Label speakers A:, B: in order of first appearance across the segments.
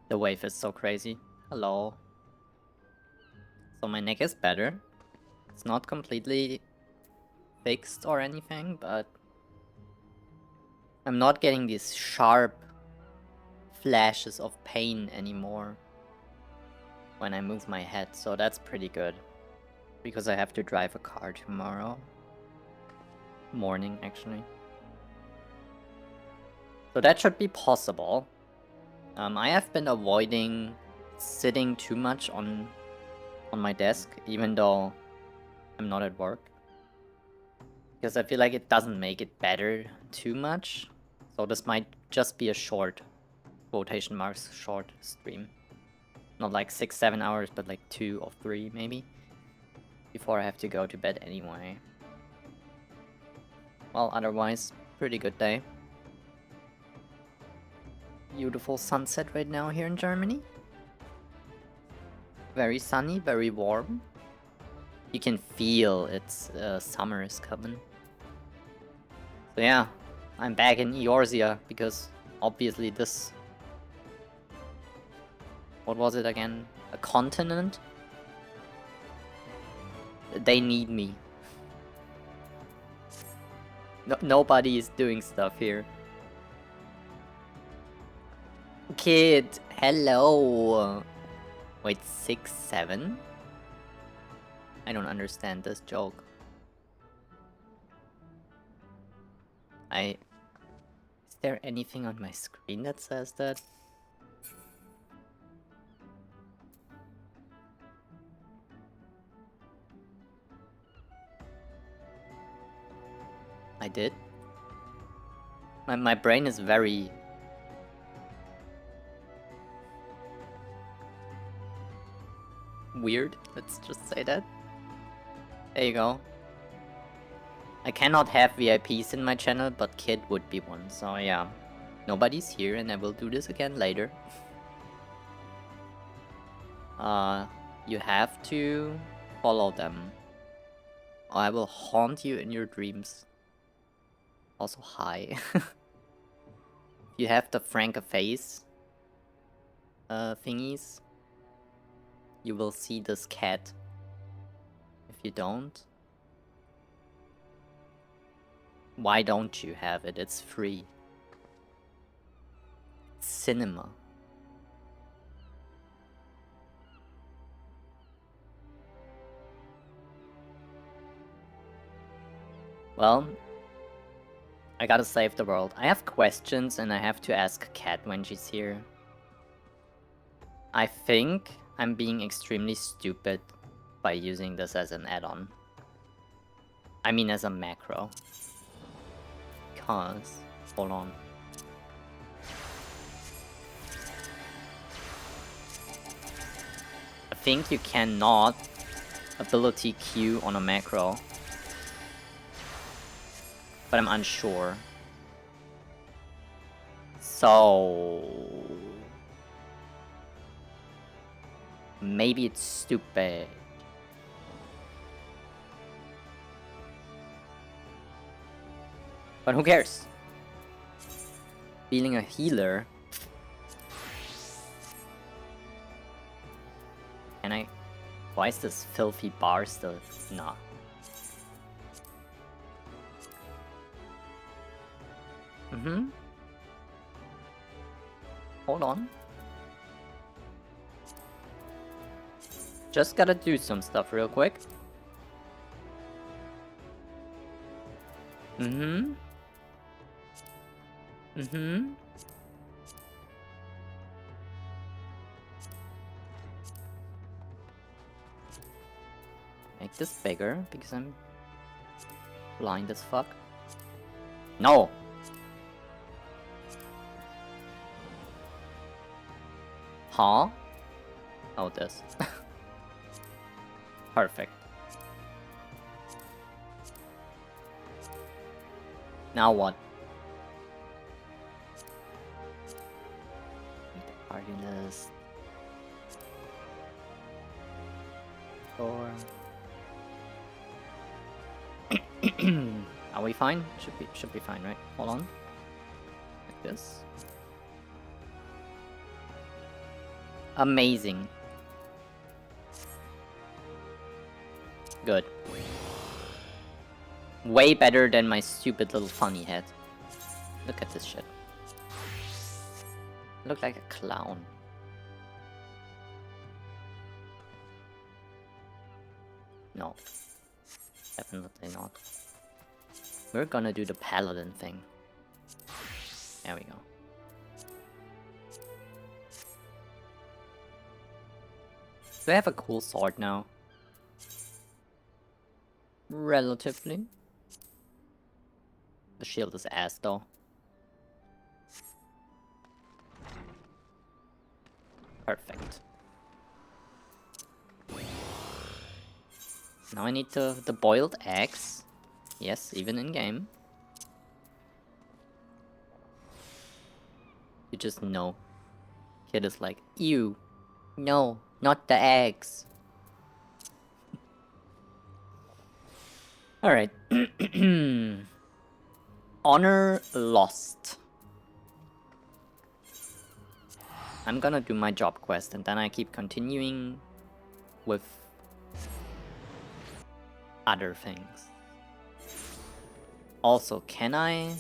A: The wave is so crazy. Hello. So my neck is better. It's not completely fixed or anything, but I'm not getting these sharp flashes of pain anymore when I move my head, so that's pretty good. Because I have to drive a car tomorrow. Morning, actually. So that should be possible. I have been avoiding sitting too much on my desk, even though I'm not at work. Because I feel like it doesn't make it better too much. So this might just be a short, quotation marks, short stream. Not like 6-7 hours, but like 2 or 3 maybe. Before I have to go to bed anyway. Well, otherwise, pretty good day. Beautiful sunset right now here in Germany. Very sunny, very warm. You can feel it's summer is coming. So yeah, I'm back in Eorzea because obviously this... What was it again? A continent? They need me. Nobody is doing stuff here. Kid, hello. Wait, 6, 7? I don't understand this joke. Is there anything on my screen that says that? I did? My brain is very... weird, let's just say that. There you go. I cannot have VIPs in my channel, but Kid would be one, so yeah. Nobody's here and I will do this again later. You have to follow them. Or I will haunt you in your dreams. Also, hi. You have the Frank face thingies. You will see this cat. If you don't, why don't you have it? It's free. It's cinema. Well, I gotta save the world. I have questions and I have to ask Kat when she's here. I think I'm being extremely stupid by using this as an add-on. I mean as a macro. Because, hold on. I think you cannot ability Q on a macro. But I'm unsure. So... maybe it's stupid. But who cares? Being a healer. Can I... why is this filthy bar still... nah. Hold on. Just gotta do some stuff real quick. Make this bigger because I'm blind as fuck. No! Huh? Oh, this. Perfect. Now what? The party list. 4. Are we fine? Should be fine, right? Hold on. Like this. Amazing. Good. Way better than my stupid little funny head. Look at this shit. I look like a clown. No. Definitely not. We're gonna do the paladin thing. There we go. Do I have a cool sword now? Relatively. The shield is ass though. Perfect. Now I need the boiled eggs. Yes, even in game. You just know. Kid is like, ew. No, not the eggs. Alright. Honor lost. I'm gonna do my job quest and then I keep continuing with other things. Also, can I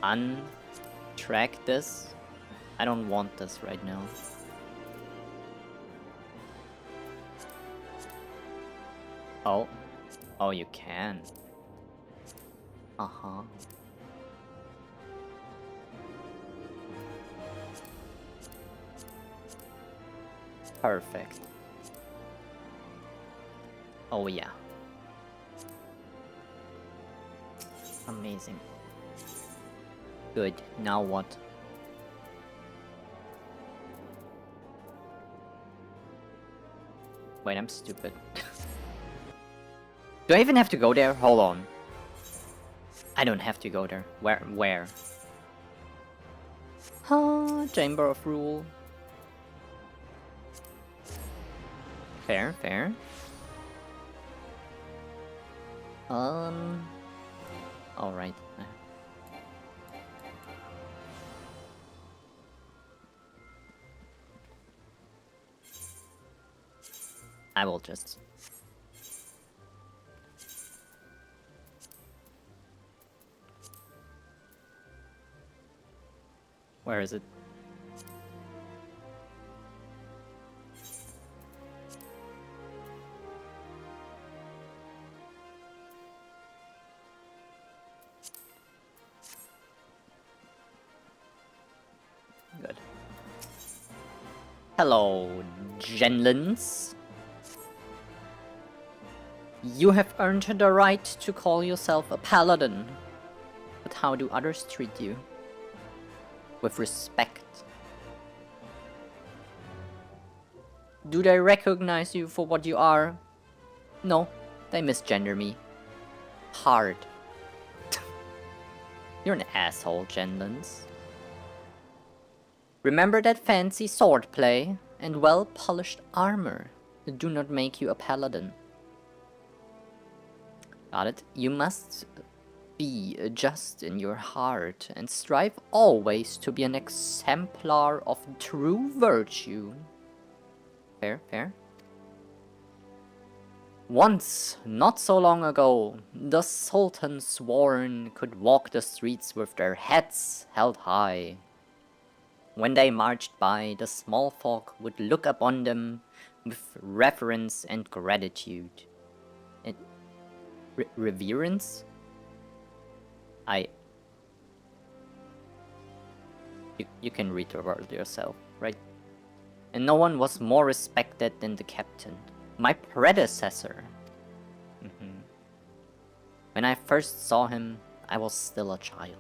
A: untrack this? I don't want this right now. Oh. Oh, you can. Uh-huh. Perfect. Oh yeah. Amazing. Good. Now what? Wait, I'm stupid. Do I even have to go there? Hold on. I don't have to go there. Where? Chamber of Rule. Fair, fair. Alright. I will just... Where is it? Good. Hello, Genlins. You have earned the right to call yourself a paladin. But how do others treat you? With respect. Do they recognize you for what you are? No, they misgender me. Hard. You're an asshole, Genlins. Remember that fancy swordplay and well-polished armor do not make you a paladin. Got it? You must be just in your heart and strive always to be an exemplar of true virtue. Fair, fair. Once, not so long ago, the Sultan sworn could walk the streets with their heads held high. When they marched by, the small folk would look upon them with reverence and gratitude. And reverence? You can read the word yourself, right? And no one was more respected than the captain, my predecessor. When I first saw him, I was still a child.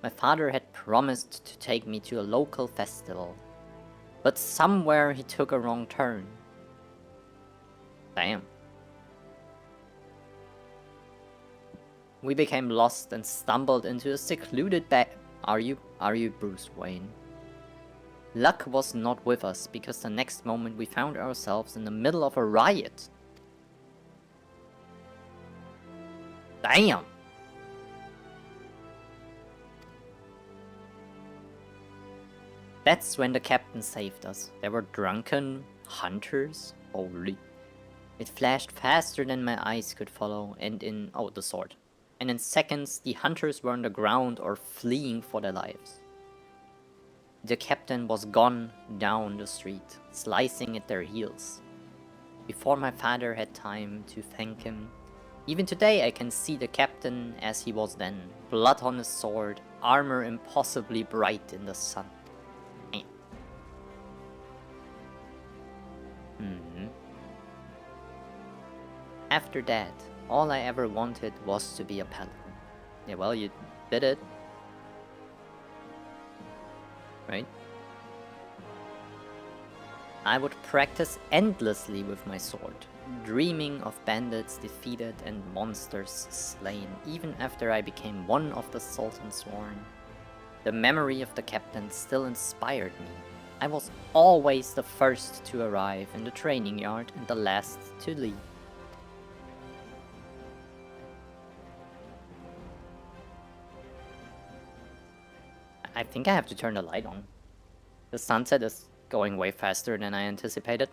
A: My father had promised to take me to a local festival, but somewhere he took a wrong turn. Damn. We became lost and stumbled into a secluded Are you Bruce Wayne? Luck was not with us because the next moment we found ourselves in the middle of a riot. Damn! That's when the captain saved us. There were drunken hunters. Holy. It flashed faster than my eyes could follow, and in... oh, the sword. And in seconds, the hunters were on the ground or fleeing for their lives. The captain was gone down the street, slicing at their heels. Before my father had time to thank him, even today I can see the captain as he was then, blood on his sword, armor impossibly bright in the sun. After that, all I ever wanted was to be a paladin. Yeah, well, you did it. Right? I would practice endlessly with my sword, dreaming of bandits defeated and monsters slain, even after I became one of the Sultan's Sworn. The memory of the captain still inspired me. I was always the first to arrive in the training yard and the last to leave. I think I have to turn the light on. The sunset is going way faster than I anticipated.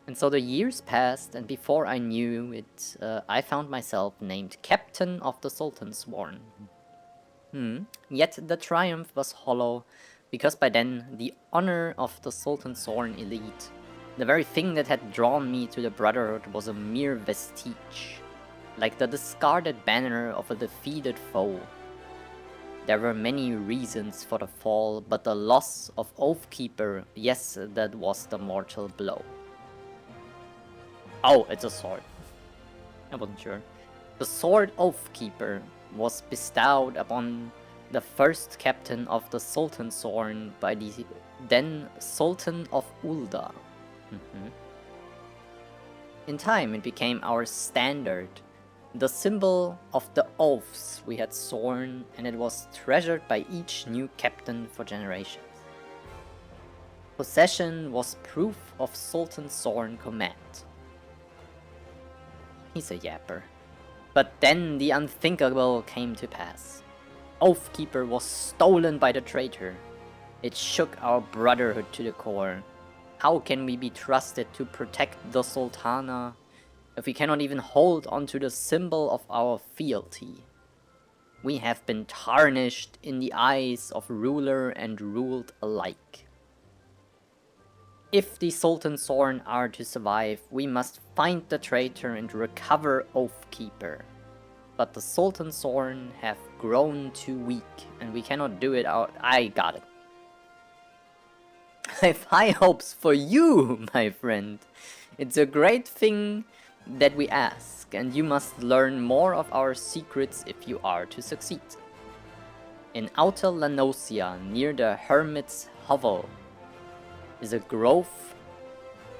A: And so the years passed, and before I knew it, I found myself named Captain of the Sultan's Sworn. Yet the triumph was hollow, because by then the honor of the Sultan's Sworn elite, the very thing that had drawn me to the Brotherhood, was a mere vestige, like the discarded banner of a defeated foe. There were many reasons for the fall, but the loss of Oathkeeper, yes, that was the mortal blow. Oh, it's a sword. I wasn't sure. The sword Oathkeeper was bestowed upon the first captain of the Sultan's Sworn by the then Sultan of Ulda. In time, it became our standard, the symbol of the oaths we had sworn, and it was treasured by each new captain for generations. Possession was proof of Sultan's Sworn command. He's a yapper. But then the unthinkable came to pass. Oathkeeper was stolen by the traitor. It shook our brotherhood to the core. How can we be trusted to protect the Sultana if we cannot even hold onto the symbol of our fealty? We have been tarnished in the eyes of ruler and ruled alike. If the Sultan's Sworn are to survive, we must find the traitor and recover Oathkeeper. But the Sultan's Sworn have grown too weak, and we cannot do it out. I got it. I have high hopes for you, my friend. It's a great thing that we ask, and you must learn more of our secrets if you are to succeed. In Outer Lanosia, near the Hermit's Hovel, is a grove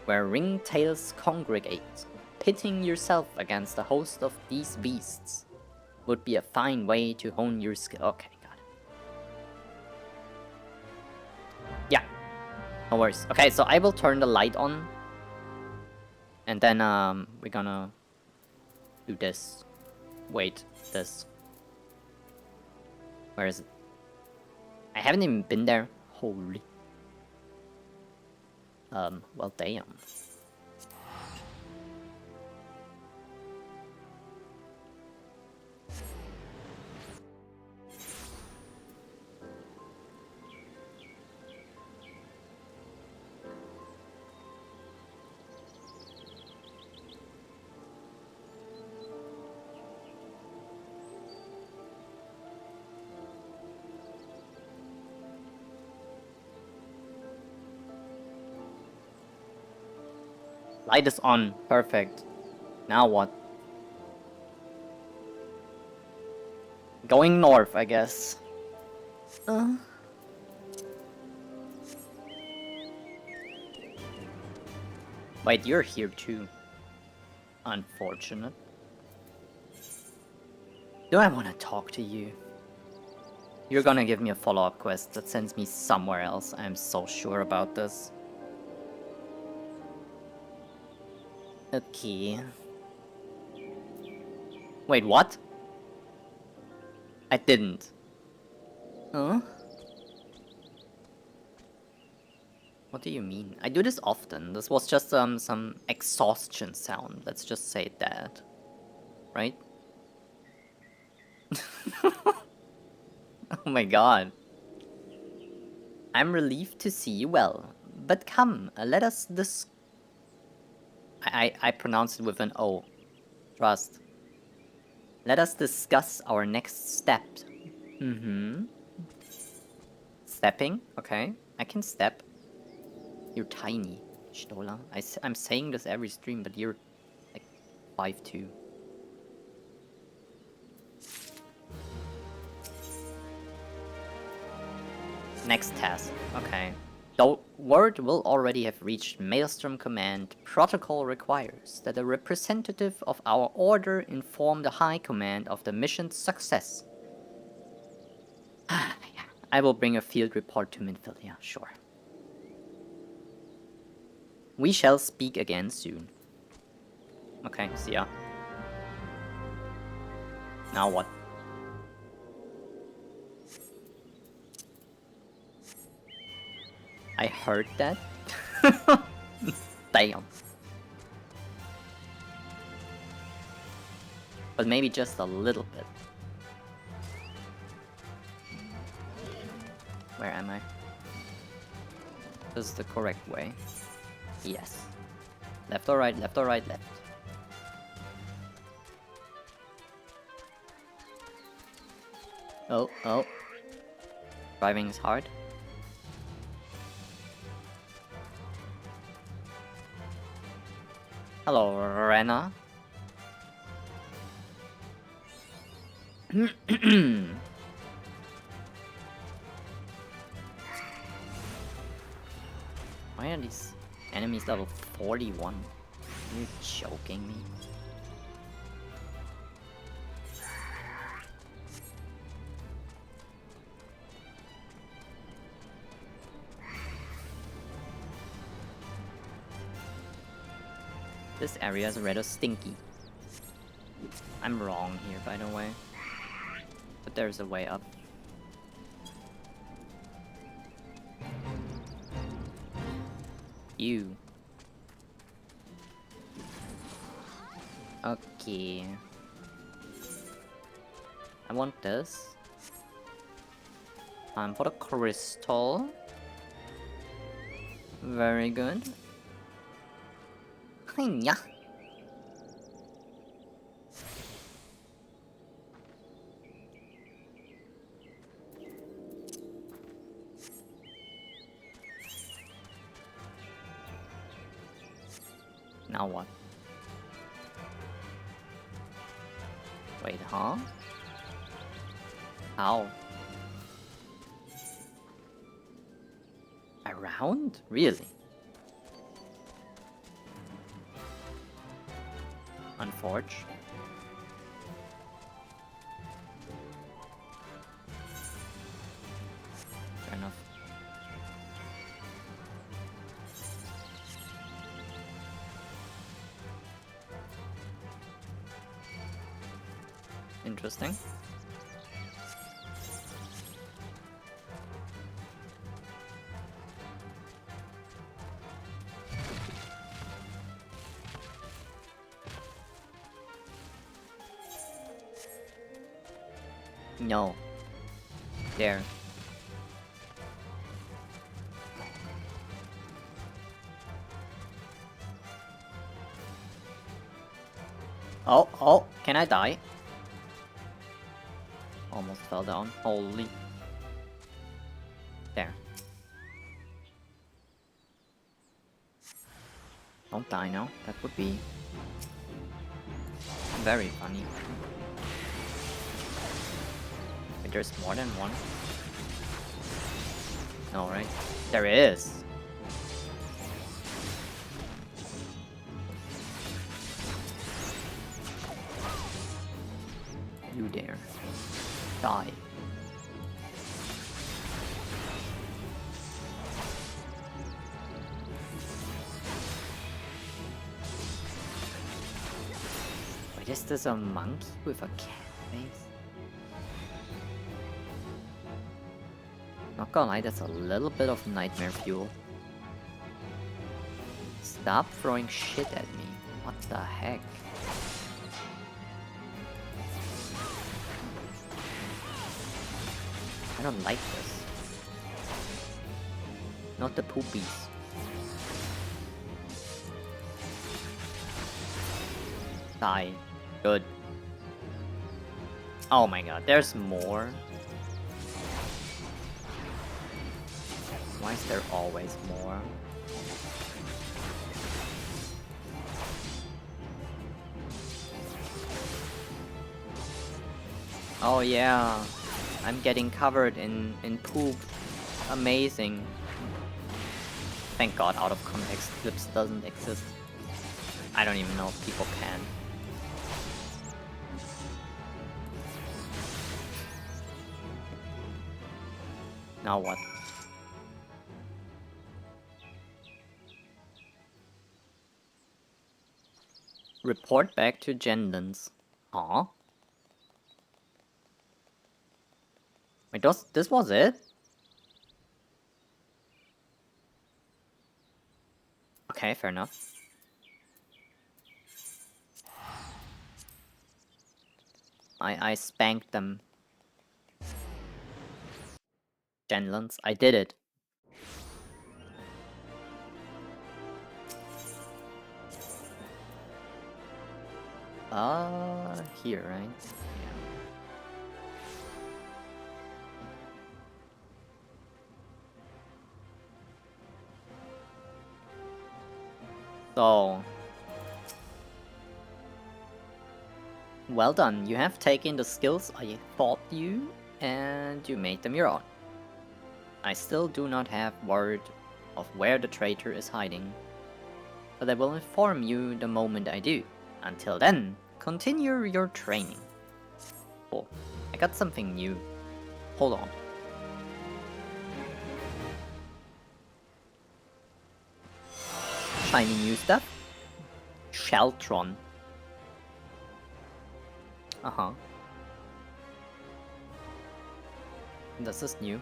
A: where ringtails congregate. Pitting yourself against a host of these beasts would be a fine way to hone your skill. Okay, got it. Yeah, no worries. Okay, so I will turn the light on. And then we're gonna do this. Wait, this. Where is it? I haven't even been there. Holy. Well, damn. Light is on. Perfect. Now what? Going north, I guess. Wait, you're here too. Unfortunate. Do I want to talk to you? You're gonna give me a follow-up quest that sends me somewhere else. I'm so sure about this. Okay. Wait, what? I didn't. Huh? What do you mean? I do this often. This was just some exhaustion sound. Let's just say that. Right? Oh my god. I'm relieved to see you well. But come, let us I pronounce it with an O. Trust. Let us discuss our next step. Stepping? Okay. I can step. You're tiny, Stola. I'm saying this every stream, but you're like 5'2". Next task. Okay. Though word will already have reached Maelstrom Command, protocol requires that a representative of our order inform the High Command of the mission's success. I will bring a field report to Minfield, yeah, sure. We shall speak again soon. Okay, see ya. Now what? I heard that. Damn. But maybe just a little bit. Where am I? This is the correct way. Yes. Left or right, left or right, left. Oh, oh. Driving is hard. Hello, Rena. Why are these enemies level 41? Are you joking me? This area is rather stinky. I'm wrong here, by the way. But there's a way up. You. Okay. I want this. Time for the crystal. Very good. Hiya. Now what? Wait, huh? How? Around? Really? Unforge. Fair enough. Interesting. No. There. Oh, oh, can I die? Almost fell down. Holy. There. Don't die now. That would be very funny. Wait, there's more than one? No, right? There is! You dare. Die. Wait, is this a monkey with a cat face? Not gonna lie, that's a little bit of nightmare fuel. Stop throwing shit at me. What the heck? I don't like this. Not the poopies. Die. Good. Oh my god, there's more. Why is there always more? Oh yeah, I'm getting covered in poop. Amazing. Thank god out of context clips doesn't exist. I don't even know if people can. Now what? Report back to Jendans. Huh? Wait, this was it? Okay, fair enough. I spanked them. Genlands, I did it. Here, right? Yeah. So... well done, you have taken the skills I taught you, and you made them your own. I still do not have word of where the traitor is hiding, but I will inform you the moment I do. Until then, continue your training. Oh, I got something new. Hold on. Shiny new stuff? Sheltron. Uh-huh. This is new.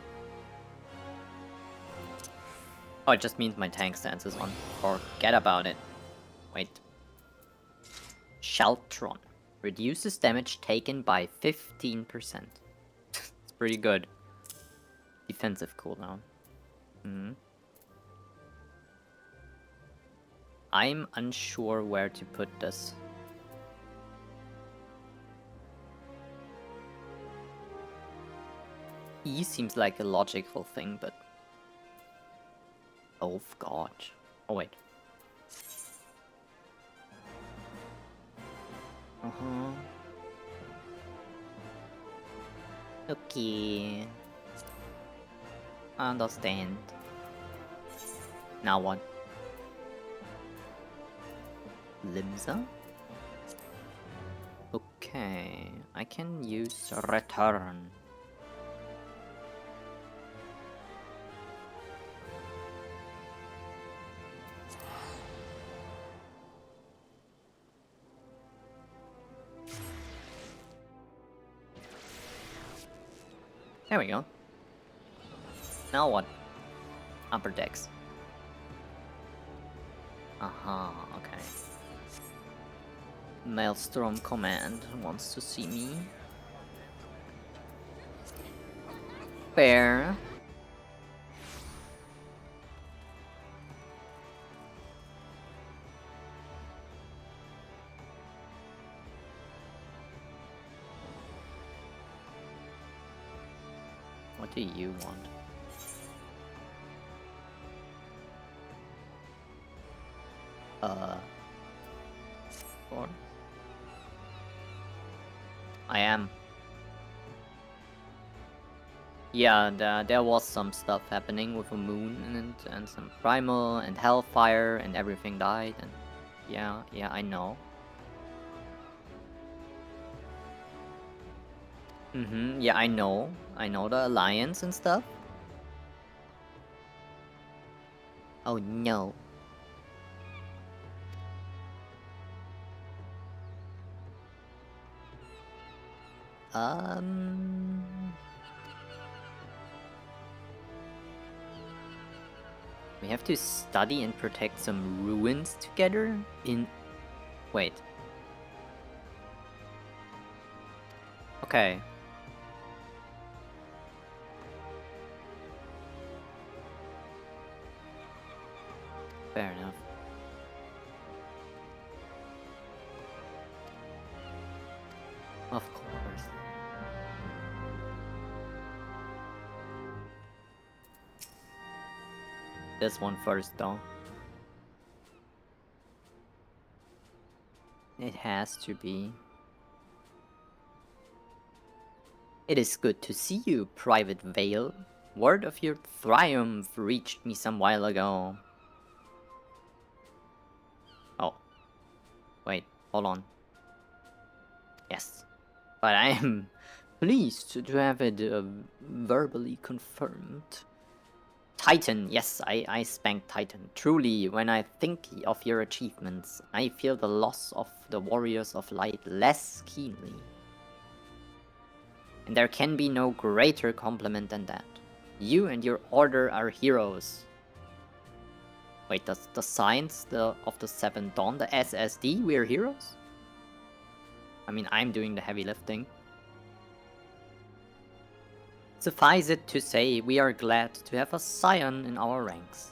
A: Oh, it just means my tank stance is on. Forget about it. Wait. Sheltron. Reduces damage taken by 15%. It's pretty good. Defensive cooldown. I'm unsure where to put this. E seems like a logical thing, but... oh god. Oh wait. Uh-huh. Okay. Understand. Now what? Limsa? Okay, I can use return. There we go. Now what? Upper decks. Aha, okay. Maelstrom Command wants to see me. Fair. What do you want? Or I am. Yeah, there was some stuff happening with a moon and some primal and hellfire and everything died and yeah, I know. Yeah, I know. I know the alliance and stuff. Oh no. We have to study and protect some ruins together in... Wait. Okay. Fair enough. Of course. This one first, though. It has to be. It is good to see you, Private Vale. Word of your triumph reached me some while ago. Oh. Wait, hold on. Yes. But I am pleased to have it verbally confirmed. Titan, yes, I spanked Titan. Truly, when I think of your achievements, I feel the loss of the Warriors of Light less keenly. And there can be no greater compliment than that. You and your order are heroes. Wait, does the Science of the Seventh Dawn, the SSD, we're heroes? I mean, I'm doing the heavy lifting. Suffice it to say, we are glad to have a Scion in our ranks.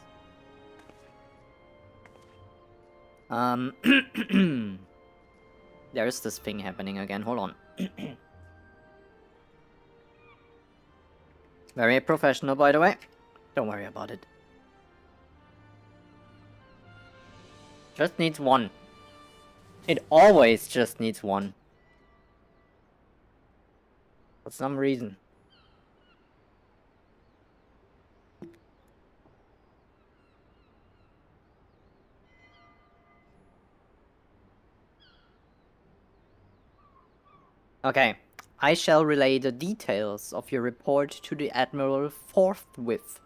A: There's this thing happening again, hold on. Very professional, by the way. Don't worry about it. Just needs one. It always just needs one. For some reason. Okay, I shall relay the details of your report to the Admiral forthwith.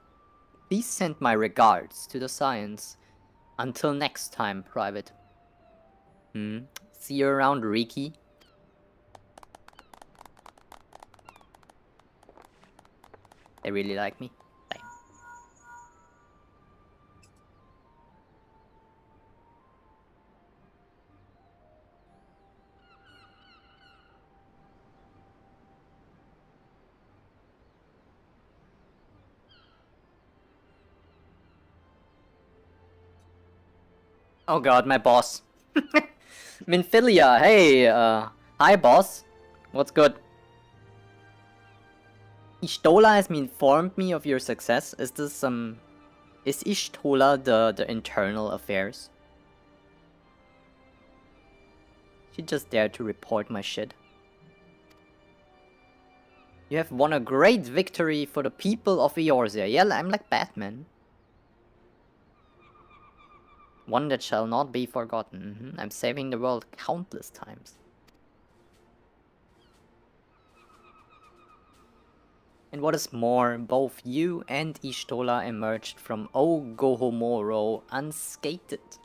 A: Please send my regards to the Science. Until next time, Private. See you around, Riki. They really like me. Bye. Oh god, my boss. Minfilia, hey, hi boss. What's good? Ishtola has informed me of your success. Is this is Ishtola the internal affairs? She just dared to report my shit. You have won a great victory for the people of Eorzea. Yeah, I'm like Batman. One that shall not be forgotten. I'm saving the world countless times. And what is more, both you and Ishtola emerged from Ogohomoro unscathed.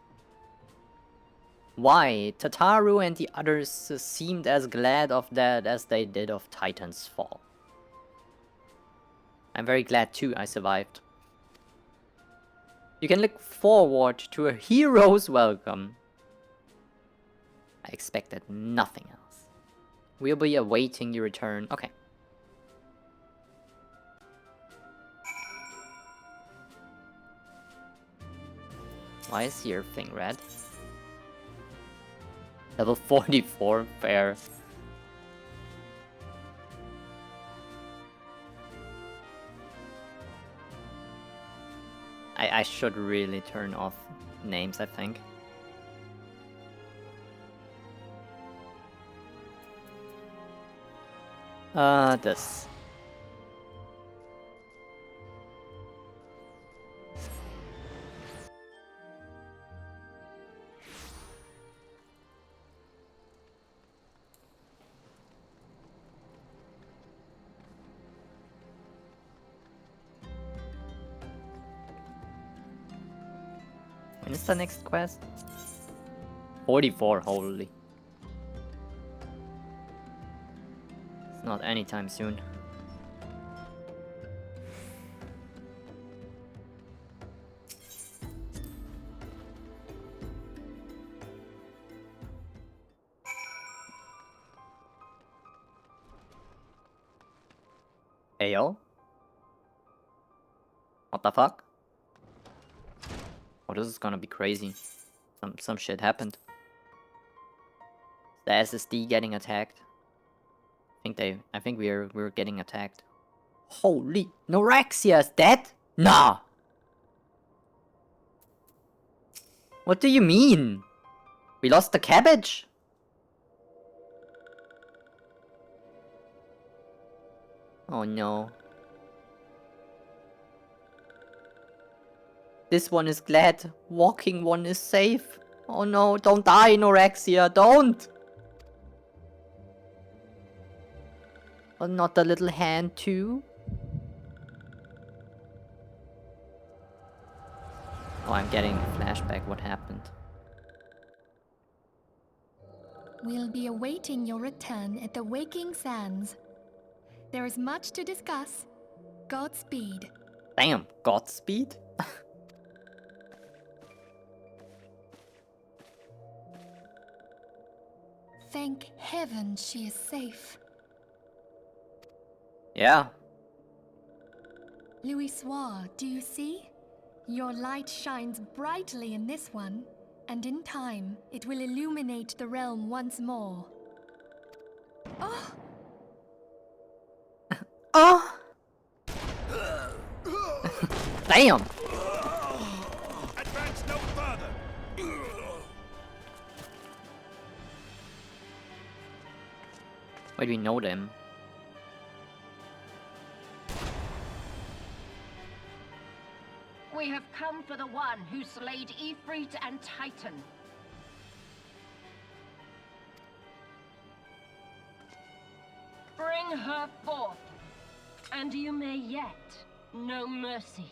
A: Why, Tataru and the others seemed as glad of that as they did of Titan's fall. I'm very glad too I survived. You can look forward to a hero's welcome. I expected nothing else. We'll be awaiting your return. Okay. Why is your thing red? Level 44, fair. I should really turn off names, I think. This. When is the next quest? 44, holy. It's not anytime soon. Ayo? What the fuck? Oh, this is gonna be crazy. Some shit happened. The SSD getting attacked. I think we're getting attacked. Holy, Norexia is dead? Nah. What do you mean? We lost the cabbage? Oh no. This one is glad. Walking one is safe. Oh no, don't die, Norexia, don't! Oh, not the little hand too? Oh, I'm getting a flashback. What happened?
B: We'll be awaiting your return at the Waking Sands. There is much to discuss. Godspeed.
A: Damn, Godspeed?
B: Thank heaven she is safe.
A: Yeah.
B: Louisoire, do you see? Your light shines brightly in this one, and in time, it will illuminate the realm once more. Oh!
A: Oh! Damn!
C: Advance no further.
A: Wait, we know them.
D: We have come for the one who slayed Ifrit and Titan. Bring her forth, and you may yet know mercy.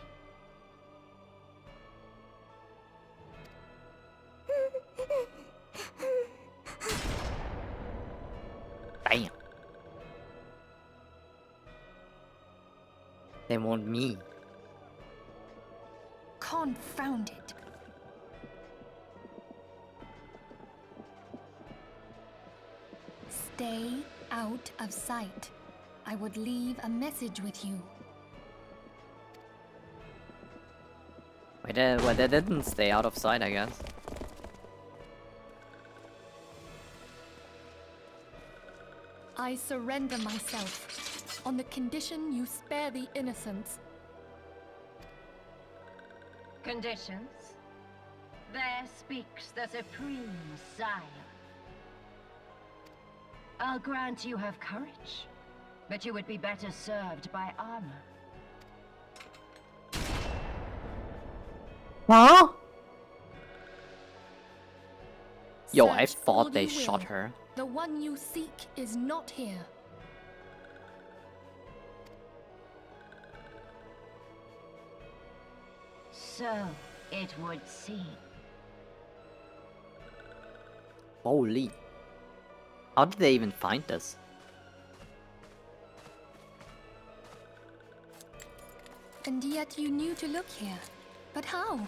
A: Damn. They want me.
B: Confound it. Stay out of sight. I would leave a message with you.
A: Wait, well, they didn't stay out of sight, I guess.
B: I surrender myself, on the condition you spare the innocents.
D: Conditions? There speaks the Supreme Sire. I'll grant you have courage, but you would be better served by armor.
A: Huh? Yo, I
B: Search all
A: thought they
B: you
A: shot
B: will.
A: her.
B: The one you seek is not here.
D: So it would seem.
A: Holy. How did they even find this?
B: And yet you knew to look here. But how?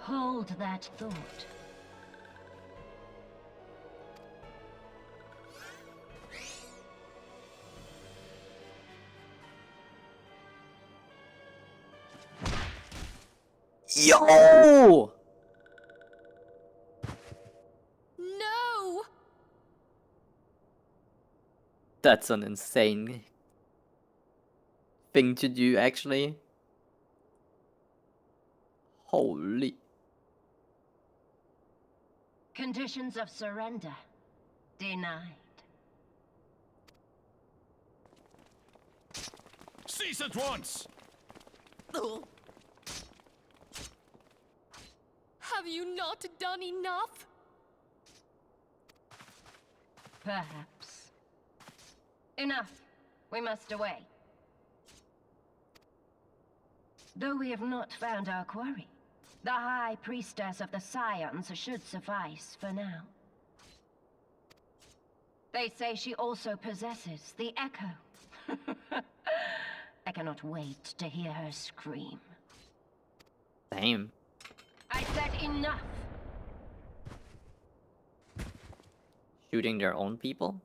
D: Hold that thought.
A: Yo!
B: No!
A: That's an insane thing to do, actually. Holy.
D: Conditions of surrender denied.
C: Cease at once.
B: Have you not done enough?
D: Perhaps. Enough. We must away. Though we have not found our quarry, the High Priestess of the Scions should suffice for now. They say she also possesses the Echo. I cannot wait to hear her scream.
A: Damn.
D: I said enough!
A: Shooting their own people?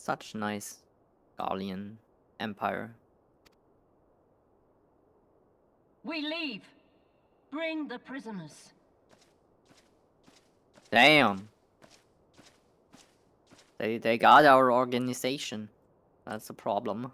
A: Such nice Ishgardian empire.
D: We leave. Bring the prisoners.
A: Damn. They got our organization. That's a problem.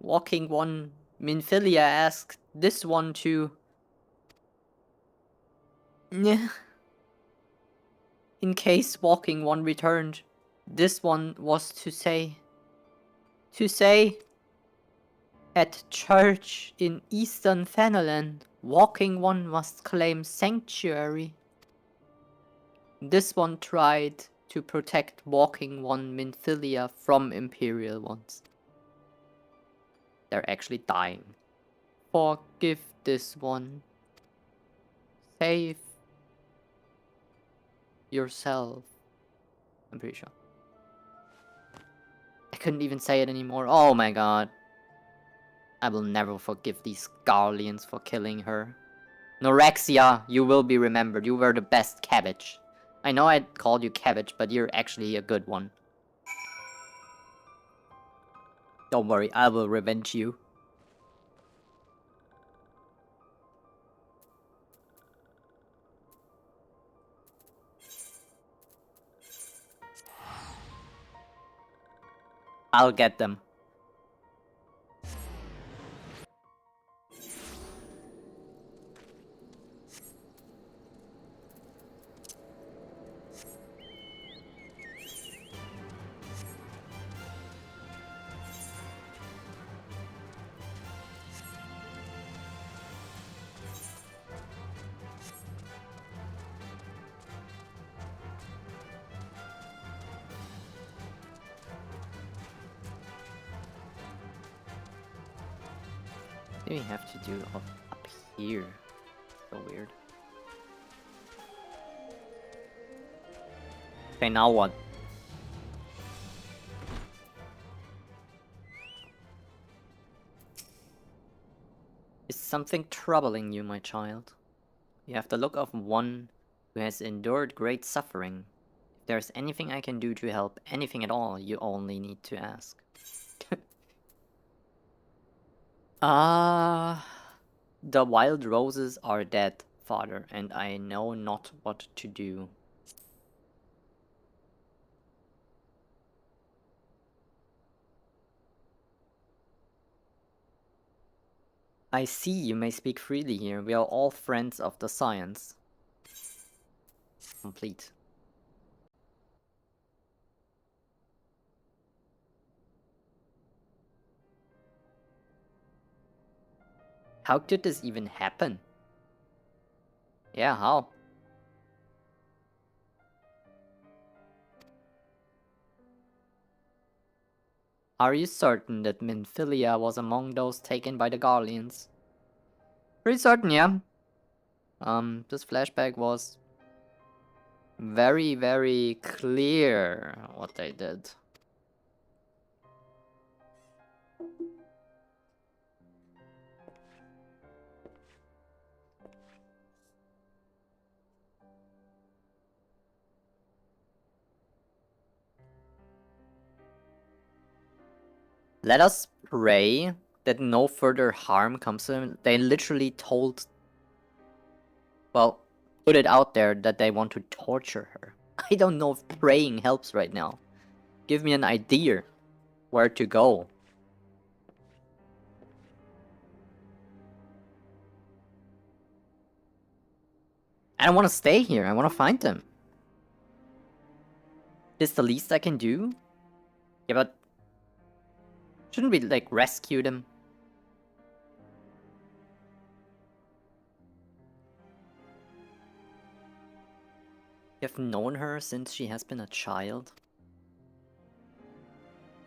A: Walking one, Minfilia asked this one to... In case Walking One returned, this one was to say... At church in Eastern Fenland, Walking One must claim sanctuary. This one tried to protect Walking One Minfilia from Imperial ones. They're actually dying. Forgive this one. Save yourself. I'm pretty sure. I couldn't even say it anymore. Oh my god. I will never forgive these Garleans for killing her. Norexia, you will be remembered. You were the best cabbage. I know I called you cabbage, but you're actually a good one. Don't worry, I will revenge you. I'll get them. What do we have to do up here? So weird. Okay, now what? Is something troubling you, my child? You have the look of one who has endured great suffering. If there's anything I can do to help, anything at all, you only need to ask. The wild roses are dead, father, and I know not what to do. I see you may speak freely here. We are all friends of the science. Complete. How did this even happen? Yeah, how? Are you certain that Minfilia was among those taken by the Garleans? Pretty certain, yeah. This flashback was very, very clear what they did. Let us pray that no further harm comes to them. They literally told... Well, put it out there that they want to torture her. I don't know if praying helps right now. Give me an idea where to go. I don't want to stay here. I want to find them. Is the least I can do? Yeah, but... Shouldn't we, like, rescue them? You have known her since she has been a child?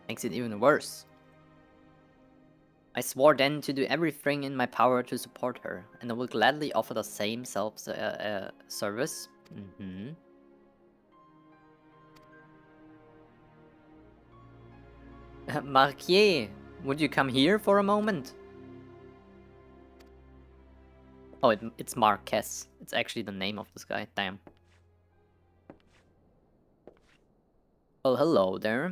A: Makes it even worse. I swore then to do everything in my power to support her, and I will gladly offer the same service. Marquier, Would you come here for a moment? Oh, it's Marquez. It's actually the name of this guy. Damn. Well, hello there.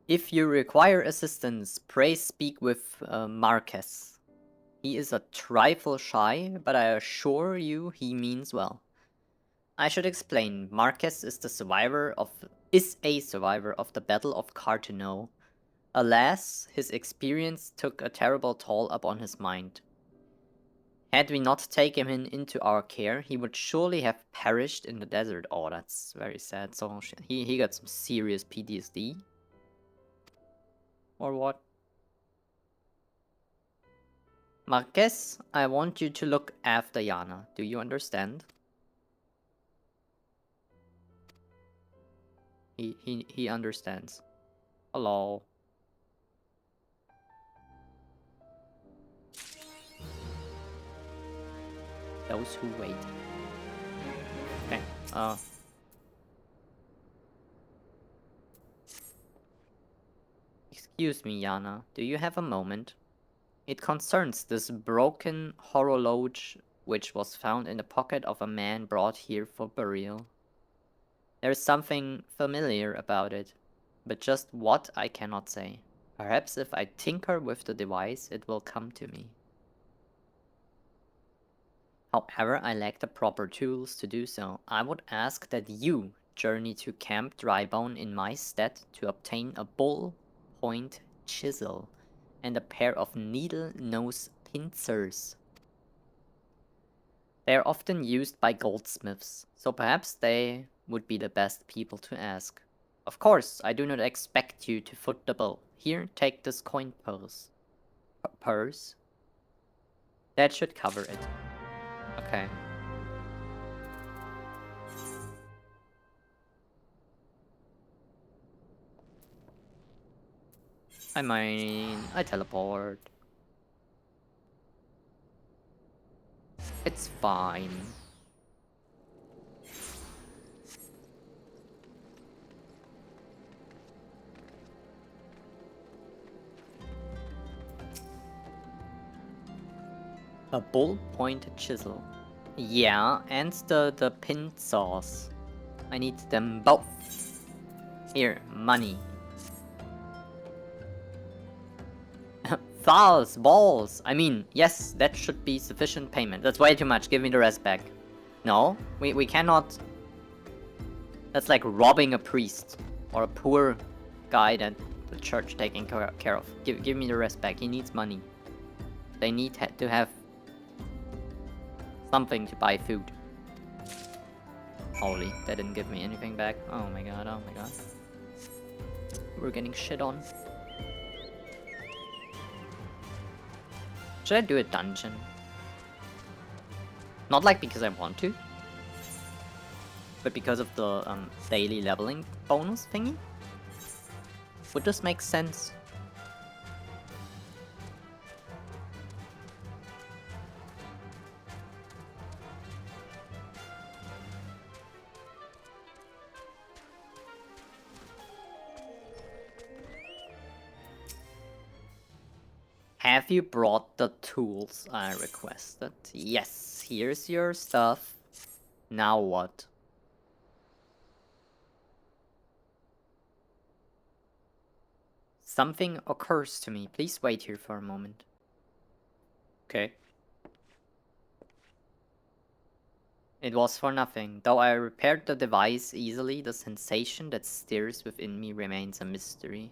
A: If you require assistance, pray speak with Marquez. He is a trifle shy, but I assure you he means well. I should explain. Marquez is a survivor of the Battle of Cartano. Alas, his experience took a terrible toll upon his mind. Had we not taken him into our care, he would surely have perished in the desert. Oh, that's very sad. So he got some serious PTSD. Or what? Marquez, I want you to look after Yana. Do you understand? He understands. Hello. Those who wait. Okay. Excuse me, Yana. Do you have a moment? It concerns this broken horologe which was found in the pocket of a man brought here for burial. There is something familiar about it, but just what I cannot say. Perhaps if I tinker with the device, it will come to me. However, I lack the proper tools to do so. I would ask that you journey to Camp Drybone in my stead to obtain a bull-point chisel and a pair of needle-nose pincers. They are often used by goldsmiths, so perhaps they would be the best people to ask. Of course, I do not expect you to foot the bill. Here, take this coin purse. Purse? That should cover it. Okay. I mean, I teleport. It's fine. A bull-pointed chisel. Yeah, and the pincers. I need them both. Here, money. False balls. I mean, yes, that should be sufficient payment. That's way too much. Give me the rest back. No, we cannot. That's like robbing a priest or a poor guy that the church taking care of. Give me the rest back. He needs money. They need to have something to buy food. Holy, that didn't give me anything back. Oh my god, oh my god. We're getting shit on. Should I do a dungeon? Not like because I want to, but because of the daily leveling bonus thingy? Would this make sense? Have you brought the tools I requested? Yes, here's your stuff. Now what? Something occurs to me. Please wait here for a moment. Okay. It was for nothing. Though I repaired the device easily, the sensation that stirs within me remains a mystery.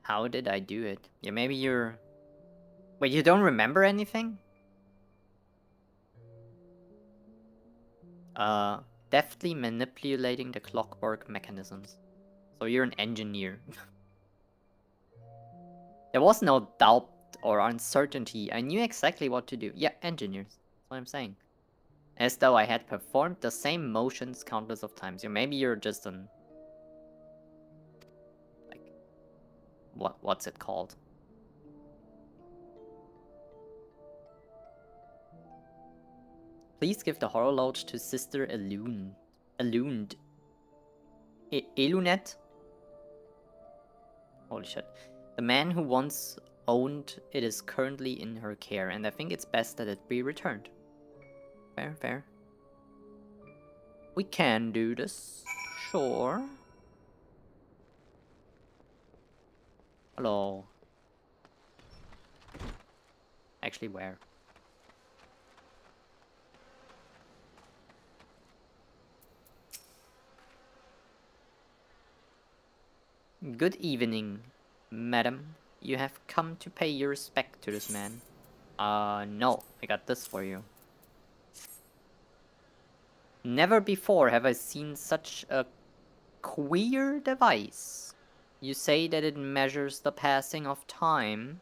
A: How did I do it? Yeah, maybe you're... Wait, you don't remember anything? Deftly manipulating the clockwork mechanisms. So you're an engineer. There was no doubt or uncertainty. I knew exactly what to do. Yeah, engineers. That's what I'm saying. As though I had performed the same motions countless of times. Yeah, maybe you're just an... What's it called? Please give the horologe to Sister Eluned. Elunet? Holy shit. The man who once owned it is currently in her care, and I think it's best that it be returned. Fair, fair. We can do this. Sure. Hello. Actually, where? Good evening, madam. You have come to pay your respect to this man. No. I got this for you. Never before have I seen such a queer device. You say that it measures the passing of time.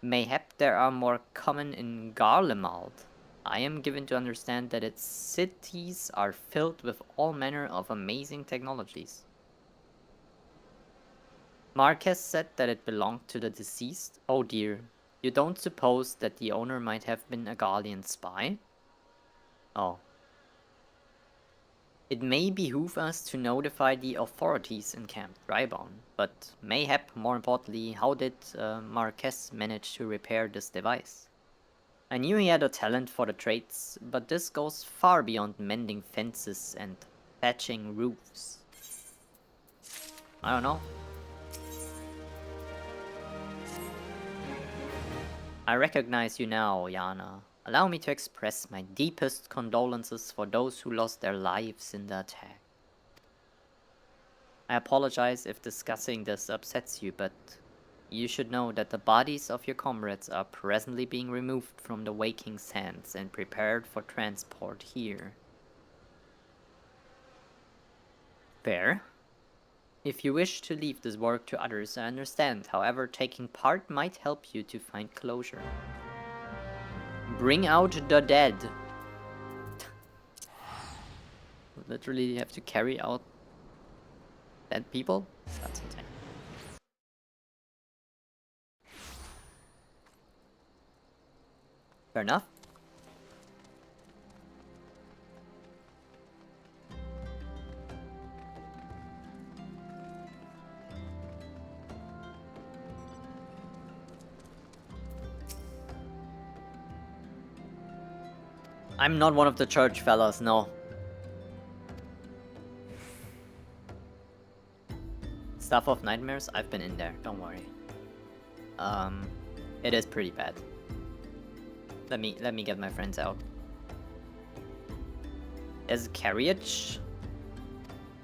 A: Mayhap there are more common in Garlemald. I am given to understand that its cities are filled with all manner of amazing technologies. Marquez said that it belonged to the deceased. Oh dear. You don't suppose that the owner might have been a Garlean spy? Oh. It may behoove us to notify the authorities in Camp Drybone, but mayhap, more importantly, how did Marquez manage to repair this device? I knew he had a talent for the trades, but this goes far beyond mending fences and patching roofs. I don't know. I recognize you now, Yana. Allow me to express my deepest condolences for those who lost their lives in the attack. I apologize if discussing this upsets you, but you should know that the bodies of your comrades are presently being removed from the waking sands and prepared for transport here. Fair. If you wish to leave this work to others, I understand. However, taking part might help you to find closure. Bring out the dead. Literally, you have to carry out dead people? That's insane. Fair enough. I'm not one of the church fellas, no. Stuff of Nightmares? I've been in there, don't worry. It is pretty bad. Let me get my friends out. There's a carriage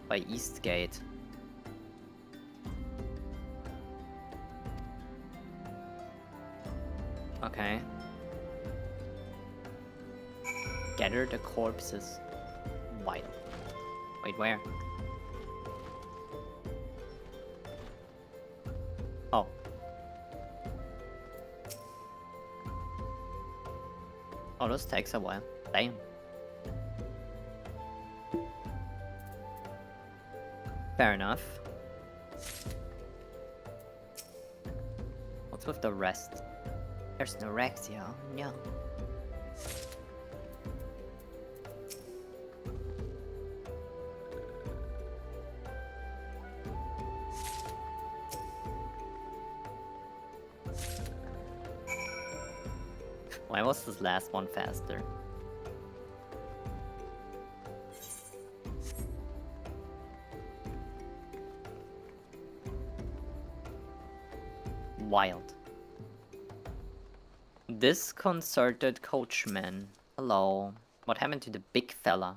A: by Eastgate. Okay. Gather the corpses. Wild. Wait, where? Oh. Oh, this takes a while. Damn. Fair enough. What's with the rest? There's no Rexio. No. Why was this last one faster? Wild. Disconcerted coachman. Hello. What happened to the big fella?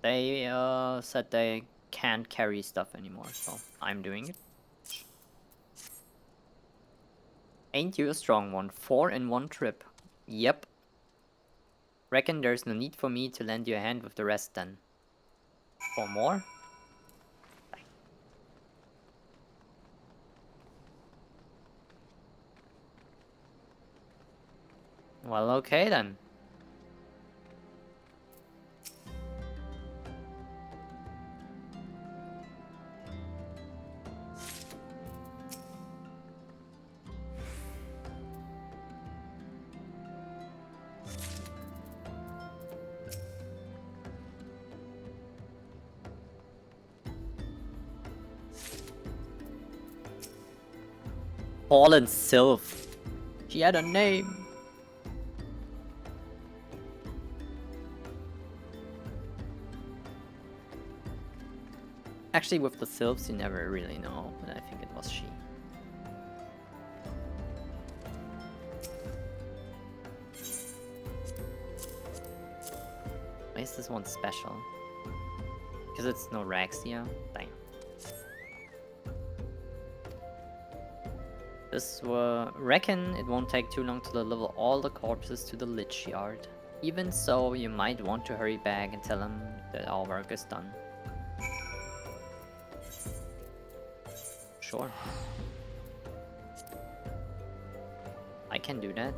A: They said they can't carry stuff anymore, so I'm doing it. Ain't you a strong one? 4 in one trip. Yep. Reckon there's no need for me to lend you a hand with the rest then. 4 more? Well, okay then. Fallen Sylph. She had a name. Actually, with the Sylphs, you never really know, but I think it was she. Why is this one special? Because it's no Raxia? Damn. This reckon it won't take too long to deliver all the corpses to the Lich Yard. Even so, you might want to hurry back and tell them that our work is done. Sure. I can do that.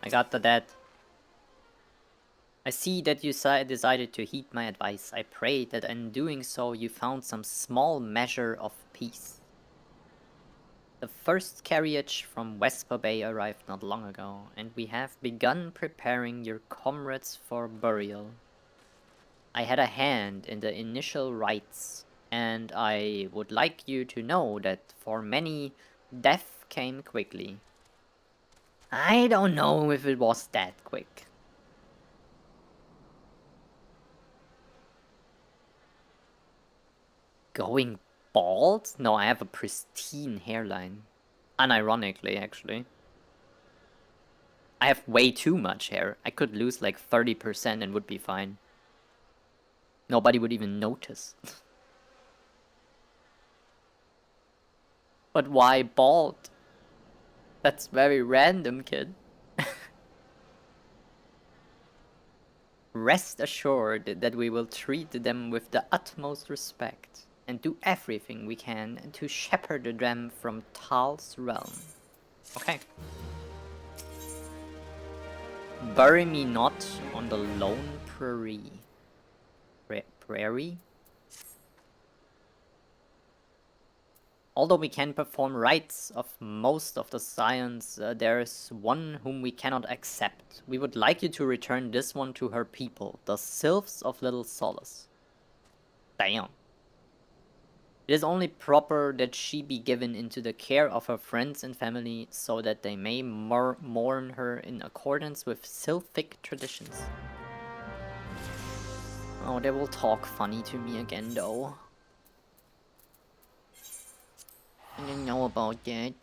A: I got the dead. I see that you decided to heed my advice. I pray that in doing so you found some small measure of peace. The first carriage from Vesper Bay arrived not long ago, and we have begun preparing your comrades for burial. I had a hand in the initial rites, and I would like you to know that for many, death came quickly. I don't know if it was that quick. Going bald? No, I have a pristine hairline. Unironically, actually. I have way too much hair. I could lose like 30% and would be fine. Nobody would even notice. But why bald? That's very random, kid. Rest assured that we will treat them with the utmost respect and do everything we can to shepherd them from Tal's realm. Okay. Bury me not on the lone prairie. Prairie? Although we can perform rites of most of the scions, there is one whom we cannot accept. We would like you to return this one to her people, the Sylphs of Little Solace. Damn. It is only proper that she be given into the care of her friends and family, so that they may mourn her in accordance with Sylphic traditions. Oh, they will talk funny to me again, though. I didn't know about that.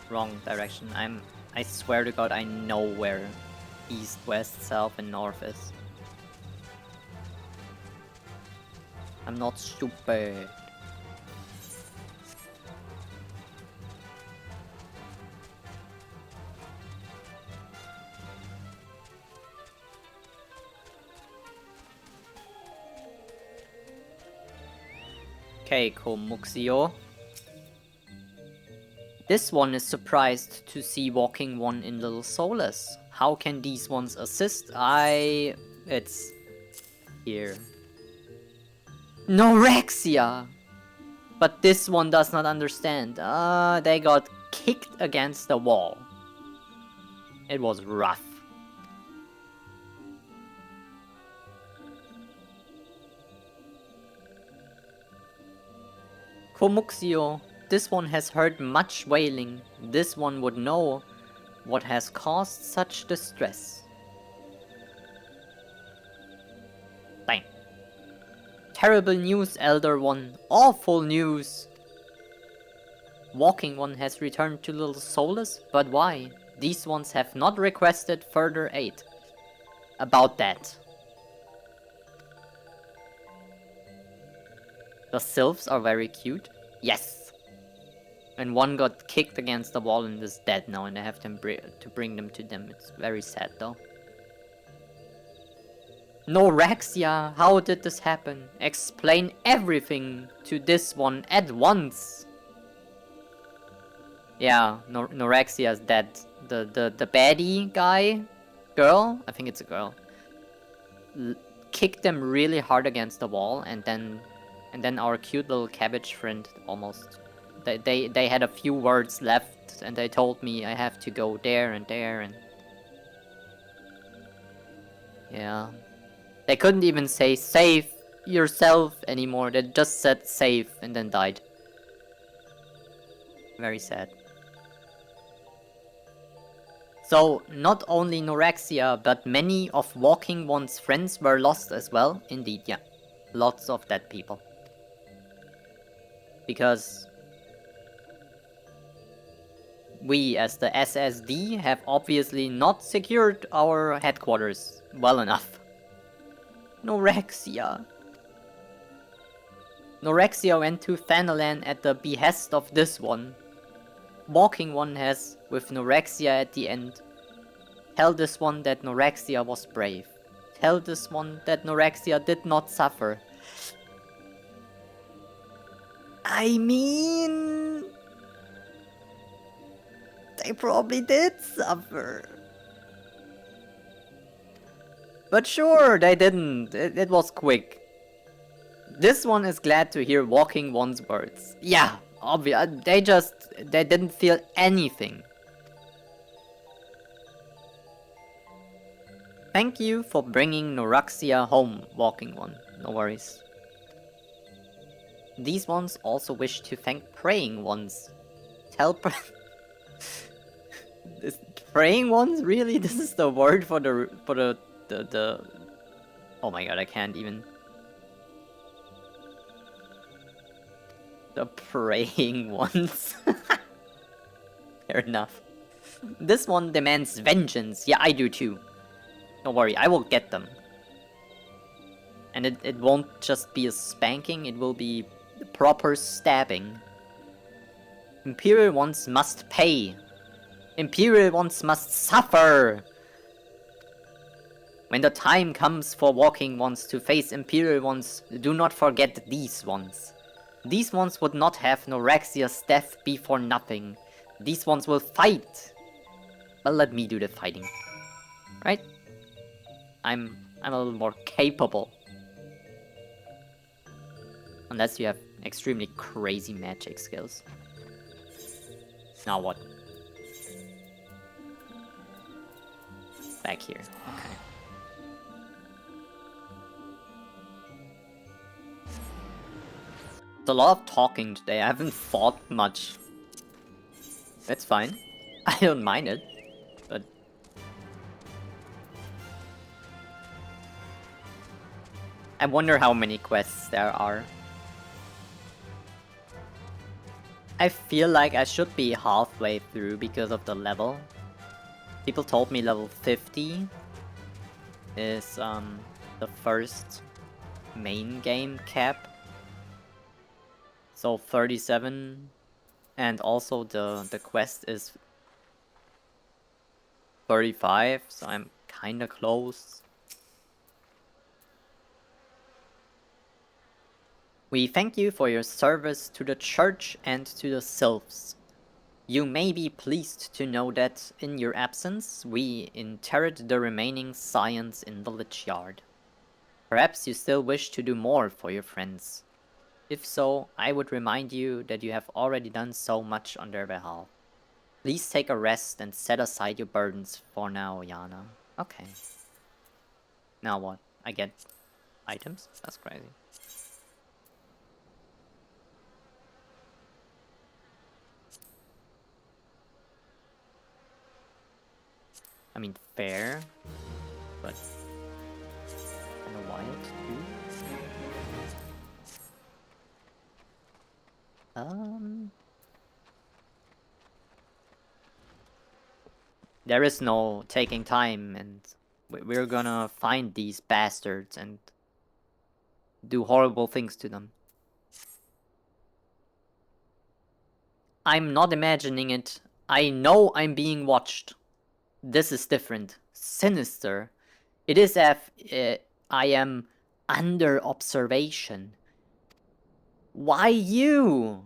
A: Wrong direction. I swear to God, I know where east, west, south, and north is. I'm not stupid. Okay, Komuxio. This one is surprised to see walking one in Little Solace. How can these ones assist? It's here. Norexia! But this one does not understand. They got kicked against the wall. It was rough. Komuxio, this one has heard much wailing. This one would know what has caused such distress. Bang. Terrible news, Elder One. Awful news. Walking One has returned to Little Solace, but why? These ones have not requested further aid. About that. The sylphs are very cute. Yes. And one got kicked against the wall and is dead now, and I have to bring them to them. It's very sad though. Norexia, how did this happen? Explain everything to this one at once. Yeah, Norexia is dead. The baddie guy, girl, I think it's a girl, kicked them really hard against the wall, and then our cute little cabbage friend almost. They had a few words left, and they told me I have to go there and there, and yeah. They couldn't even say save yourself anymore. They just said save and then died. Very sad. So, not only Norexia, but many of Walking One's friends were lost as well. Indeed, yeah. Lots of dead people. Because we, as the SSD, have obviously not secured our headquarters well enough. Norexia. Norexia went to Thanalan at the behest of this one. Walking One has, with Norexia at the end. Tell this one that Norexia was brave. Tell this one that Norexia did not suffer. I mean... they probably did suffer. But sure, they didn't. It was quick. This one is glad to hear Walking One's words. Yeah, obvious. They didn't feel anything. Thank you for bringing Norexia home, Walking One. No worries. These ones also wish to thank Praying Ones. Tell Praying Ones? Really? This is the word for the oh my god, I can't even. The Praying Ones. Fair enough. This one demands vengeance. Yeah, I do too. Don't worry, I will get them. And it won't just be a spanking, it will be the proper stabbing. Imperial Ones must pay. Imperial Ones must suffer. When the time comes for Walking Ones to face Imperial Ones, do not forget these ones. These ones would not have Norexia's death be for nothing. These ones will fight. But let me do the fighting. Right? I'm a little more capable. Unless you have extremely crazy magic skills. Now what? Back here. Okay. It's a lot of talking today. I haven't fought much. That's fine. I don't mind it. But I wonder how many quests there are. I feel like I should be halfway through because of the level. People told me level 50 is the first main game cap. So 37, and also the quest is 35, so I'm kinda close. We thank you for your service to the church and to the sylphs. You may be pleased to know that, in your absence, we interred the remaining science in the Lich Yard. Perhaps you still wish to do more for your friends. If so, I would remind you that you have already done so much on their behalf. Please take a rest and set aside your burdens for now, Yana. Okay. Now what? I get items? That's crazy. I mean, fair, but kinda wild too. There is no taking time, and we're gonna find these bastards and do horrible things to them. I'm not imagining it. I know I'm being watched. This is different. Sinister. It is as if I am under observation. Why you?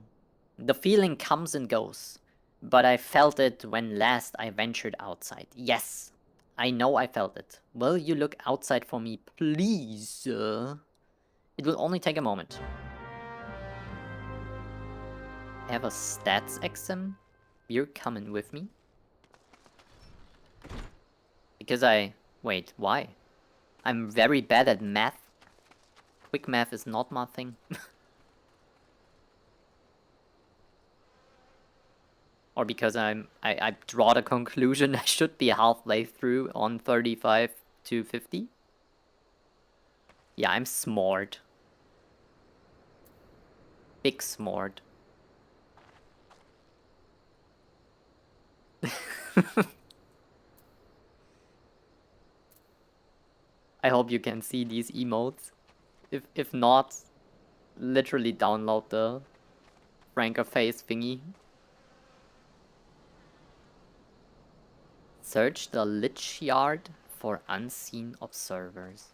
A: The feeling comes and goes, but I felt it when last I ventured outside. Yes, I know I felt it. Will you look outside for me, please? It will only take a moment. I have a stats exam. You're coming with me? Because wait, why? I'm very bad at math. Quick math is not my thing. Or because I draw the conclusion I should be halfway through on 35 to 50? Yeah, I'm smart. Big smart. I hope you can see these emotes. If not, literally download the Franker face thingy. Search the Lich Yard for unseen observers.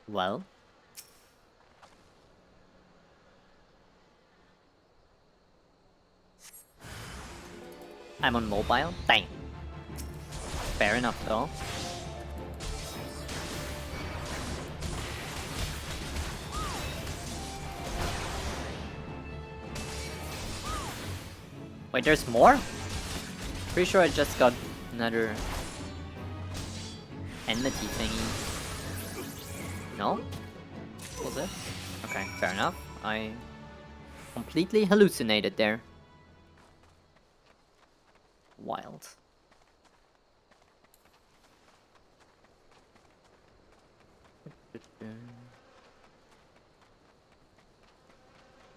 A: Well. I'm on mobile? Dang. Fair enough though. Wait, there's more? Pretty sure I just got another enmity thingy. No? What was it? Okay, fair enough. I completely hallucinated there. Wild.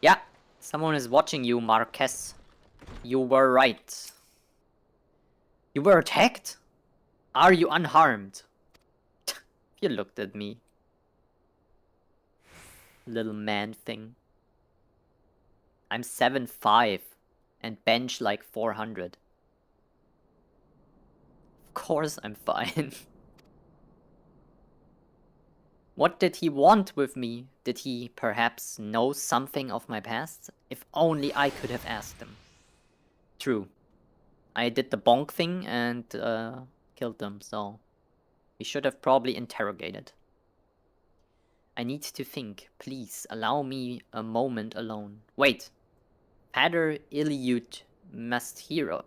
A: Yeah, someone is watching you, Marquez. You were right. You were attacked? Are you unharmed? You looked at me. Little man thing. I'm 7'5" and bench like 400. Of course I'm fine. What did he want with me? Did he perhaps know something of my past? If only I could have asked him. True. I did the bonk thing and killed them, so we should have probably interrogated. I need to think. Please allow me a moment alone. Wait. Pater Iliut must hear us.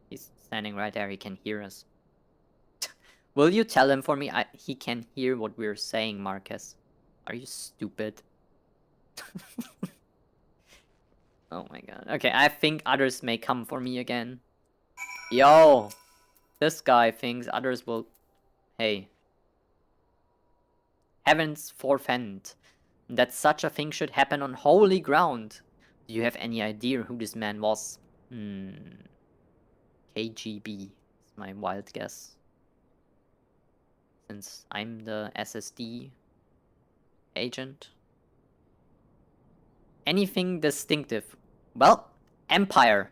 A: He's standing right there. He can hear us. Will you tell him for me? He can hear what we're saying, Marcus. Are you stupid? Oh my god. Okay, I think others may come for me again. Yo! This guy thinks others will... Hey. Heavens forfend that such a thing should happen on holy ground. Do you have any idea who this man was? KGB is my wild guess. Since I'm the SSD agent. Anything distinctive? Well, Empire.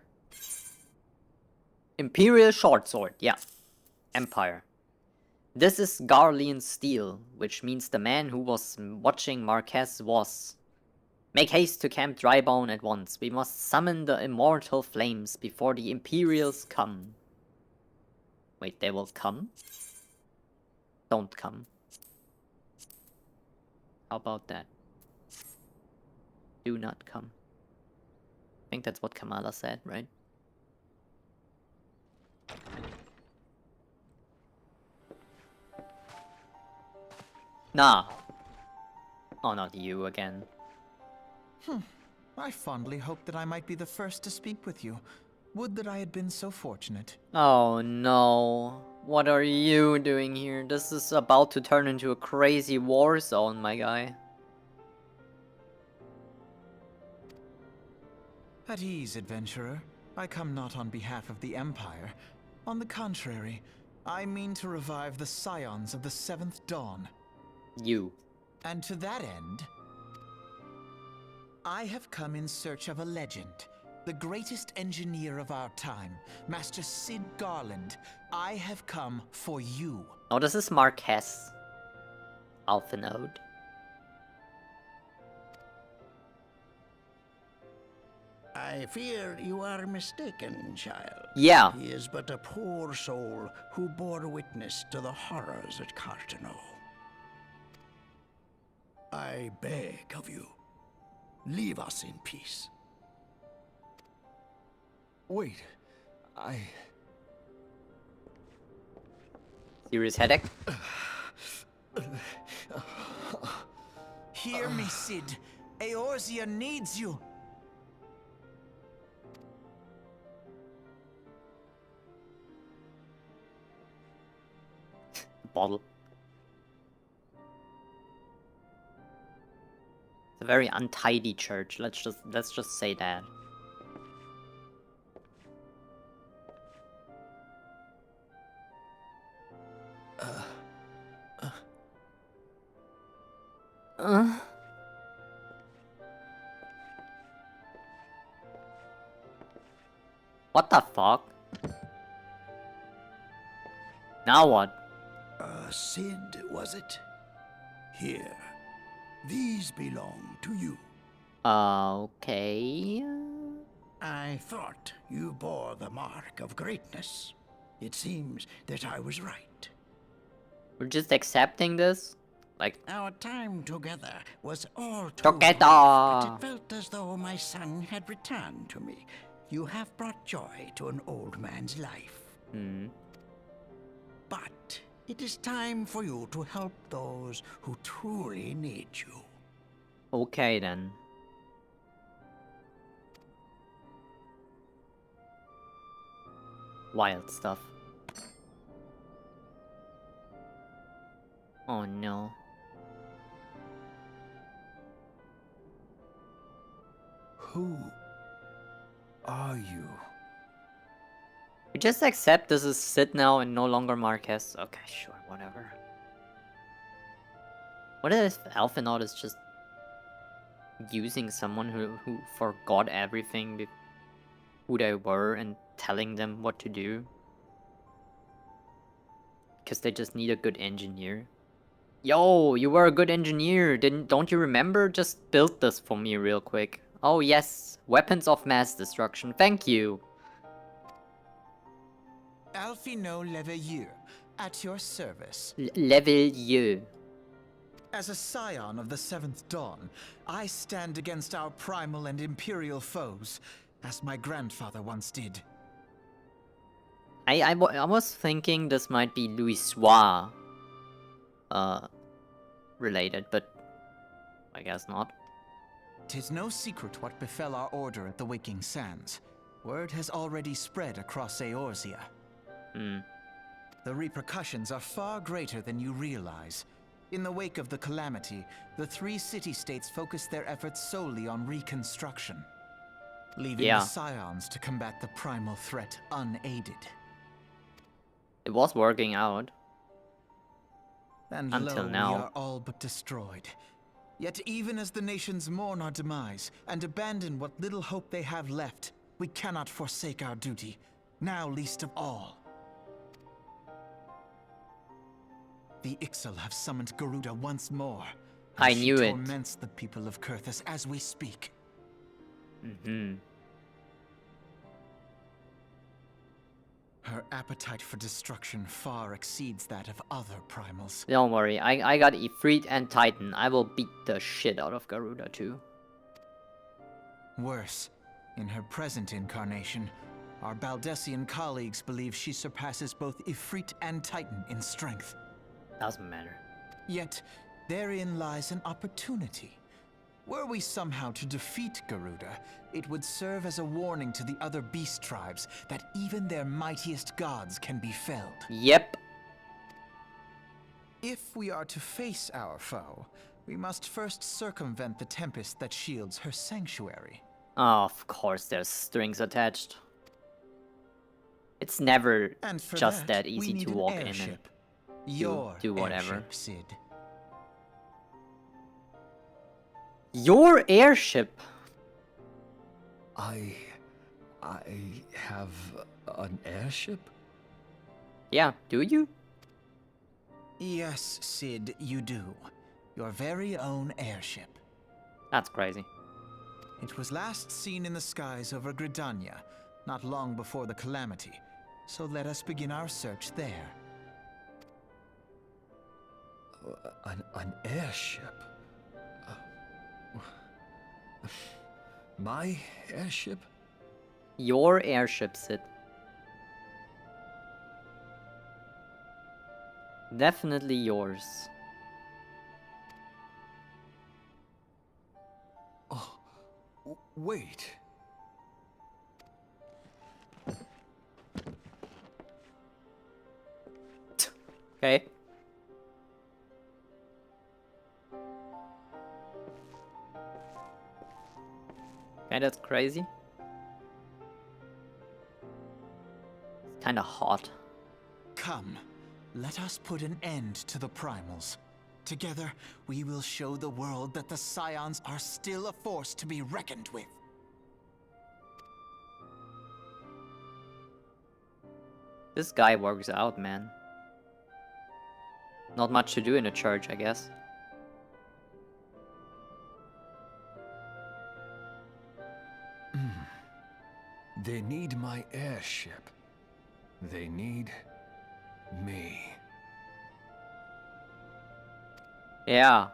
A: Imperial short sword, yeah. Empire. This is Garlean steel, which means the man who was watching Marquez was. Make haste to Camp Drybone at once. We must summon the immortal flames before the Imperials come. Wait, they will come? Don't come. How about that? Do not come. I think that's what Kamala said, right? Nah. Oh, not you again.
E: I fondly hoped that I might be the first to speak with you. Would that I had been so fortunate.
A: Oh no. What are you doing here? This is about to turn into a crazy war zone, my guy.
E: At ease, adventurer. I come not on behalf of the Empire. On the contrary, I mean to revive the scions of the Seventh Dawn.
A: You.
E: And to that end, I have come in search of a legend. The greatest engineer of our time, Master Sid Garland. I have come for you.
A: Oh, this is Marquez. Alphanode.
F: I fear you are mistaken, child.
A: Yeah.
F: He is but a poor soul who bore witness to the horrors at Cartano. I beg of you, leave us in peace.
G: Wait,
A: Serious headache?
E: Hear me, Sid. Eorzea needs you.
A: Bottle. It's a very untidy church. Let's just say that. What the fuck? Now what?
F: Sid, was it? Here. These belong to you.
A: Okay.
F: I thought you bore the mark of greatness. It seems that I was right.
A: We're just accepting this? Like,
F: Our time together was all too
A: Together.
F: brief, but it felt as though my son had returned to me. You have brought joy to an old man's life. But it is time for you to help those who truly need you.
A: okay then. Wild stuff. Oh no.
G: who are you?
A: We just accept this is Sid now and no longer Marquez. Okay, sure, whatever. What if Alphinaud is just using someone who forgot everything, who they were, and telling them what to do? Because they just need a good engineer. Yo, you were a good engineer, don't you remember? Just build this for me real quick. Oh yes, weapons of mass destruction, thank you.
E: Alphinaud Leveilleur, at your service.
A: Leveilleur.
E: As a scion of the Seventh Dawn, I stand against our primal and imperial foes, as my grandfather once did.
A: I was thinking this might be Louisoix related, but I guess not.
E: 'Tis no secret what befell our order at the Waking Sands. Word has already spread across Eorzea. The repercussions are far greater than you realize. In the wake of the calamity, the three city-states focused their efforts solely on reconstruction, leaving the scions to combat the primal threat unaided.
A: It was working out.
E: And
A: Until
E: lo,
A: now.
E: we are all but destroyed. Yet even as the nations mourn our demise and abandon what little hope they have left, we cannot forsake our duty, now least of all. The Ixal have summoned Garuda once more.
A: I
E: She
A: knew it.
E: torments the people of Kurthus as we speak. Her appetite for destruction far exceeds that of other primals.
A: Don't worry, I got Ifrit and Titan. I will beat the shit out of Garuda too.
E: Worse, in her present incarnation, our Baldessian colleagues believe she surpasses both Ifrit and Titan in strength.
A: Doesn't matter.
E: Yet, therein lies an opportunity. Were we somehow to defeat Garuda, it would serve as a warning to the other beast tribes that even their mightiest gods can be felled.
A: Yep.
E: If we are to face our foe, we must first circumvent the tempest that shields her sanctuary.
A: Oh, of course there's strings attached. It's never
E: And for
A: just that
E: we
A: easy
E: need
A: to
E: an
A: walk in and
E: airship. Your
A: do whatever.
E: airship, Sid.
A: Your airship?
G: I have an airship?
A: Yeah, do you?
E: Yes, Sid, you do. Your very own airship.
A: That's crazy.
E: It was last seen in the skies over Gridania, not long before the calamity. So let us begin our search there.
G: An airship? My airship?
A: Your airship, Sid. Definitely yours.
G: Oh, wait.
A: Okay. Okay, that's crazy. It's kinda hot.
E: Come, let us put an end to the primals. Together, we will show the world that the Scions are still a force to be reckoned with.
A: This guy works out, man. Not much to do in a church, I guess.
G: They need my airship. They need me.
A: Yeah.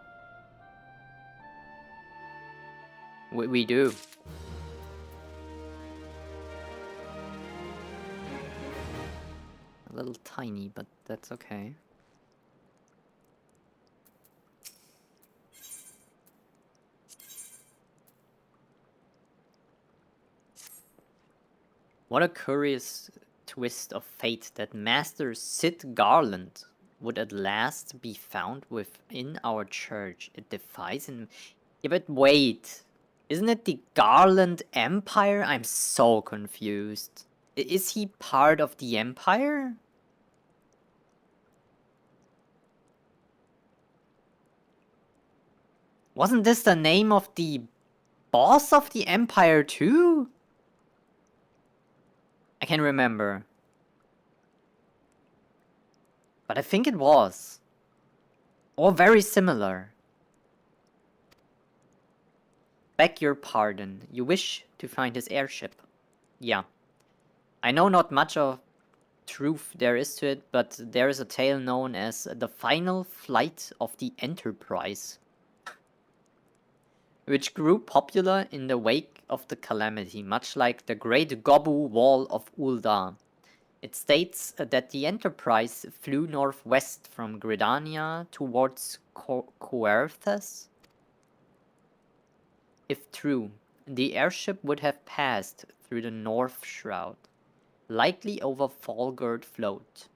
A: We do. A little tiny, but that's okay. What a curious twist of fate that Master Sid Garland would at last be found within our church. It defies him. Yeah, but wait. Isn't it the Garland Empire? I'm so confused. Is he part of the Empire? Wasn't this the name of the boss of the Empire too? I can't remember. But I think it was. Or very similar. Beg your pardon. You wish to find his airship. Yeah. I know not much of truth there is to it, but there is a tale known as the final flight of the Enterprise, which grew popular in the wake of the calamity, much like the Great Gobu Wall of Ul'dah. It states that the Enterprise flew northwest from Gridania towards Coerthas. If true, the airship would have passed through the North Shroud, likely over Falgurt Float,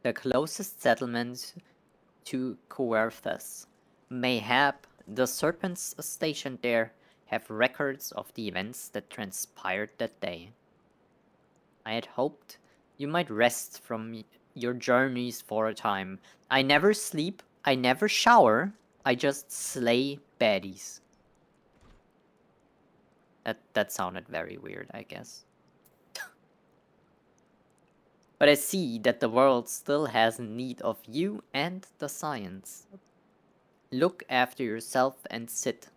A: the closest settlement to Coerthas. Mayhap the Serpents stationed there have records of the events that transpired that day. I had hoped you might rest from your journeys for a time. I never sleep, I never shower, I just slay baddies. That sounded very weird, I guess. But I see that the world still has need of you and the science. Look after yourself and sit.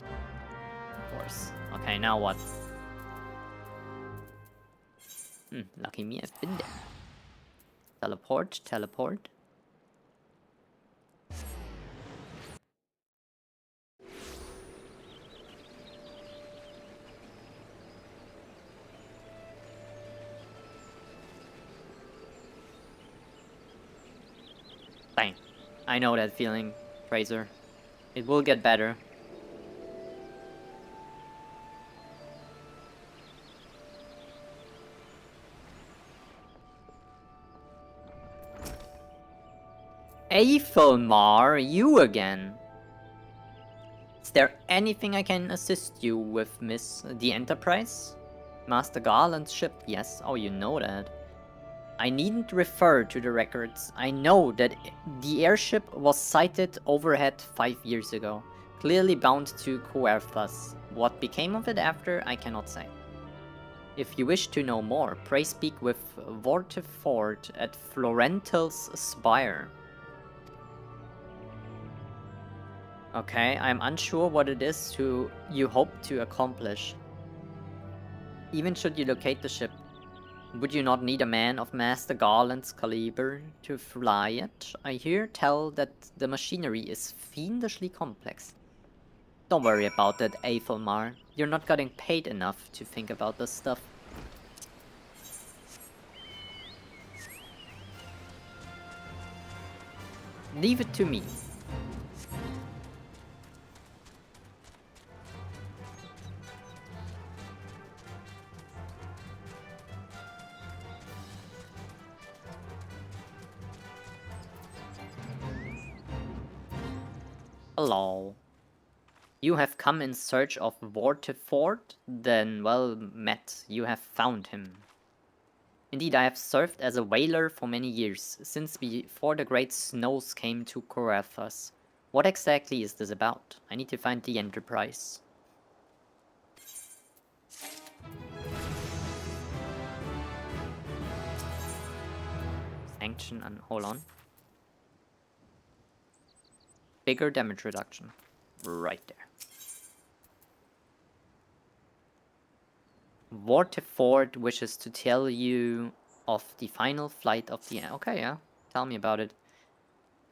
A: Of course. Okay, now what? Lucky me, I've been there. Teleport, teleport. Bang. I know that feeling, Fraser. It will get better. Aethelmar, you again. Is there anything I can assist you with, Miss the Enterprise? Master Garland's ship, yes. Oh, you know that. I needn't refer to the records. I know that the airship was sighted overhead 5 years ago. Clearly bound to Coerthas. What became of it after, I cannot say. If you wish to know more, pray speak with Vortiford at Florentil's Spire. Okay, I'm unsure what it is you hope to accomplish. Even should you locate the ship, would you not need a man of Master Garland's caliber to fly it? I hear tell that the machinery is fiendishly complex. Don't worry about that, Aethelmar. You're not getting paid enough to think about this stuff. Leave it to me. Hello. You have come in search of Vortiford? Then, well met, you have found him. Indeed, I have served as a whaler for many years, since before the great snows came to Coerthas. What exactly is this about? I need to find the Enterprise. Sanction and hold on. Bigger damage reduction. Right there. Vortiford wishes to tell you of the final flight of the... Okay, yeah. Tell me about it.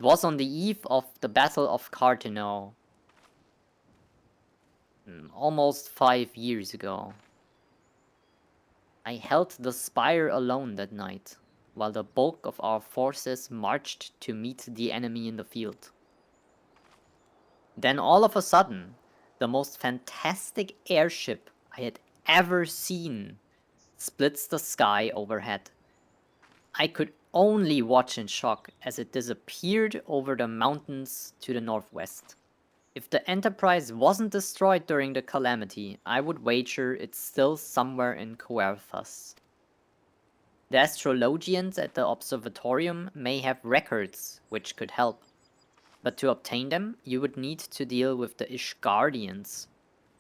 A: It was on the eve of the Battle of Cartino. Almost 5 years ago. I held the spire alone that night, while the bulk of our forces marched to meet the enemy in the field. Then all of a sudden, the most fantastic airship I had ever seen splits the sky overhead. I could only watch in shock as it disappeared over the mountains to the northwest. If the Enterprise wasn't destroyed during the calamity, I would wager it's still somewhere in Coerthas. The astrologians at the observatorium may have records which could help. But to obtain them, you would need to deal with the Ishgardians,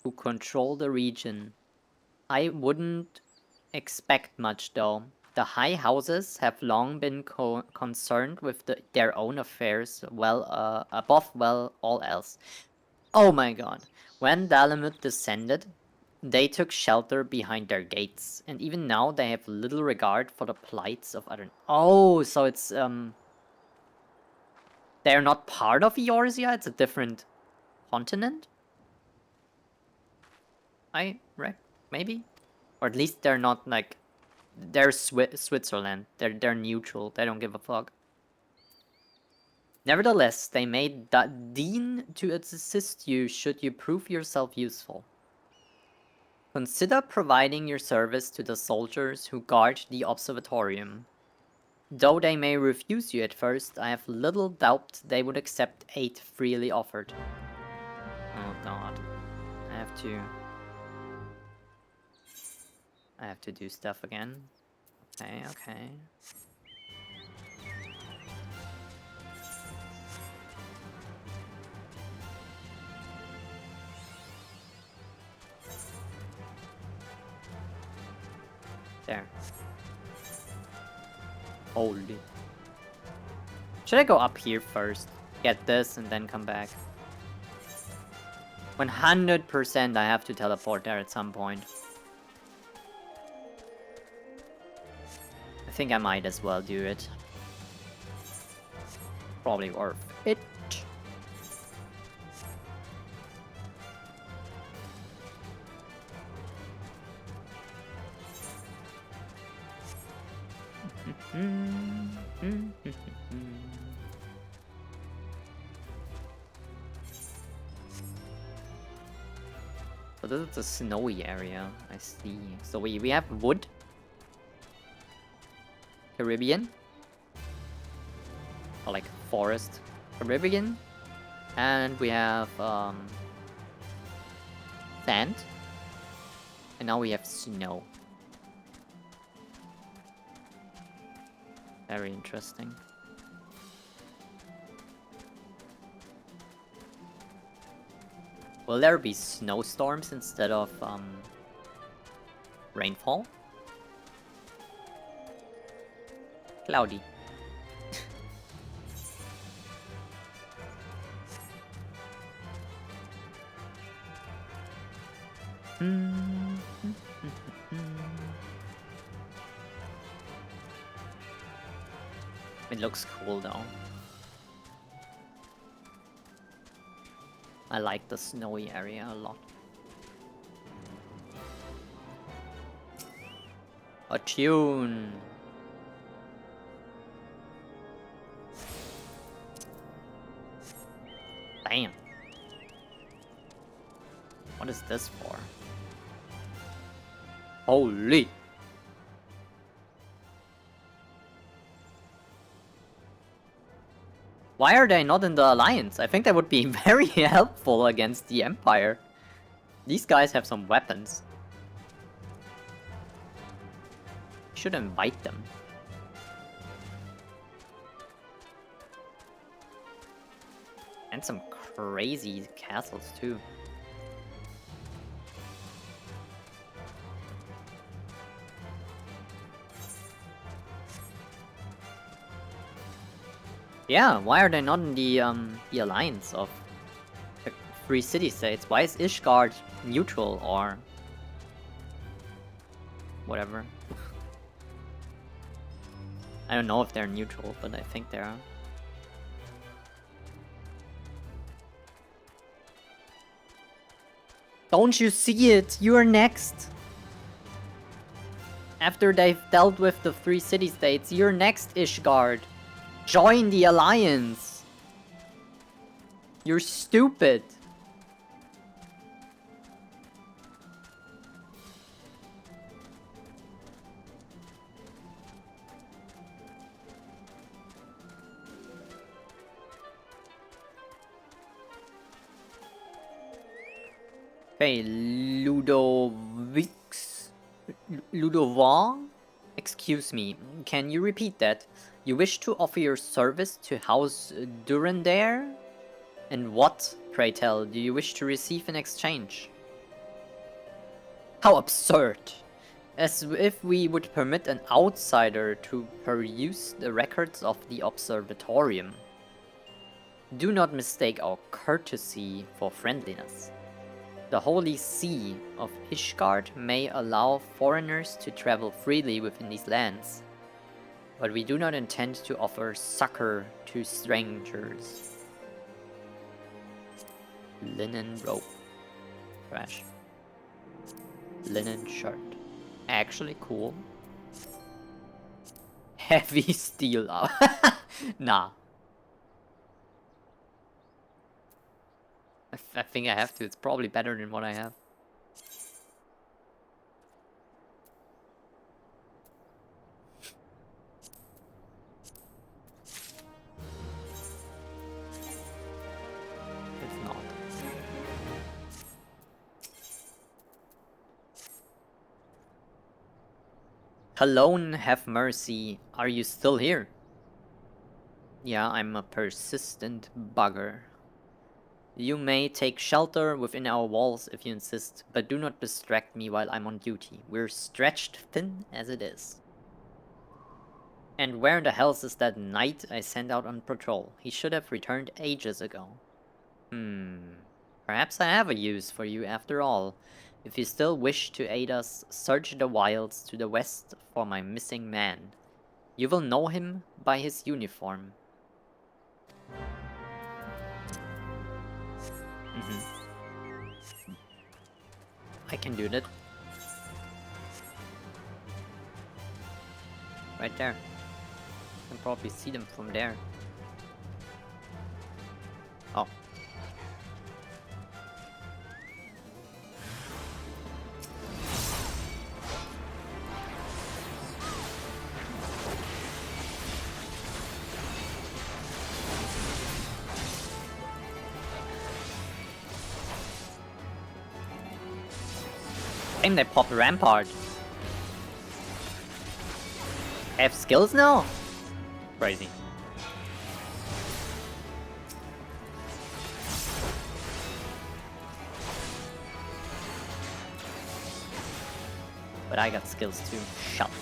A: who control the region. I wouldn't expect much though. The high houses have long been concerned with their own affairs above all else. Oh my god. When Dalamut descended, they took shelter behind their gates, and even now they have little regard for the plights of other... Oh, so it's they're not part of Eorzea? It's a different continent? Maybe? Or at least they're not like... They're Switzerland. They're neutral. They don't give a fuck. Nevertheless, they made Dean to assist you should you prove yourself useful. Consider providing your service to the soldiers who guard the observatorium. Though they may refuse you at first, I have little doubt they would accept aid freely offered. Oh god. I have to do stuff again. Okay. There. Holy. Should I go up here first? Get this and then come back? 100% I have to teleport there at some point. I think I might as well do it. Probably worth it. So this is the snowy area, I see. So we have wood. Caribbean. Or like forest. Caribbean. And we have sand. And now we have snow. Very interesting. Will there be snowstorms instead of rainfall? Cloudy. It looks cool though. I like the snowy area a lot. A tune! Damn. What is this for? Holy! Why are they not in the alliance? I think that would be very helpful against the Empire. These guys have some weapons. Should invite them. And some crazy castles too. Yeah, why are they not in the alliance of the 3 city-states? Why is Ishgard neutral or whatever? I don't know if they're neutral, but I think they are. Don't you see it? You're next! After they've dealt with the 3 city-states, you're next, Ishgard! Join the alliance! You're stupid! Hey, Ludovan? Excuse me, can you repeat that? You wish to offer your service to House Durandare? And what, pray tell, do you wish to receive in exchange? How absurd! As if we would permit an outsider to peruse the records of the observatorium. Do not mistake our courtesy for friendliness. The Holy See of Ishgard may allow foreigners to travel freely within these lands, but we do not intend to offer succor to strangers. Linen robe. Trash. Linen shirt. Actually cool. Heavy steel. Nah. I think I have to. It's probably better than what I have. It's not. Alone, have mercy. Are you still here? Yeah, I'm a persistent bugger. You may take shelter within our walls if you insist, but do not distract me while I'm on duty. We're stretched thin as it is. And where in the hells is that knight I sent out on patrol? He should have returned ages ago. Perhaps I have a use for you after all. If you still wish to aid us, search the wilds to the west for my missing man. You will know him by his uniform. I can do that. Right there. I can probably see them from there. Oh. Damn, they popped Rampart. I have skills now? crazy. But I got skills too. Shut up.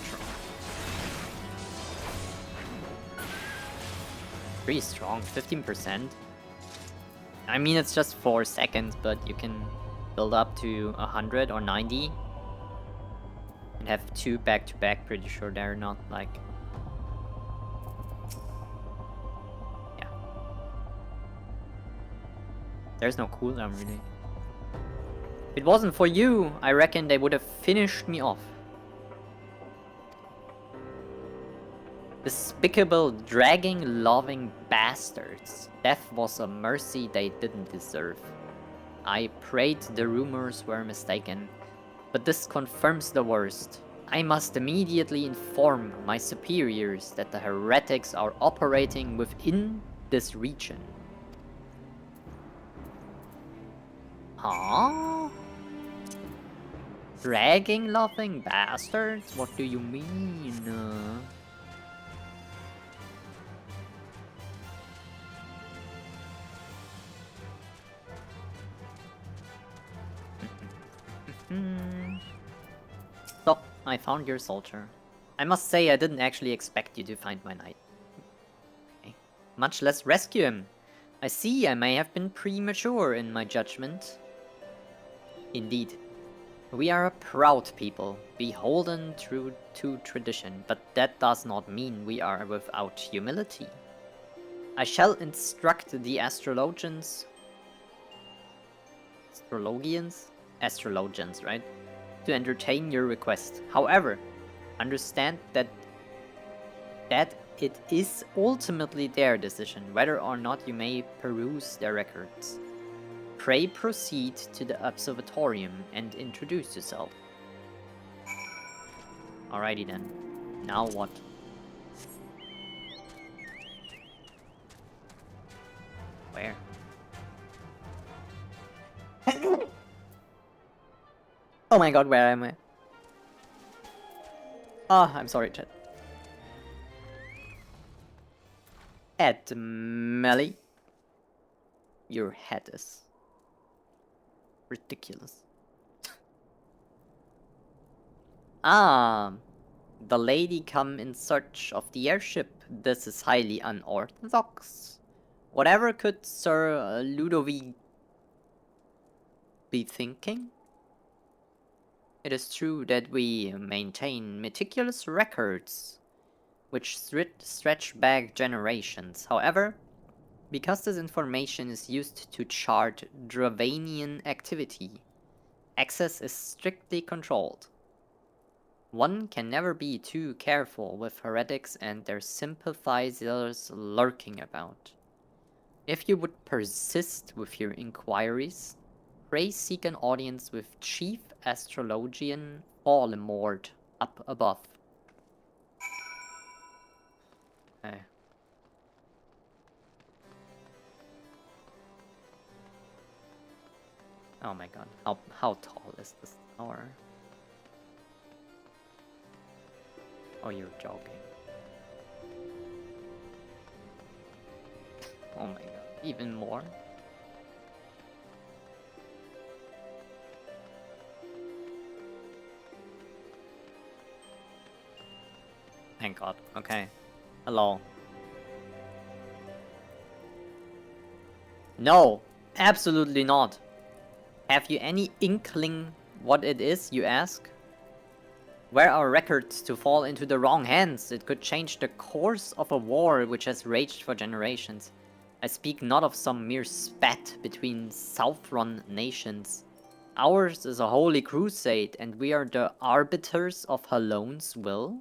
A: Pretty strong, 15%. I mean, it's just 4 seconds, but you can build up to 100 or 90. And have 2 back-to-back, pretty sure they're not, like... Yeah. There's no cooldown, really. If it wasn't for you, I reckon they would have finished me off. Despicable, dragging-loving bastards. Death was a mercy they didn't deserve. I prayed the rumors were mistaken, but this confirms the worst. I must immediately inform my superiors that the heretics are operating within this region. Huh? Dragging-loving bastards? What do you mean? So, I found your soldier. I must say I didn't actually expect you to find my knight. Okay. Much less rescue him. I see I may have been premature in my judgment. Indeed. We are a proud people, beholden to tradition, but that does not mean we are without humility. I shall instruct the astrologians, right, to entertain your request. However, understand that it is ultimately their decision whether or not you may peruse their records. Pray proceed to the observatorium and introduce yourself. Alrighty then. Now what? Where? Oh my god, where am I? Ah, I'm sorry, chat. Melly. Your head is ridiculous. The lady come in search of the airship. This is highly unorthodox. Whatever could Sir Ludovic be thinking? It is true that we maintain meticulous records which stretch back generations. However, because this information is used to chart Dravanian activity, access is strictly controlled. One can never be too careful with heretics and their sympathizers lurking about. If you would persist with your inquiries, pray seek an audience with Chief Astrologian Fallemort up above. Okay. Oh my god, how tall is this tower? Oh, you're joking. Oh my god, even more? Thank god, okay. Hello. No, absolutely not. Have you any inkling what it is, you ask? Were our records to fall into the wrong hands, it could change the course of a war which has raged for generations. I speak not of some mere spat between Southron nations. Ours is a holy crusade, and we are the arbiters of Halone's will.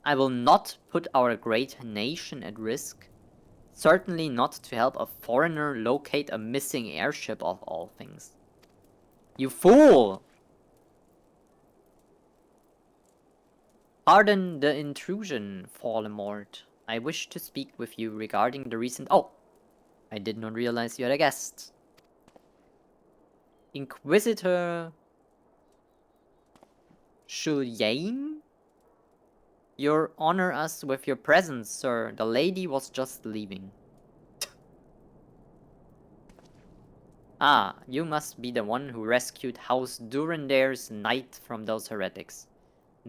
A: I will not put our great nation at risk. Certainly not to help a foreigner locate a missing airship of all things. You fool! Pardon the intrusion, Fallemort. I wish to speak with you regarding the recent... Oh! I did not realize you had a guest. Inquisitor... Julien? You honor us with your presence, sir. The lady was just leaving. Ah, you must be the one who rescued House Durandair's knight from those heretics.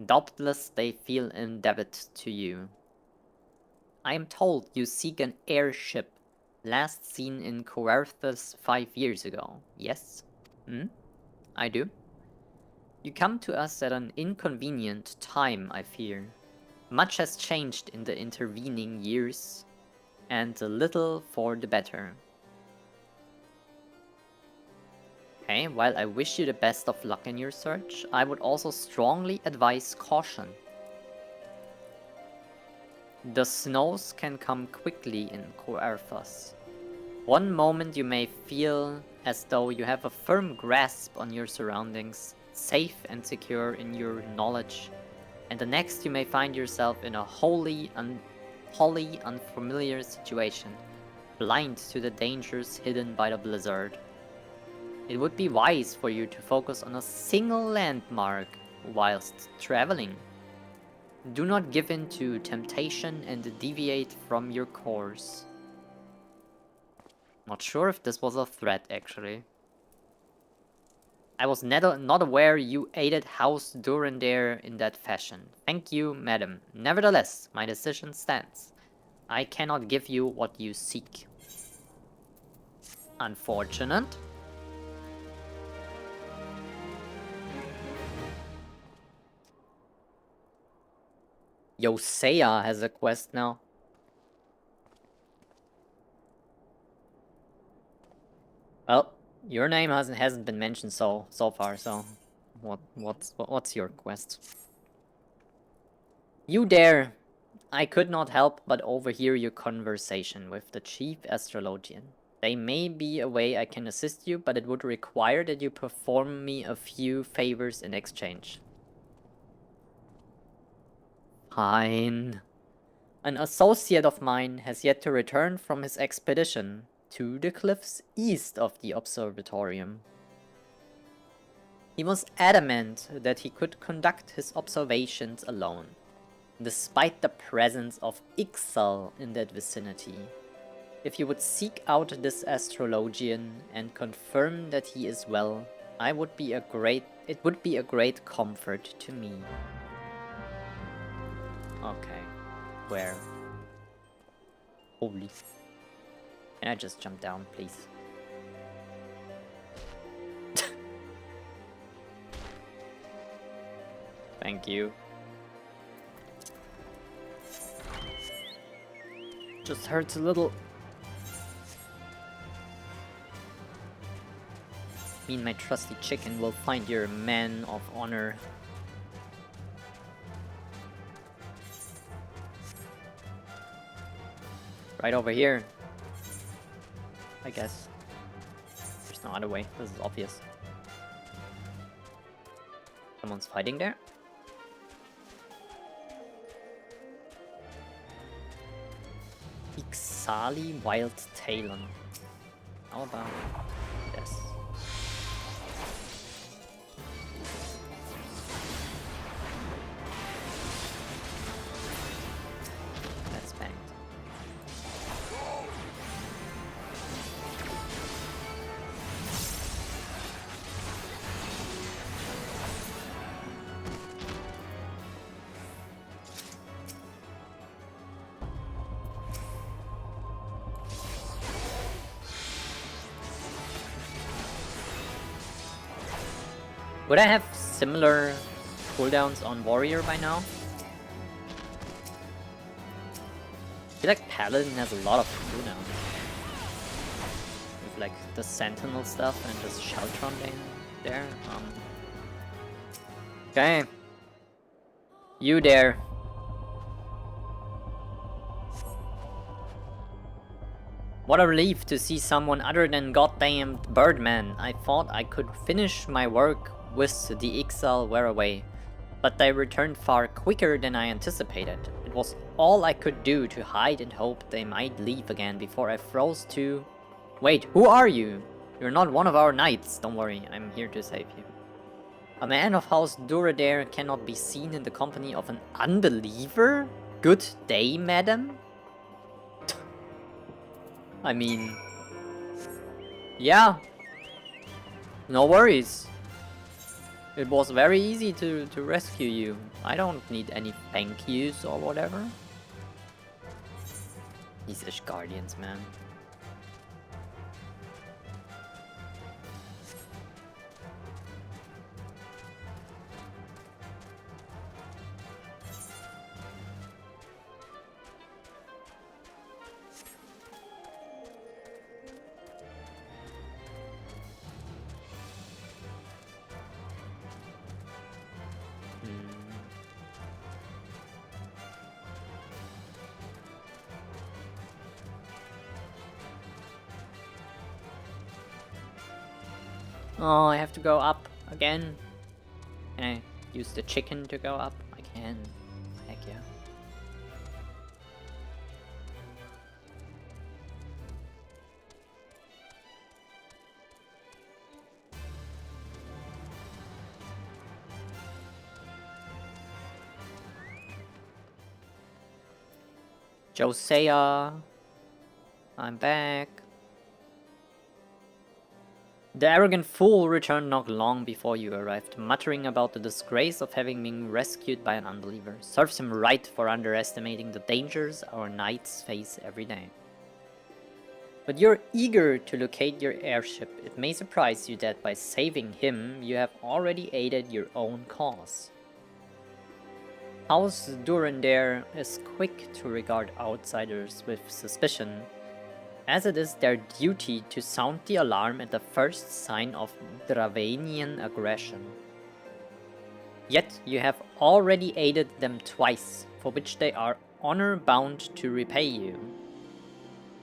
A: Doubtless they feel indebted to you. I am told you seek an airship, last seen in Coerthas 5 years ago. Yes? I do. You come to us at an inconvenient time, I fear. Much has changed in the intervening years, and a little for the better. Okay, while I wish you the best of luck in your search, I would also strongly advise caution. The snows can come quickly in Coerthas. One moment you may feel as though you have a firm grasp on your surroundings, safe and secure in your knowledge, and the next you may find yourself in a wholly unfamiliar situation, blind to the dangers hidden by the blizzard. It would be wise for you to focus on a single landmark whilst traveling. Do not give in to temptation and deviate from your course. Not sure if this was a threat, actually. I was not aware you aided House Durandair in that fashion. Thank you, madam. Nevertheless, my decision stands. I cannot give you what you seek. Unfortunate. Yosea has a quest now. Well, your name hasn't been mentioned so far. So, what's your quest? You there? I could not help but overhear your conversation with the chief astrologian. There may be a way I can assist you, but it would require that you perform me a few favors in exchange. Fine. An associate of mine has yet to return from his expedition to the cliffs east of the observatorium. He was adamant that he could conduct his observations alone, despite the presence of Ixal in that vicinity. If you would seek out this astrologian and confirm that he is well, it would be a great comfort to me. Okay, where? Holy. Can I just jump down, please? Thank you. Just hurts a little. Me and my trusty chicken will find your man of honor. Right over here. I guess. There's no other way. This is obvious. Someone's fighting there. Ixali Wild Talon. How about this? That's banged. Would I have similar cooldowns on Warrior by now? I feel like Paladin has a lot of cooldowns. With like the Sentinel stuff and just Sheltron being there. Okay. You there. What a relief to see someone other than goddamn Birdman. I thought I could finish my work with the Ixal were away, but they returned far quicker than I anticipated. It was all I could do to hide and hope they might leave again before I froze to... Wait, who are you? You're not one of our knights. Don't worry, I'm here to save you. A man of House Duradare cannot be seen in the company of an unbeliever? Good day, madam? I mean... yeah. No worries. It was very easy to rescue you. I don't need any thank yous or whatever. These Ishgardians, man. Oh, I have to go up again. Can I use the chicken to go up? I can. Heck yeah. Josiah, I'm back. The arrogant fool returned not long before you arrived, muttering about the disgrace of having been rescued by an unbeliever. Serves him right for underestimating the dangers our knights face every day. But you're eager to locate your airship. It may surprise you that by saving him, you have already aided your own cause. House Durandare is quick to regard outsiders with suspicion, as it is their duty to sound the alarm at the first sign of Dravanian aggression. Yet you have already aided them twice, for which they are honor-bound to repay you.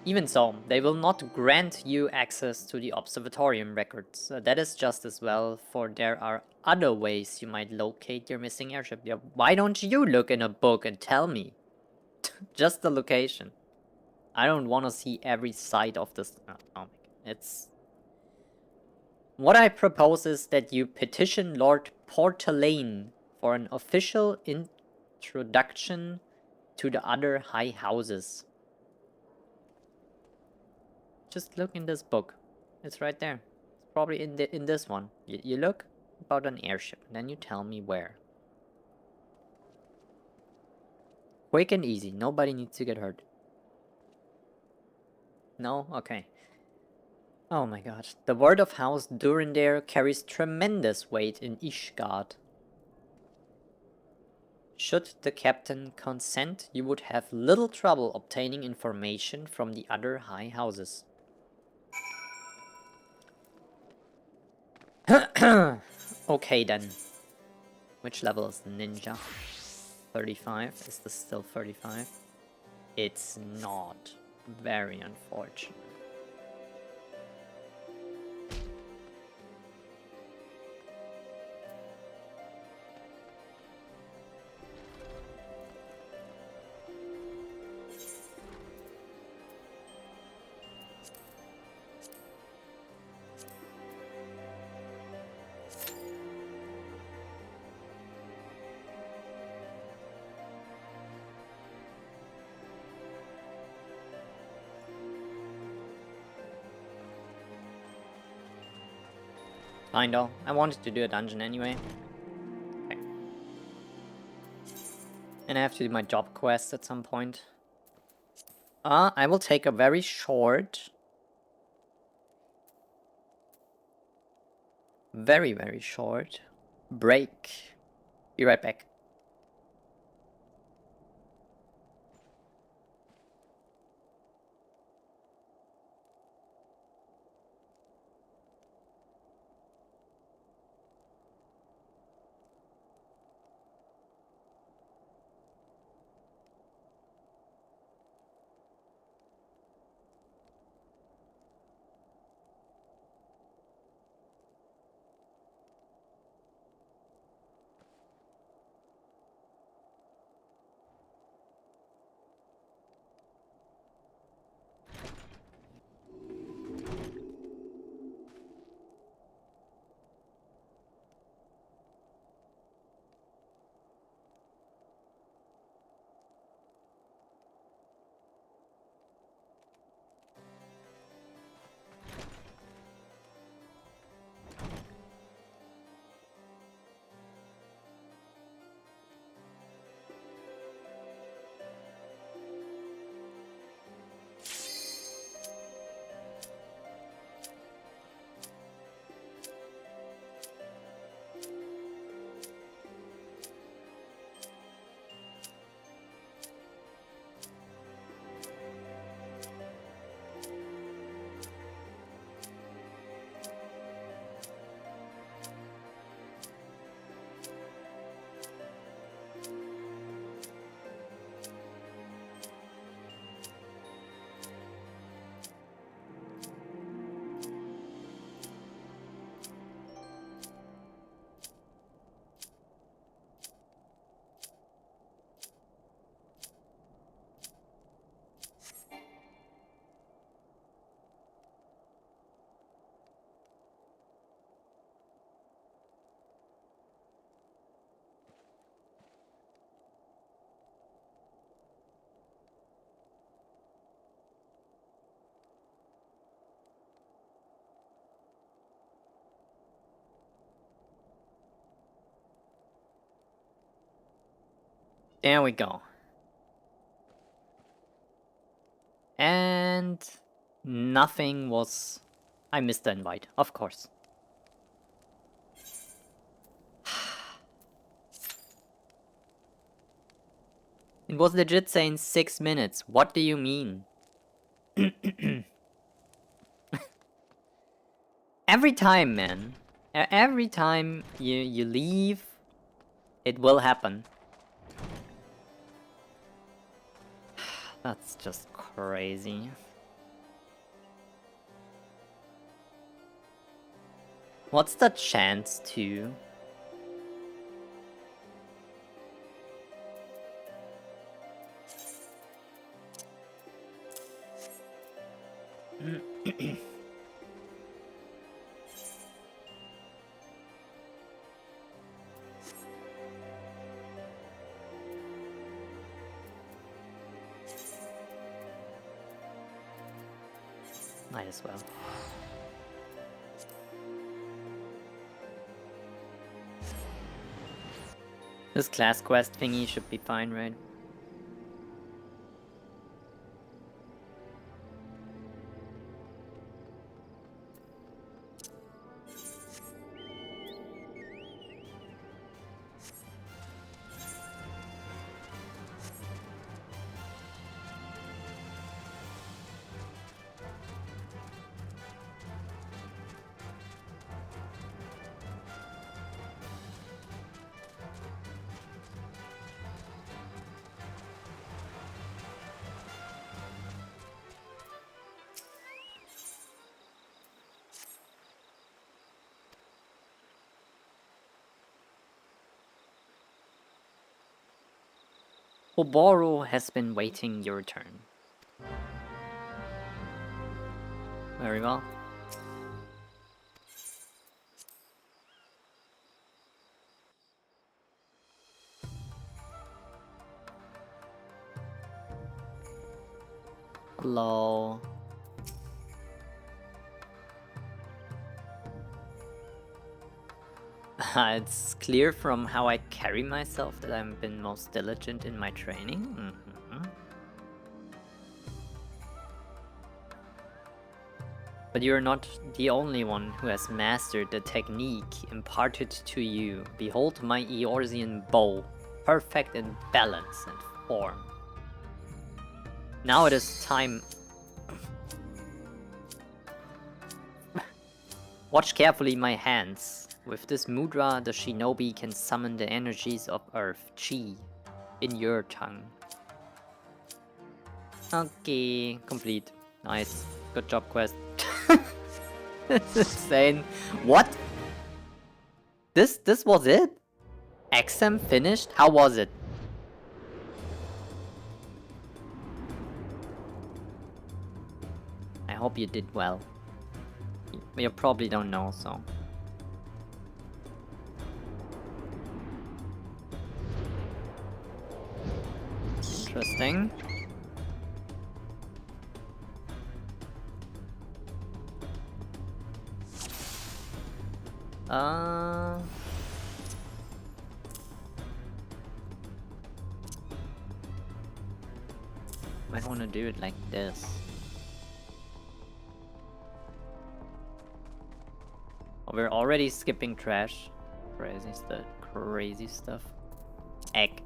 A: Even so, they will not grant you access to the observatorium records. That is just as well, for there are other ways you might locate your missing airship. Yeah, why don't you look in a book and tell me? Just the location. I don't want to see every side of this. Oh my god. It's... What I propose is that you petition Lord Portalaine for an official introduction to the other high houses. Just look in this book. It's right there. It's probably in this one. You look about an airship, and then you tell me where. Quick and easy. Nobody needs to get hurt. No? Okay. Oh my god. The word of House Durandare carries tremendous weight in Ishgard. Should the captain consent, you would have little trouble obtaining information from the other high houses. Okay then. Which level is the ninja? 35? Is this still 35? It's not. Very unfortunate. Fine though. I wanted to do a dungeon anyway. Okay. And I have to do my job quest at some point. I will take a very short... very short break. Be right back. There we go. And nothing was... I missed the invite, of course. It was legit saying 6 minutes. What do you mean? Every time, man. Every time you leave, it will happen. That's just crazy. What's the chance to... Might as well. This class quest thingy should be fine, right? Oboro has been waiting your turn. Very well. Hello. It's clear from how I carry myself that I've been most diligent in my training. But you're not the only one who has mastered the technique imparted to you. Behold my Eorzean bow, perfect in balance and form. Now it is time... Watch carefully my hands. With this mudra, the shinobi can summon the energies of earth, chi, in your tongue. Okay, complete. Nice. Good job, quest. This is insane. What? This was it? Exam finished? How was it? I hope you did well. You probably don't know, so... Interesting. Might want to do it like this. Oh, we're already skipping trash. Crazy stuff. Egg.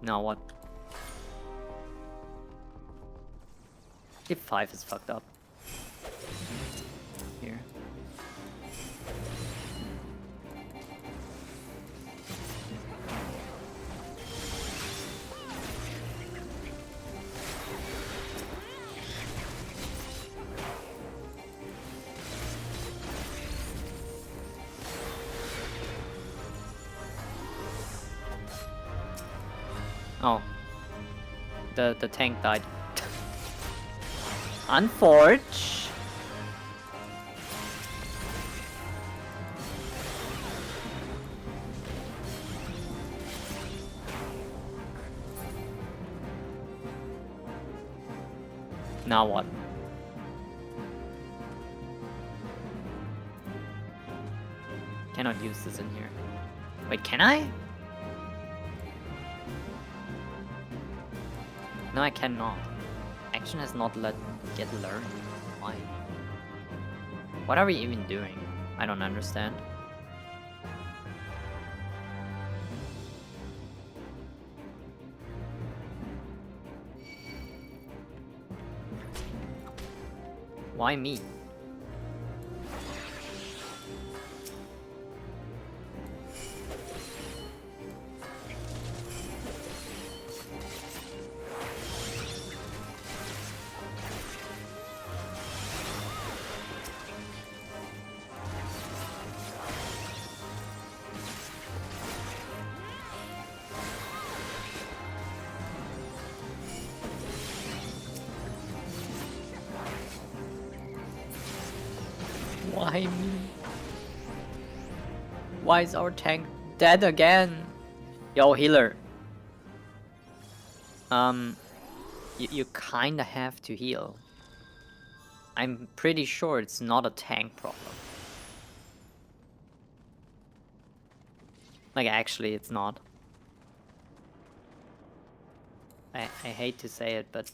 A: Now what? If 5 is fucked up. Here. Oh. The tank died. Unforge. Now what? Cannot use this in here. Wait, can I? No, I cannot. Action has not yet learned. Why? What are we even doing? I don't understand. Why me? Why me? Why is our tank dead again? Yo, healer. You kinda have to heal. I'm pretty sure it's not a tank problem. Like, actually, it's not. I hate to say it, but...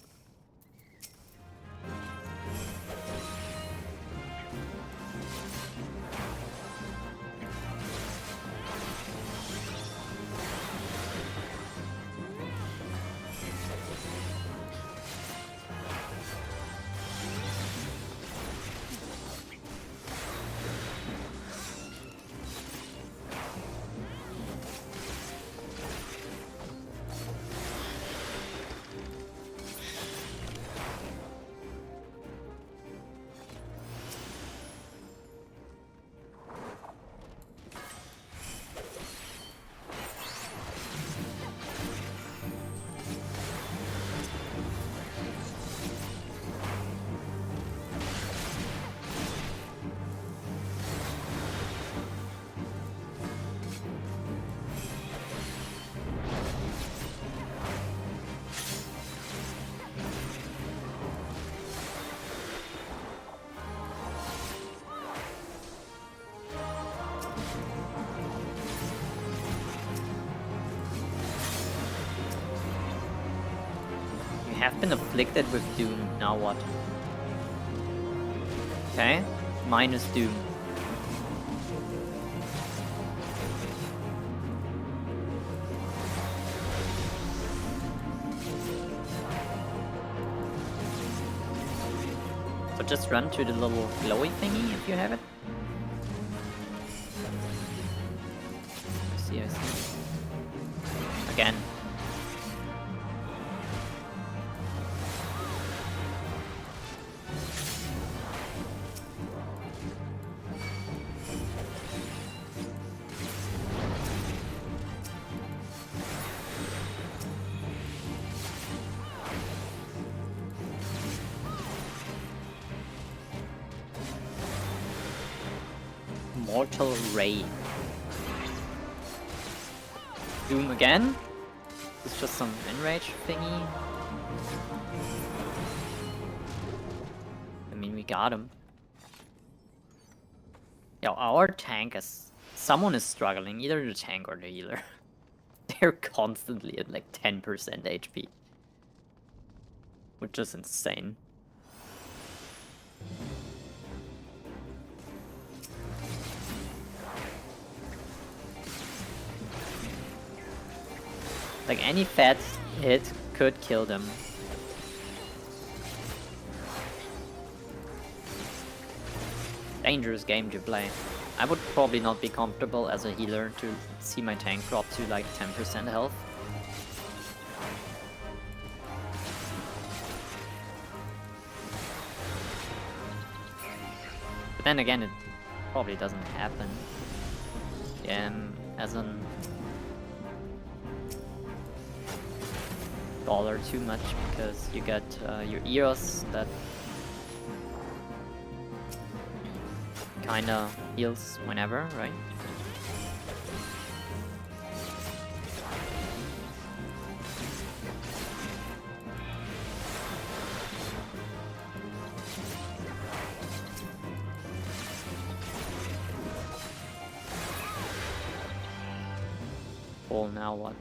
A: have been afflicted with Doom, now what? Okay, minus Doom. So just run to the little glowy thingy if you have it. I see. Again. Mortal Ray. Doom again? It's just some enrage thingy. I mean, we got him. Yo, our tank is... Someone is struggling, either the tank or the healer. They're constantly at like 10% HP. Which is insane. Like, any fat hit could kill them. Dangerous game to play. I would probably not be comfortable as a healer to see my tank drop to like 10% health. But then again, it probably doesn't happen. Yeah, as an dollar too much, because you get your Eros that kinda heals whenever, right? Cool, now what?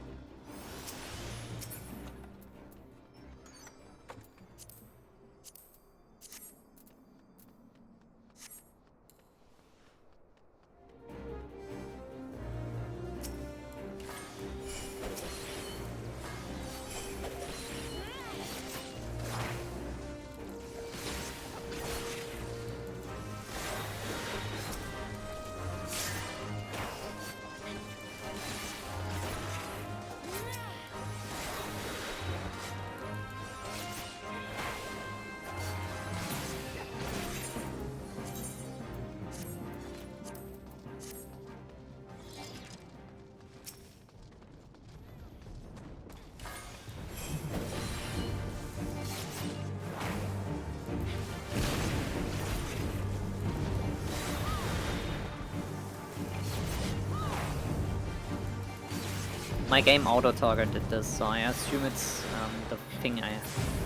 A: My game auto-target did this, so I assume it's the thing I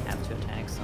A: have to attack, so...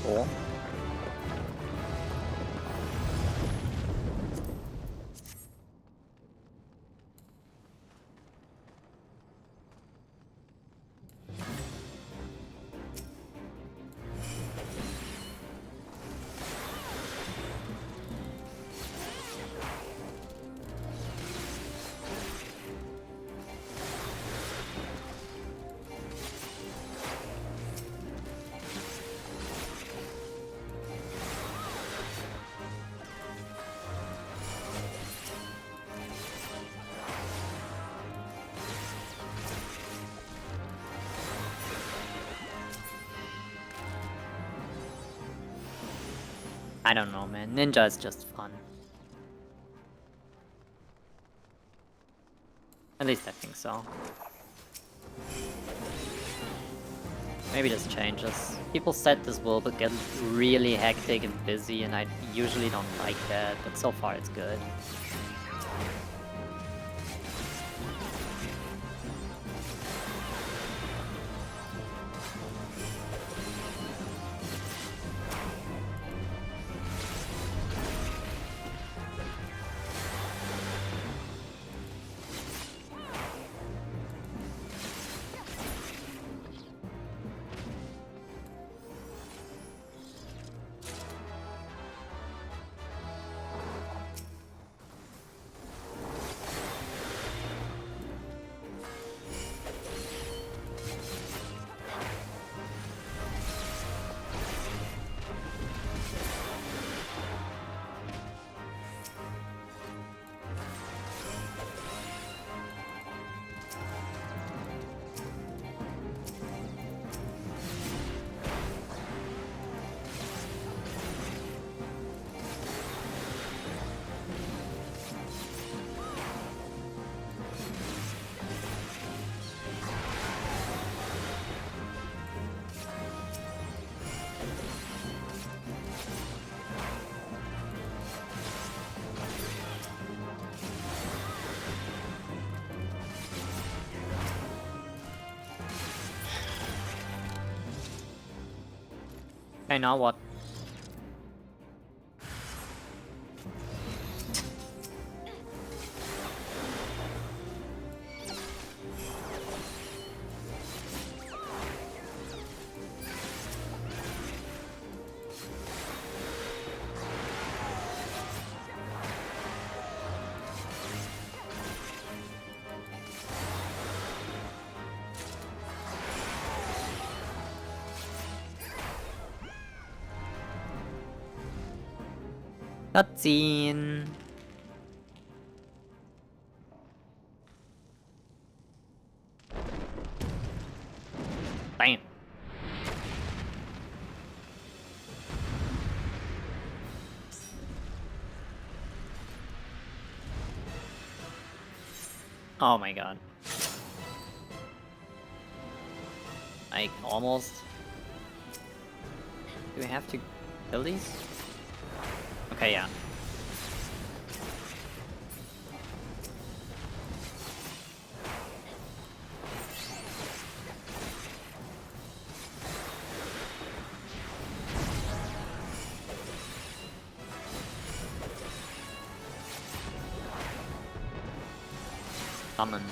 A: Cool. I don't know, man. Ninja is just fun. At least I think so. Maybe this changes. People said this will get really hectic and busy, and I usually don't like that, but so far it's good. Okay, now what? Cutscene. Bam. Oh my god. Like, almost. Do we have to kill these? Okay, yeah. Summon.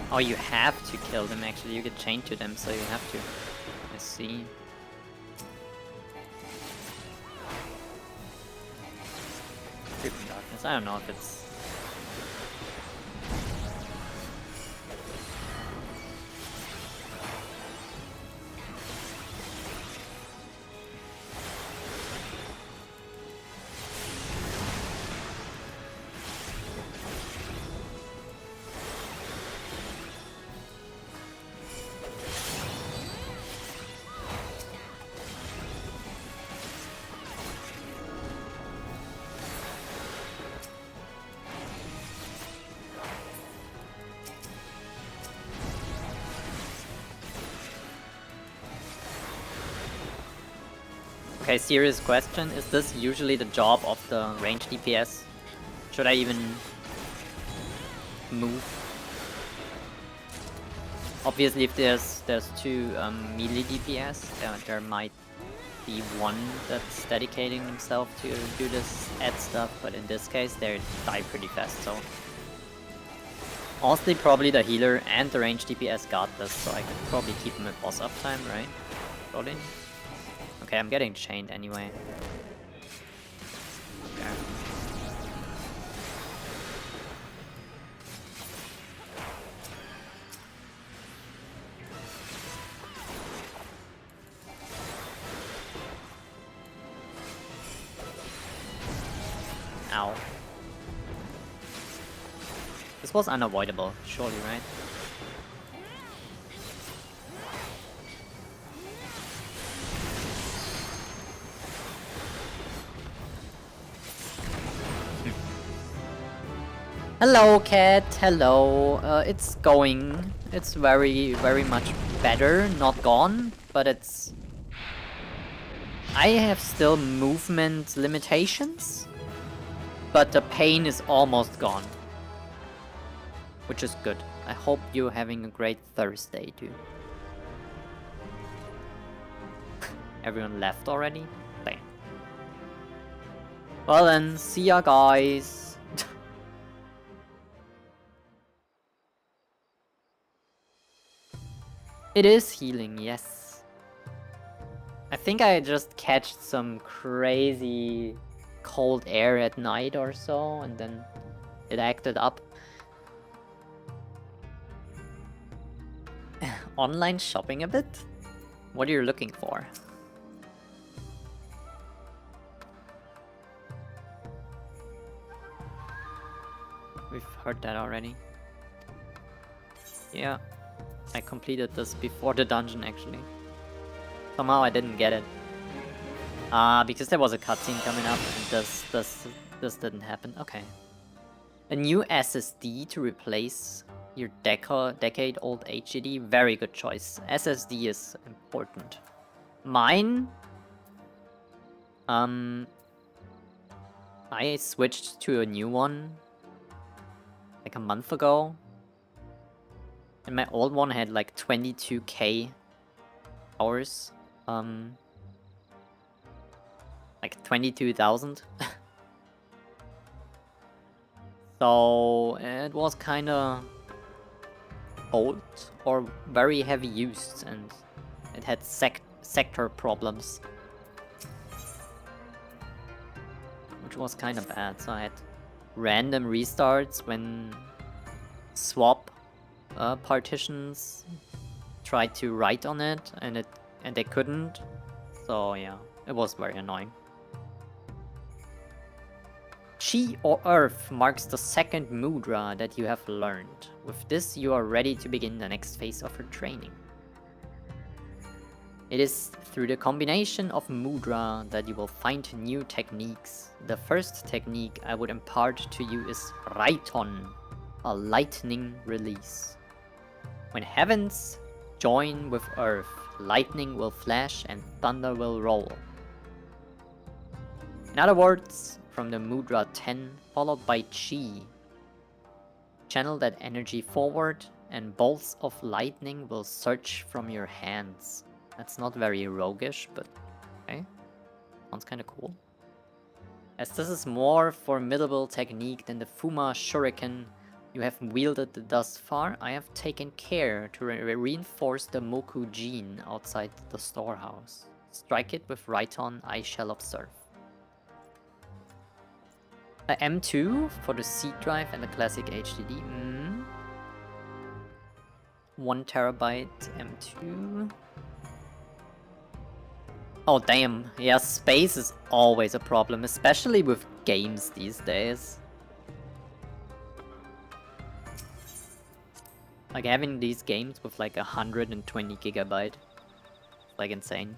A: Oh, you have to kill them actually, you get chained to them, so you have to. I see. Creeping darkness, I don't know if it's... Okay, serious question. Is this usually the job of the range DPS? Should I even move? Obviously, if there's two melee DPS, there might be one that's dedicating themselves to do this ad stuff, but in this case, they die pretty fast, so... Honestly, probably the healer and the range DPS got this, so I could probably keep them at boss uptime, right? Probably. Okay, I'm getting chained anyway. Okay. Ow. This was unavoidable, surely, right? Hello, cat. Hello. It's going. It's very, very much better. Not gone, but it's... I have still movement limitations, but the pain is almost gone. Which is good. I hope you're having a great Thursday, too. Everyone left already? Bam. Well then, see ya, guys. It is healing, yes. I think I just catched some crazy cold air at night or so, and then it acted up. Online shopping a bit? What are you looking for? We've heard that already. Yeah. I completed this before the dungeon, actually. Somehow I didn't get it. Because there was a cutscene coming up, and this didn't happen. Okay. A new SSD to replace your decade-old HDD. Very good choice. SSD is important. Mine... I switched to a new one like a month ago. And my old one had like 22k hours. Like 22,000. So it was kinda old or very heavy used, and it had sector problems. Which was kinda bad, so I had random restarts when swap partitions tried to write on it, and they couldn't. So yeah, it was very annoying. Chi or Earth marks the second mudra that you have learned. With this, you are ready to begin the next phase of your training. It is through the combination of mudra that you will find new techniques. The first technique I would impart to you is Raiton, a lightning release. When heavens join with earth, lightning will flash and thunder will roll. In other words, from the mudra 10 followed by Chi, channel that energy forward and bolts of lightning will surge from your hands. That's not very roguish, but okay. Sounds kinda cool. As this is more formidable technique than the Fuma Shuriken you have wielded thus far, I have taken care to reinforce the Moku gene outside the storehouse. Strike it with Raiton, I shall observe. A M2 for the C drive and the classic HDD. 1 terabyte M2. Oh damn, yeah, space is always a problem, especially with games these days. Like having these games with like 120 gigabyte, like insane.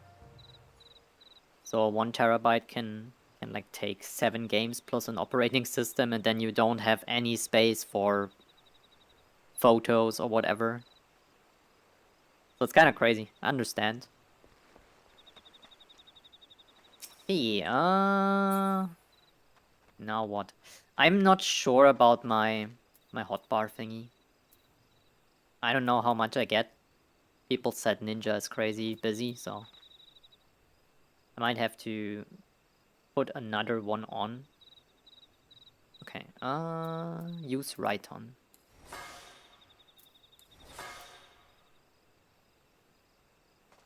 A: So 1 terabyte can like take 7 games plus an operating system, and then you don't have any space for photos or whatever. So it's kind of crazy. I understand. Hey, now what? I'm not sure about my hotbar thingy. I don't know how much I get. People said Ninja is crazy busy, so I might have to put another one on. Okay, use Raiton.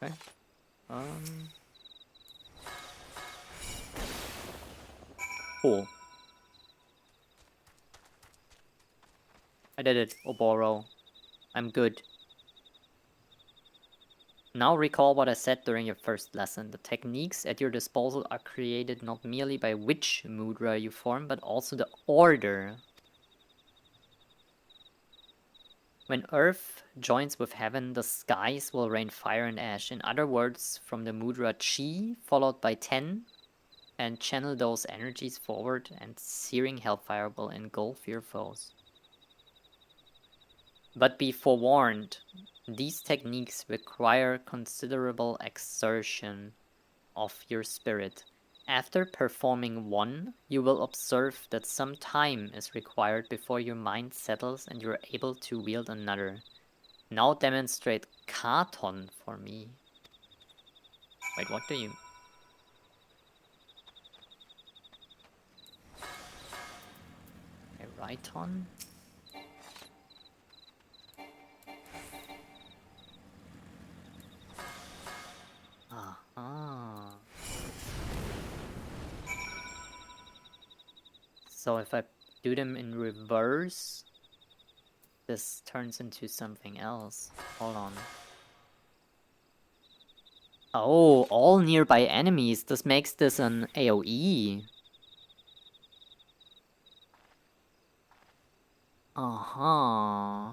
A: Okay. Cool. I did it, Oboro. I'm good. Now recall what I said during your first lesson. The techniques at your disposal are created not merely by which mudra you form, but also the order. When earth joins with heaven, the skies will rain fire and ash. In other words, from the mudra Chi, followed by 10, and channel those energies forward, and searing hellfire will engulf your foes. But be forewarned, these techniques require considerable exertion of your spirit. After performing one, you will observe that some time is required before your mind settles and you are able to wield another. Now demonstrate Katon for me. Wait, what do you... Okay, Raiton? Ah. So if I do them in reverse, this turns into something else. Hold on. Oh, all nearby enemies. This makes this an AoE. Uh-huh.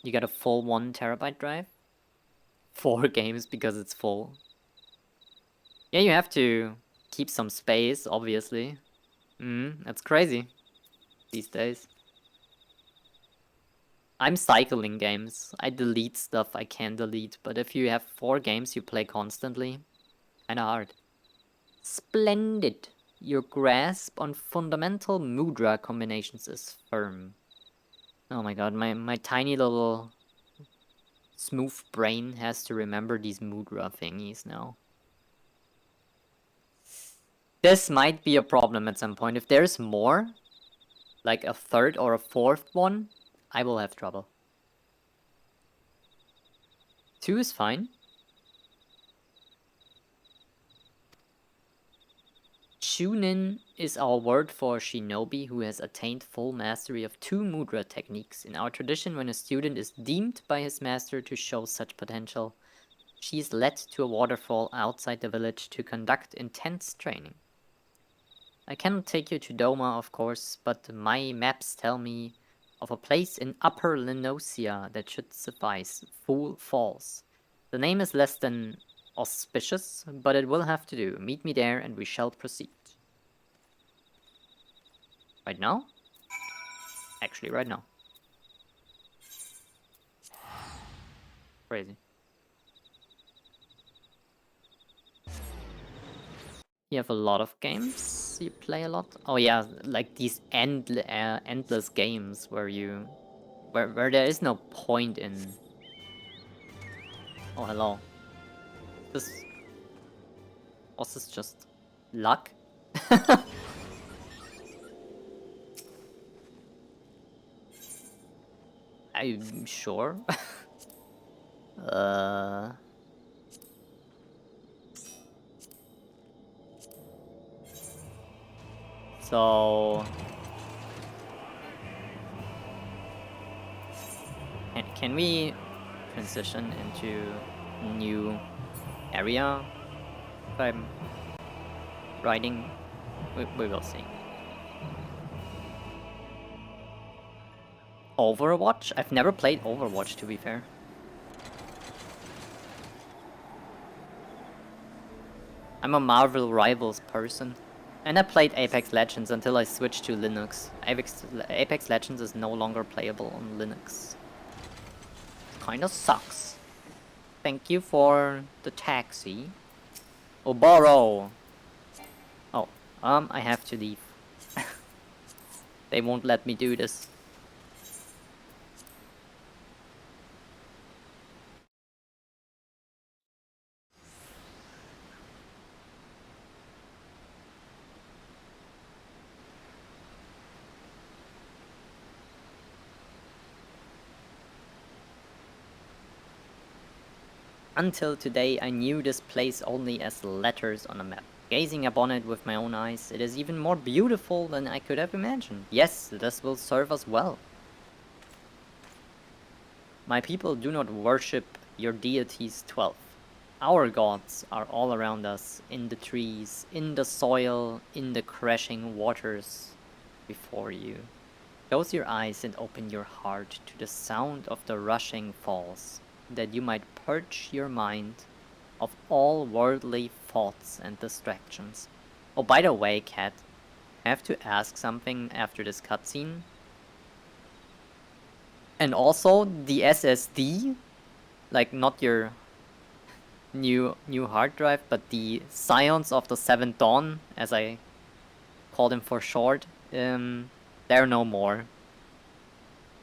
A: You got a full 1 terabyte drive? 4 games because it's full. Yeah, you have to keep some space, obviously. That's crazy these days. I'm cycling games. I delete stuff I can delete, but if you have 4 games you play constantly, kinda hard. Splendid! Your grasp on fundamental mudra combinations is firm. Oh my god, my tiny little smooth brain has to remember these mudra thingies now. This might be a problem at some point. If there's more, like a third or a fourth one, I will have trouble. 2 is fine. Chunin is our word for shinobi who has attained full mastery of 2 mudra techniques. In our tradition, when a student is deemed by his master to show such potential, she is led to a waterfall outside the village to conduct intense training. I cannot take you to Doma, of course, but my maps tell me of a place in Upper Lenosia that should suffice. Fool Falls. The name is less than auspicious, but it will have to do. Meet me there and we shall proceed. Right now? Actually, right now. Crazy. You have a lot of games you play a lot? Oh yeah, like these endless games where you... Where there is no point in... Oh, hello. This... Was this just... luck? I'm sure. So... Can we transition into a new area if I'm riding? We will see. Overwatch? I've never played Overwatch, to be fair. I'm a Marvel Rivals person. And I played Apex Legends until I switched to Linux. Apex Legends is no longer playable on Linux. Kinda sucks. Thank you for the taxi. Oboro! Oh, I have to leave. They won't let me do this. Until today, I knew this place only as letters on a map. Gazing upon it with my own eyes, it is even more beautiful than I could have imagined. Yes, this will serve us well. My people do not worship your deities 12. Our gods are all around us, in the trees, in the soil, in the crashing waters before you. Close your eyes and open your heart to the sound of the rushing falls, that you might purge your mind of all worldly thoughts and distractions. Oh, by the way, Cat, I have to ask something after this cutscene. And also, the SSD, like not your new hard drive, but the Scions of the Seventh Dawn, as I call them for short, they're no more.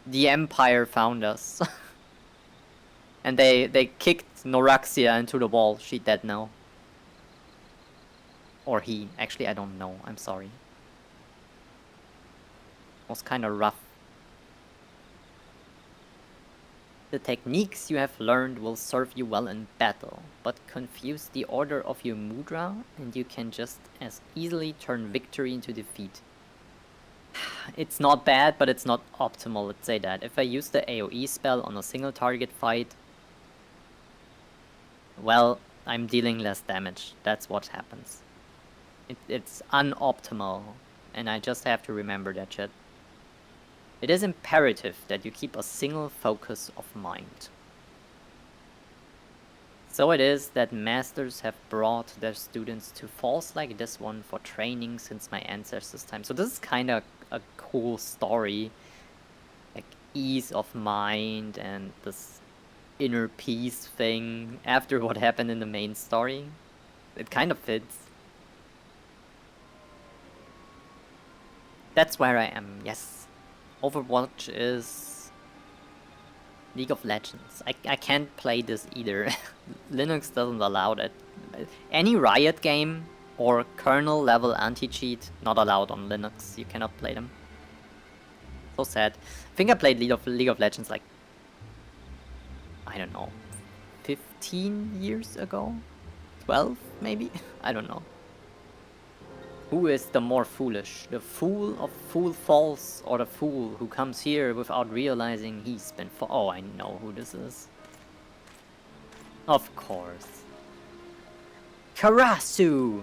A: The Empire found us. And they kicked Noraxia into the wall. She dead now. Or he. Actually, I don't know. I'm sorry. It was kind of rough. The techniques you have learned will serve you well in battle, but confuse the order of your mudra and you can just as easily turn victory into defeat. It's not bad, but it's not optimal, let's say that. If I use the AoE spell on a single target fight, well, I'm dealing less damage. That's what happens. It's unoptimal, and I just have to remember that shit. It is imperative that you keep a single focus of mind. So it is that masters have brought their students to falls like this one for training since my ancestors' time. So this is kind of a cool story. Like ease of mind and this inner peace thing after what happened in the main story. It kind of fits. That's where I am, yes. Overwatch is League of Legends. I can't play this either. Linux doesn't allow that. Any Riot game or kernel level anti-cheat, not allowed on Linux. You cannot play them. So sad. I think I played League of Legends like, I don't know, 15 years ago? 12 maybe? I don't know. Who is the more foolish? The fool of Fool Falls, or the fool who comes here without realizing he's been Oh, I know who this is. Of course. Karasu!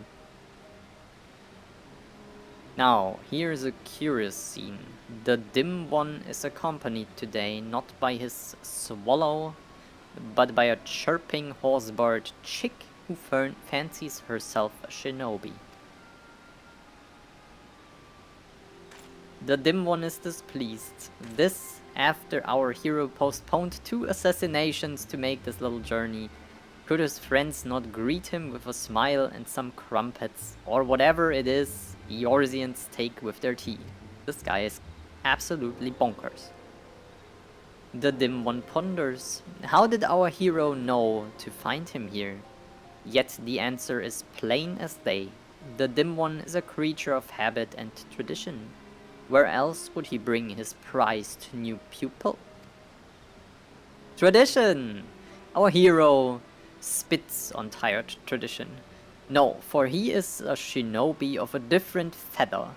A: Now, here's a curious scene. The Dim One is accompanied today not by his swallow, but by a chirping horsebird chick who fancies herself a shinobi. The Dim One is displeased. This after our hero postponed 2 assassinations to make this little journey. Could his friends not greet him with a smile and some crumpets, or whatever it is Eorzeans take with their tea? This guy is absolutely bonkers. The Dim One ponders. How did our hero know to find him here? Yet the answer is plain as day. The Dim One is a creature of habit and tradition. Where else would he bring his prized new pupil? Tradition! Our hero spits on tired tradition. No, for he is a shinobi of a different feather.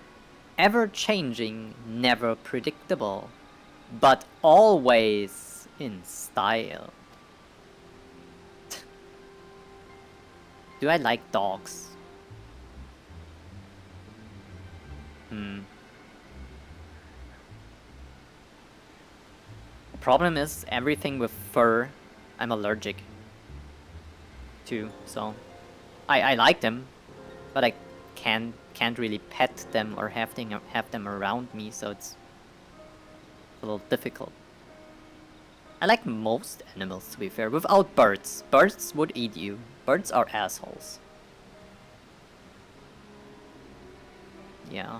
A: Ever changing, never predictable, but always in style. Do I like dogs? The problem is everything with fur I'm allergic to, so I like them, but I can't really pet them or have them around me, so it's a little difficult. I like most animals, to be fair, without birds. Birds would eat you. Birds are assholes. Yeah.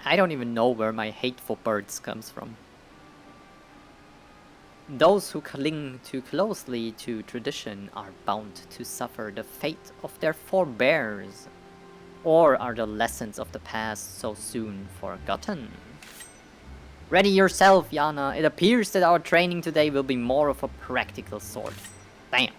A: I don't even know where my hate for birds comes from. Those who cling too closely to tradition are bound to suffer the fate of their forebears. Or are the lessons of the past so soon forgotten? Ready yourself, Yana. It appears that our training today will be more of a practical sort. Damn.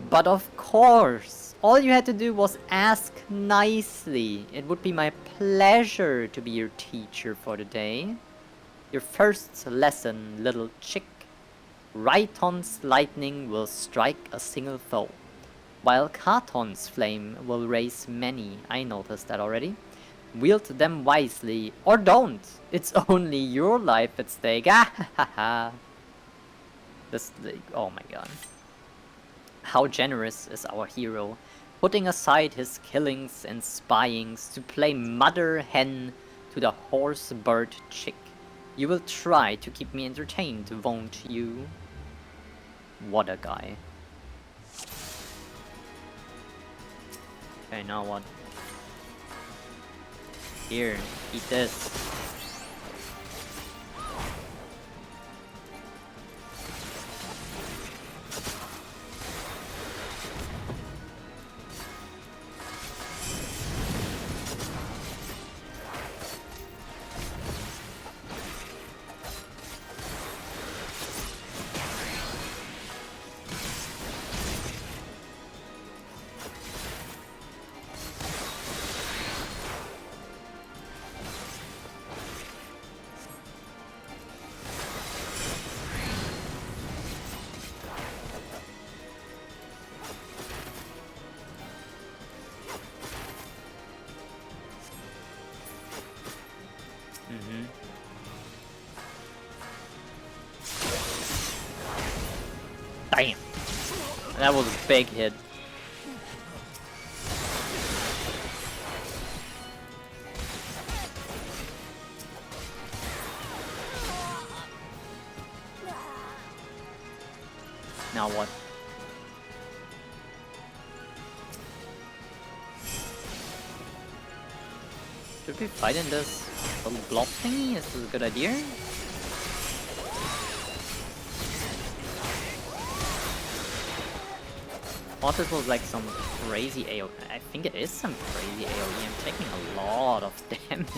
A: But of course, all you had to do was ask nicely. It would be my pleasure to be your teacher for the day. Your first lesson, little chick. Raiton's lightning will strike a single foe, while Katon's flame will raise many. I noticed that already. Wield them wisely, or don't. It's only your life at stake. Ah, this, oh my god. How generous is our hero, putting aside his killings and spyings to play mother hen to the horse bird chick. You will try to keep me entertained, won't you? What a guy. Okay, now what? Here, eat this. Damn! That was a big hit. Now what? Should we fight in this little blob thingy? Is this a good idea? I thought this was like some crazy AoE. I think it is some crazy AoE. I'm taking a lot of damage.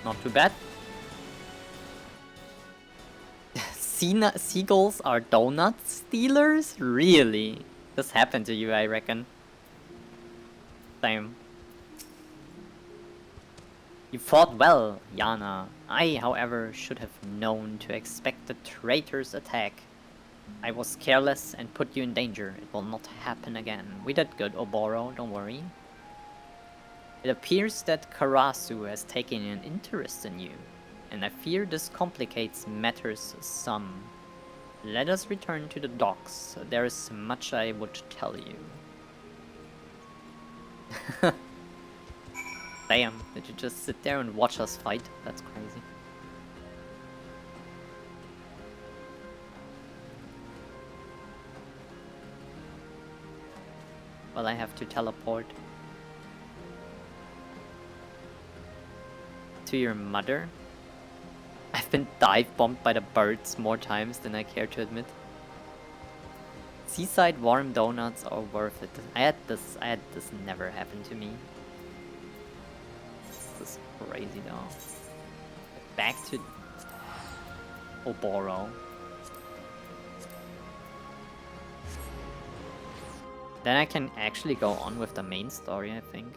A: Not too bad. Seagulls are donut stealers? Really? This happened to you, I reckon. Same. You fought well, Yana. I, however, should have known to expect the traitor's attack. I was careless and put you in danger. It will not happen again. We did good, Oboro, don't worry. It appears that Karasu has taken an interest in you, and I fear this complicates matters some. Let us return to the docks. There is much I would tell you. Damn, did you just sit there and watch us fight? That's crazy. Well, I have to teleport. To your mother? I've been dive bombed by the birds more times than I care to admit. Seaside warm donuts are worth it. I had this never happen to me. This is crazy though. Back to Oboro. Then I can actually go on with the main story, I think.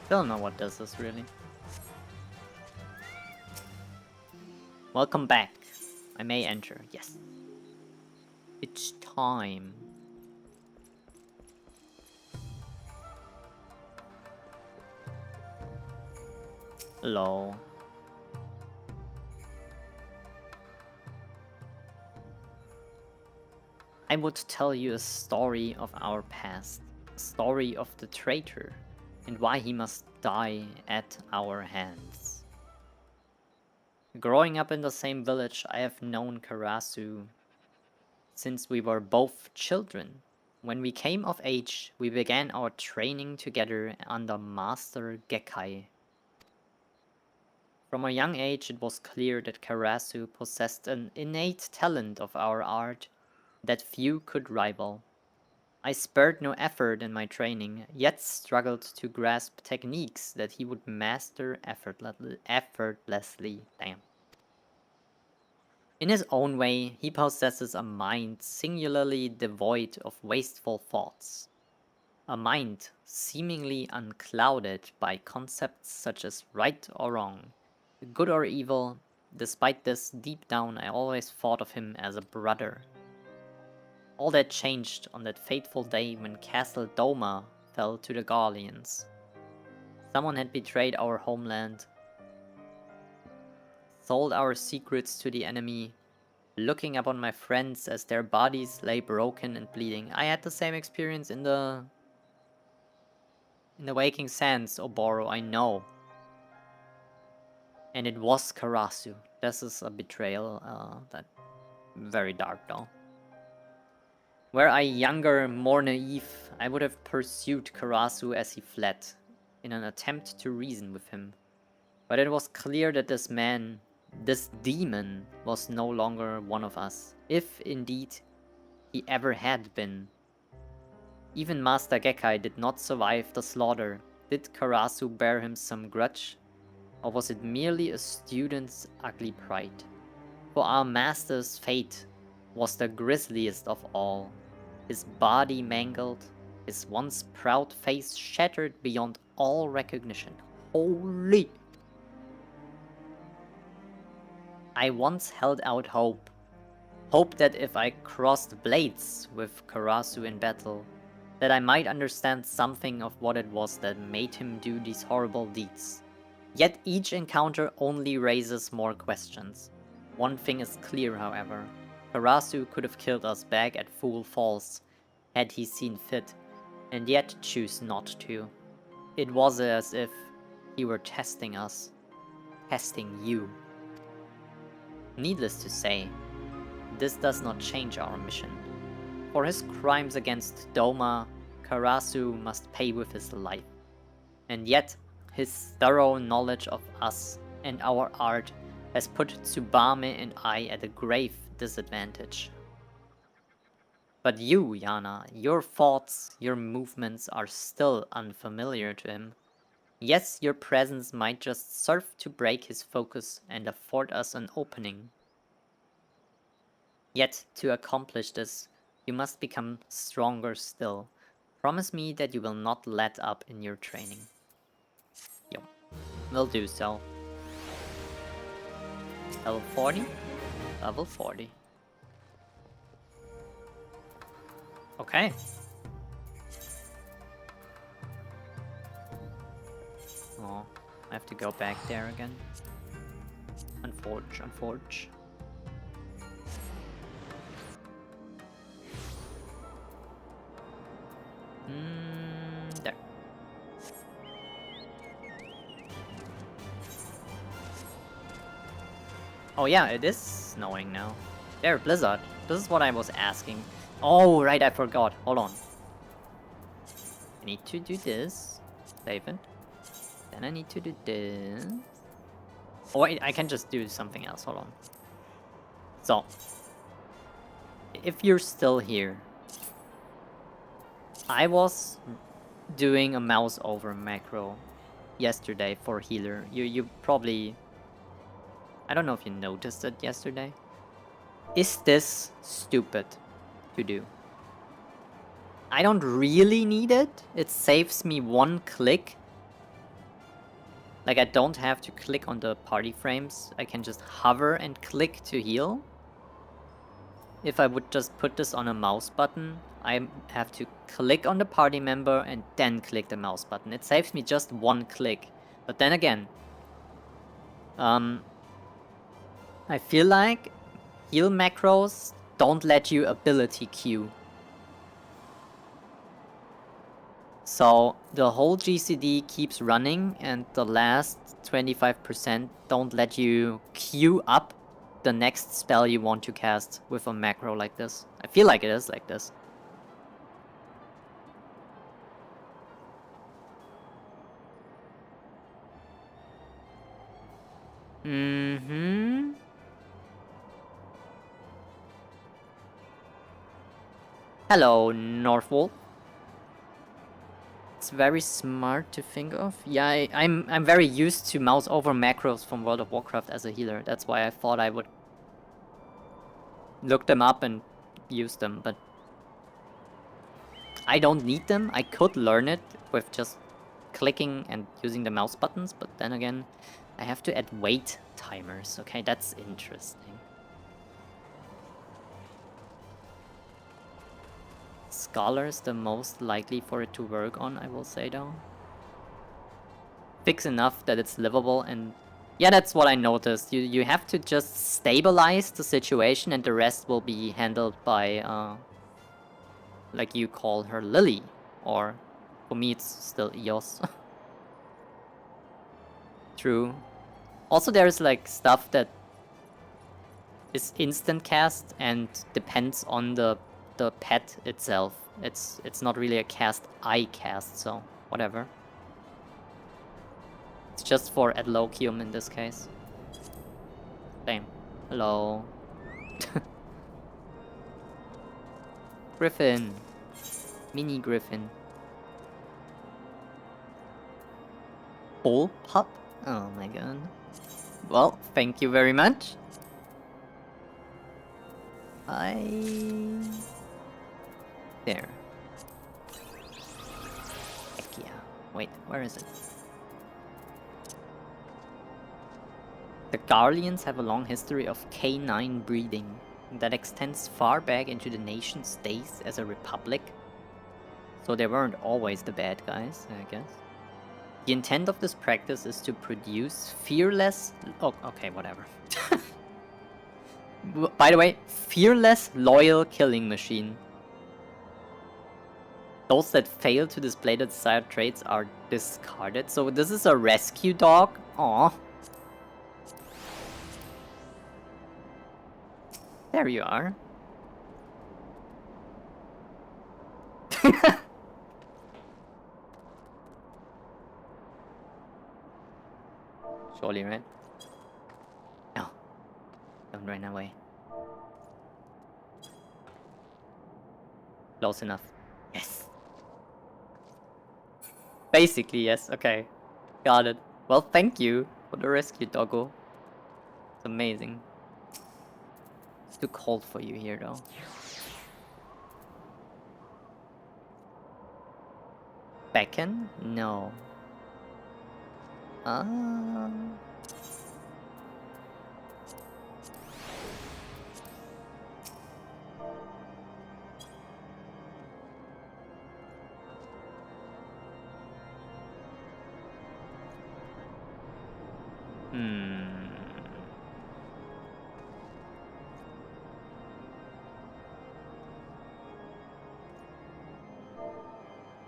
A: Don't know what this is really. Welcome back. I may enter. Yes. It's time. Hello. I would tell you a story of our past. A story of the traitor. And why he must die at our hands. Growing up in the same village, I have known Karasu since we were both children. When we came of age, we began our training together under Master Gekkai. From a young age, it was clear that Karasu possessed an innate talent of our art that few could rival. I spared no effort in my training, yet struggled to grasp techniques that he would master effortlessly. Damn. In his own way, he possesses a mind singularly devoid of wasteful thoughts. A mind seemingly unclouded by concepts such as right or wrong, good or evil. Despite this, deep down I always thought of him as a brother. All that changed on that fateful day when Castle Doma fell to the Garleans. Someone had betrayed our homeland, sold our secrets to the enemy, looking upon my friends as their bodies lay broken and bleeding. I had the same experience in the Waking Sands, Oboro, I know. And it was Karasu. This is a betrayal, that very dark though. Were I younger, more naive, I would have pursued Karasu as he fled, in an attempt to reason with him. But it was clear that this man, this demon, was no longer one of us, if indeed he ever had been. Even Master Gekkai did not survive the slaughter. Did Karasu bear him some grudge? Or was it merely a student's ugly pride? For our master's fate was the grisliest of all. His body mangled, his once proud face shattered beyond all recognition. Holy! I once held out hope. Hope that if I crossed blades with Karasu in battle, that I might understand something of what it was that made him do these horrible deeds. Yet each encounter only raises more questions. One thing is clear, however. Karasu could have killed us back at Fool Falls, had he seen fit, and yet choose not to. It was as if he were testing us, testing you. Needless to say, this does not change our mission. For his crimes against Doma, Karasu must pay with his life. And yet, his thorough knowledge of us and our art has put Tsubame and I at a grave disadvantage. But you, Yana, your thoughts, your movements are still unfamiliar to him. Yes, your presence might just serve to break his focus and afford us an opening. Yet, to accomplish this, you must become stronger still. Promise me that you will not let up in your training. Yo, will do so. Level 40? Level 40. Okay. Oh, I have to go back there again. Unforge. There. Oh yeah, it is snowing now. There, Blizzard. This is what I was asking. Oh, right, I forgot. Hold on. I need to do this. Save it. Then I need to do this. Oh wait, I can just do something else. Hold on. So, if you're still here, I was doing a mouse over macro yesterday for healer. You probably... I don't know if you noticed it yesterday. Is this stupid to do? I don't really need it. It saves me one click. Like, I don't have to click on the party frames. I can just hover and click to heal. If I would just put this on a mouse button, I have to click on the party member and then click the mouse button. It saves me just one click. But then again, I feel like heal macros don't let you ability queue. So the whole GCD keeps running and the last 25% don't let you queue up the next spell you want to cast with a macro like this. I feel like it is like this. Hello, Northwolf. It's very smart to think of. Yeah, I'm very used to mouse over macros from World of Warcraft as a healer. That's why I thought I would look them up and use them, but I don't need them. I could learn it with just clicking and using the mouse buttons, but then again, I have to add wait timers. Okay, that's interesting. Scholar is the most likely for it to work on, I will say though. Fix enough that it's livable, and yeah, that's what I noticed. You have to just stabilize the situation and the rest will be handled by like you call her Lily, or for me it's still Eos. True. Also there's like stuff that is instant cast and depends on the pet itself. It's not really a cast I cast, so whatever. It's just for Adloquium in this case. Same. Hello. Griffin. Mini Griffin. Bullpup? Oh my god. Well, thank you very much. There. Heck yeah. Wait, where is it? The Garleans have a long history of canine breeding that extends far back into the nation's days as a republic. So they weren't always the bad guys, I guess. The intent of this practice is to produce fearless... Oh, okay, whatever. By the way, fearless, loyal killing machine. Those that fail to display the desired traits are discarded. So this is a rescue dog? Aww. There you are. Surely, right? No. Don't run away. Close enough. Yes. Basically, yes. Okay. Got it. Well, thank you for the rescue, doggo. It's amazing. It's too cold for you here, though. Beckon? No.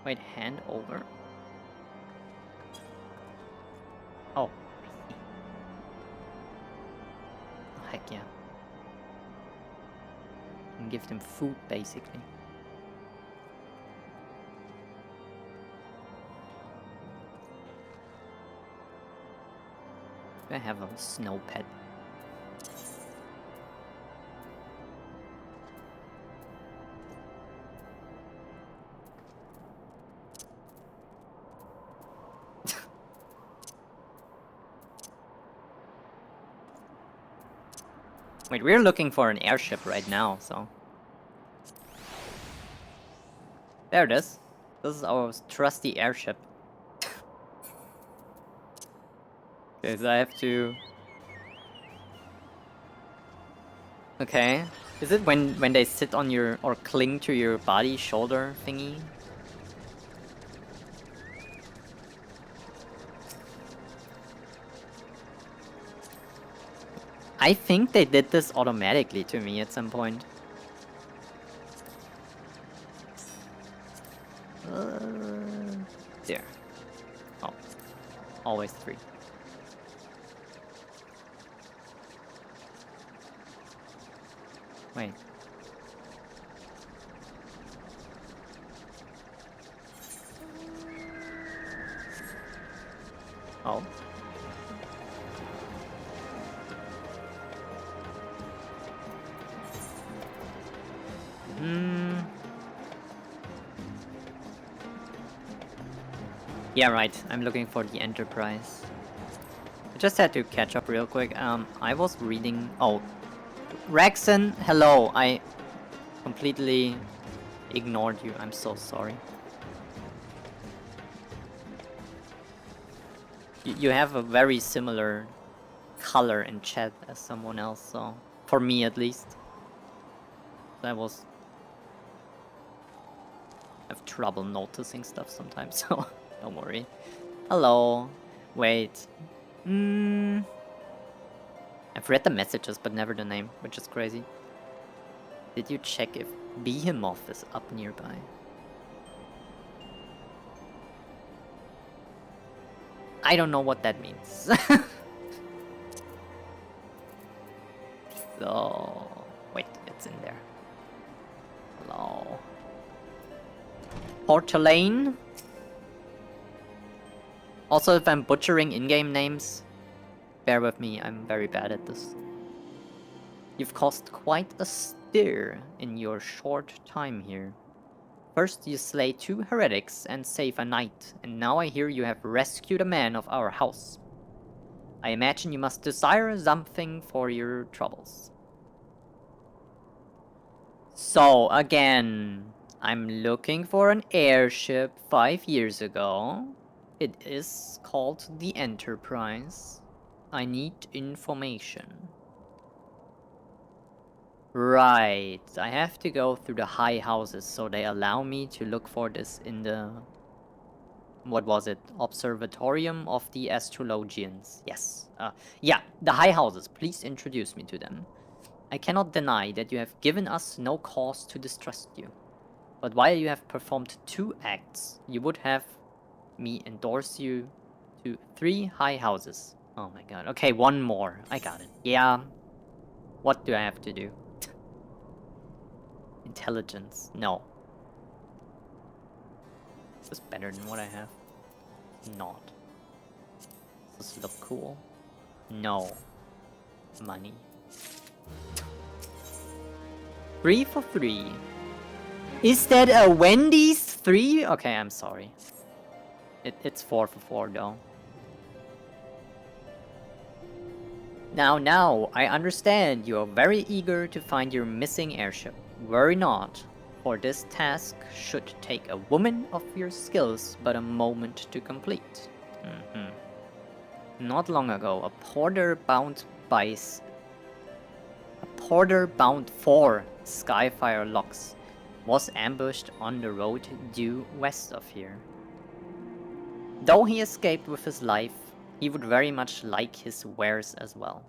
A: Wait, hand over? Oh, I see. Oh, heck yeah. Can give them food, basically. Do I have a snow pet? Wait, we're looking for an airship right now, so... There it is. This is our trusty airship. Okay, so I have to... Okay. Is it when they sit on your... or cling to your body shoulder thingy? I think they did this automatically to me at some point. There. Oh. Always 3. Wait. Oh. Yeah, right. I'm looking for the Enterprise. I just had to catch up real quick. I was reading... Oh. Rexon, hello. I completely ignored you. I'm so sorry. You have a very similar color in chat as someone else, so... For me, at least. I have trouble noticing stuff sometimes, so don't worry. Hello. Wait. I've read the messages, but never the name, which is crazy. Did you check if Behemoth is up nearby? I don't know what that means. So... Wait, it's in there. Hello. Portalane? Also, if I'm butchering in-game names, bear with me, I'm very bad at this. You've caused quite a stir in your short time here. First you slay 2 heretics and save a knight, and now I hear you have rescued a man of our house. I imagine you must desire something for your troubles. So, again, I'm looking for an airship 5 years ago. It is called the Enterprise. I need information. Right, I have to go through the high houses, so they allow me to look for this in the... What was it? Observatorium of the Astrologians. Yes. Yeah, the high houses. Please introduce me to them. I cannot deny that you have given us no cause to distrust you. But while you have performed 2 acts, you would have me endorse you to 3 high houses. Oh my god. Okay, 1 more. I got it. Yeah. What do I have to do? Intelligence. No. Is this better than what I have? Not. Does this look cool? No. Money. 3 for 3. Is that a Wendy's 3? Okay, I'm sorry. It's 4 for 4 though. Now, I understand you are very eager to find your missing airship. Worry not, for this task should take a woman of your skills but a moment to complete. Not long ago, a porter bound for Skyfire locks was ambushed on the road due west of here. Though he escaped with his life, he would very much like his wares as well.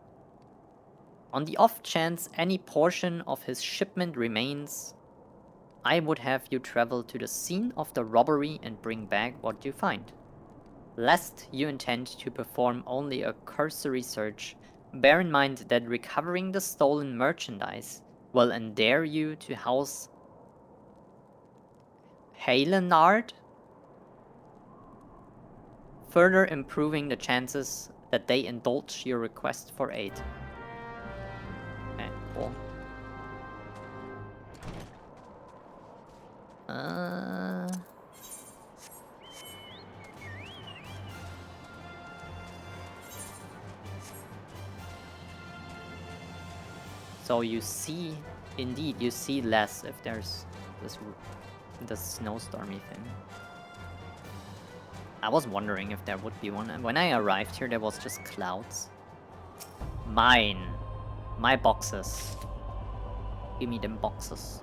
A: On the off chance any portion of his shipment remains, I would have you travel to the scene of the robbery and bring back what you find. Lest you intend to perform only a cursory search, bear in mind that recovering the stolen merchandise will endear you to House Halenard, further improving the chances that they indulge your request for aid. Okay, cool. So you see, indeed, you see less if there's this snowstormy thing. I was wondering if there would be one. When I arrived here, there was just clouds. Mine. My boxes. Give me them boxes.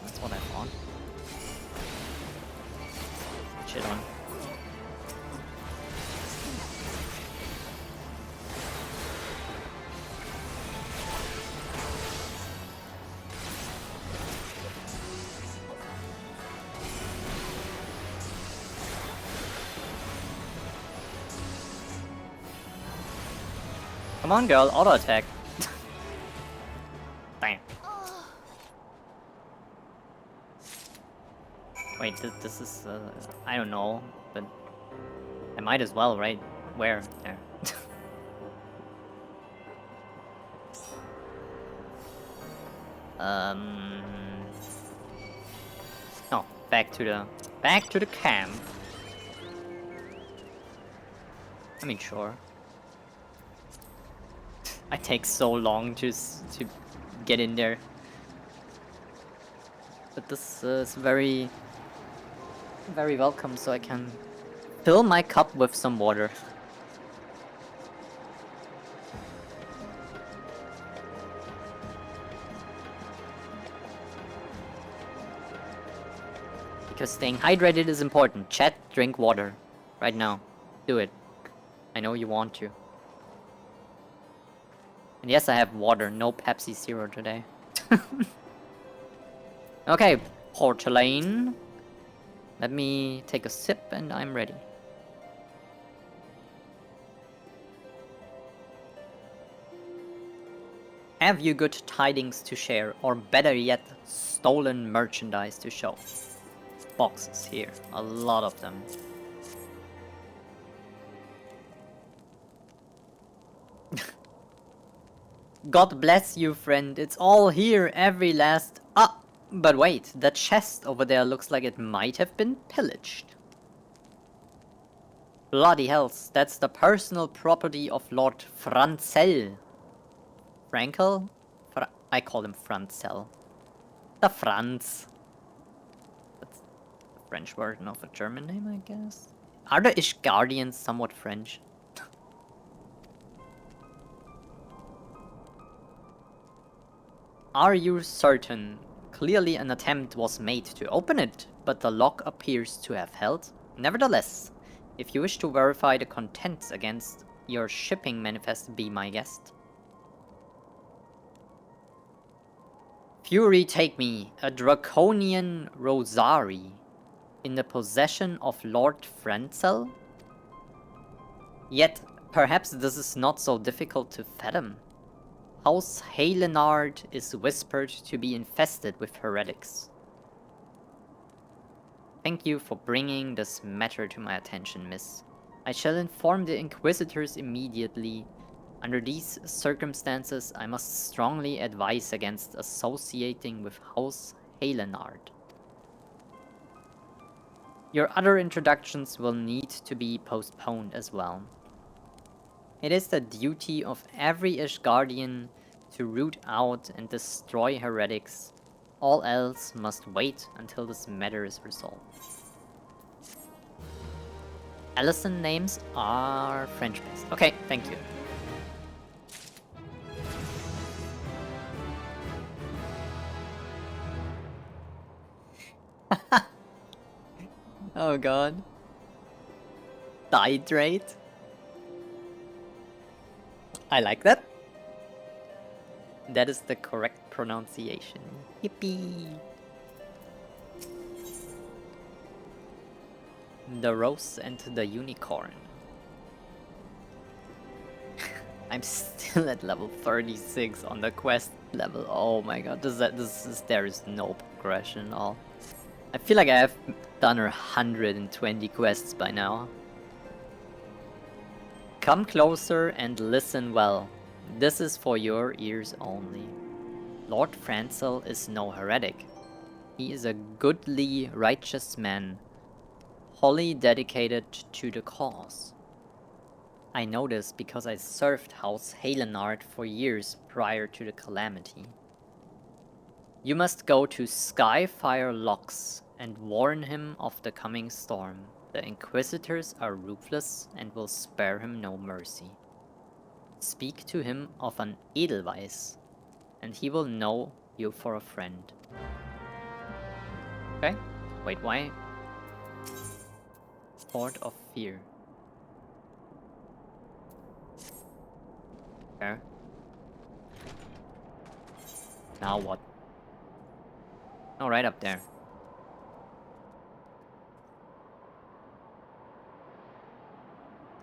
A: That's what I thought. Shit on. Come on, girl, auto attack. Bam. Wait, this is, I don't know, but I might as well, right? Where? There. Oh, back to the camp. I mean, sure. I take so long to get in there, but this is very welcome, so I can fill my cup with some water. Because staying hydrated is important. Chat, drink water right now. Do it. I know you want to. And yes, I have water, no Pepsi Zero today. Okay, porcelain. Let me take a sip and I'm ready. Have you good tidings to share, or better yet, stolen merchandise to show? Boxes here, a lot of them. God bless you, friend. It's all here, every last... Ah! But wait, that chest over there looks like it might have been pillaged. Bloody hells, that's the personal property of Lord Franzel. Frankel? I call him Franzel. The Franz. That's the French version of a German name, I guess. Are the Ishgardians somewhat French? Are you certain? Clearly an attempt was made to open it, but the lock appears to have held. Nevertheless, if you wish to verify the contents against your shipping manifest, be my guest. Fury take me, a draconian rosary. in the possession of Lord Frenzel? Yet, perhaps this is not so difficult to fathom. House Halenard is whispered to be infested with heretics. Thank you for bringing this matter to my attention, miss. I shall inform the Inquisitors immediately. Under these circumstances, I must strongly advise against associating with House Halenard. Your other introductions will need to be postponed as well. It is the duty of every Ishgardian to root out and destroy heretics. All else must wait until this matter is resolved. Allison names are French-based. Okay, thank you. Oh god. Dihydrate? I like that. That is the correct pronunciation. Yippee! The Rose and the Unicorn. I'm still at level 36 on the quest level. Oh my god, there is no progression at all. I feel like I have done 120 quests by now. Come closer and listen well. This is for your ears only. Lord Frenzel is no heretic. He is a goodly, righteous man, wholly dedicated to the cause. I know this because I served House Halenard for years prior to the calamity. You must go to Skyfire Locks and warn him of the coming storm. The Inquisitors are ruthless and will spare him no mercy. Speak to him of an Edelweiss, and he will know you for a friend. Okay, wait, why? Sword of Fear. Okay. Now what? Oh, right up there.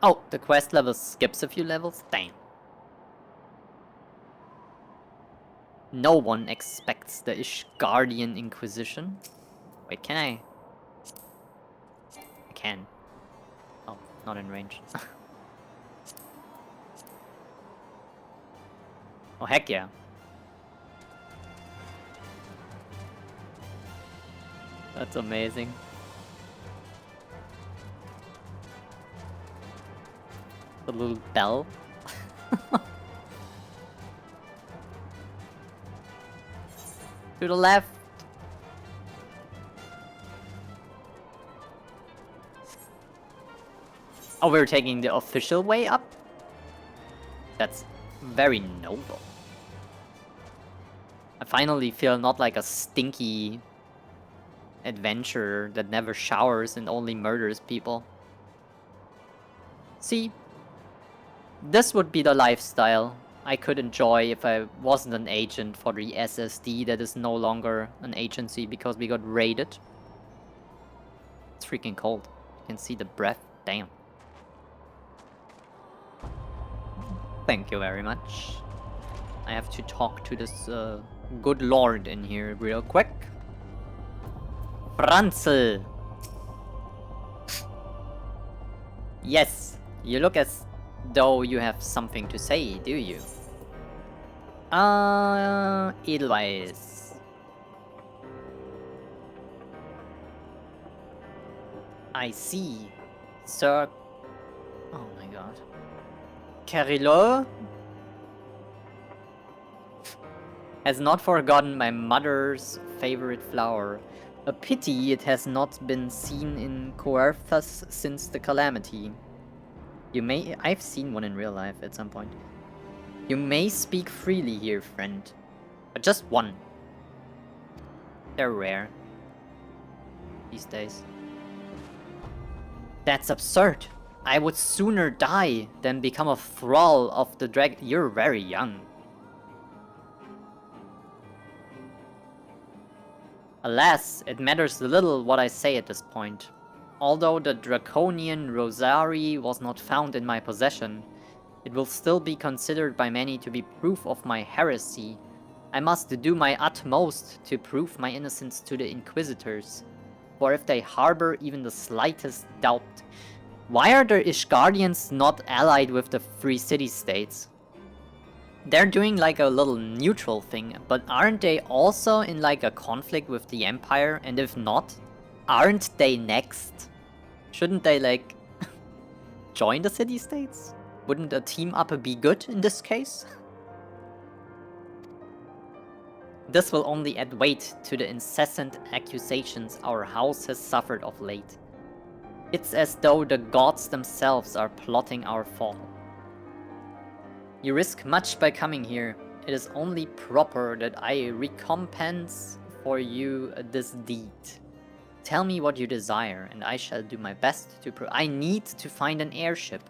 A: Oh, the quest level skips a few levels? Damn. No one expects the Ishgardian Inquisition. Wait, can I? I can. Oh, not in range. Oh, heck yeah. That's amazing. The little bell. To the left. Oh, we're taking the official way up? That's very noble. I finally feel not like a stinky adventurer that never showers and only murders people. See, this would be the lifestyle I could enjoy if I wasn't an agent for the SSD that is no longer an agency because we got raided. It's freaking cold. You can see the breath. Damn. Thank you very much. I have to talk to this good lord in here real quick. Franzel! Yes, you look as though you have something to say, do you? Edelweiss. I see. Sir... Oh my god. Carillot has not forgotten my mother's favorite flower. A pity it has not been seen in Coerthas since the calamity. I've seen one in real life at some point. You may speak freely here, friend. But just one. They're rare. These days. That's absurd. I would sooner die than become a thrall of the dragon. You're very young. Alas, it matters little what I say at this point. Although the draconian rosary was not found in my possession, it will still be considered by many to be proof of my heresy. I must do my utmost to prove my innocence to the Inquisitors, for if they harbor even the slightest doubt... Why are the Ishgardians not allied with the Free City-States? They're doing like a little neutral thing, but aren't they also in like a conflict with the Empire? And if not, aren't they next? Shouldn't they like join the City-States? Wouldn't a team up be good in this case? This will only add weight to the incessant accusations our house has suffered of late. It's as though the gods themselves are plotting our fall. You risk much by coming here. It is only proper that I recompense for you this deed. Tell me what you desire, and I shall do my best to I need to find an airship.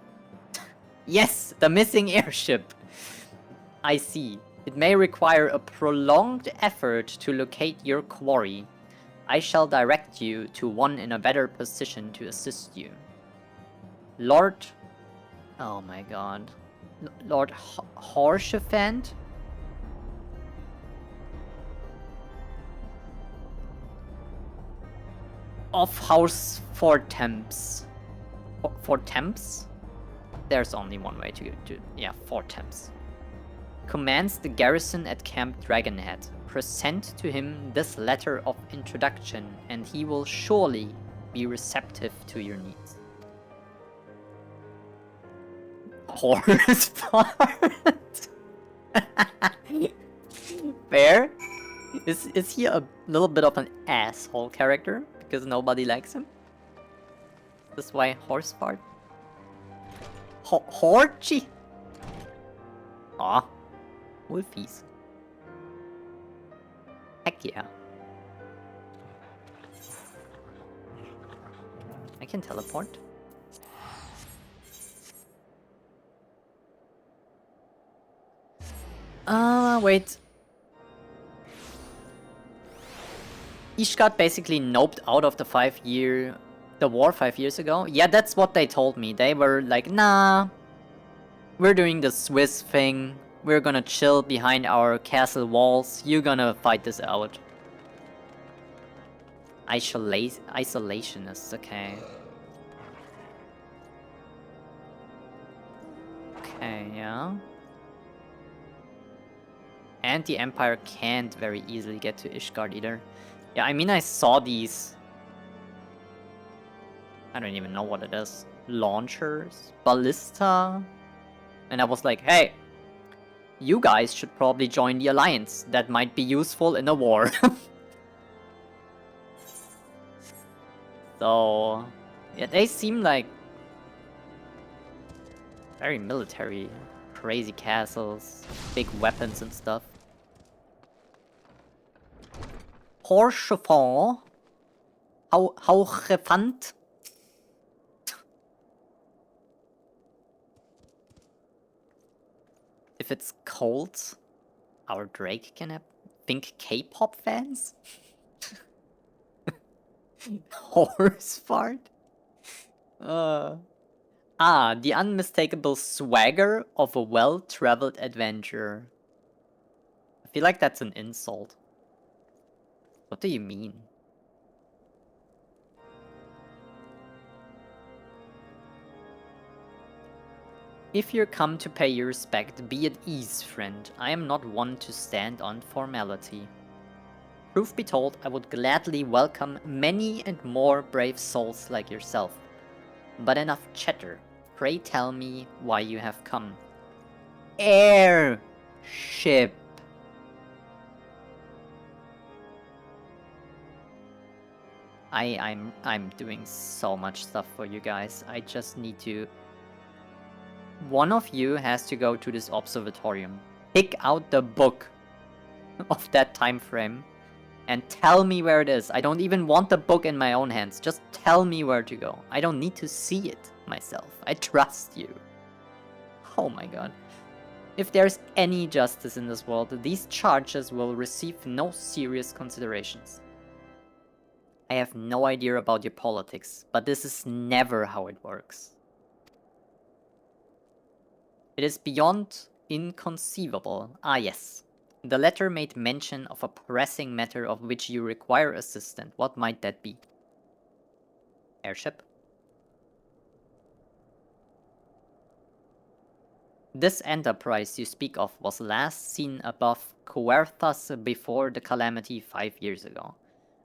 A: Yes, the missing airship! I see. It may require a prolonged effort to locate your quarry. I shall direct you to one in a better position to assist you. Lord... Oh my god. Lord Horshefand? Of House Fortemps. Fortemps? There's only one way to get to... Yeah, Fortemps. Commands the garrison at Camp Dragonhead. Present to him this letter of introduction, and he will surely be receptive to your needs. Horse part? Fair? Is he a little bit of an asshole character? Because nobody likes him? Is this why horse part? Horchie? Aw. Wolfies. Heck yeah. I can teleport. Wait. Ishgard basically noped out of the war 5 years ago. Yeah, that's what they told me. They were like, nah, we're doing the Swiss thing. We're gonna chill behind our castle walls. You're gonna fight this out. Isolationists, okay. Okay, yeah. And the Empire can't very easily get to Ishgard either. Yeah, I mean, I saw these... I don't even know what it is. Launchers? Ballista? And I was like, hey, you guys should probably join the Alliance. That might be useful in a war. So... yeah, they seem like... very military. Crazy castles, big weapons and stuff. Horchefond? Hauchefant? If it's cold, our Drake can have... think K-pop fans? Horse fart? The unmistakable swagger of a well-traveled adventurer. I feel like that's an insult. What do you mean? If you're come to pay your respect, be at ease, friend. I am not one to stand on formality. Truth be told, I would gladly welcome many and more brave souls like yourself. But enough chatter. Pray tell me why you have come. Airship. I'm doing so much stuff for you guys. I just need to... One of you has to go to this observatorium. Pick out the book of that time frame and tell me where it is. I don't even want the book in my own hands. Just tell me where to go. I don't need to see it myself. I trust you. Oh my god. If there's any justice in this world, these charges will receive no serious considerations. I have no idea about your politics, but this is never how it works. It is beyond inconceivable. Ah, yes. The letter made mention of a pressing matter of which you require assistance. What might that be? Airship? This enterprise you speak of was last seen above Coerthas before the calamity 5 years ago.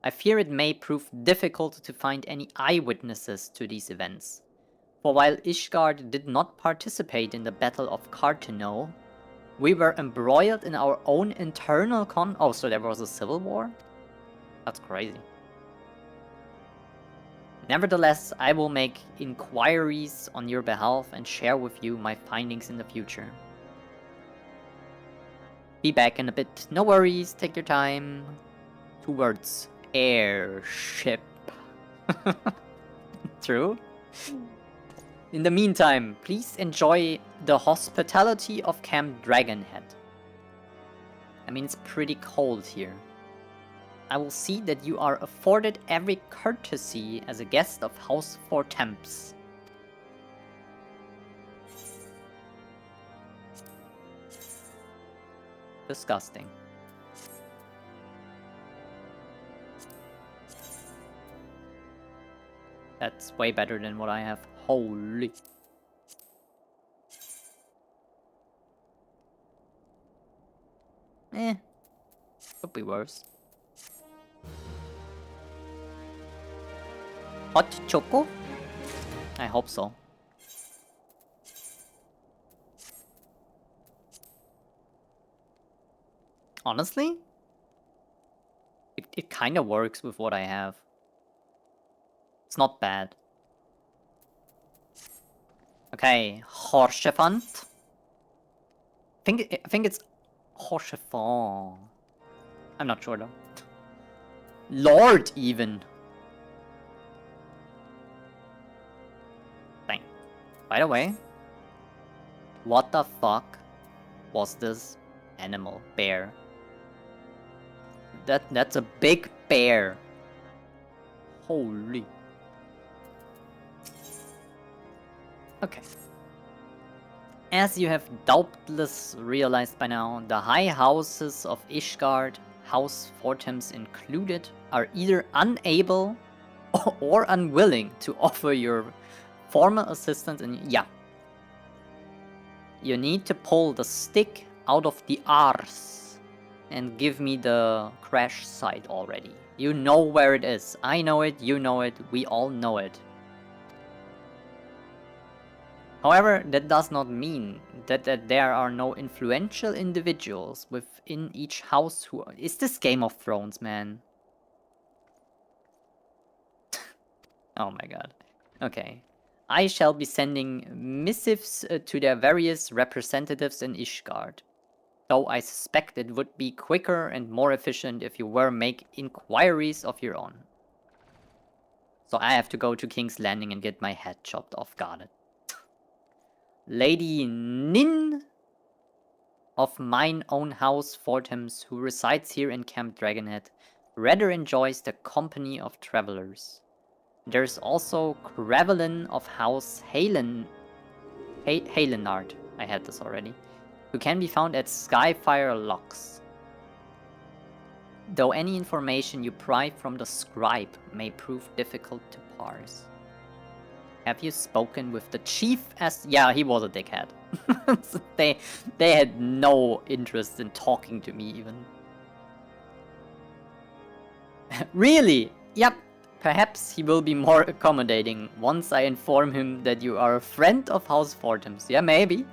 A: I fear it may prove difficult to find any eyewitnesses to these events. For while Ishgard did not participate in the Battle of Carteno, we were embroiled in our own internal Oh, so there was a civil war? That's crazy. Nevertheless, I will make inquiries on your behalf and share with you my findings in the future. Be back in a bit. No worries, take your time. 2 words. Airship. True. In the meantime, please enjoy the hospitality of Camp Dragonhead. I mean, it's pretty cold here. I will see that you are afforded every courtesy as a guest of House Four Temps. Disgusting. That's way better than what I have. Holy. Could be worse. Hot choco? I hope so. Honestly? It kind of works with what I have. It's not bad. Okay, Horsefant. I think it's Horsefant. I'm not sure though. Lord even. Dang. By the way, what the fuck was this animal? Bear. That's a big bear. Holy. Okay. As you have doubtless realized by now, the high houses of Ishgard, House Fortems included, are either unable or unwilling to offer your formal assistance and yeah. You need to pull the stick out of the arse and give me the crash site already. You know where it is. I know it, you know it, we all know it. However, that does not mean that there are no influential individuals within each house who... Is this Game of Thrones, man? Oh my god. Okay. I shall be sending missives to their various representatives in Ishgard. Though I suspect it would be quicker and more efficient if you were make inquiries of your own. So I have to go to King's Landing and get my head chopped off, got it. Lady Nin of mine own house Fortems, who resides here in Camp Dragonhead, rather enjoys the company of travelers. There's also Cravelin of House Halenard, I had this already, who can be found at Skyfire Locks. Though any information you pry from the scribe may prove difficult to parse. Have you spoken with the chief as... Yeah, he was a dickhead. they had no interest in talking to me even. Really? Yep. Perhaps he will be more accommodating once I inform him that you are a friend of House Fortems. Yeah, maybe.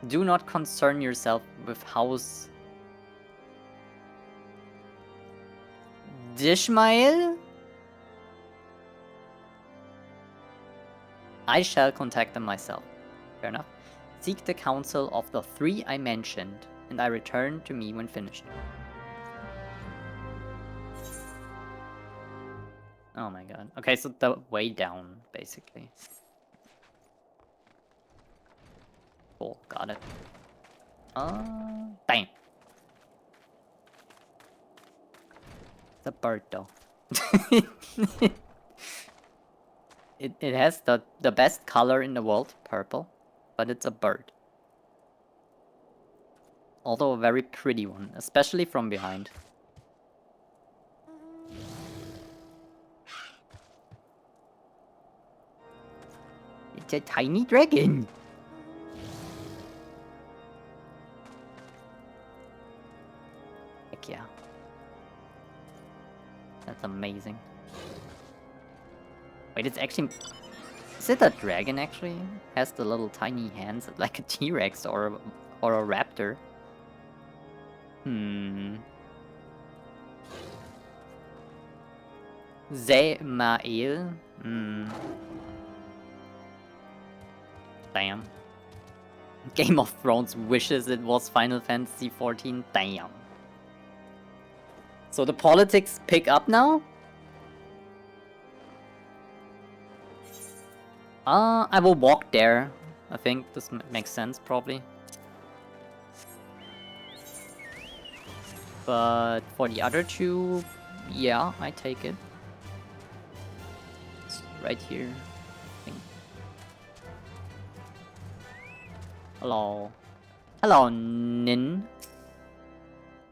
A: Do not concern yourself with House... Dishmael? I shall contact them myself. Fair enough. Seek the counsel of the 3 I mentioned, and I return to me when finished. Oh my god. Okay, so the way down, basically. Cool, got it. Bang. It's a bird though. It has the best color in the world, purple, but it's a bird. Although a very pretty one, especially from behind. It's a tiny dragon! Heck yeah. That's amazing. Wait, it's actually... Is it a dragon, actually? Has the little tiny hands like a T-Rex or a raptor. Zemael? Damn. Game of Thrones wishes it was Final Fantasy XIV. Damn. So the politics pick up now? I will walk there. I think this makes sense, probably. But for the other two, yeah, I take it. It's right here, I think. Hello. Hello, Nin.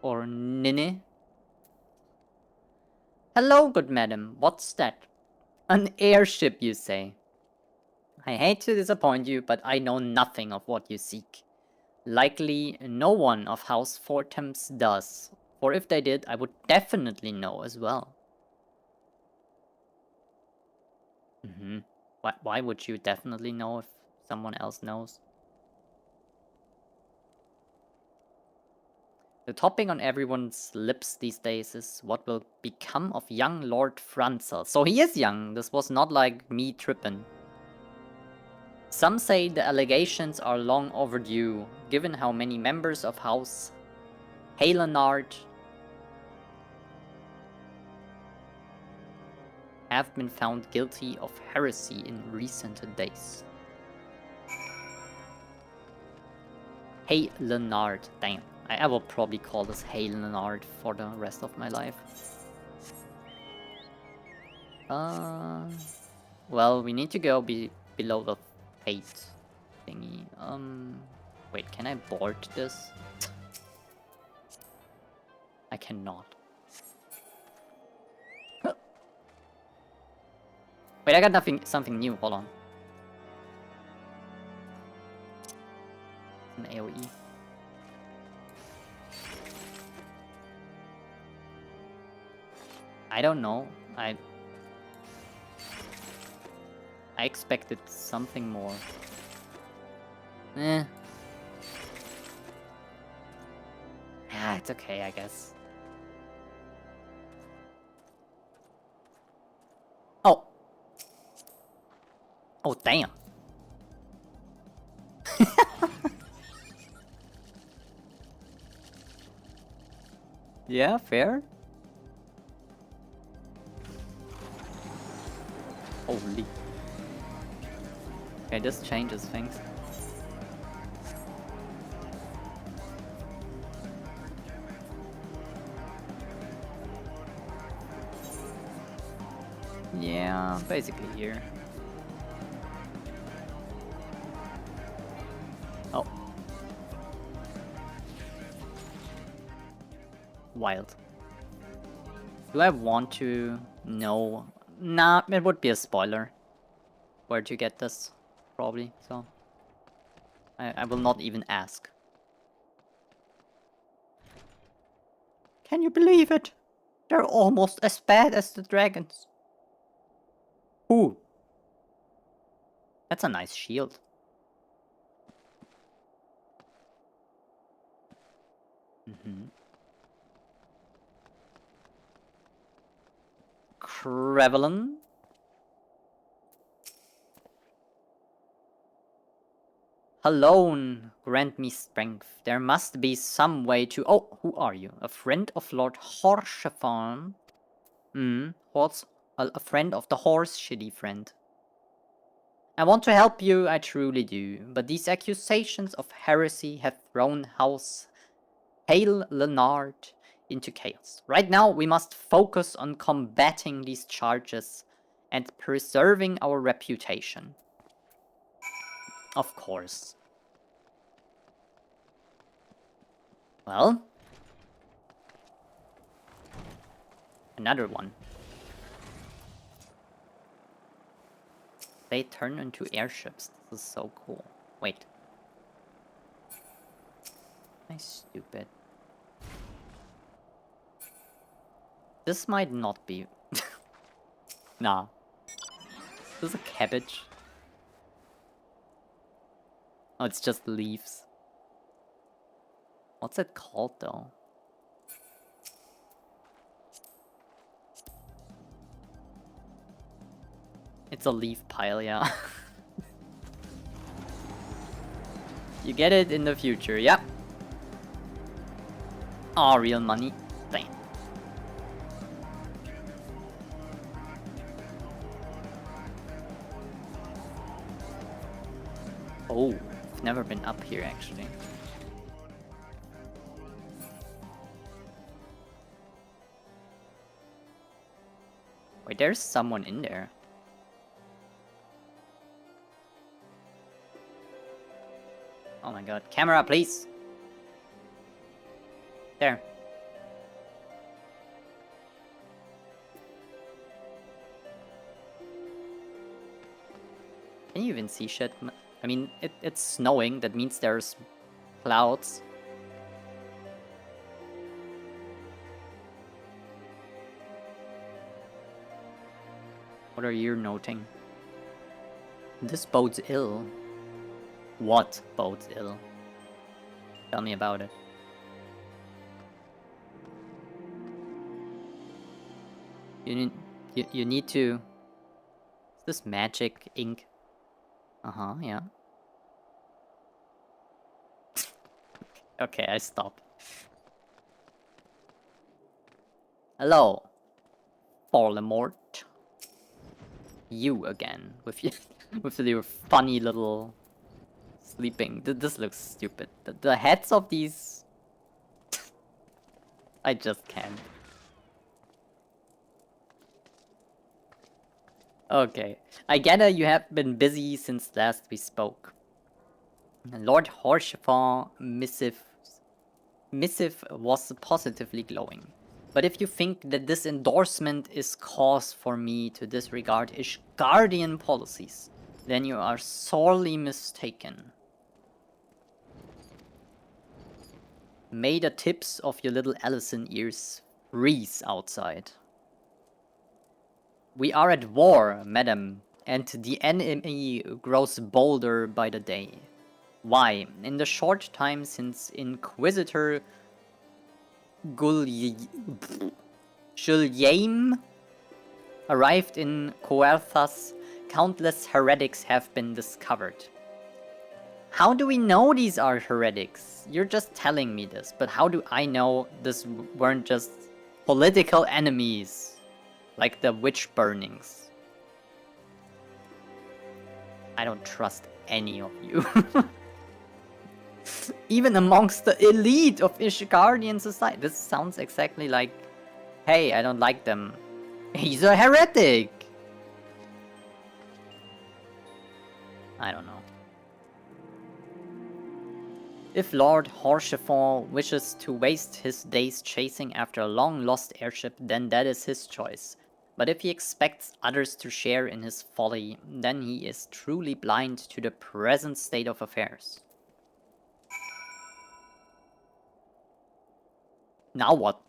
A: Or Nini. Hello, good madam. What's that? An airship, you say? I hate to disappoint you, but I know nothing of what you seek. Likely no one of House Fortemps does, for if they did, I would definitely know as well. Why would you definitely know if someone else knows? The topic on everyone's lips these days is what will become of young Lord Franzel. So he is young, this was not like me tripping. Some say the allegations are long overdue, given how many members of House Halenard have been found guilty of heresy in recent days. Halenard, damn. I will probably call this Halenard for the rest of my life. Well, we need to go below the fate thingy. Wait, can I board this? I cannot. Wait, I got something new, hold on. An AoE. I don't know. I expected something more. Yeah, it's okay, I guess. Oh. Oh, damn. Yeah, fair. Holy. Okay, this changes things. Yeah, basically here. Oh. Wild. Do I want to know? Nah, it would be a spoiler. Where'd you get this? Probably, so. I will not even ask. Can you believe it? They're almost as bad as the dragons. Ooh. That's a nice shield. Crevelin. Alone, grant me strength. There must be some way to... Oh, who are you? A friend of Lord Horshafan? A friend of the horse, shitty friend. I want to help you, I truly do. But these accusations of heresy have thrown House Hale Leonard into chaos. Right now, we must focus on combating these charges and preserving our reputation. Of course. Well, another one. They turn into airships. This is so cool. Wait. Am I stupid? This might not be... Nah. This is a cabbage. Oh, it's just leaves. What's it called though? It's a leaf pile, yeah. You get it in the future, yep. Oh, real money. Damn. Oh, I've never been up here actually. Wait, there's someone in there. Oh my god. Camera, please. There. Can you even see shit? I mean, it's snowing. That means there's clouds. What are you noting? This bodes ill. What bodes ill? Tell me about it. You need to... Is this magic ink? Uh-huh, yeah. Okay, I stop. Hello, Voldemort. You again, with your funny little sleeping. This looks stupid. The heads of these... I just can't. Okay, I gather you have been busy since last we spoke. Lord Horshafon missive was positively glowing. But if you think that this endorsement is cause for me to disregard Ishgardian policies, then you are sorely mistaken. May the tips of your little Allison ears freeze outside. We are at war, madam, and the enemy grows bolder by the day. Why? In the short time since Inquisitor Gulyaim arrived in Coerthas, countless heretics have been discovered. How do we know these are heretics? You're just telling me this, but how do I know this weren't just political enemies? Like the witch burnings. I don't trust any of you. Even amongst the elite of Ishgardian society. This sounds exactly like, hey, I don't like them. He's a heretic! I don't know. If Lord Horshafon wishes to waste his days chasing after a long-lost airship, then that is his choice. But if he expects others to share in his folly, then he is truly blind to the present state of affairs. Now what?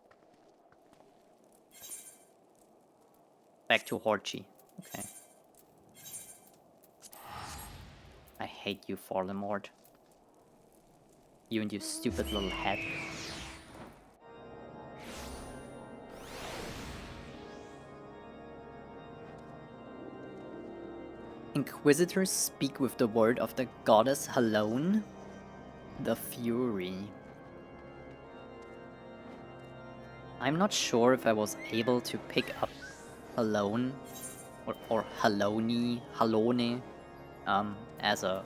A: Back to Horchi. Okay. I hate you, Voldemort. You and your stupid little head. Inquisitors speak with the word of the goddess Halone? The Fury. I'm not sure if I was able to pick up Halone or Halone as a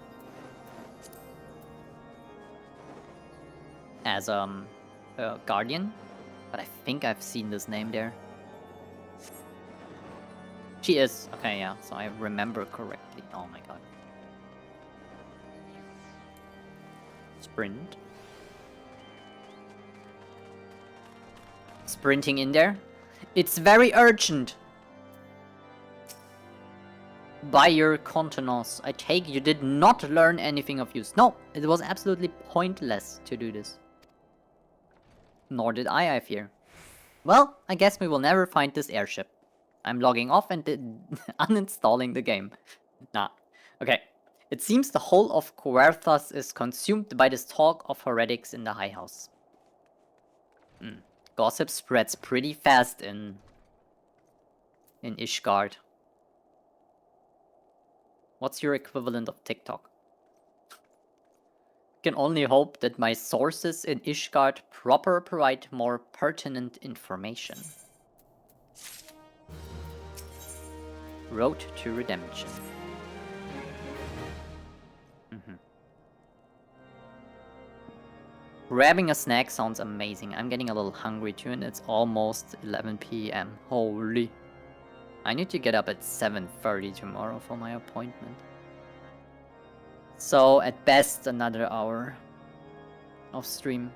A: guardian. But I think I've seen this name there. She is. Okay, yeah, so I remember correctly. Oh my god. Sprint. Sprinting in there. It's very urgent. By your contenance, I take you did not learn anything of use. No, it was absolutely pointless to do this. Nor did I fear. Well, I guess we will never find this airship. I'm logging off and uninstalling the game. Nah. Okay. It seems the whole of Coerthas is consumed by this talk of heretics in the High House. Gossip spreads pretty fast in Ishgard. What's your equivalent of TikTok? I can only hope that my sources in Ishgard proper provide more pertinent information. Road to Redemption. Grabbing a snack sounds amazing. I'm getting a little hungry too, and it's almost 11 p.m. Holy. I need to get up at 7:30 tomorrow for my appointment. So, at best, another hour of stream.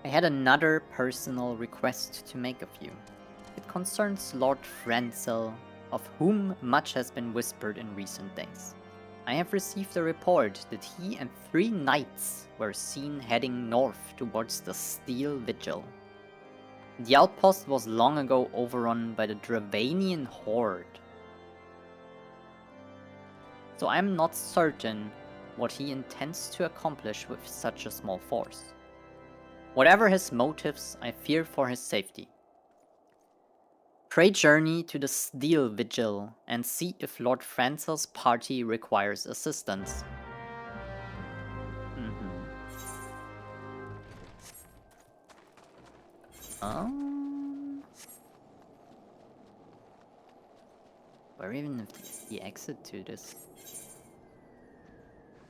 A: I had another personal request to make of you. It concerns Lord Franzel, of whom much has been whispered in recent days. I have received a report that he and 3 knights were seen heading north towards the Steel Vigil. The outpost was long ago overrun by the Dravanian horde. So I'm not certain what he intends to accomplish with such a small force. Whatever his motives, I fear for his safety. Pray journey to the Steel Vigil and see if Lord Franzel's party requires assistance. Where even is the exit to this?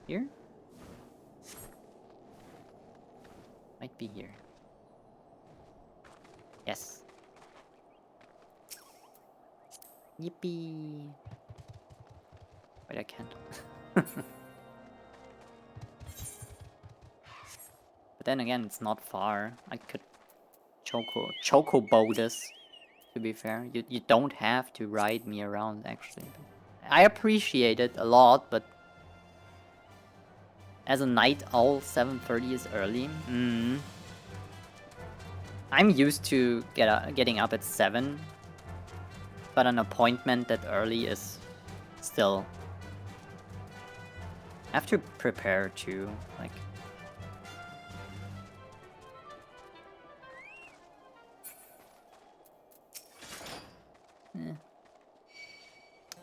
A: Here? Might be here. Yes. Yippee! Wait, I can't. But then again, it's not far. I could chocobo this, to be fair. You don't have to ride me around, actually. I appreciate it a lot, but as a night owl, 7:30 is early. I'm used to getting up at 7. But an appointment that early is still... I have to prepare too, like...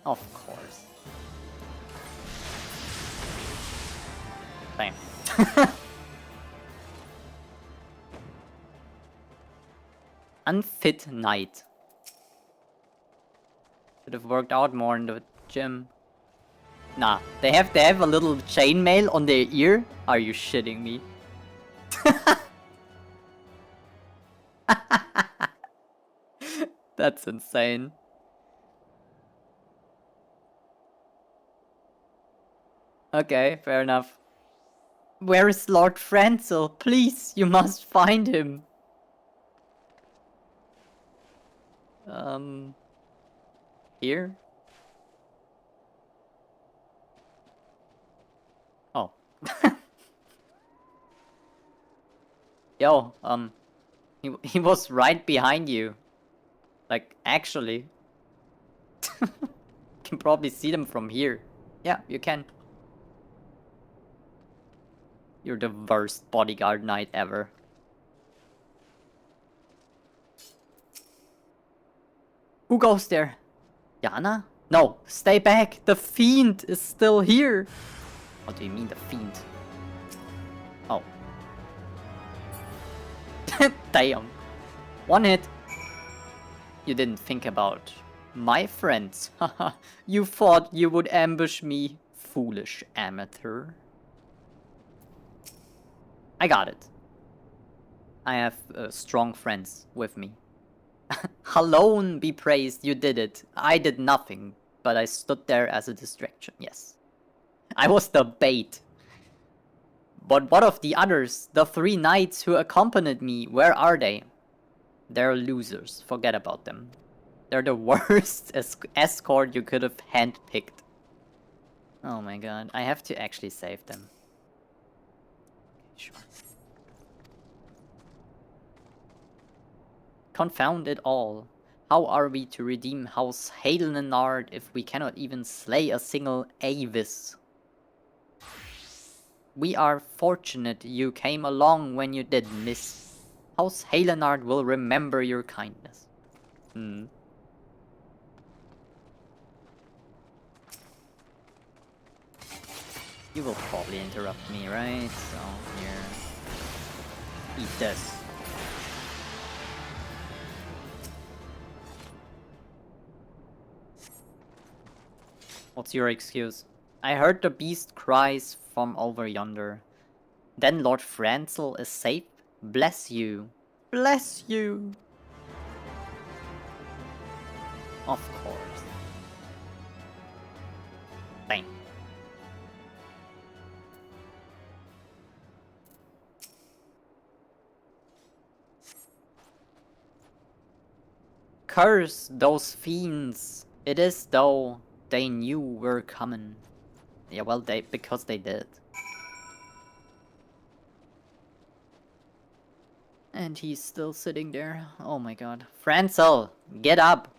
A: Of course. Same. Unfit knight. Should have worked out more in the gym. Nah, they have a little chainmail on their ear? Are you shitting me? That's insane. Okay, fair enough. Where is Lord Franzel? Please, you must find him. Here? Oh. Yo, he was right behind you. Like, actually. You can probably see them from here. Yeah, you can. You're the worst bodyguard knight ever. Who goes there? Yana? No, stay back! The fiend is still here! What do you mean, the fiend? Oh. Damn. One hit. You didn't think about my friends. Haha. You thought you would ambush me, foolish amateur. I got it. I have strong friends with me. Alone be praised, you did it. I did nothing, but I stood there as a distraction, yes. I was the bait. But what of the others? The 3 knights who accompanied me, where are they? They're losers, forget about them. They're the worst escort you could have handpicked. Oh my god, I have to actually save them. Sure. Confound it all. How are we to redeem House Halenard if we cannot even slay a single Avis? We are fortunate you came along when you did, miss. House Halenard will remember your kindness. You will probably interrupt me, right? So, here. Eat this. What's your excuse? I heard the beast cries from over yonder. Then Lord Franzel is safe? Bless you. Bless you. Of course. Bang. Curse those fiends. It is though they knew we're coming. Yeah, well, because they did. And he's still sitting there. Oh my god. Franzel, get up!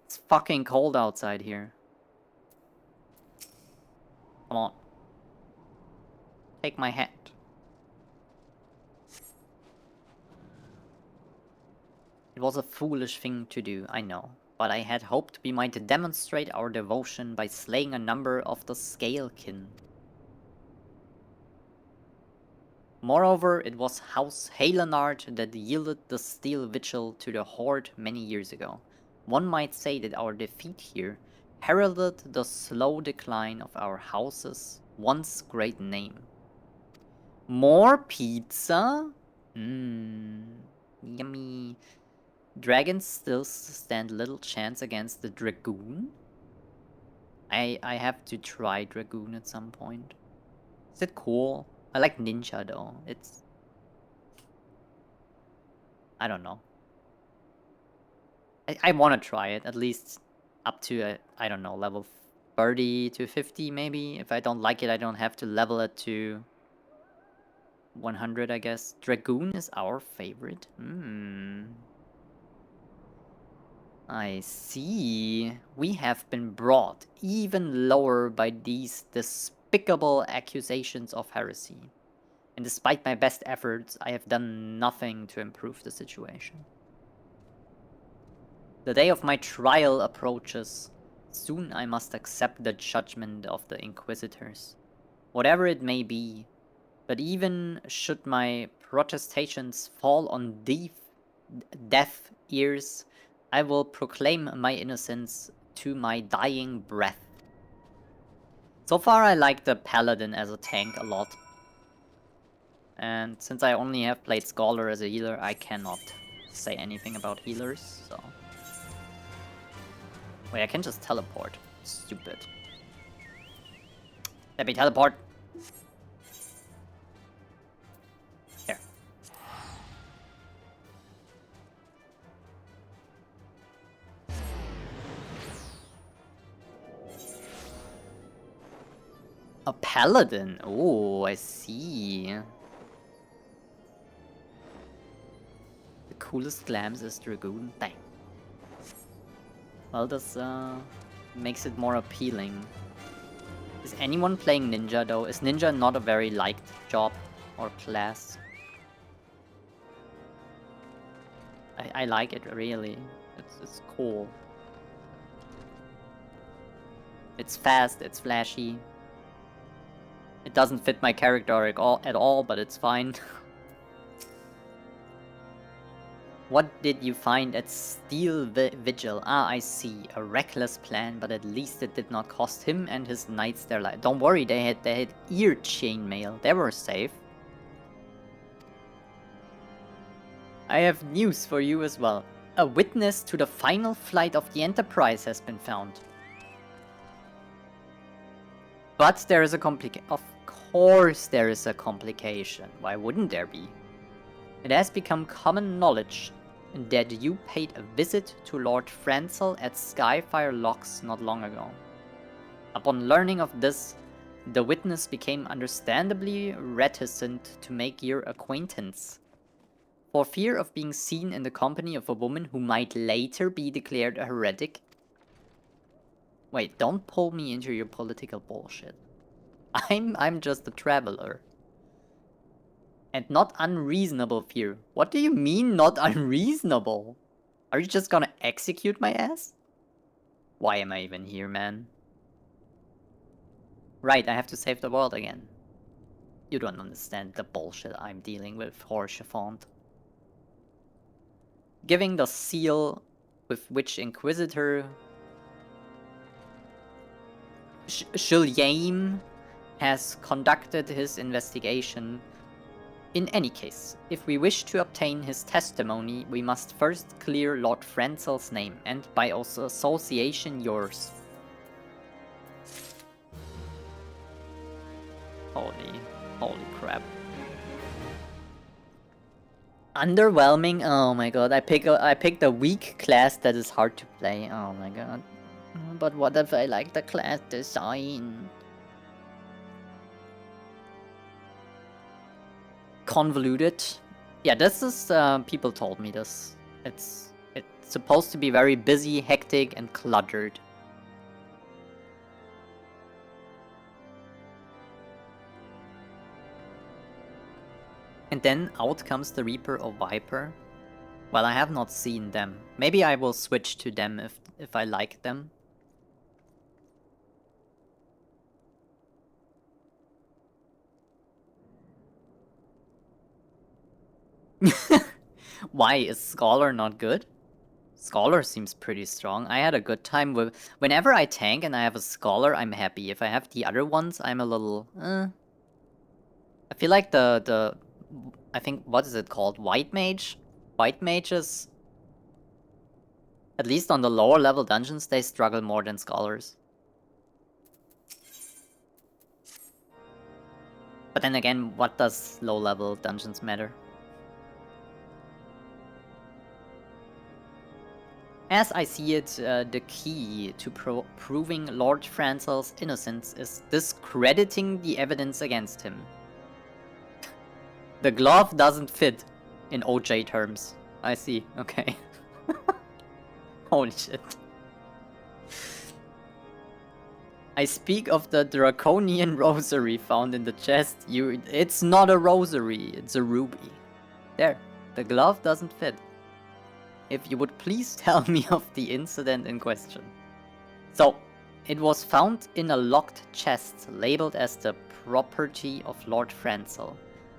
A: It's fucking cold outside here. Come on. Take my hat. It was a foolish thing to do, I know. But I had hoped we might demonstrate our devotion by slaying a number of the Scalekin. Moreover, it was House Halenard that yielded the steel vigil to the Horde many years ago. One might say that our defeat here heralded the slow decline of our house's once great name. More pizza? Yummy. Dragons still stand little chance against the Dragoon? I have to try Dragoon at some point. Is it cool? I like Ninja though. It's... I don't know. I want to try it, at least up to, I don't know, level 30 to 50 maybe. If I don't like it, I don't have to level it to 100, I guess. Dragoon is our favorite. I see. We have been brought even lower by these despicable accusations of heresy. And despite my best efforts, I have done nothing to improve the situation. The day of my trial approaches. Soon I must accept the judgment of the Inquisitors, whatever it may be. But even should my protestations fall on deaf ears, I will proclaim my innocence to my dying breath. So far I like the Paladin as a tank a lot. And since I only have played Scholar as a healer, I cannot say anything about healers, so... Wait, I can just teleport. Stupid. Let me teleport! There. A Paladin! Oh, I see. The coolest glams is Dragoon. Bang. Well, this makes it more appealing. Is anyone playing Ninja though? Is Ninja not a very liked job or class? I like it really. It's cool. It's fast, it's flashy. It doesn't fit my character at all, but it's fine. What did you find at Steel Vigil? Ah, I see. A reckless plan, but at least it did not cost him and his knights their life. Don't worry, they had ear chainmail. They were safe. I have news for you as well. A witness to the final flight of the Enterprise has been found. But there is a complication. Of course there is a complication. Why wouldn't there be? It has become common knowledge that you paid a visit to Lord Francel at Skyfire Locks not long ago. Upon learning of this, the witness became understandably reticent to make your acquaintance. For fear of being seen in the company of a woman who might later be declared a heretic. Wait, don't pull me into your political bullshit. I'm just a traveler. And not unreasonable fear. What do you mean not unreasonable? Are you just gonna execute my ass? Why am I even here, man? Right, I have to save the world again. You don't understand the bullshit I'm dealing with, Horchefant. Giving the seal with which Inquisitor Shilyaim has conducted his investigation. In any case, if we wish to obtain his testimony, we must first clear Lord Francel's name, and by association yours. Holy crap. Underwhelming? Oh my god, I picked a weak class that is hard to play. Oh my god. But what if I like the class design? Convoluted. Yeah, this is, people told me this. It's supposed to be very busy, hectic, and cluttered. And then out comes the Reaper or Viper. Well, I have not seen them. Maybe I will switch to them if I like them. Why, is Scholar not good? Scholar seems pretty strong. I had a good time with... Whenever I tank and I have a Scholar, I'm happy. If I have the other ones, I'm a little... I feel like I think, what is it called? White Mage? White Mages, at least on the lower level dungeons, they struggle more than Scholars. But then again, what does low level dungeons matter? As I see it, the key to proving Lord Francel's innocence is discrediting the evidence against him. The glove doesn't fit, in OJ terms. I see, okay. Holy shit. I speak of the draconian rosary found in the chest. It's not a rosary, it's a ruby. There, the glove doesn't fit. If you would please tell me of the incident in question. So, it was found in a locked chest labeled as the property of Lord Francel.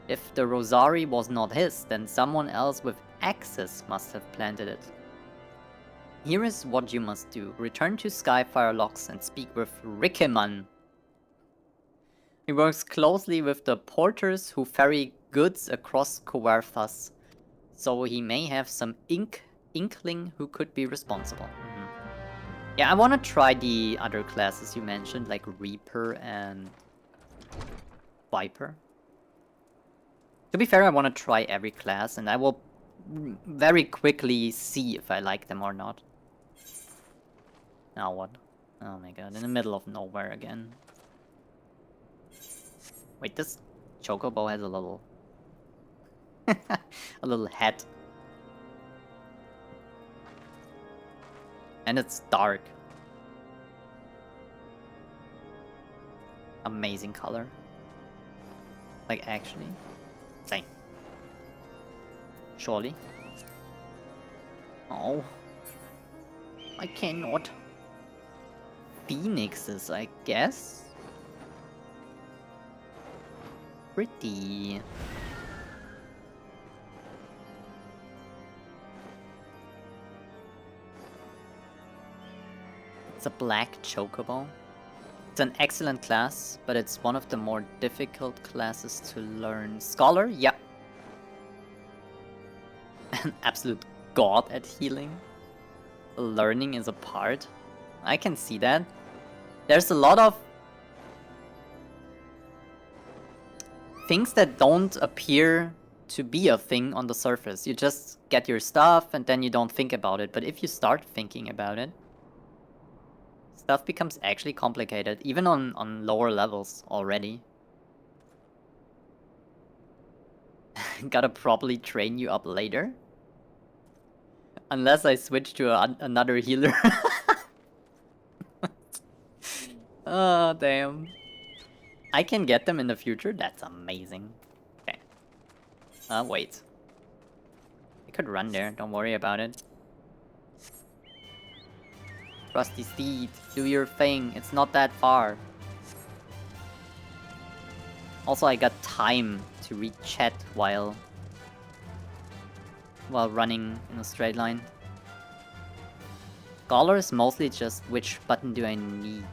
A: If the rosary was not his, then someone else with access must have planted it. Here is what you must do. Return to Skyfire Locks and speak with Rickeman. He works closely with the porters who ferry goods across Coerthas, so he may have some inkling who could be responsible. Yeah, I want to try the other classes you mentioned, like Reaper and Viper. To be fair, I want to try every class, and I will very quickly see if I like them or not. Now what? Oh my god, in the middle of nowhere again. Wait, this chocobo has a little... a little hat. And it's dark. Amazing color. Like, actually. Same. Surely. Oh. I cannot. Phoenixes, I guess. Pretty. It's a black chocobo. It's an excellent class, but it's one of the more difficult classes to learn. Scholar? Yeah. an absolute god at healing. Learning is a part. I can see that. There's a lot of things that don't appear to be a thing on the surface. You just get your stuff and then you don't think about it. But if you start thinking about it, stuff becomes actually complicated, even on lower levels already. Gotta probably train you up later. Unless I switch to another healer. Oh, damn. I can get them in the future? That's amazing. Okay. Wait. I could run there, don't worry about it. Rusty Steed, do your thing, it's not that far. Also, I got time to read chat while running in a straight line. Scholar is mostly just which button do I need?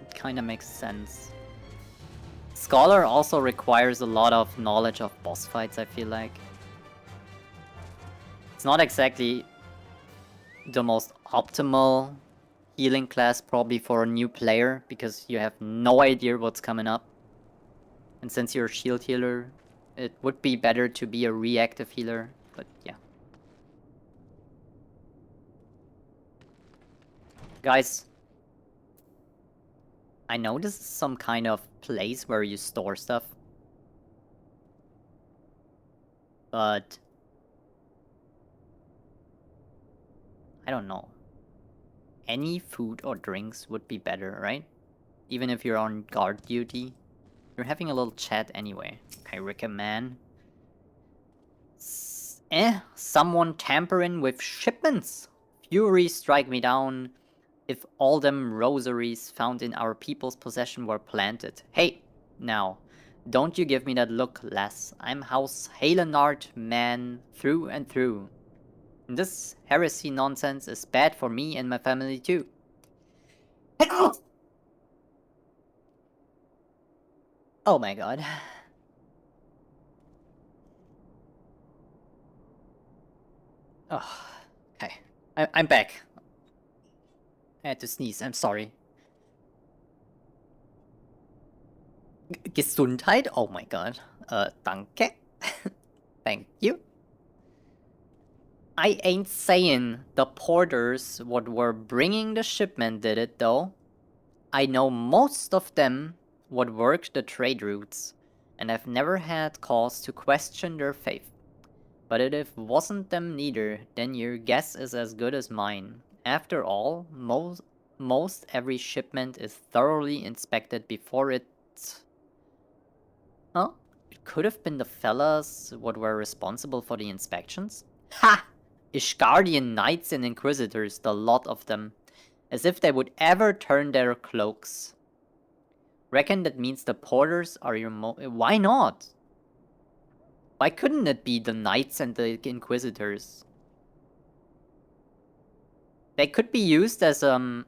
A: It kinda makes sense. Scholar also requires a lot of knowledge of boss fights, I feel like. It's not exactly the most optimal healing class probably for a new player, because you have no idea what's coming up. And since you're a shield healer, it would be better to be a reactive healer, but yeah. Guys, I know this is some kind of place where you store stuff, but I don't know. Any food or drinks would be better, right? Even if you're on guard duty. You're having a little chat anyway. Okay, recommend. Someone tampering with shipments. Fury strike me down if all them rosaries found in our people's possession were planted. Hey, now, don't you give me that look, lass. I'm House Halenard man through and through. And this heresy nonsense is bad for me and my family too. Oh my god. Oh, okay. I'm back. I had to sneeze, I'm sorry. Gesundheit? Oh my god. Danke. Thank you. I ain't saying the porters what were bringing the shipment did it though. I know most of them what worked the trade routes, and I've never had cause to question their faith. But if it wasn't them neither, then your guess is as good as mine. After all, most every shipment is thoroughly inspected before it... Huh? It could have been the fellas what were responsible for the inspections? Ha! Ishgardian knights and inquisitors, the lot of them. As if they would ever turn their cloaks. Reckon that means the porters are your why not? Why couldn't it be the knights and the inquisitors? They could be used as a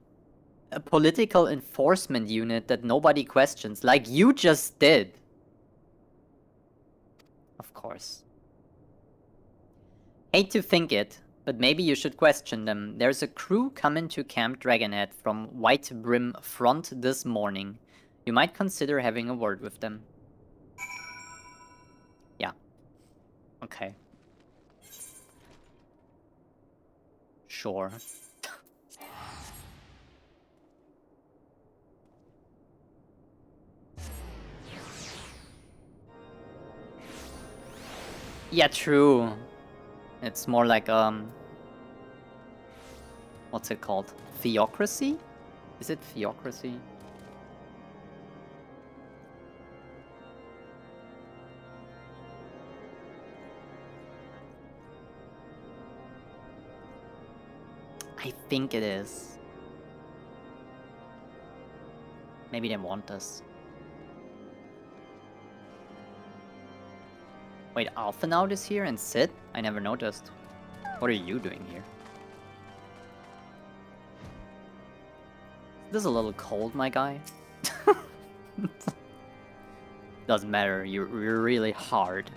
A: political enforcement unit that nobody questions, like you just did. Of course. Hate to think it, but maybe you should question them. There's a crew coming to Camp Dragonhead from White Brim Front this morning. You might consider having a word with them. Yeah. Okay. Sure. Yeah, true. It's more like, what's it called? Theocracy? Is it theocracy? I think it is. Maybe they want us. Wait, Alphanaut is here and Sid? I never noticed. What are you doing here? This is a little cold, my guy. Doesn't matter, you're really hard.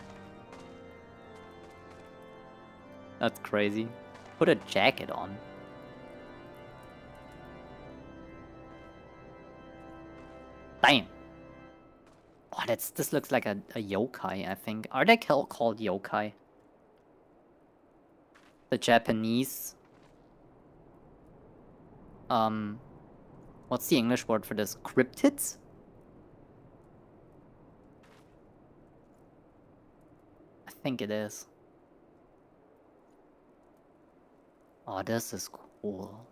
A: That's crazy. Put a jacket on. Damn. Oh, this looks like a yokai, I think. Are they called yokai? The Japanese. What's the English word for this? Cryptids? I think it is. Oh, this is cool.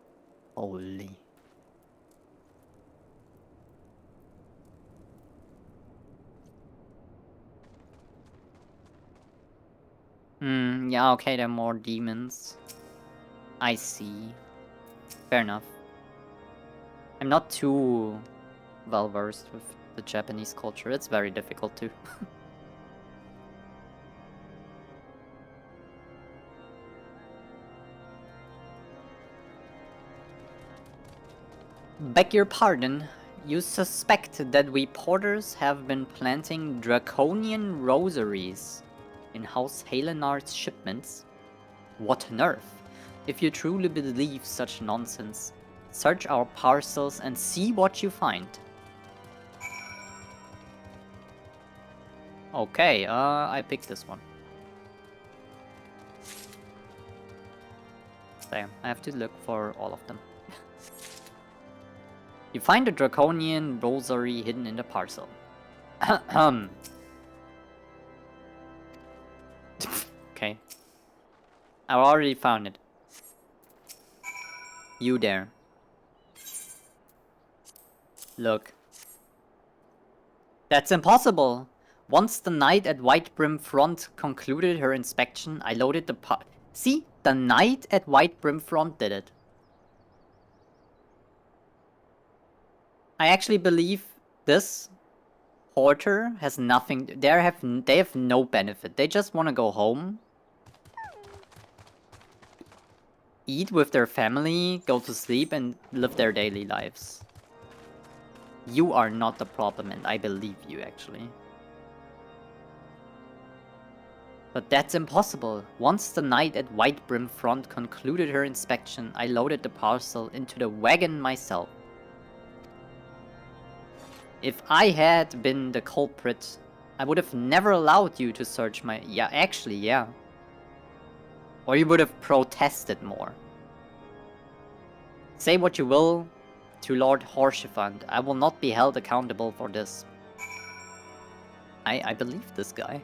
A: Holy. Yeah, okay, there are more demons. I see. Fair enough. I'm not too well versed with the Japanese culture. It's very difficult too. Beg your pardon. You suspect that we porters have been planting draconian rosaries in House Halenard's shipments? What on earth? If you truly believe such nonsense, search our parcels and see what you find. Okay, I picked this one. Damn, I have to look for all of them. You find a draconian rosary hidden in the parcel. Okay. I already found it. You there. Look. That's impossible! Once the knight at White Brim Front concluded her inspection, I loaded the See? The knight at White Brim Front did it. I actually believe this porter has nothing. They have no benefit. They just want to go home, eat with their family, go to sleep, and live their daily lives. You are not the problem, and I believe you actually. But that's impossible. Once the knight at White Brim Front concluded her inspection, I loaded the parcel into the wagon myself. If I had been the culprit, I would have never allowed you to search my... Yeah, actually, yeah. Or you would have protested more. Say what you will to Lord Horsefund, I will not be held accountable for this. I believe this guy.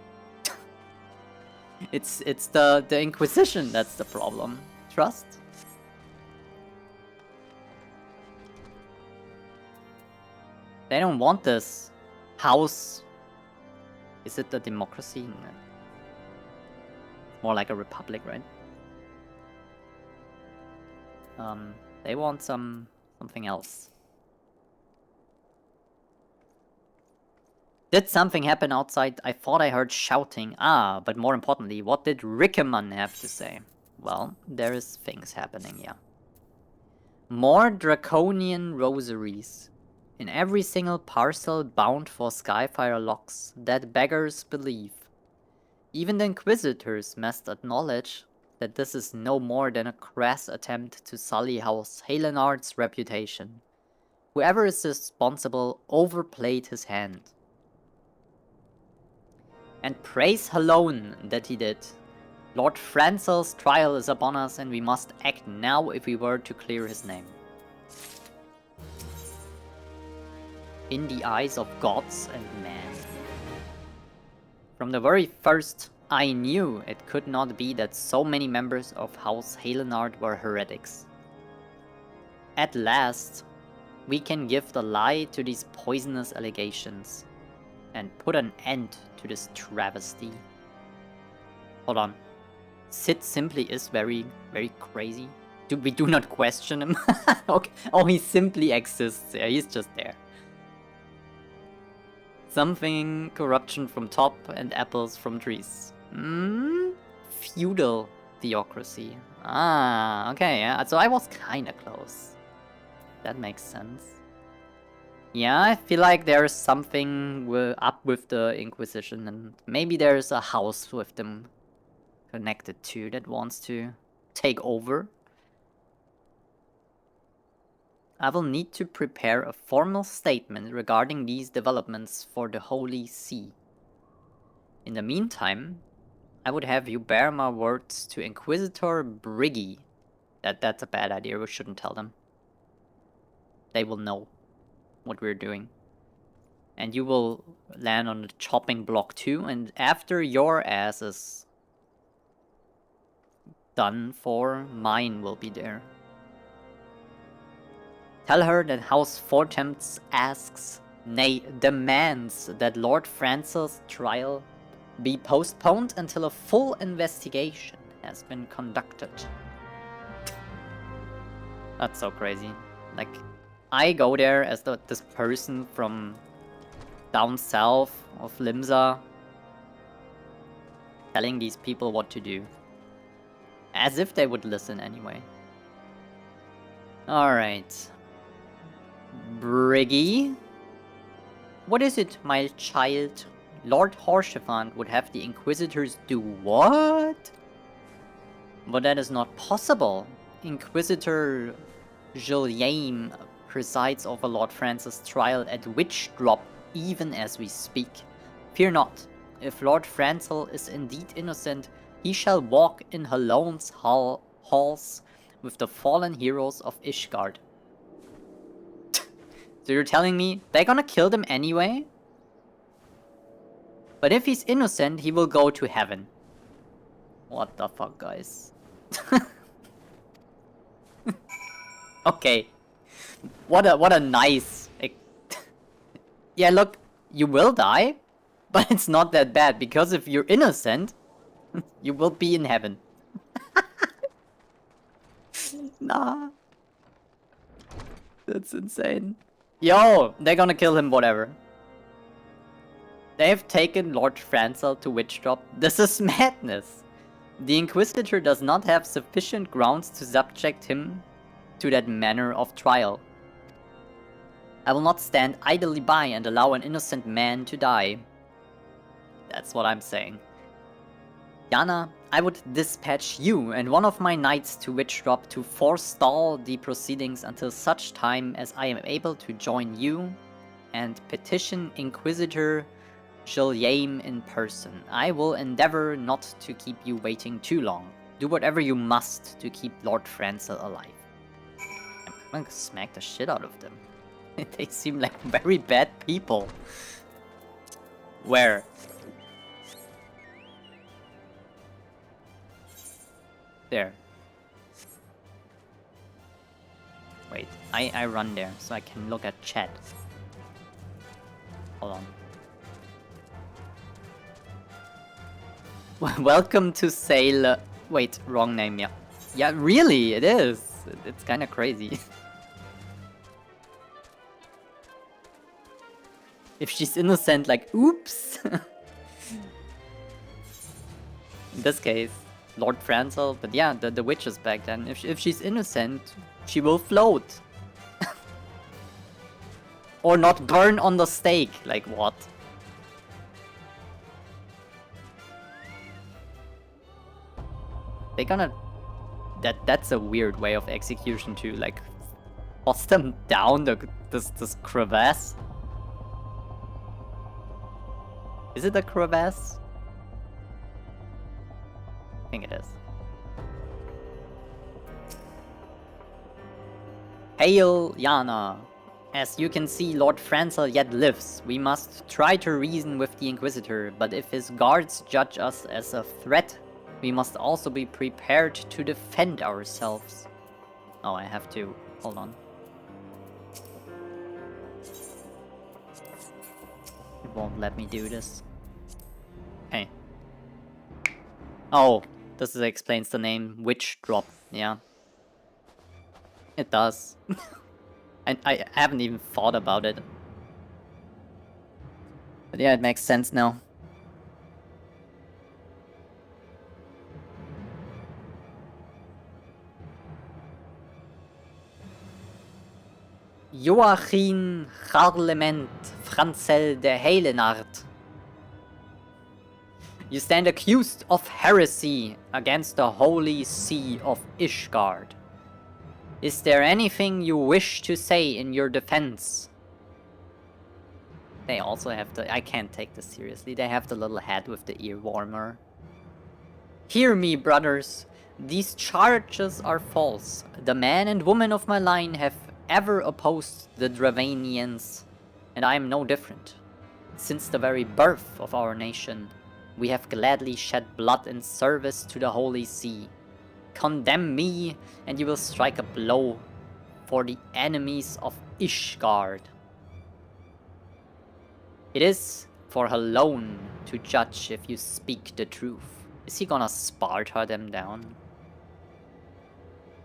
A: It's the Inquisition that's the problem. Trust? They don't want this house. Is it a democracy? No. More like a republic, right? They want something else. Did something happen outside? I thought I heard shouting. Ah, but more importantly, what did Rickaman have to say? Well, there is things happening, yeah. More draconian rosaries. In every single parcel bound for Skyfire locks, that beggars believe. Even the Inquisitors must acknowledge that this is no more than a crass attempt to sully House Halenard's reputation. Whoever is responsible overplayed his hand. And praise alone that he did. Lord Francel's trial is upon us and we must act now if we were to clear his name. In the eyes of gods and men. From the very first, I knew it could not be that so many members of House Halenard were heretics. At last, we can give the lie to these poisonous allegations and put an end to this travesty. Hold on. Sid simply is very, very crazy. We do not question him. Okay. Oh, he simply exists. Yeah, he's just there. Something corruption from top and apples from trees. Feudal theocracy. Ah, okay, yeah. So I was kinda close. That makes sense. Yeah, I feel like there's something up with the Inquisition, and maybe there's a house with them connected to that wants to take over. I will need to prepare a formal statement regarding these developments for the Holy See. In the meantime, I would have you bear my words to Inquisitor Briggy. That's a bad idea, we shouldn't tell them. They will know what we're doing. And you will land on the chopping block too, and after your ass is done for, mine will be there. Tell her that House Fortemps asks, nay, demands that Lord Francel's trial be postponed until a full investigation has been conducted. That's so crazy. Like, I go there as this person from down south of Limsa, telling these people what to do. As if they would listen anyway. Alright. Briggy? What is it, my child? Lord Haurchefant would have the Inquisitors do what? But that is not possible. Inquisitor Julien presides over Lord Francis' trial at Witch Drop even as we speak. Fear not. If Lord Francel is indeed innocent, he shall walk in Halone's halls with the fallen heroes of Ishgard. So you're telling me they're gonna kill them anyway? But if he's innocent, he will go to heaven. What the fuck, guys? Okay. What a nice... Yeah, look, you will die, but it's not that bad, because if you're innocent, you will be in heaven. Nah. That's insane. Yo, they're gonna kill him, whatever. They've taken Lord Francel to Witch Drop. This is madness. The Inquisitor does not have sufficient grounds to subject him to that manner of trial. I will not stand idly by and allow an innocent man to die. That's what I'm saying. Yana, I would dispatch you and one of my knights to Witch Drop to forestall the proceedings until such time as I am able to join you and petition Inquisitor Julien in person. I will endeavor not to keep you waiting too long. Do whatever you must to keep Lord Francel alive. I'm gonna smack the shit out of them. They seem like very bad people. Where? There. Wait, I run there so I can look at chat. Hold on. Welcome to Sail. Wait, wrong name, yeah. Yeah, really, it is. It's kind of crazy. If she's innocent, like, oops. In this case, Lord Francel, but yeah, the witch is back then. If she's innocent, she will float. Or not burn on the stake. Like, what? They're gonna... That's a weird way of execution too, like... Toss them down this crevasse? Is it a crevasse? I think it is. Hail, Yana! As you can see, Lord Francel yet lives. We must try to reason with the Inquisitor, but if his guards judge us as a threat, we must also be prepared to defend ourselves. Oh, I have to... Hold on. It won't let me do this. Hey. Oh, this explains the name Witch Drop, yeah. It does. And I haven't even thought about it. But yeah, it makes sense now. Joachim Charlement Franzel de Helenard. You stand accused of heresy against the Holy See of Ishgard. Is there anything you wish to say in your defense? They also have the... I can't take this seriously. They have the little hat with the ear warmer. Hear me, brothers. These charges are false. The man and woman of my line have ever opposed the Dravanians, and I am no different. Since the very birth of our nation, we have gladly shed blood in service to the Holy See. Condemn me, and you will strike a blow for the enemies of Ishgard. It is for her alone to judge if you speak the truth. Is he gonna Sparta them down?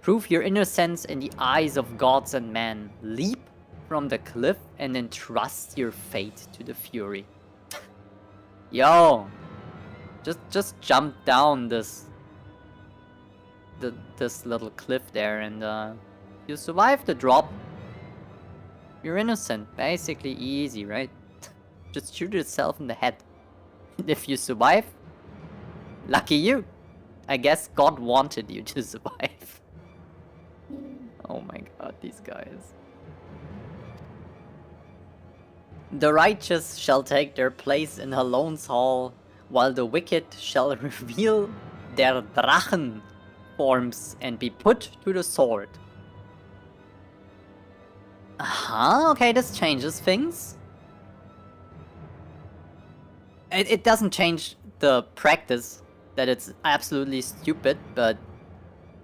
A: Prove your innocence in the eyes of gods and men. Leap from the cliff and entrust your fate to the Fury. Yo! Just jump down this little cliff there, and you survive the drop. You're innocent. Basically easy, right? Just shoot yourself in the head. If you survive, lucky you. I guess God wanted you to survive. Oh my god, these guys. The righteous shall take their place in Halone's hall, while the wicked shall reveal their Drachen forms and be put to the sword. Okay, this changes things. It doesn't change the practice that it's absolutely stupid, but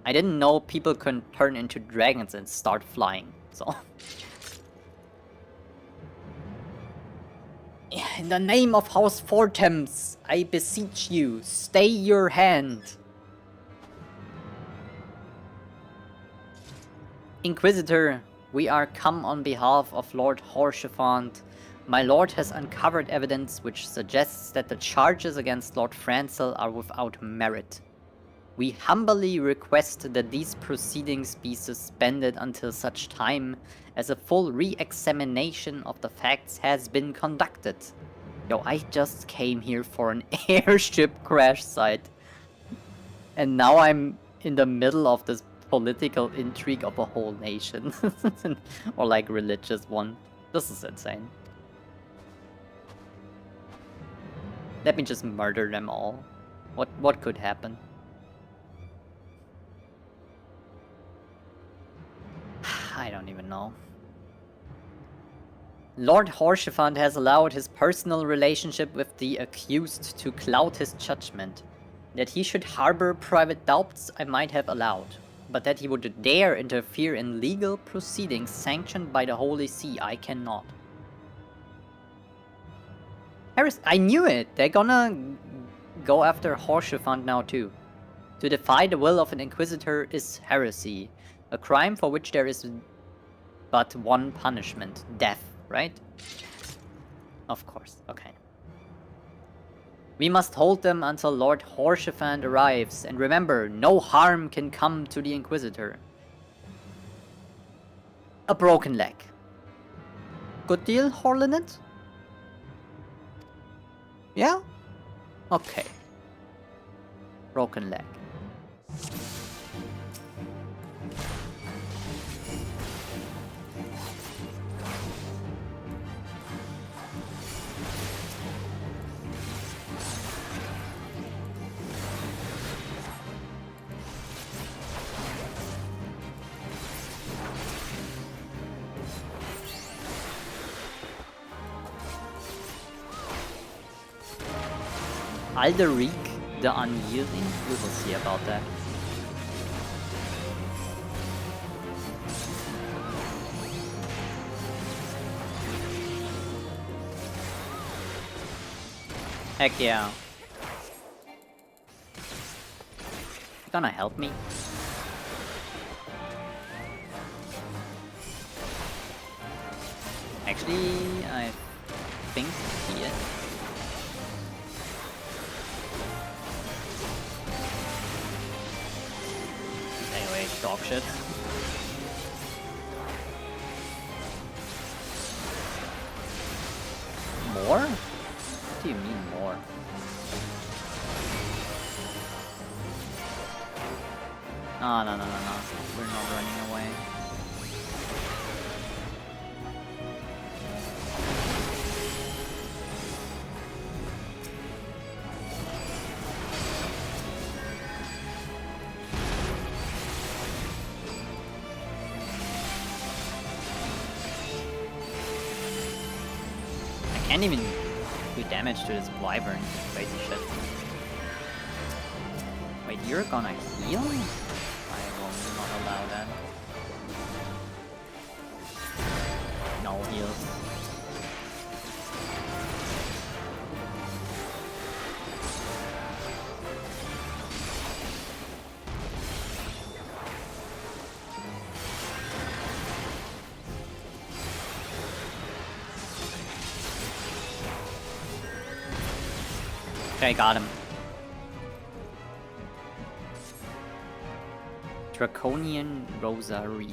A: I didn't know people can turn into dragons and start flying, so... In the name of House Fortems, I beseech you, stay your hand. Inquisitor, we are come on behalf of Lord Horshafant. My lord has uncovered evidence which suggests that the charges against Lord Franzel are without merit. We humbly request that these proceedings be suspended until such time as a full re-examination of the facts has been conducted. Yo, I just came here for an airship crash site. And now I'm in the middle of this political intrigue of a whole nation. Or like religious one. This is insane. Let me just murder them all. What could happen? I don't even know. Lord Horshafant has allowed his personal relationship with the accused to cloud his judgment. That he should harbor private doubts I might have allowed, but that he would dare interfere in legal proceedings sanctioned by the Holy See, I cannot. I knew it! They're gonna go after Horshafant now too. To defy the will of an Inquisitor is heresy, a crime for which there is but one punishment, death, right? Of course, okay. We must hold them until Lord Horshafant arrives, and remember, no harm can come to the Inquisitor. A broken leg. Good deal, Horlinet? Yeah? Okay. Broken leg. Alderic the Unyielding? We will see about that. Heck yeah. You gonna help me? Actually, I think he is. Anyway, dog shit. Oh, no. We're not running away. I can't even do damage to this wyvern. Crazy shit. Wait, you're gonna heal? I will not allow that. No heals. Okay, got him. Draconian Rosary.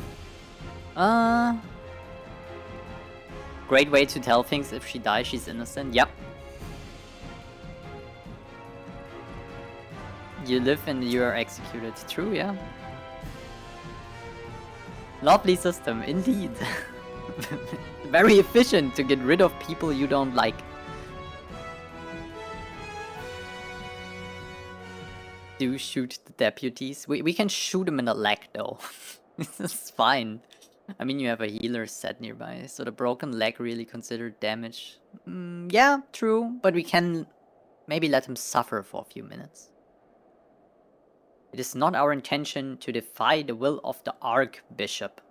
A: Great way to tell things. If she dies, she's innocent. Yep. You live and you are executed. True, yeah. Lovely system, indeed. Very efficient to get rid of people you don't like. Do shoot the deputies. We can shoot them in the leg though. This is fine. I mean, you have a healer set nearby, so the broken leg really considered damage. Yeah, true, but we can maybe let him suffer for a few minutes. It is not our intention to defy the will of the Archbishop.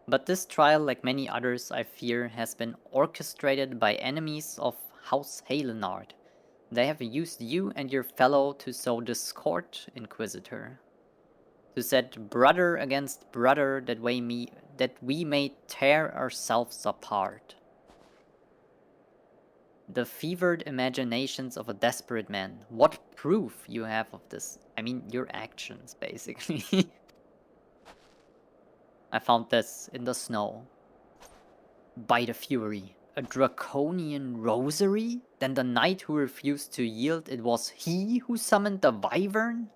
A: But this trial, like many others, I fear, has been orchestrated by enemies of House Halenard. They have used you and your fellow to sow discord, Inquisitor. To set brother against brother that we may tear ourselves apart. The fevered imaginations of a desperate man. What proof you have of this? I mean, your actions, basically. I found this in the snow. By the Fury. A draconian rosary? Then the knight who refused to yield, it was he who summoned the wyvern?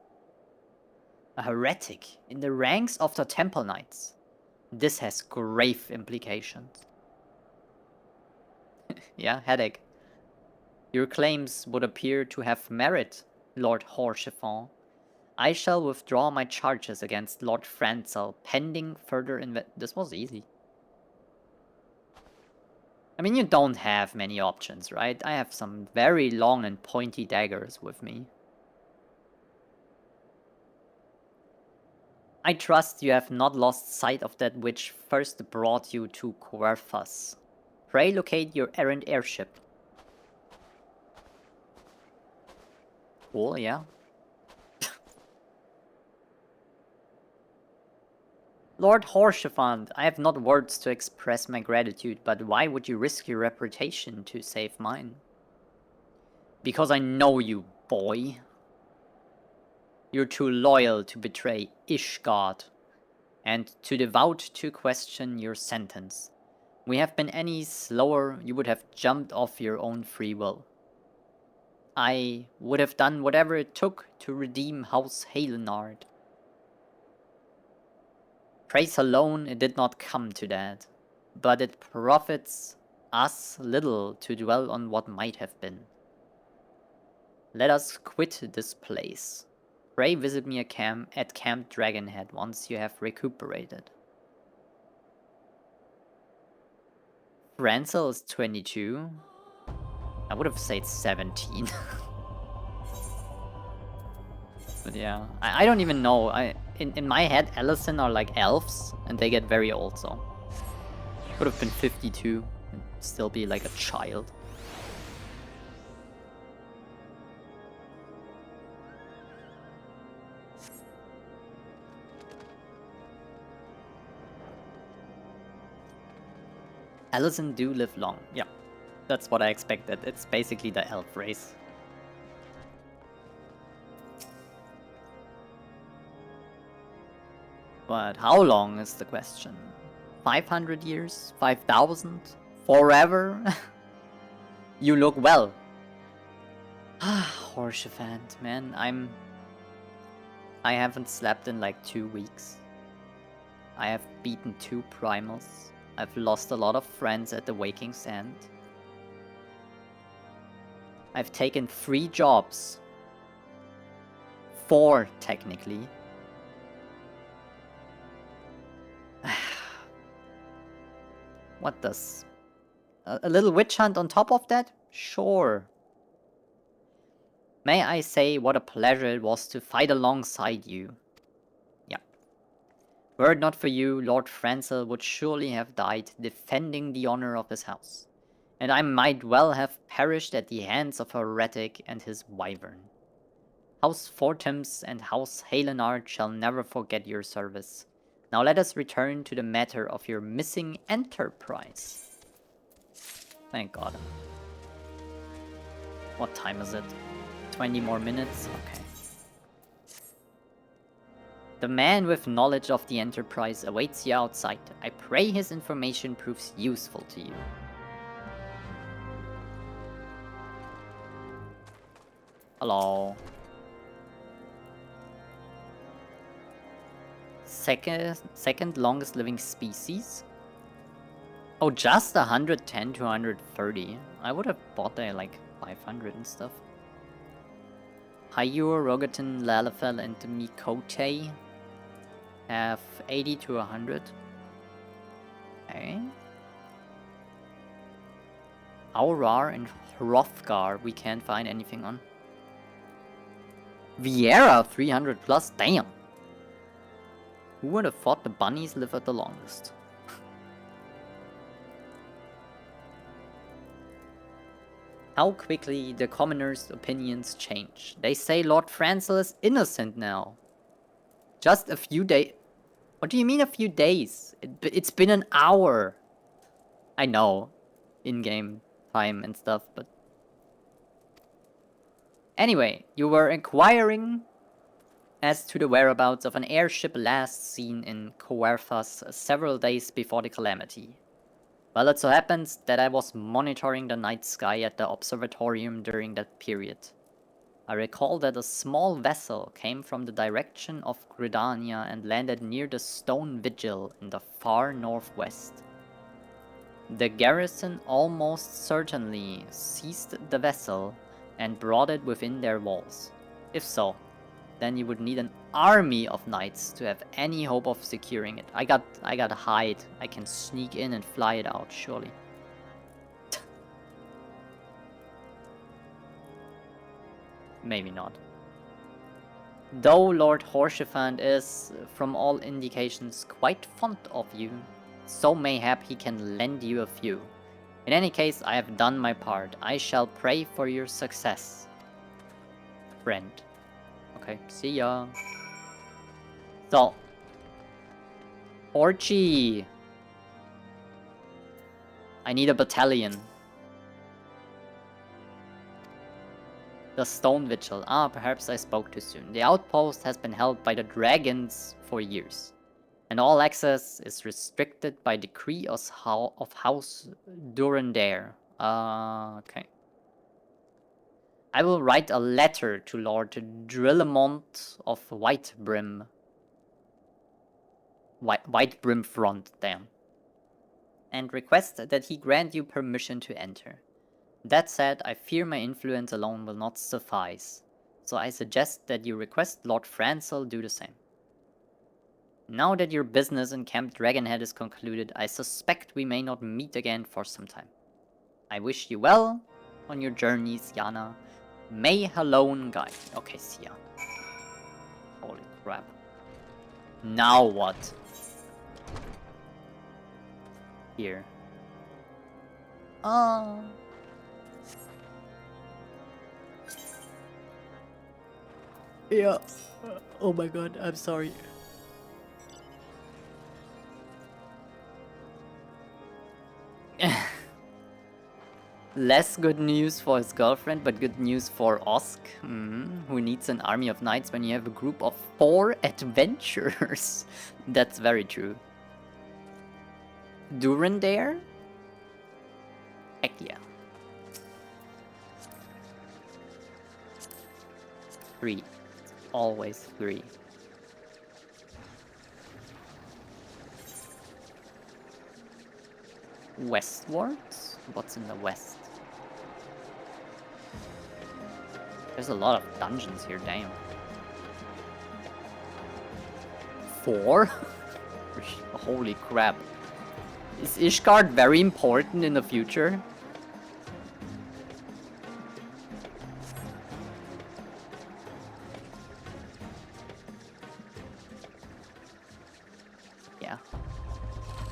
A: A heretic in the ranks of the Temple Knights. This has grave implications. Yeah, headache. Your claims would appear to have merit, Lord Horchiffon. I shall withdraw my charges against Lord Franzel, pending further This was easy. I mean, you don't have many options, right? I have some very long and pointy daggers with me. I trust you have not lost sight of that which first brought you to Querthas. Pray locate your errant airship. Cool, yeah. Lord Horchiffant, I have not words to express my gratitude, but why would you risk your reputation to save mine? Because I know you, boy. You're too loyal to betray Ishgard, and too devout to question your sentence. We have been any slower, you would have jumped off your own free will. I would have done whatever it took to redeem House Halenard. Praise alone, it did not come to that, but it profits us little to dwell on what might have been. Let us quit this place. Pray visit me at Camp Dragonhead once you have recuperated. Franzel is 22. I would have said 17. But yeah, I don't even know. In my head, Ellison are like elves, and they get very old, so... Would have been 52, and still be like a child. Ellison do live long, yeah. That's what I expected. It's basically the elf race. But how long is the question? 500 years? 5,000? Forever? You look well. Horsefant, man, I haven't slept in like 2 weeks. I have beaten 2 primals. I've lost a lot of friends at the Waking Sand. I've taken 3 jobs. 4, technically. What does... A little witch hunt on top of that? Sure. May I say what a pleasure it was to fight alongside you. Yeah. Were it not for you, Lord Franzel would surely have died defending the honor of his house, and I might well have perished at the hands of a heretic and his wyvern. House Fortams and House Halenard shall never forget your service. Now let us return to the matter of your missing enterprise. Thank God. What time is it? 20 more minutes? Okay. The man with knowledge of the enterprise awaits you outside. I pray his information proves useful to you. Hello. Second longest living species? Oh, just 110 to 130. I would have bought there like 500 and stuff. Hayur, Rogatin, Lalafel, and Mikote have 80 to 100. Okay. Aurar and Hrothgar we can't find anything on. Viera 300 plus, damn. Who would have thought the bunnies live at the longest? How quickly the commoners' opinions change. They say Lord Franzel is innocent now. Just a few days. What do you mean a few days? It's been an hour. I know. In-game time and stuff, but... Anyway, you were inquiring as to the whereabouts of an airship last seen in Coerthas several days before the calamity. Well, it so happens that I was monitoring the night sky at the observatorium during that period. I recall that a small vessel came from the direction of Gridania and landed near the Stone Vigil in the far northwest. The garrison almost certainly seized the vessel and brought it within their walls. If so, then you would need an army of knights to have any hope of securing it. I got a hide. I can sneak in and fly it out, surely. Maybe not. Though Lord Horsefand is, from all indications, quite fond of you, so mayhap he can lend you a few. In any case, I have done my part. I shall pray for your success, friend. Okay, see ya. So, Orchi. I need a battalion. The Stone Vigil. Ah, perhaps I spoke too soon. The outpost has been held by the dragons for years, and all access is restricted by decree of House Durandare. Okay. I will write a letter to Lord Drillamont of Whitebrim. Whitebrim Front, damn. And request that he grant you permission to enter. That said, I fear my influence alone will not suffice, so I suggest that you request Lord Franzel do the same. Now that your business in Camp Dragonhead is concluded, I suspect we may not meet again for some time. I wish you well on your journeys, Yana. May Halone guide. Okay, see ya. Holy crap. Now what? Here. Yeah. Oh my god, I'm sorry. Less good news for his girlfriend, but good news for Osk, who needs an army of knights when you have a group of 4 adventurers. That's very true. Durandare? Heck yeah. always 3. Westwards? What's in the west? There's a lot of dungeons here, damn. 4? Holy crap. Is Ishgard very important in the future? Yeah.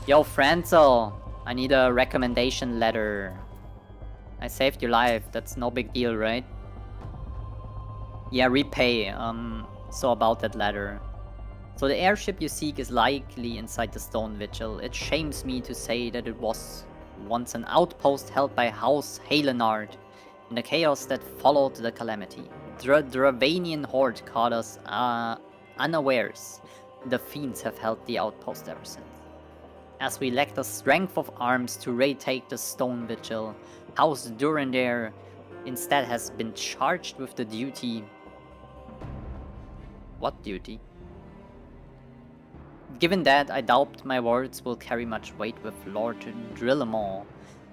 A: Yo, Franzel, I need a recommendation letter. I saved your life, that's no big deal, right? Yeah, repay. So about that letter. So the airship you seek is likely inside the Stone Vigil. It shames me to say that it was once an outpost held by House Halenard in the chaos that followed the calamity. The Dravanian horde caught us unawares. The fiends have held the outpost ever since. As we lack the strength of arms to retake the Stone Vigil, House Durandare instead has been charged with the duty... What duty? Given that, I doubt my words will carry much weight with Lord Drillamore.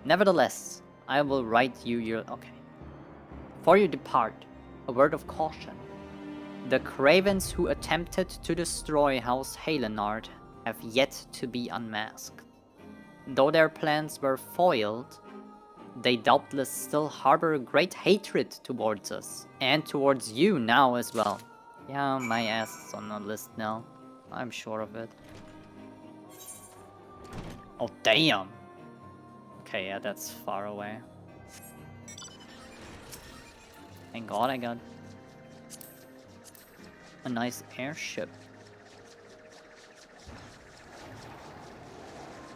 A: Nevertheless, I will write you your... Okay. Before you depart, a word of caution. The cravens who attempted to destroy House Halenard have yet to be unmasked. Though their plans were foiled, they doubtless still harbor great hatred towards us, and towards you now as well. Yeah, my ass is on the list now. I'm sure of it. Oh, damn! Okay, yeah, that's far away. Thank God I got a nice airship.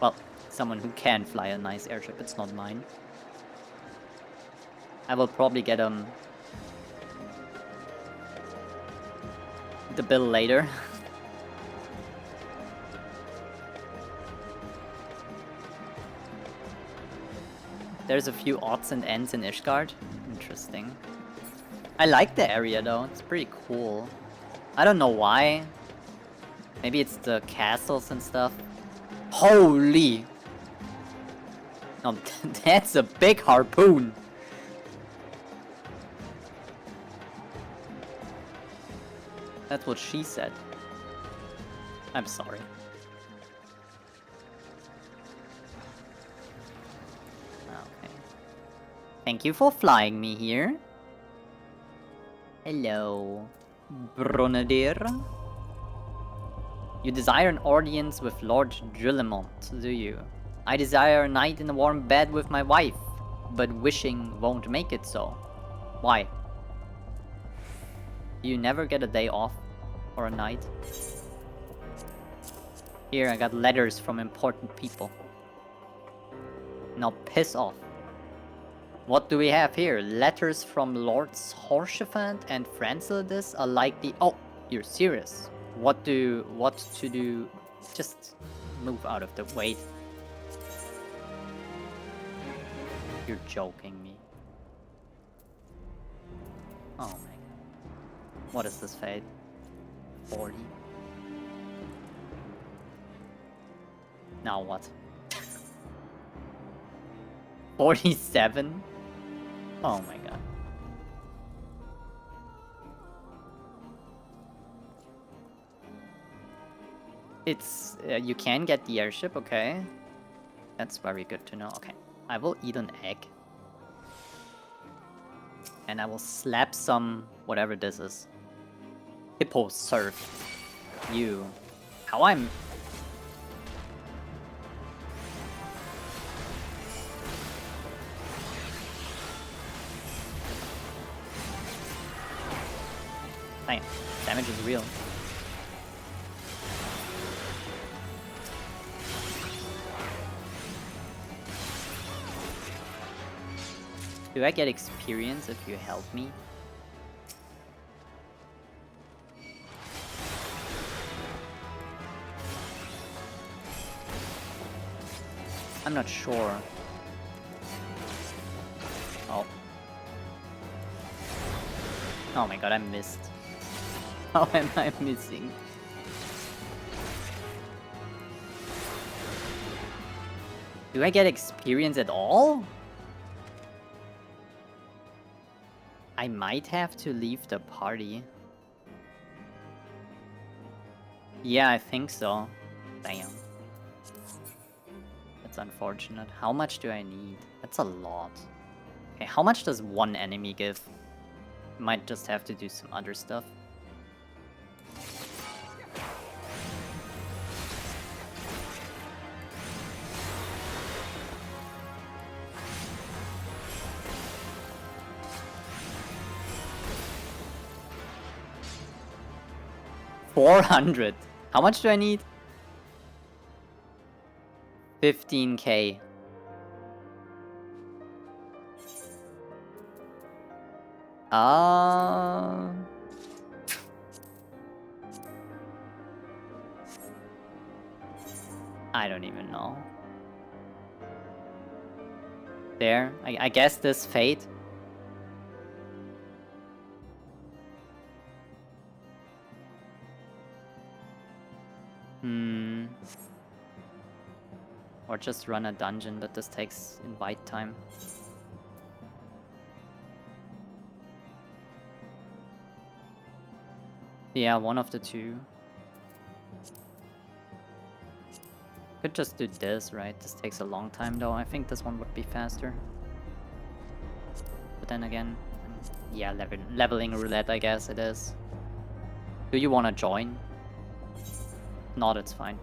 A: Well, someone who can fly a nice airship, it's not mine. I will probably get the bill later. There's a few odds and ends in Ishgard. Interesting. I like the area though, it's pretty cool. I don't know why. Maybe it's the castles and stuff. Holy! No, that's a big harpoon! That's what she said. I'm sorry. Okay. Thank you for flying me here. Hello, Brunadir. You desire an audience with Lord Drillamont, do you? I desire a night in a warm bed with my wife, but wishing won't make it so. Why? You never get a day off or a night? Here, I got letters from important people. Now piss off. What do we have here? Letters from Lords Horshaphant and Franceladis are likely... Oh, you're serious. What to do? Just move out of the way. You're joking me. Oh my god. What is this fate? 40? Now what? 47? Oh my god. It's... you can get the airship, okay. That's very good to know. Okay. I will eat an egg. And I will slap some... whatever this is. Hippo surf. You. How I'm... Damn. Damage is real. Do I get experience if you help me? I'm not sure. Oh. Oh my god, I missed. How am I missing? Do I get experience at all? I might have to leave the party. Yeah, I think so. Damn. That's unfortunate. How much do I need? That's a lot. Okay, how much does one enemy give? Might just have to do some other stuff. $400. How much do I need? 15k. I don't even know. There, I guess this fate. Or just run a dungeon, but this takes invite time. Yeah, one of the two. Could just do this, right? This takes a long time though. I think this one would be faster. But then again, yeah, leveling roulette, I guess it is. Do you want to join? Not, it's fine.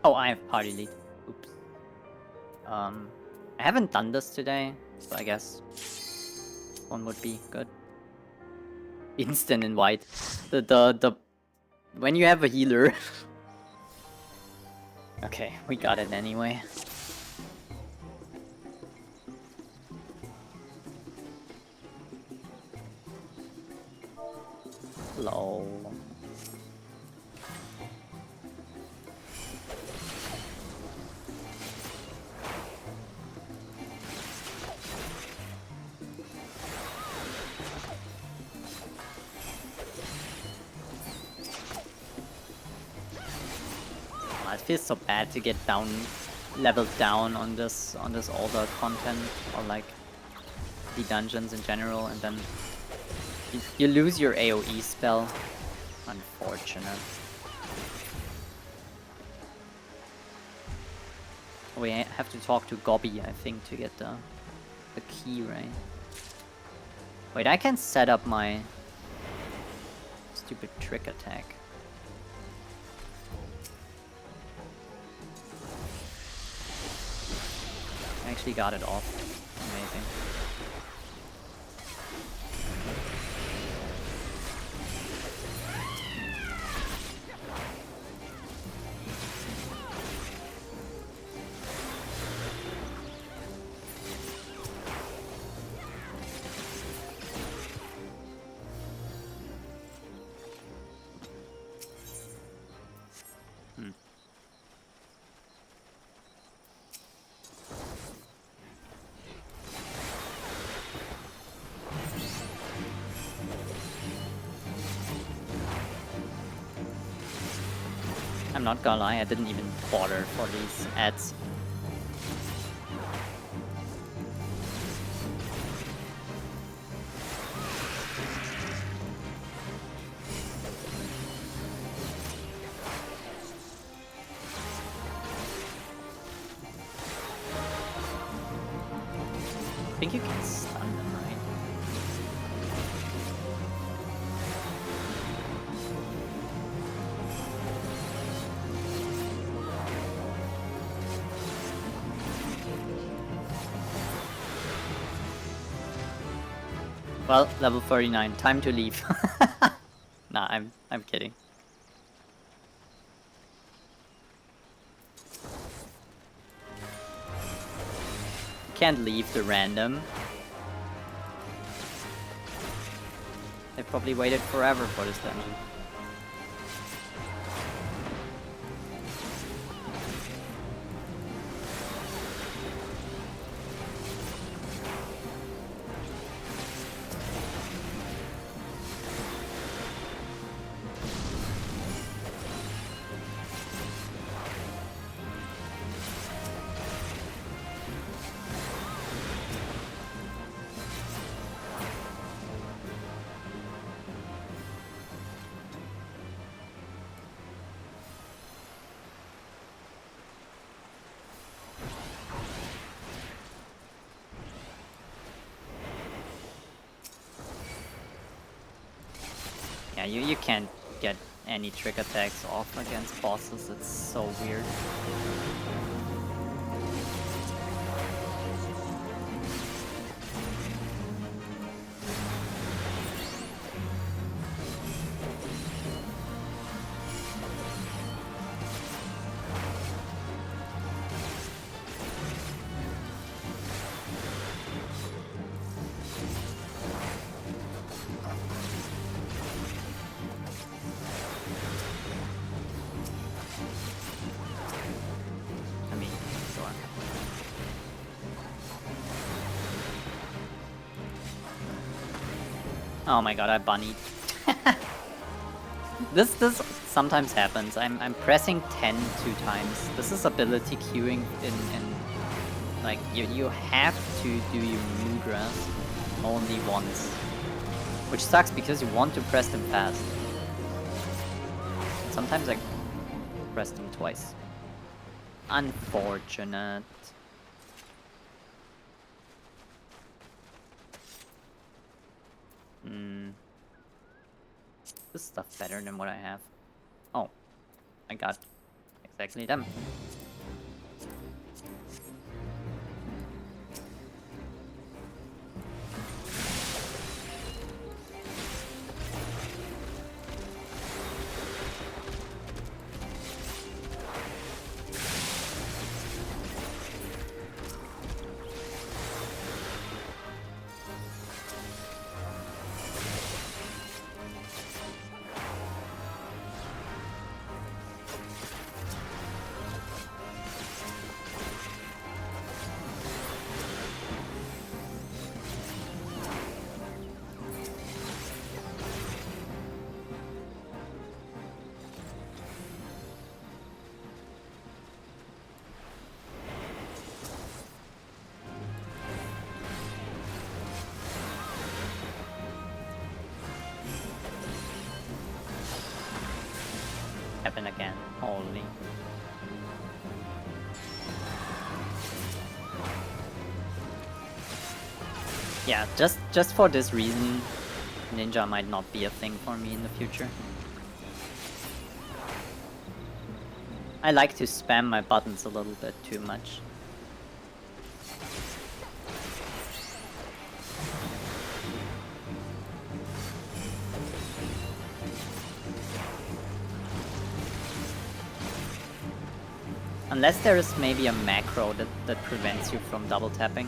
A: Oh, I have party lead. Oops. I haven't done this today, so I guess one would be good. Instant invite. The when you have a healer. Okay, we got it anyway. Lol. It feels so bad to get leveled down on this older content, or like the dungeons in general, and then you lose your AoE spell. Unfortunate. We have to talk to Gobby, I think, to get the key, right? Wait, I can set up my stupid trick attack. I actually got it off. Amazing. I'm not gonna lie, I didn't even bother for these ads. I think you can stun them, right? Well, level 39, time to leave. Nah, I'm kidding. Can't leave the random. They probably waited forever for this dungeon. Yeah, you can't get any trick attacks off against bosses. It's so weird. I mean, sure. Oh my god, I bunnied. This sometimes happens. I'm pressing 10 2 times. This is ability queuing in like you have to do your mudras only once. Which sucks because you want to press them fast. Sometimes I press them twice. Unfortunate. This stuff better than what I have. Oh, I got exactly them. Happen again. Holy. Yeah, just for this reason, ninja might not be a thing for me in the future. I like to spam my buttons a little bit too much. Unless there is maybe a macro that prevents you from double tapping.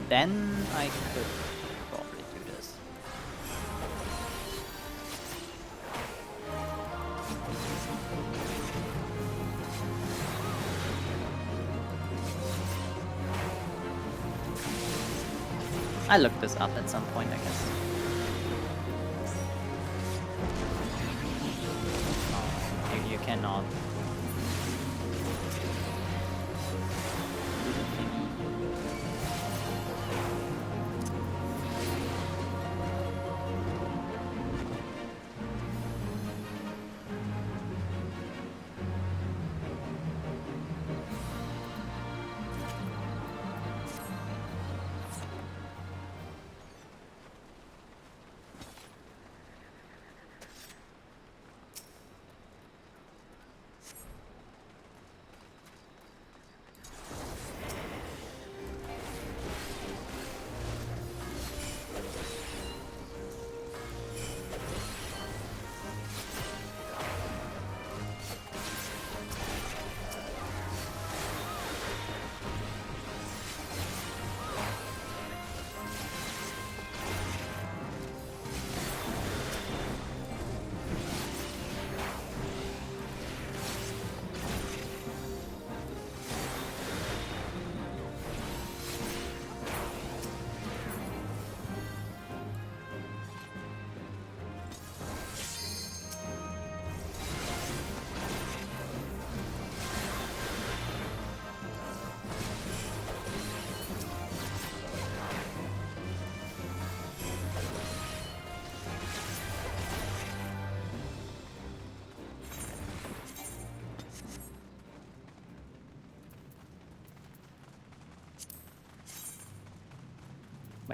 A: Then I could probably do this. I looked this up at some point, I guess. Oh, you cannot.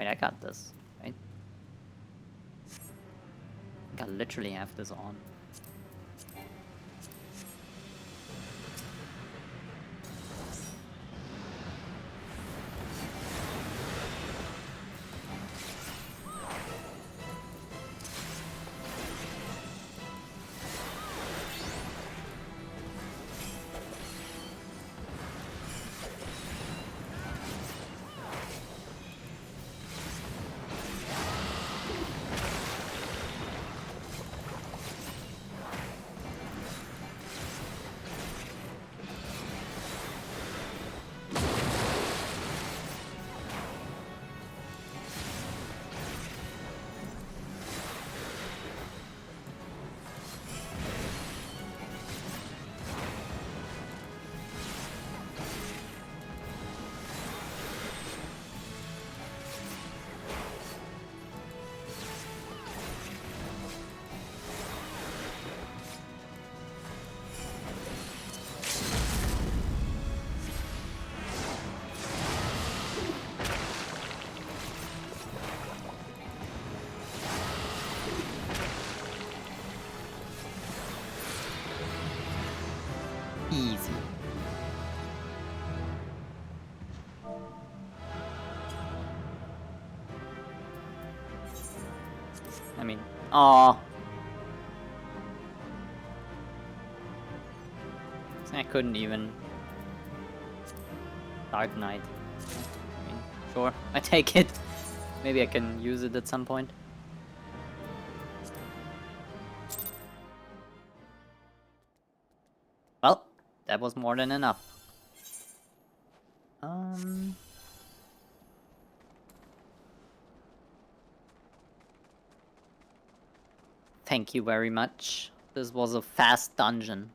A: Wait, I got this, right? I think I literally have this on. Easy. I mean, aw. I couldn't even. Dark Knight. I mean, sure, I take it. Maybe I can use it at some point. Well, that was more than enough. Thank you very much. This was a fast dungeon.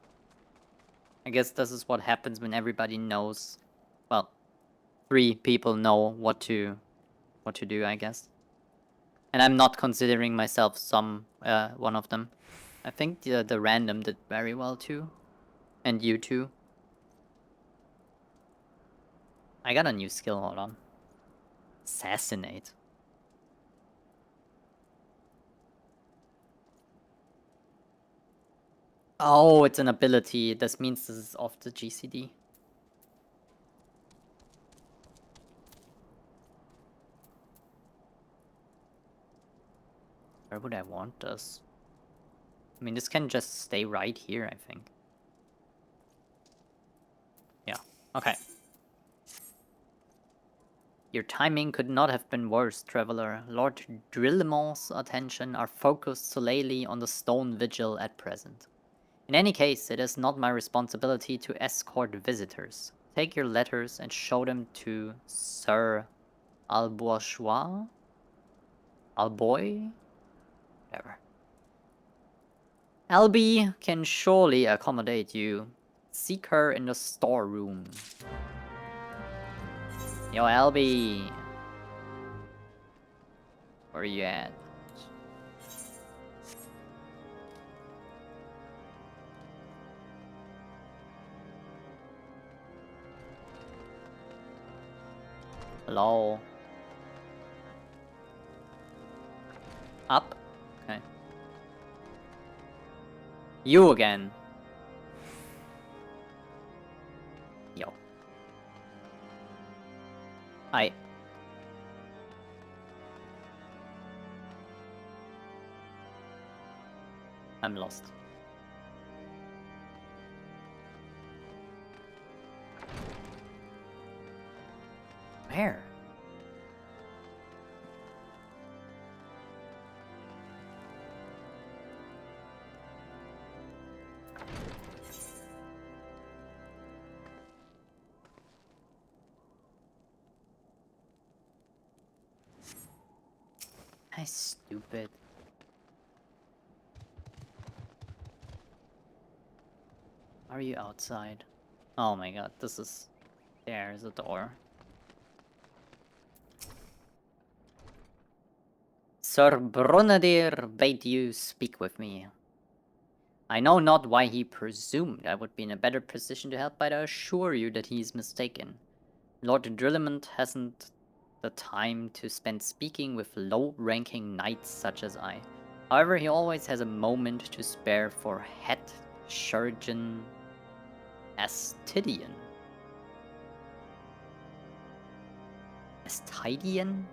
A: I guess this is what happens when everybody knows. Well, 3 people know what to do, I guess. And I'm not considering myself one of them. I think the random did very well too. And you too. I got a new skill, hold on. Assassinate. Oh, it's an ability. This means this is off the GCD. Where would I want this? I mean, this can just stay right here, I think. Yeah, okay. Your timing could not have been worse, traveler. Lord Drillemont's attention are focused solely on the stone vigil at present. In any case, it is not my responsibility to escort visitors. Take your letters and show them to Sir Albois? Alboy? Whatever. Albie can surely accommodate you. Seek her in the storeroom. Yo, Albie. Where are you at? Hello. Up? Okay. You again. Yo. Hi. I'm lost. Where? I'm stupid. Are you outside? Oh my god, this is... There's a door. Sir Brunadir bade you speak with me. I know not why he presumed I would be in a better position to help, but I assure you that he is mistaken. Lord Drillement hasn't the time to spend speaking with low-ranking knights such as I. However, he always has a moment to spare for head Ishgardian Astidian. Astidian?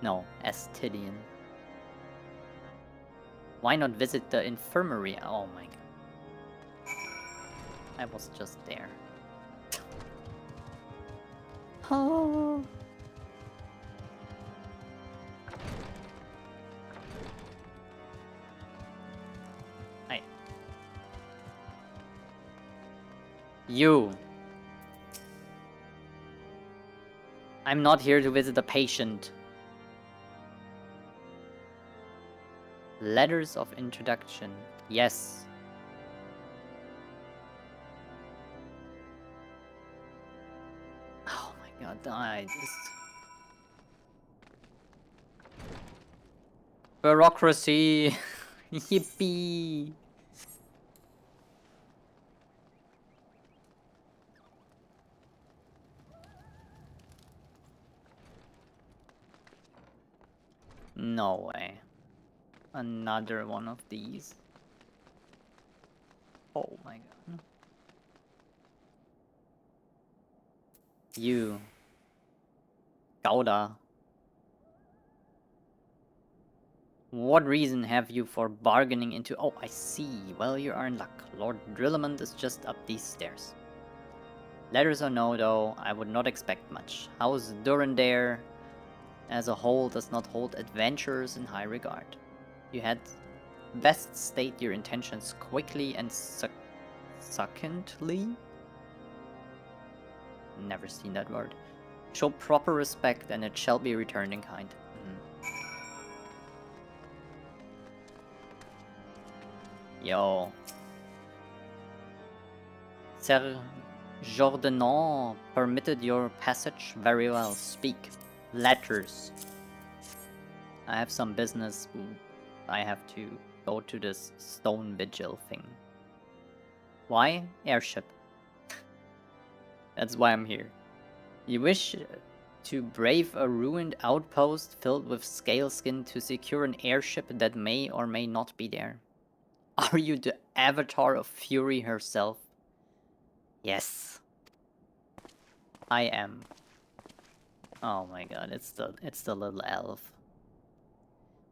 A: No, Astidian. Why not visit the infirmary? Oh my god. I was just there. Oh. Hey. You. I'm not here to visit a patient. Letters of introduction. Yes. Oh my god, I just... Bureaucracy! Yippee! No way. Another one of these. Oh my god. You. Gouda. What reason have you for bargaining into... Oh, I see. Well, you are in luck. Lord Drillamond is just up these stairs. Letters or no, though, I would not expect much. House Durandare as a whole does not hold adventurers in high regard. You had best state your intentions quickly and succinctly. Never seen that word. Show proper respect and it shall be returned in kind. Yo. Sir Jordanon permitted your passage. Very well. Speak. Letters. I have some business. I have to go to this stone vigil thing. Why? Airship. That's why I'm here. You wish to brave a ruined outpost filled with scaleskin to secure an airship that may or may not be there. Are you the avatar of Fury herself? Yes. I am. Oh my god, it's the little elf.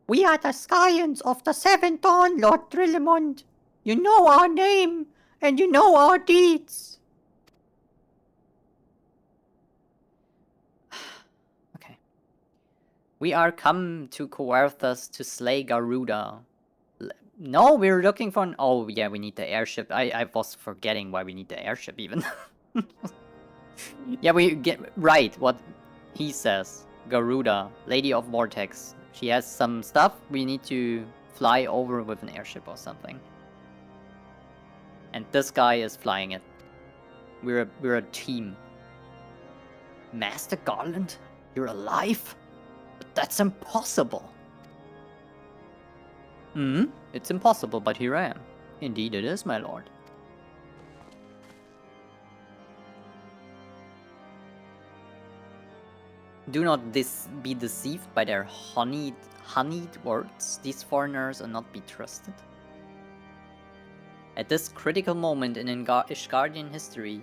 A: We are the Scions of the Seventh Dawn, Lord Drillamond. You know our name, and you know our deeds. Okay. We are come to Coerthas to slay Garuda. No, we're looking for an... Oh, yeah, we need the airship. I was forgetting why we need the airship, even. Yeah, we get... Right, what he says. Garuda, Lady of Vortex. She has some stuff. We need to fly over with an airship or something. And this guy is flying it. We're a team. Master Garland? You're alive? But that's impossible. It's impossible, but here I am. Indeed it is, my lord. Do not be deceived by their honeyed words. These foreigners are not be trusted. At this critical moment in Ishgardian history,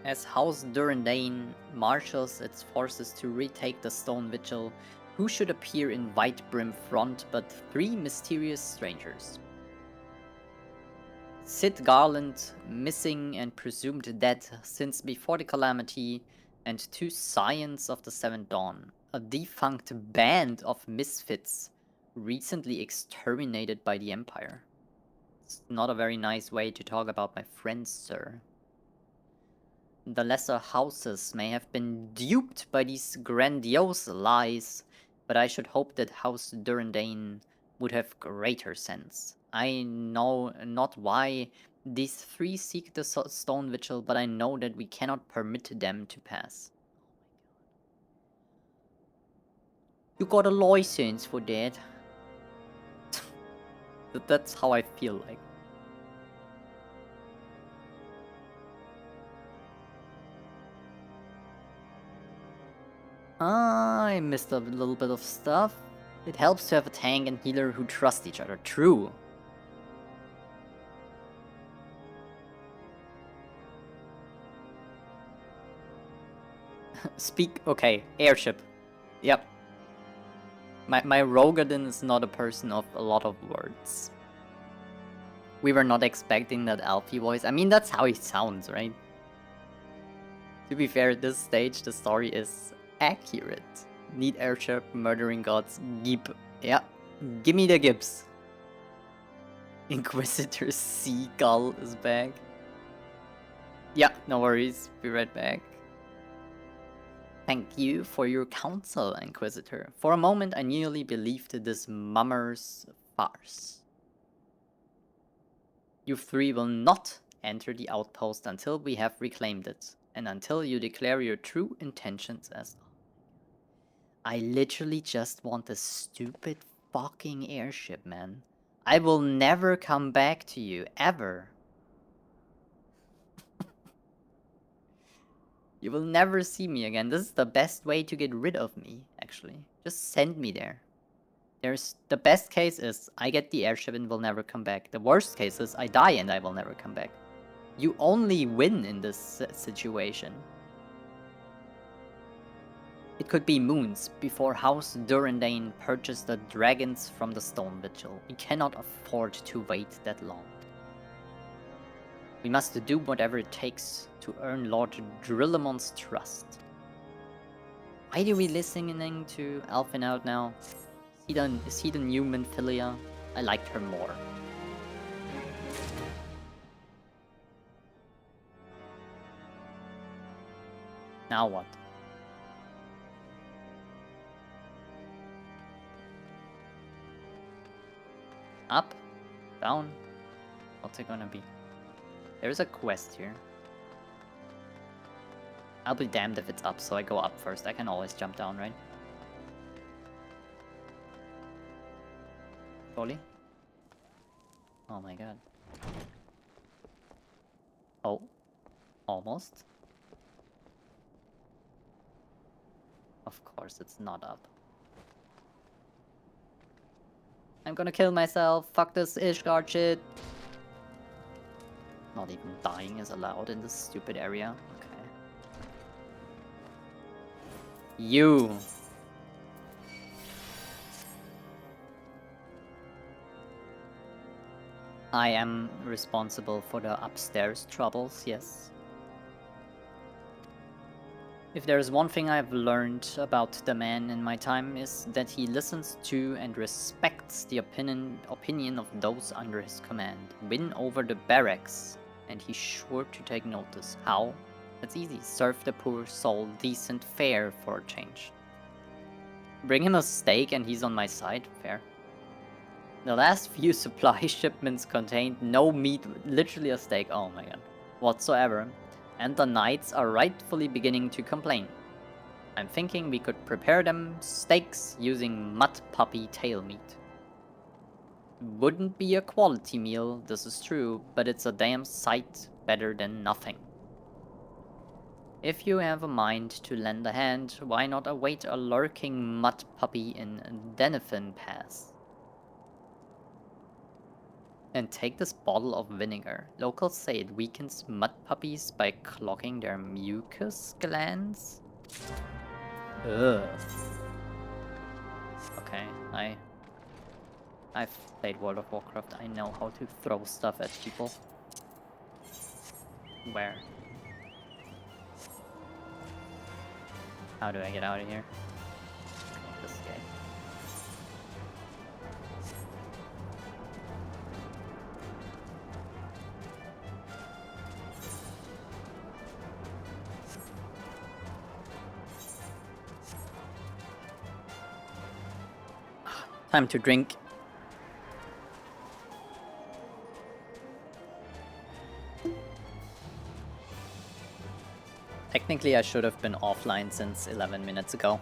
A: as House Durandane marshals its forces to retake the Stone Vigil, who should appear in white brim front but 3 mysterious strangers? Sid Garland, missing and presumed dead since before the calamity, and 2 Scions of the Seventh Dawn, a defunct band of misfits recently exterminated by the Empire. It's not a very nice way to talk about my friends, sir. The lesser houses may have been duped by these grandiose lies, but I should hope that House Durandane would have greater sense. I know not why these 3 seek the Stone Vigil, but I know that we cannot permit them to pass. You got a license for that? That's how I feel like. I missed a little bit of stuff. It helps to have a tank and healer who trust each other. True. Speak. Okay, airship. Yep. My Rogadin is not a person of a lot of words. We were not expecting that Alfie voice. I mean, that's how he sounds, right? To be fair, at this stage, the story is accurate. Need airship, murdering gods, Gib. Yeah, gimme the Gibbs. Inquisitor Seagull is back. Yeah, no worries. Be right back. Thank you for your counsel, Inquisitor. For a moment, I nearly believed this mummer's farce. You three will not enter the outpost until we have reclaimed it, and until you declare your true intentions as... I literally just want a stupid fucking airship, man. I will never come back to you, ever. You will never see me again. This is the best way to get rid of me, actually. Just send me there. The best case is I get the airship and will never come back. The worst case is I die and I will never come back. You only win in this situation. It could be moons before House Durandane purchased the dragons from the Stone Vigil. We cannot afford to wait that long. We must do whatever it takes to earn Lord Drillamon's trust. Why are we listening to Alphen out now? Is he the new Minfilia? I liked her more. Now what? Up? Down? What's it gonna be? There's a quest here. I'll be damned if it's up, so I go up first. I can always jump down, right? Surely? Oh my god. Oh. Almost. Of course it's not up. I'm gonna kill myself. Fuck this Ishgard shit. Not even dying is allowed in this stupid area. Okay. You. I am responsible for the upstairs troubles, yes. If there's one thing I've learned about the man in my time is that he listens to and respects the opinion of those under his command. Win over the barracks, and he's sure to take notice. How? It's easy. Serve the poor soul decent fare for a change. Bring him a steak and he's on my side. Fair. The last few supply shipments contained no meat, literally a steak, oh my god, whatsoever. And the knights are rightfully beginning to complain. I'm thinking we could prepare them steaks using mud puppy tail meat. Wouldn't be a quality meal, this is true, but it's a damn sight better than nothing. If you have a mind to lend a hand, why not await a lurking mud puppy in Denethyn Pass? And take this bottle of vinegar. Locals say it weakens mud puppies by clogging their mucus glands. Ugh. Okay, I've played World of Warcraft. I know how to throw stuff at people. Where? How do I get out of here? This guy. Time to drink. Technically, I should have been offline since 11 minutes ago.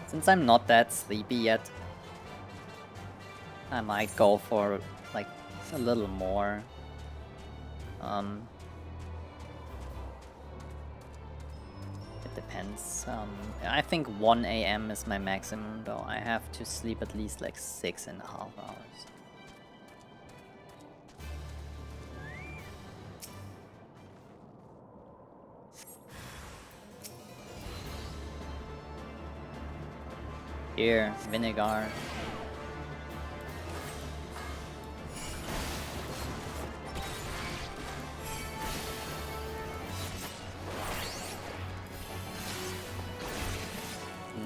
A: Since I'm not that sleepy yet, I might go for like a little more. it depends. I think 1 AM is my maximum, though. I have to sleep at least like 6.5 hours. Here, vinegar.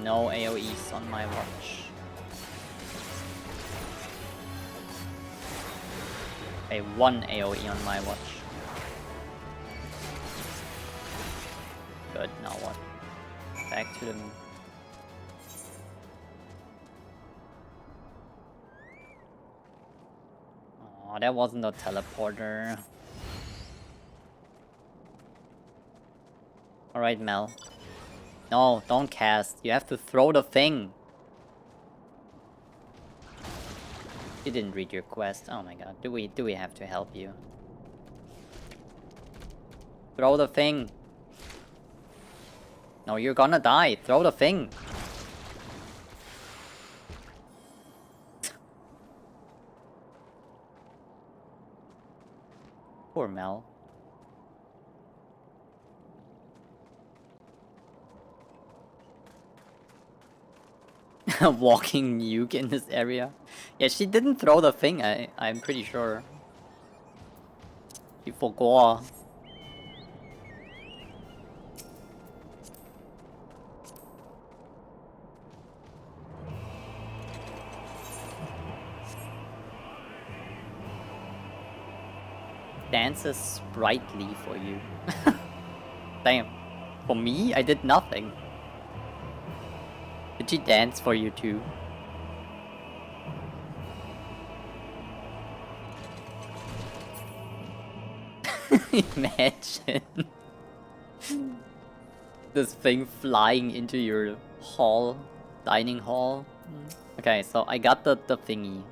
A: No AoEs on my watch. Okay, 1 AoE on my watch. Good, now what? Back to the... Oh, that wasn't a teleporter. Alright, Mel. No, don't cast. You have to throw the thing. You didn't read your quest. Oh my god. Do we have to help you? Throw the thing. No, you're gonna die. Throw the thing. Poor Mel. A walking nuke in this area. Yeah, she didn't throw the thing, I'm pretty sure. She forgot. Dances sprightly for you. Damn. For me? I did nothing. Did she dance for you too? Imagine this thing flying into your hall, dining hall. Okay, so I got the thingy.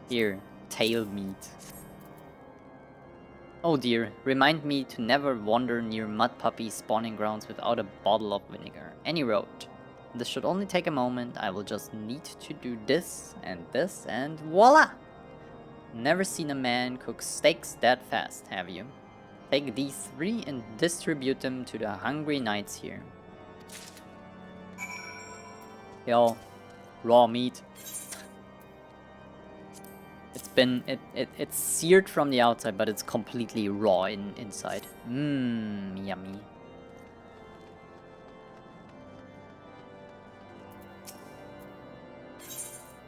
A: Here, tail meat. Oh dear, remind me to never wander near mud puppy spawning grounds without a bottle of vinegar. Any road. This should only take a moment. I will just need to do this, and voila! Never seen a man cook steaks that fast, have you? Take these 3 and distribute them to the hungry knights here. Yo, raw meat. It's seared from the outside, but it's completely raw inside. Mmm, yummy.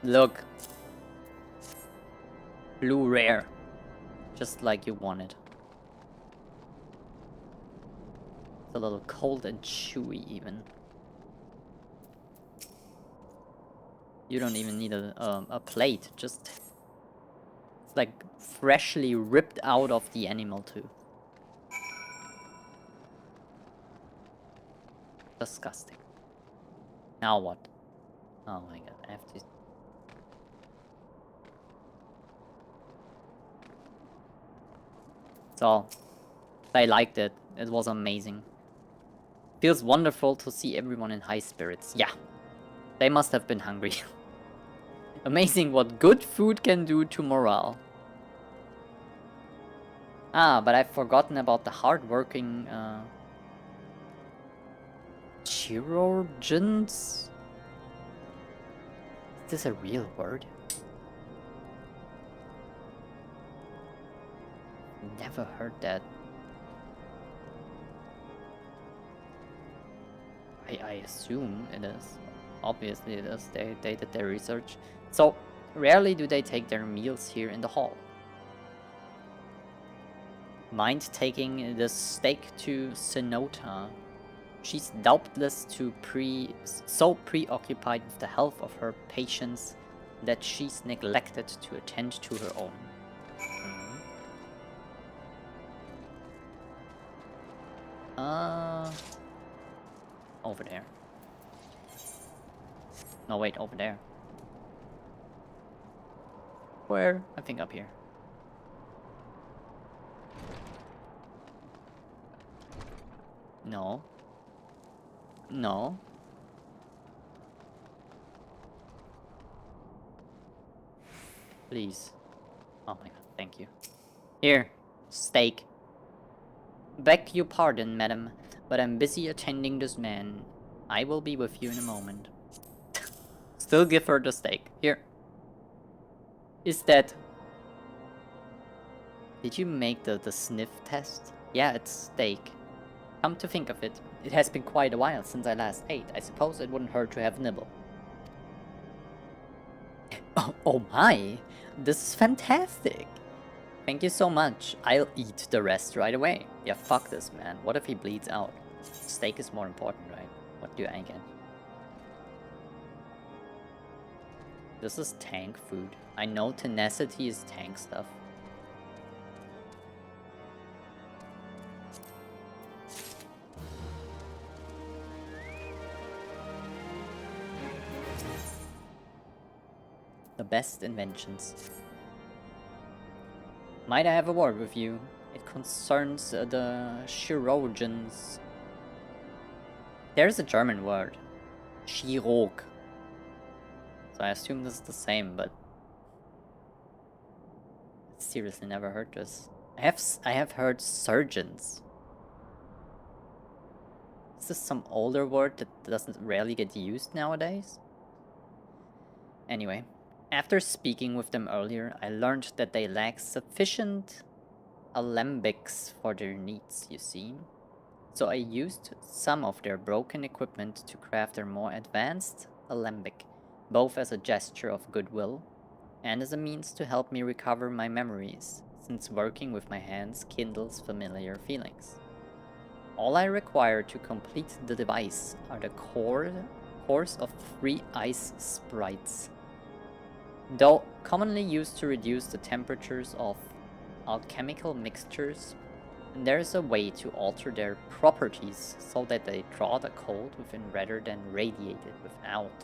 A: Look. Blue rare. Just like you wanted. It's a little cold and chewy even. You don't even need a plate, just... It's like freshly ripped out of the animal too. Disgusting. Now what? Oh my god, I have to... So, I liked it. It was amazing. Feels wonderful to see everyone in high spirits. Yeah, they must have been hungry. Amazing what good food can do to morale. Ah, but I've forgotten about the hardworking chirurgeons? Is this a real word? Never heard that. I assume it is. Obviously it is. They did their research. So, rarely do they take their meals here in the hall. Mind taking this steak to Cenota? She's doubtless so preoccupied with the health of her patients that she's neglected to attend to her own. Over there. No, wait, over there. Where? I think up here. No. No. Please. Oh my god, thank you. Here, steak. Beg your pardon, madam, but I'm busy attending this man. I will be with you in a moment. Still give her the steak. Here. Is that... Did you make the sniff test? Yeah, it's steak. Come to think of it, it has been quite a while since I last ate. I suppose it wouldn't hurt to have a nibble. Oh my! This is fantastic! Thank you so much. I'll eat the rest right away. Yeah, fuck this, man. What if he bleeds out? Steak is more important, right? What do I get? This is tank food. I know tenacity is tank stuff. The best inventions. Might I have a word with you? It concerns the chirurgeons. There's a German word. Chirurg. So I assume this is the same, but... seriously never heard this. I have heard surgeons. Is this some older word that doesn't rarely get used nowadays? Anyway. After speaking with them earlier, I learned that they lack sufficient alembics for their needs, you see. So I used some of their broken equipment to craft a more advanced alembic, both as a gesture of goodwill and as a means to help me recover my memories, since working with my hands kindles familiar feelings. All I require to complete the device are the cores of 3 ice sprites. Though commonly used to reduce the temperatures of alchemical mixtures, there is a way to alter their properties so that they draw the cold within rather than radiate it without.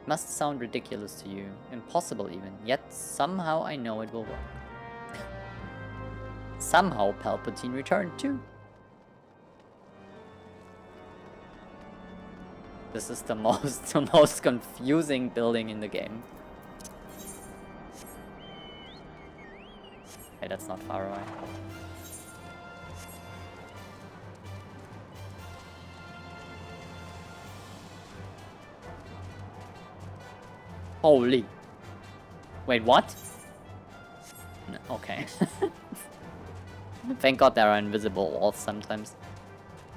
A: Must sound ridiculous to you, impossible even, yet somehow I know it will work. Somehow Palpatine returned too. This is the most confusing building in the game. Okay, that's not far away. Holy. Wait, what? No, okay. Thank God there are invisible walls sometimes.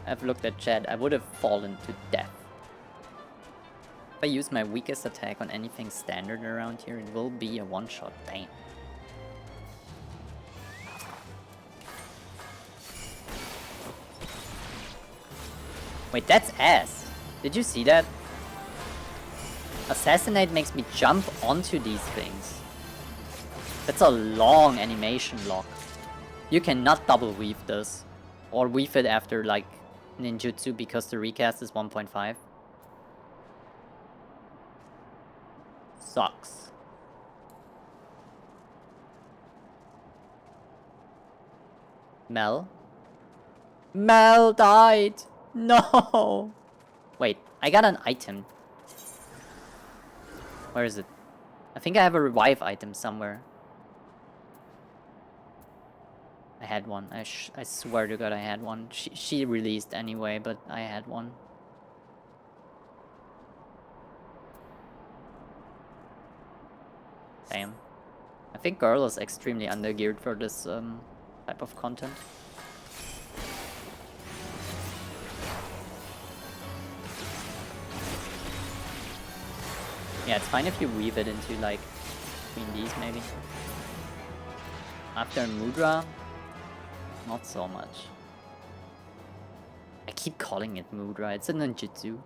A: I've looked at chat, I would have fallen to death. If I use my weakest attack on anything standard around here, it will be a one-shot. Damn. Wait, that's ass. Did you see that? Assassinate makes me jump onto these things. That's a long animation lock. You cannot double weave this. Or weave it after like ninjutsu because the recast is 1.5. Sucks. Mel? Mel died! No! Wait, I got an item. Where is it? I think I have a revive item somewhere. I had one. I swear to God I had one. She released anyway, but I had one. Damn. I think Girl is extremely undergeared for this type of content. Yeah, it's fine if you weave it into like between these maybe. After Mudra, not so much. I keep calling it Mudra, it's a ninjutsu.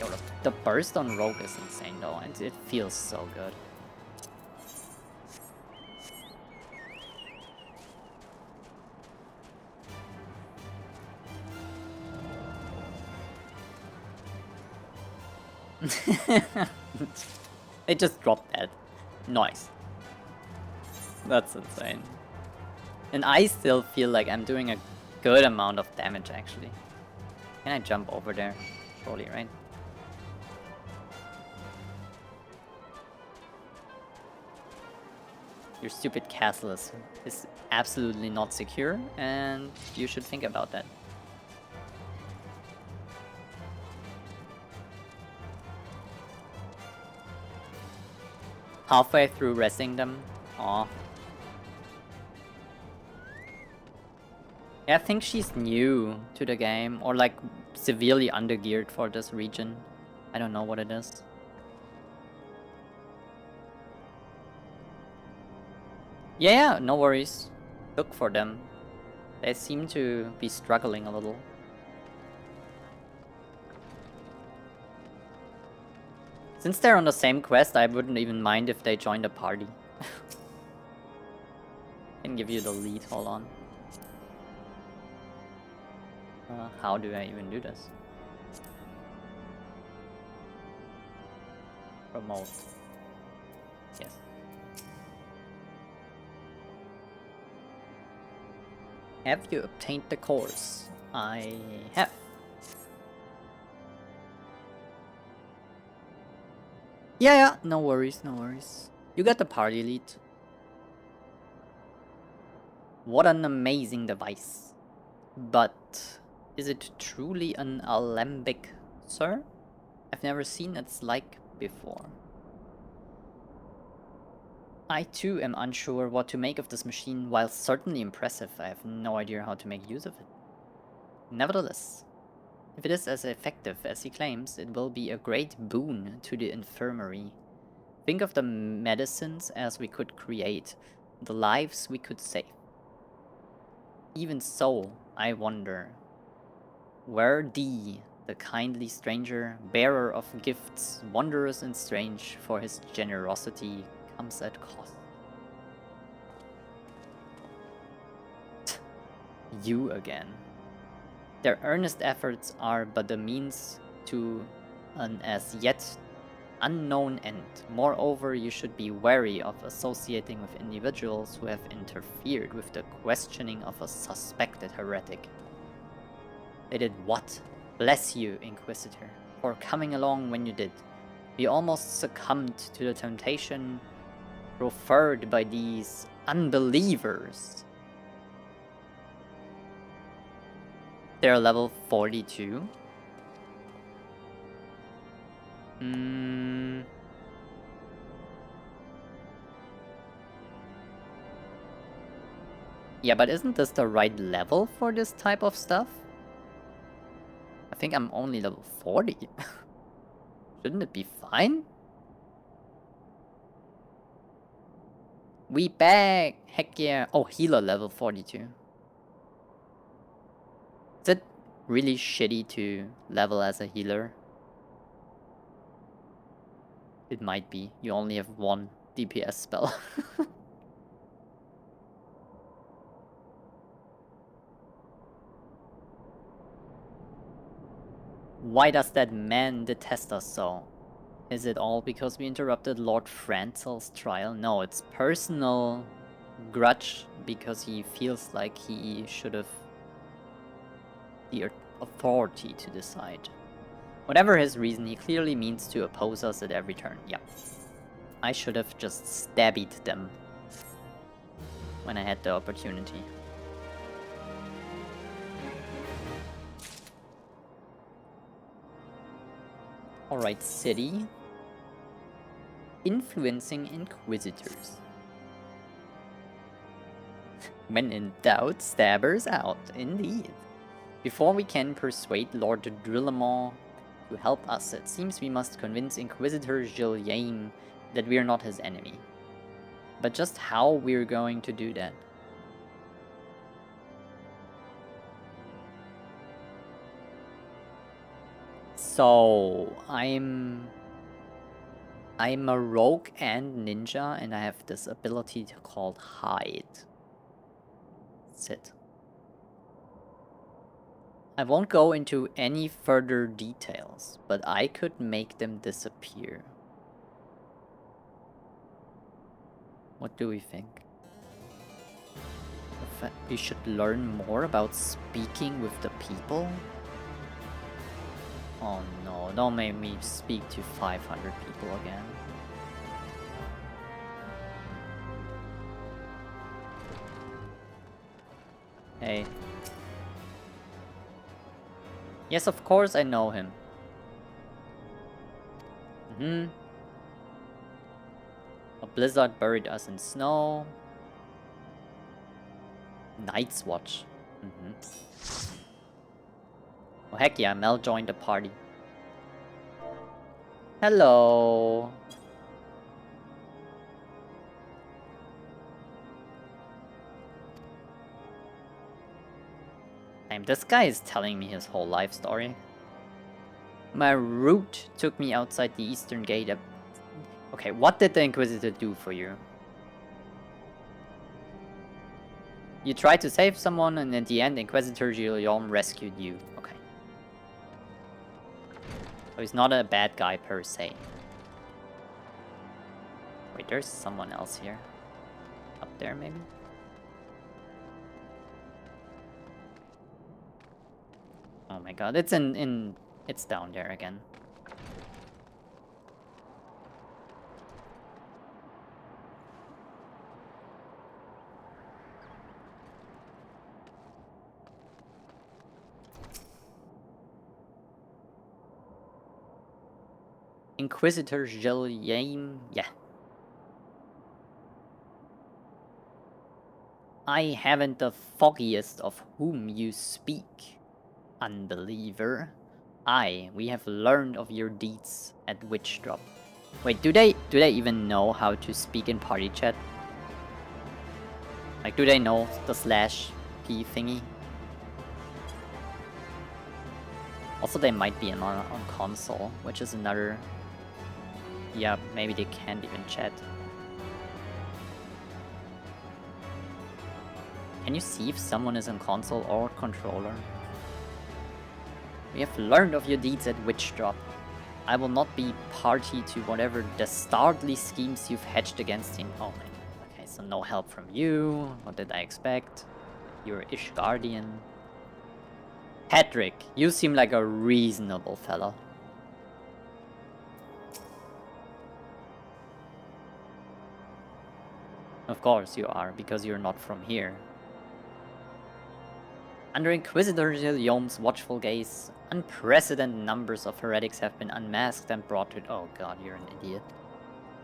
A: Yo, the burst on Rogue is insane though, and it feels so good. They just dropped that. Nice. That's insane. And I still feel like I'm doing a good amount of damage, actually. Can I jump over there? Surely, right? Your stupid castle is absolutely not secure, and you should think about that. Halfway through resting them. Aw. Yeah, I think she's new to the game, or like severely undergeared for this region. I don't know what it is. Yeah, no worries. Look for them. They seem to be struggling a little. Since they're on the same quest, I wouldn't even mind if they joined a party. Can give you the lead, hold on. How do I even do this? Promote. Yes. Have you obtained the course? I have. Yeah, no worries, no worries. You got the party lead. What an amazing device. But is it truly an alembic, sir? I've never seen its like before. I too am unsure what to make of this machine. While certainly impressive, I have no idea how to make use of it. Nevertheless, if it is as effective as he claims, it will be a great boon to the infirmary. Think of the medicines as we could create, the lives we could save. Even so, I wonder, where thee, the kindly stranger, bearer of gifts wondrous and strange, for his generosity comes at cost. You again. Their earnest efforts are but the means to an as yet unknown end. Moreover, you should be wary of associating with individuals who have interfered with the questioning of a suspected heretic. They did what? Bless you, Inquisitor, for coming along when you did. We almost succumbed to the temptation proffered by these unbelievers. They're level 42. Yeah, but isn't this the right level for this type of stuff? I think I'm only level 40. Shouldn't it be fine? We back! Heck yeah. Oh, healer level 42. Is it really shitty to level as a healer? It might be. You only have one DPS spell. Why does that man detest us so? Is it all because we interrupted Lord Francel's trial? No, it's personal grudge because he feels like he should have the authority to decide. Whatever his reason, he clearly means to oppose us at every turn. Yep. I should have just stabbied them when I had the opportunity. Alright, city. Influencing inquisitors. When in doubt, stabbers out, indeed. Before we can persuade Lord Drillamont to help us, it seems we must convince Inquisitor Julien that we are not his enemy. But just how we're going to do that? So, I'm a rogue and ninja, and I have this ability called Hide. Sit. I won't go into any further details, but I could make them disappear. What do we think? We should learn more about speaking with the people? Oh no, don't make me speak to 500 people again. Hey. Yes, of course I know him. A blizzard buried us in snow. Night's Watch. Oh heck yeah, Mel joined the party. Hello. Damn, this guy is telling me his whole life story. My route took me outside the eastern gate. Okay, what did the Inquisitor do for you? You tried to save someone, and in the end, Inquisitor Guillaume rescued you. Okay. So he's not a bad guy per se. Wait, there's someone else here. Up there, maybe? Oh my god, it's it's down there again. Inquisitor Guillaume, yeah. I haven't the foggiest of whom you speak, unbeliever. We have learned of your deeds at Witch Drop. Wait, do they even know how to speak in party chat? Like, do they know the /p thingy? Also, they might be on console, which is another... Yeah, maybe they can't even chat. Can you see if someone is on console or controller? We have learned of your deeds at Witch Drop. I will not be party to whatever dastardly schemes you've hatched against him. Oh my. Okay, so no help from you. What did I expect? You're Ishgardian. Patrick, you seem like a reasonable fellow. Of course you are, because you're not from here. Under Inquisitor Guillaume's watchful gaze, unprecedented numbers of heretics have been unmasked and brought to... Oh god, you're an idiot.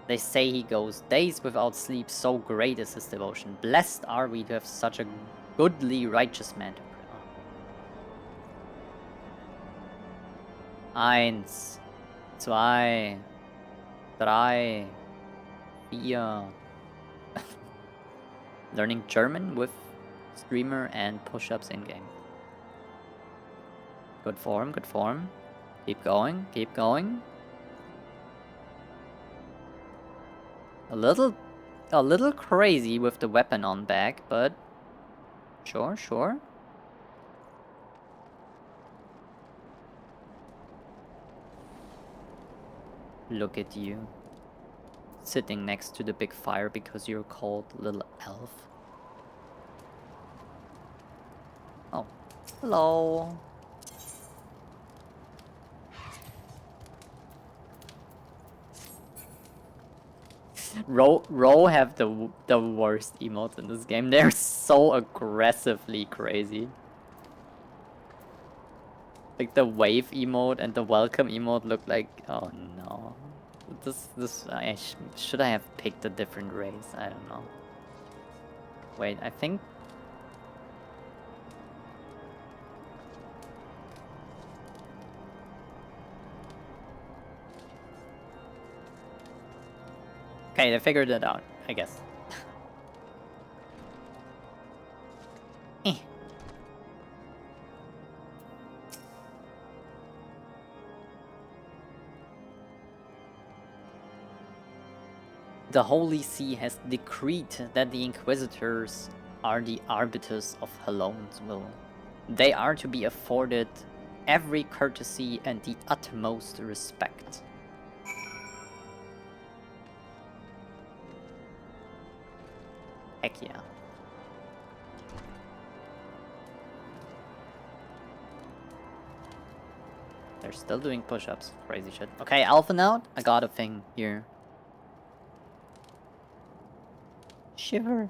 A: They say he goes days without sleep, so great is his devotion. Blessed are we to have such a goodly, righteous man to pray. Eins, zwei, drei, vier. Learning German with streamer and push-ups in-game. Good form, good form. Keep going, keep going. A little crazy with the weapon on back, but sure, sure. Look at you. Sitting next to the big fire because you're called little elf. Oh, hello. Ro have the worst emotes in this game. They're so aggressively crazy. Like the wave emote and the welcome emote look like, oh no. Should I have picked a different race? I don't know. Wait, I think... Okay, they figured it out, I guess. The Holy See has decreed that the Inquisitors are the arbiters of Halone's will. They are to be afforded every courtesy and the utmost respect. Heck yeah. They're still doing push-ups. Crazy shit. Okay, Alpha out. I got a thing here. Shiver.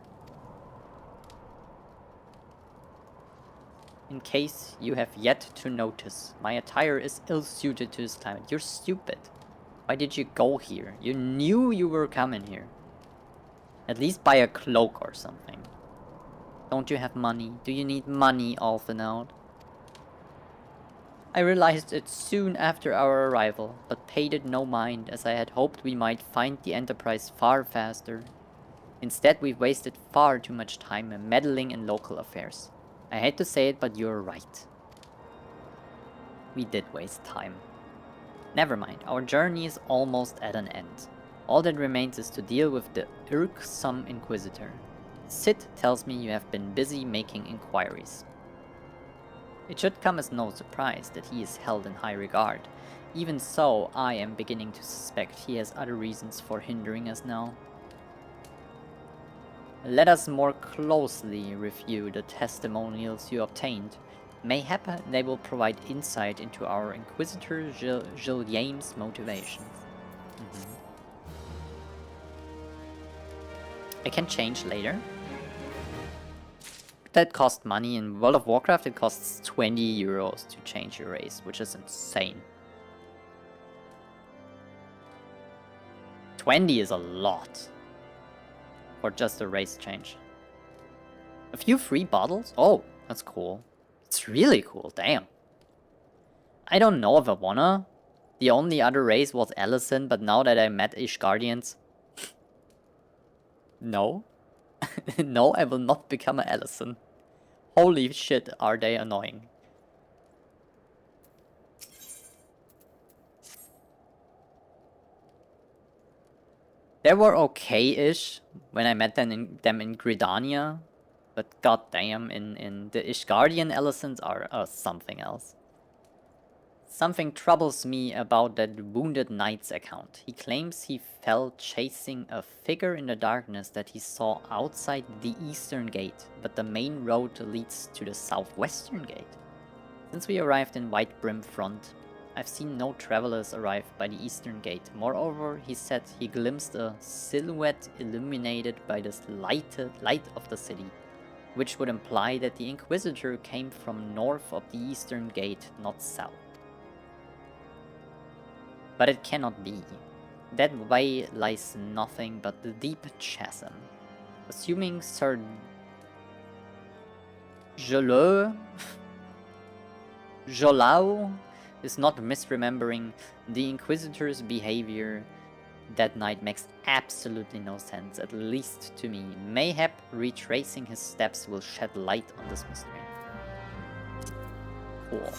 A: In case you have yet to notice, my attire is ill-suited to this climate. You're stupid. Why did you go here? You knew you were coming here. At least buy a cloak or something. Don't you have money? Do you need money, Alphinaud? I realized it soon after our arrival, but paid it no mind, as I had hoped we might find the Enterprise far faster. Instead, we wasted far too much time meddling in local affairs. I hate to say it, but you're right. We did waste time. Never mind, our journey is almost at an end. All that remains is to deal with the irksome Inquisitor. Sid tells me you have been busy making inquiries. It should come as no surprise that he is held in high regard. Even so, I am beginning to suspect he has other reasons for hindering us now. Let us more closely review the testimonials you obtained. Mayhap they will provide insight into our Inquisitor Gilliam's motivations. I can change later. That costs money. In World of Warcraft it costs 20 euros to change your race, which is insane. 20 is a lot for just a race change. A few free bottles? Oh, that's cool. It's really cool, damn. I don't know if I wanna. The only other race was Allison, but now that I met Ishgardians... No. No, I will not become an Allison. Holy shit, are they annoying. They were okay-ish when I met them in Gridania, but goddamn, in the Ishgardian Allisons are something else. Something troubles me about that Wounded Knight's account. He claims he fell chasing a figure in the darkness that he saw outside the eastern gate, but the main road leads to the southwestern gate. Since we arrived in White Brim Front, I've seen no travelers arrive by the eastern gate. Moreover, he said he glimpsed a silhouette illuminated by the light of the city, which would imply that the Inquisitor came from north of the eastern gate, not south. But it cannot be. That way lies nothing but the deep chasm. Assuming Sir Jolau is not misremembering, the Inquisitor's behavior that night makes absolutely no sense, at least to me. Mayhap retracing his steps will shed light on this mystery. Cool.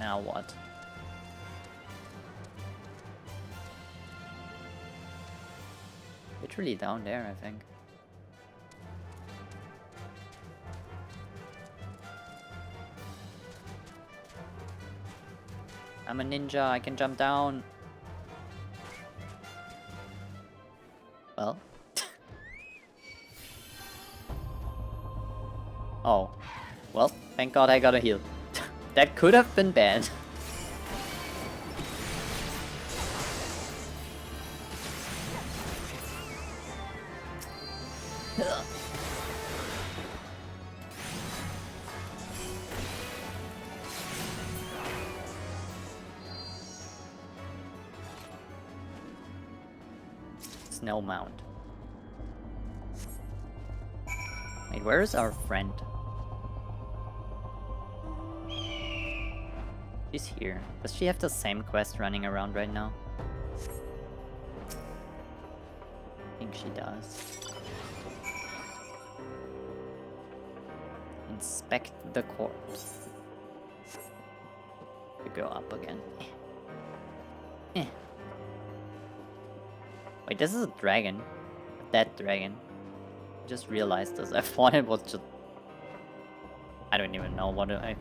A: Now what? Literally down there, I think. I'm a ninja, I can jump down. Well. Oh. Well, thank God I got a heal. That could have been bad. Snow Mound. Wait, where is our friend? She's here. Does she have the same quest running around right now? I think she does. Inspect the corpse. We go up again. Wait, this is a dragon. A dead dragon. Just realized this. I thought it was just... I don't even know what I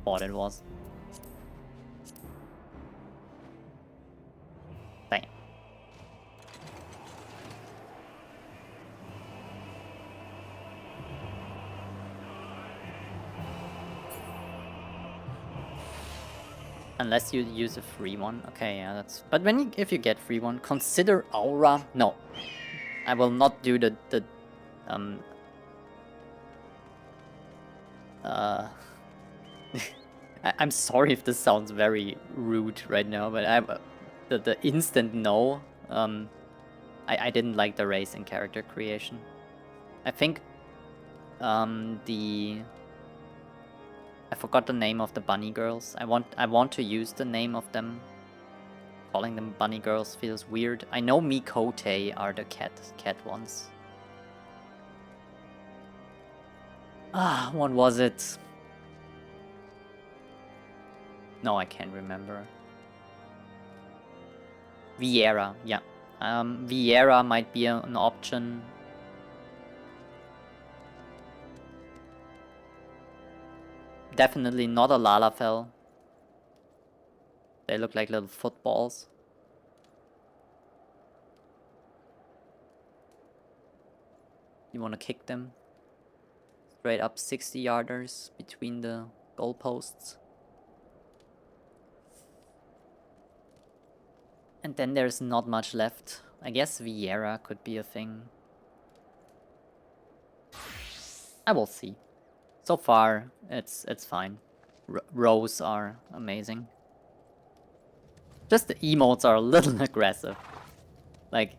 A: thought it was. Damn. Unless you use a free one. Okay, yeah, that's... But if you get free one, consider Aura. No. I will not do the I'm sorry if this sounds very rude right now, but the instant no. I didn't like the race in character creation. I think I forgot the name of the bunny girls. I want to use the name of them. Calling them bunny girls feels weird. I know Mikote are the cat ones. Ah, what was it? No, I can't remember. Vieira, yeah. Vieira might be an option. Definitely not a Lalafell. They look like little footballs. You want to kick them? Straight up 60-yarders between the goalposts. And then there's not much left. I guess Vieira could be a thing. I will see. So far, it's fine. Rows are amazing. Just the emotes are a little aggressive. Like,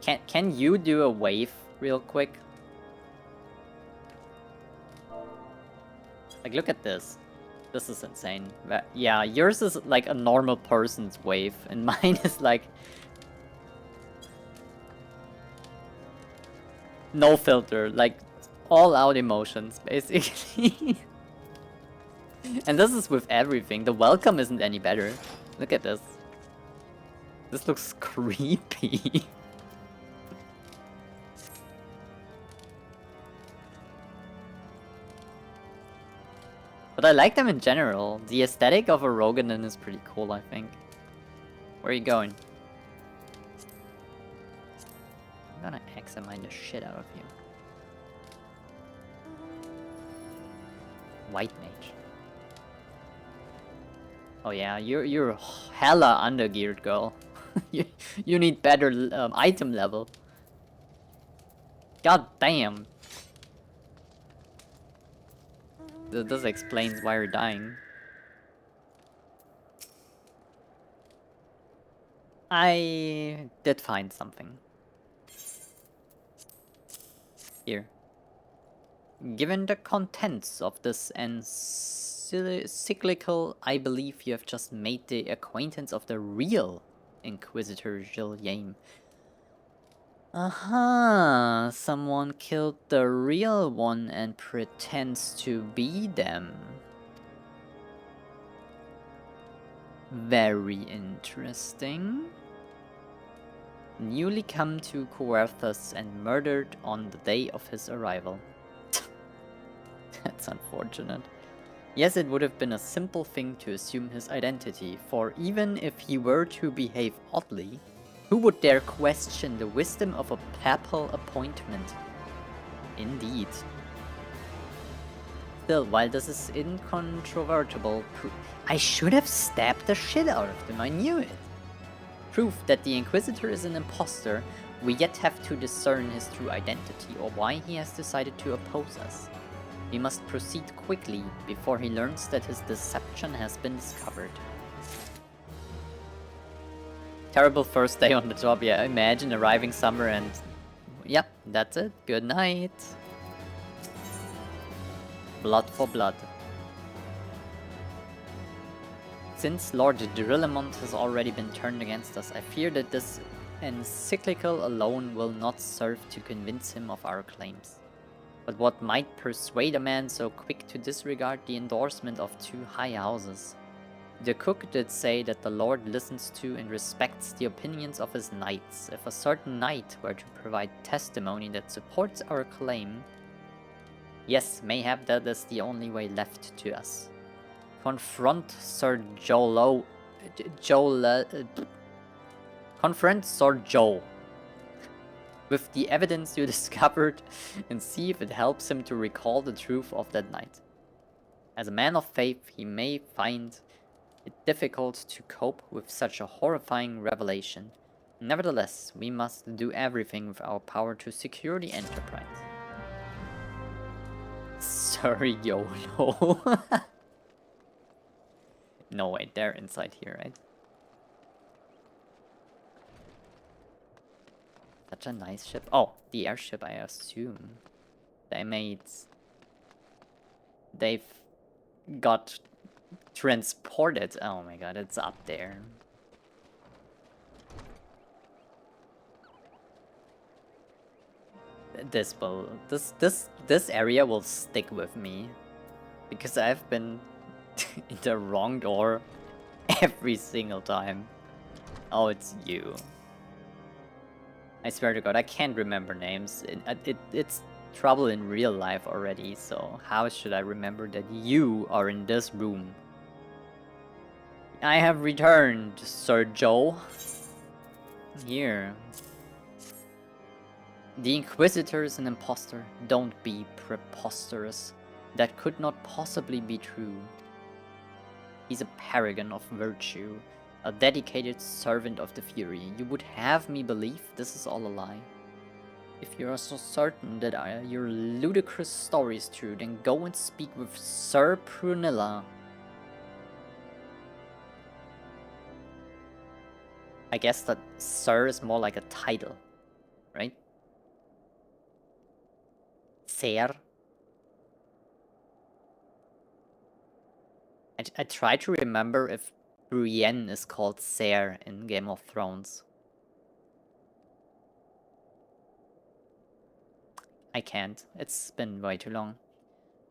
A: can you do a wave real quick? Like, look at this. This is insane. Yeah, yours is like a normal person's wave, and mine is like... no filter, like all out emotions, basically. And this is with everything. The welcome isn't any better. Look at this. This looks creepy. But I like them in general. The aesthetic of a Roganin is pretty cool, I think. Where are you going? I'm gonna examine the shit out of you. White mage. Oh yeah, you're hella undergeared, girl. you need better item level. God damn. This explains why you're dying. I did find something. Here. Given the contents of this encyclical, I believe you have just made the acquaintance of the real Inquisitor Gilliam. Aha, someone killed the real one and pretends to be them. Very interesting. Newly come to Coerthus and murdered on the day of his arrival. That's unfortunate. Yes, it would have been a simple thing to assume his identity, for even if he were to behave oddly, who would dare question the wisdom of a papal appointment? Indeed. Still, while this is incontrovertible I should have stabbed the shit out of them, I knew it! Proof that the Inquisitor is an imposter, we yet have to discern his true identity or why he has decided to oppose us. We must proceed quickly before he learns that his deception has been discovered. Terrible first day on the job, yeah, imagine arriving somewhere and... Yep, that's it, good night. Blood for blood. Since Lord Drillamont has already been turned against us, I fear that this encyclical alone will not serve to convince him of our claims. But what might persuade a man so quick to disregard the endorsement of two high houses? The cook did say that the Lord listens to and respects the opinions of his knights. If a certain knight were to provide testimony that supports our claim, yes, mayhap that is the only way left to us. Confront Sir confront Sir Joe with the evidence you discovered and see if it helps him to recall the truth of that night. As a man of faith, he may find it difficult to cope with such a horrifying revelation. Nevertheless, we must do everything with our power to secure the Enterprise. Sorry, YOLO. No, wait, they're inside here, right? Such a nice ship. Oh, the airship, I assume. They've got transported. Oh my god, it's up there. This area will stick with me because I've been in the wrong door every single time. Oh, it's you. I swear to God, I can't remember names. It's trouble in real life already, so how should I remember that you are in this room? I have returned, Sir Joe. Here. The Inquisitor is an impostor. Don't be preposterous. That could not possibly be true. He's a paragon of virtue, a dedicated servant of the Fury. You would have me believe this is all a lie? If you are so certain that your ludicrous story is true, then go and speak with Sir Prunilla. I guess that Sir is more like a title, right? Ser. I try to remember if Brienne is called Ser in Game of Thrones. I can't. It's been way too long.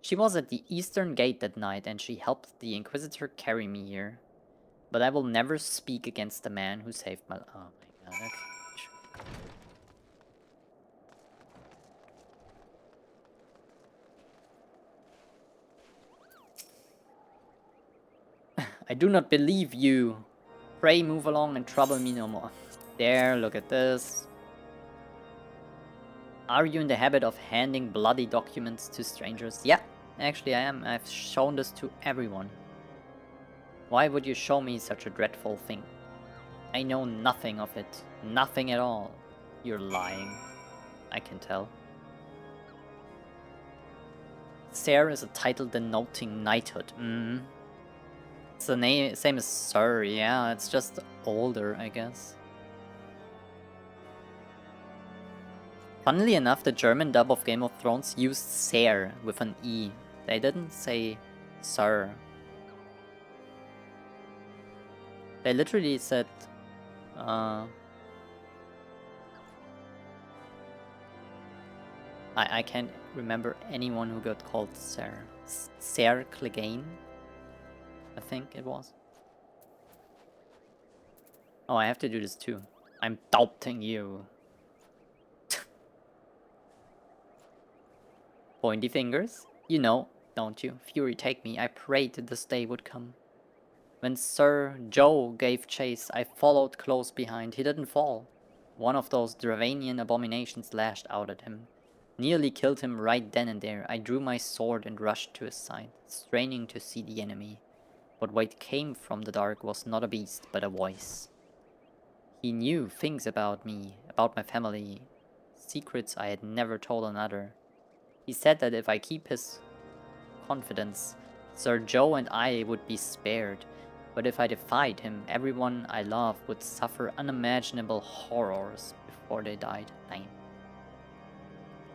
A: She was at the Eastern Gate that night and she helped the Inquisitor carry me here. But I will never speak against the man who saved my... Oh my god, I do not believe you. Pray move along and trouble me no more. There, look at this. Are you in the habit of handing bloody documents to strangers? Yeah, actually I am. I've shown this to everyone. Why would you show me such a dreadful thing? I know nothing of it. Nothing at all. You're lying. I can tell. Ser is a title denoting knighthood. It's the name, same as Sir, yeah, it's just older, I guess. Funnily enough, the German dub of Game of Thrones used Ser with an E. They didn't say Sir. They literally said, I can't remember anyone who got called Ser. Ser Clegane? I think it was. Oh, I have to do this too. I'm doubting you. Pointy fingers? You know, don't you? Fury take me. I prayed this day would come. When Sir Joe gave chase, I followed close behind. He didn't fall. One of those Dravanian abominations lashed out at him. Nearly killed him right then and there. I drew my sword and rushed to his side, straining to see the enemy. But what came from the dark was not a beast, but a voice. He knew things about me, about my family, secrets I had never told another. He said that if I keep his confidence, Sir Joe and I would be spared, but if I defied him, everyone I love would suffer unimaginable horrors before they died. 9.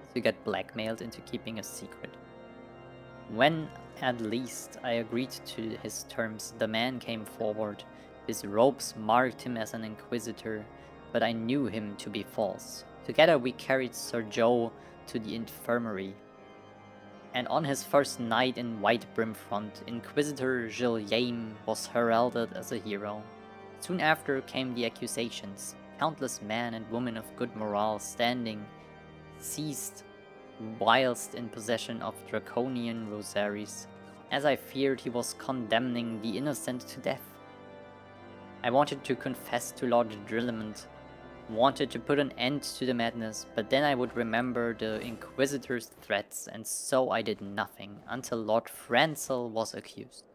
A: So you get blackmailed into keeping a secret. When, at least, I agreed to his terms, the man came forward. His robes marked him as an inquisitor, but I knew him to be false. Together we carried Sir Joe to the infirmary. and on his first night in White Brimfront, Inquisitor Gilliam was heralded as a hero. Soon after came the accusations. Countless men and women of good morale standing seized whilst in possession of draconian rosaries, as I feared he was condemning the innocent to death. I wanted to confess to Lord Drillement, wanted to put an end to the madness, but then I would remember the Inquisitor's threats, and so I did nothing until Lord Francel was accused.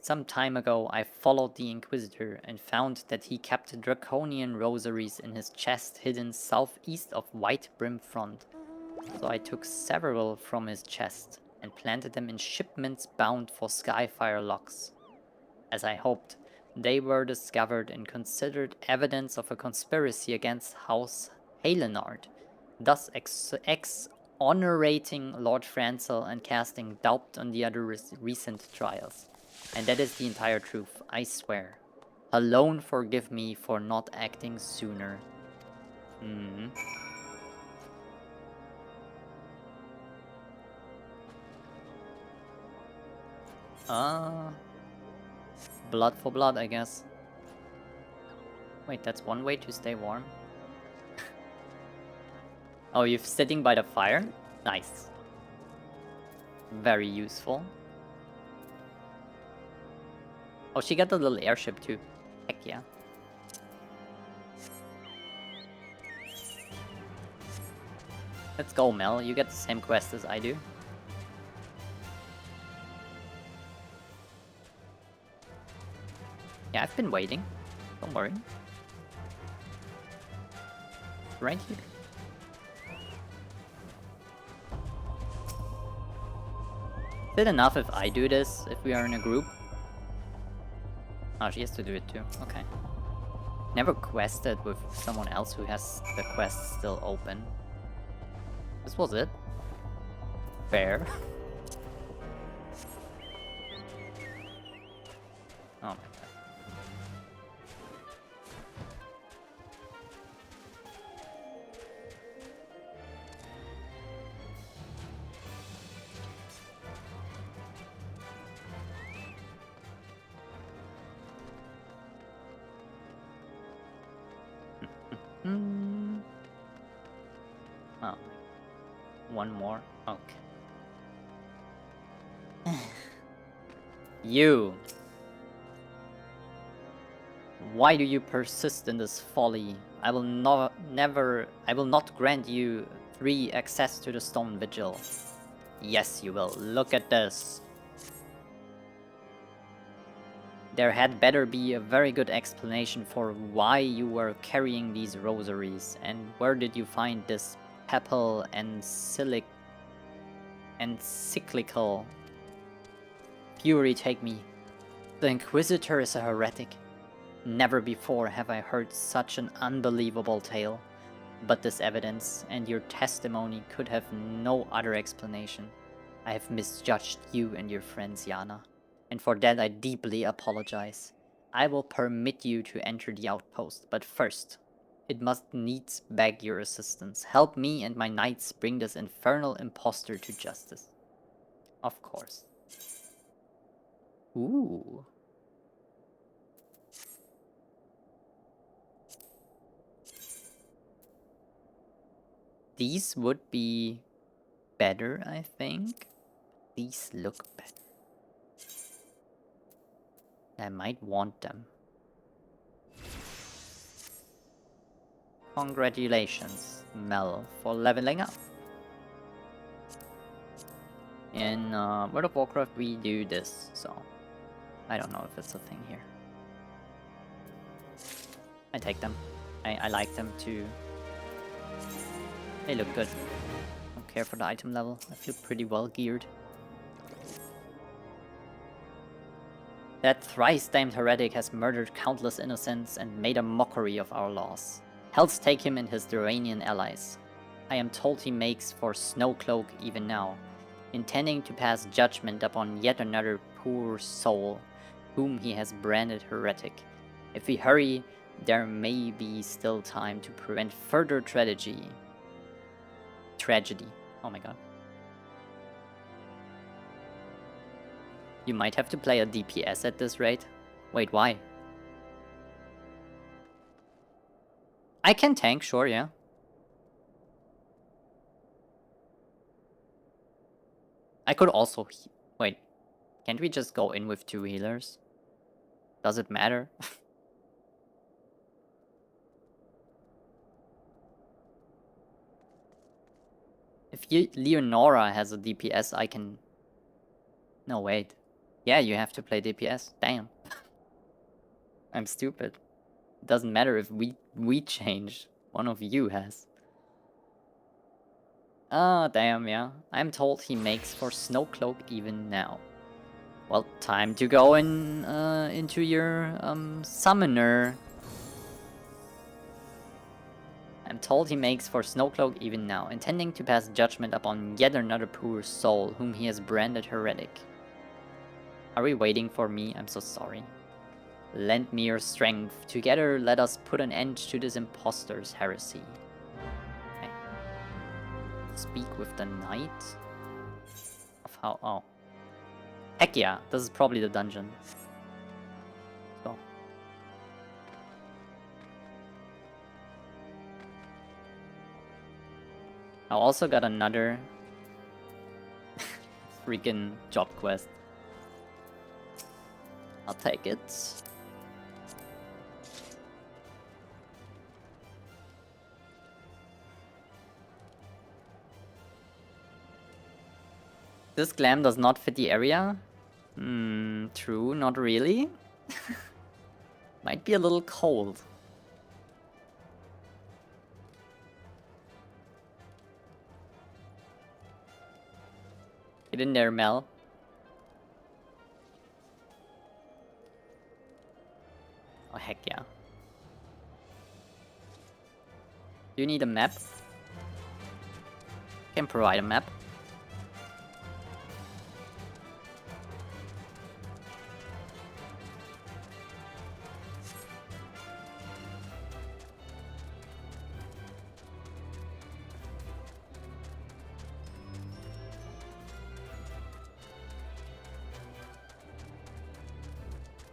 A: Some time ago I followed the Inquisitor and found that he kept draconian rosaries in his chest hidden southeast of White Brimfront, so I took several from his chest and planted them in shipments bound for Skyfire locks. As I hoped, they were discovered and considered evidence of a conspiracy against House Halenard, thus exonerating Lord Francel and casting doubt on the other recent trials. And that is the entire truth, I swear. Alone forgive me for not acting sooner. Blood for blood, I guess. Wait, that's one way to stay warm? Oh, you're sitting by the fire? Nice. Very useful. Oh, she got the little airship too. Heck yeah. Let's go, Mel. You get the same quest as I do. Yeah, I've been waiting. Don't worry. Right here. Is it enough if I do this, if we are in a group? Oh, she has to do it too. Okay. Never quested with someone else who has the quest still open. This was it. Fair. Oh my god. Oh. One more? Okay. You! Why do you persist in this folly? I will not grant you 3 access to the Stone Vigil. Yes, you will. Look at this. There had better be a very good explanation for why you were carrying these rosaries, and where did you find this papal and cyclical? Fury take me. The Inquisitor is a heretic. Never before have I heard such an unbelievable tale. But this evidence and your testimony could have no other explanation. I have misjudged you and your friends, Yana, and for that I deeply apologize. I will permit you to enter the outpost, but first, it must needs beg your assistance. Help me and my knights bring this infernal impostor to justice. Of course. Ooh. These would be better, I think. These look better. I might want them. Congratulations, Mel, for leveling up. In World of Warcraft we do this, so I don't know if it's a thing here. I take them. I like them too. They look good. Don't care for the item level. I feel pretty well geared. That thrice-damned heretic has murdered countless innocents and made a mockery of our laws. Hells take him and his Duranian allies. I am told he makes for Snowcloak even now, intending to pass judgment upon yet another poor soul, whom he has branded heretic. If we hurry, there may be still time to prevent further tragedy. Oh my god. You might have to play a DPS at this rate. Wait, why? I can tank, sure, yeah. I could also... Wait, can't we just go in with 2 healers? Does it matter? If Leonora has a DPS, I can... No, wait. Yeah, you have to play DPS. Damn. I'm stupid. It doesn't matter if we change. One of you has. Ah, damn, yeah. I'm told he makes for Snowcloak even now. Well, time to go in into your summoner. I'm told he makes for Snowcloak even now, intending to pass judgment upon yet another poor soul whom he has branded heretic. Are we waiting for me? I'm so sorry. Lend me your strength. Together let us put an end to this impostor's heresy. Okay. Speak with the knight? Of how... Oh. Heck yeah, this is probably the dungeon. So. I also got another freaking job quest. I'll take it. This glam does not fit the area? True, not really. Might be a little cold. Get in there, Mel. Oh, heck yeah. Do you need a map? Can provide a map.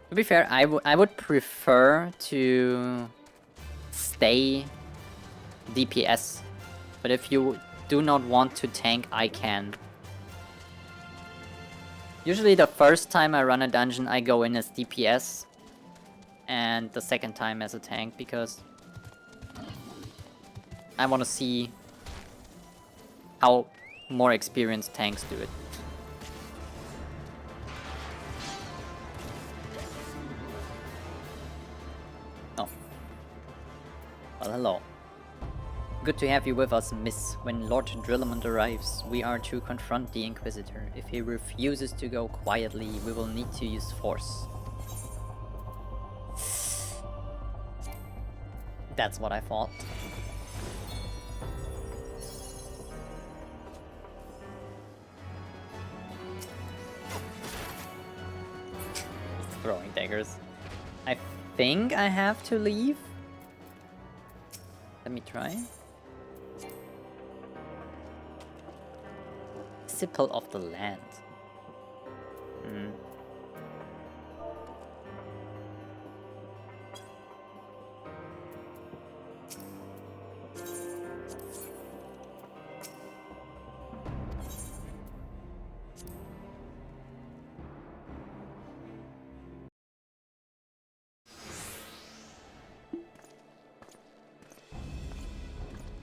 A: To be fair, I would prefer to stay DPS, but if you do not want to tank, I can. Usually the first time I run a dungeon, I go in as DPS, and the second time as a tank, because I want to see how more experienced tanks do it. Well, hello. Good to have you with us, miss. When Lord Drillamond arrives, we are to confront the Inquisitor. If he refuses to go quietly, we will need to use force. That's what I thought. He's throwing daggers. I think I have to leave. Let me try. Disciple of the land.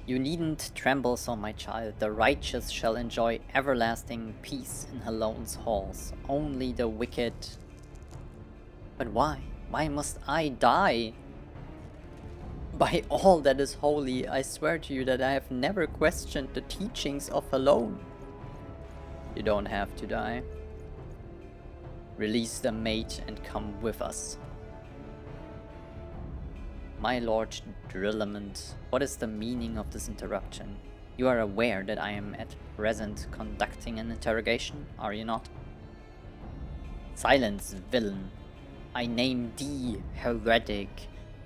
A: You needn't tremble so, my child. The righteous shall enjoy everlasting peace in Halone's halls. Only the wicked... But why? Why must I die? By all that is holy, I swear to you that I have never questioned the teachings of Halone. You don't have to die. Release the mate and come with us. My Lord Drillamond, what is the meaning of this interruption? You are aware that I am at present conducting an interrogation, are you not? Silence, villain. I name thee heretic,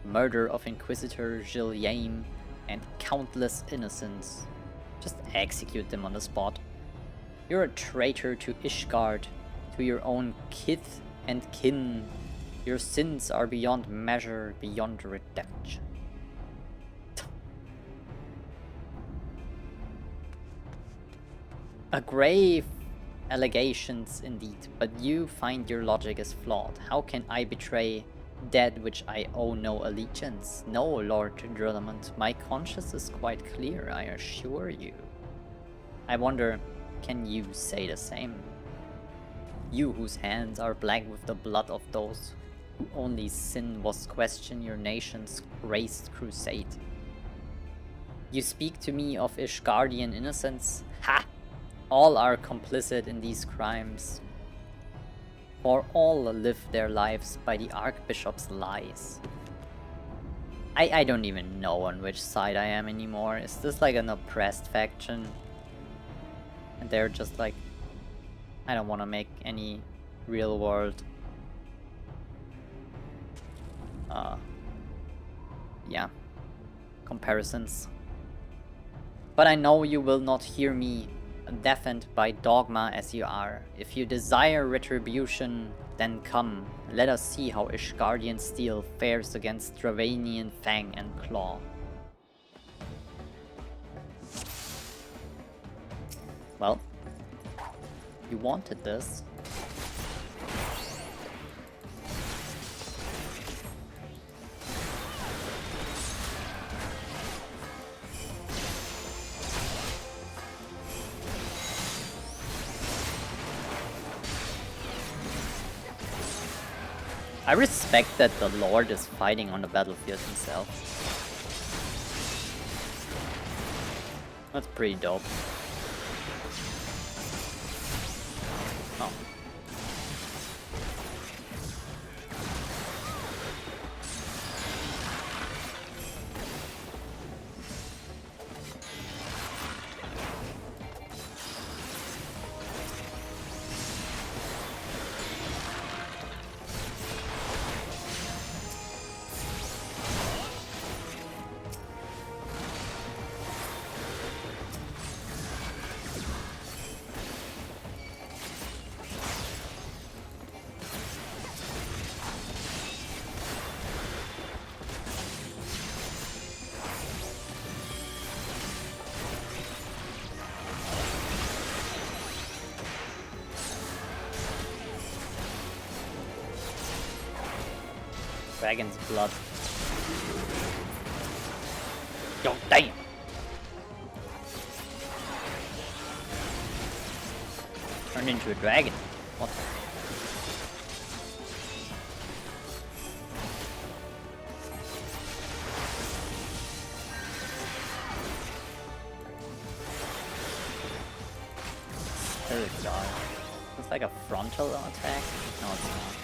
A: murder of Inquisitor Gilliam, and countless innocents. Just execute them on the spot. You're a traitor to Ishgard, to to your own kith and kin. Your sins are beyond measure, beyond redemption. A grave allegations indeed, but you find your logic is flawed. How can I betray dead which I owe no allegiance? No, Lord Drillamont, my conscience is quite clear, I assure you. I wonder, can you say the same? You whose hands are black with the blood of those who only sin was question your nation's raised crusade. You speak to me of Ishgardian innocence? Ha! All are complicit in these crimes, for all live their lives by the Archbishop's lies. I don't even know on which side I am anymore. Is this like an oppressed faction? And they're just like, I don't want to make any real world yeah, comparisons. But I know you will not hear me, deafened by dogma as you are. If you desire retribution, then come. Let us see how Ishgardian steel fares against Dravanian fang and claw. Well, you wanted this. I respect that the Lord is fighting on the battlefield himself. That's pretty dope. Oh. Dragon's blood. Yo, damn! Turned into a dragon. What the? Spirit guard. It's like a frontal attack? No, it's not.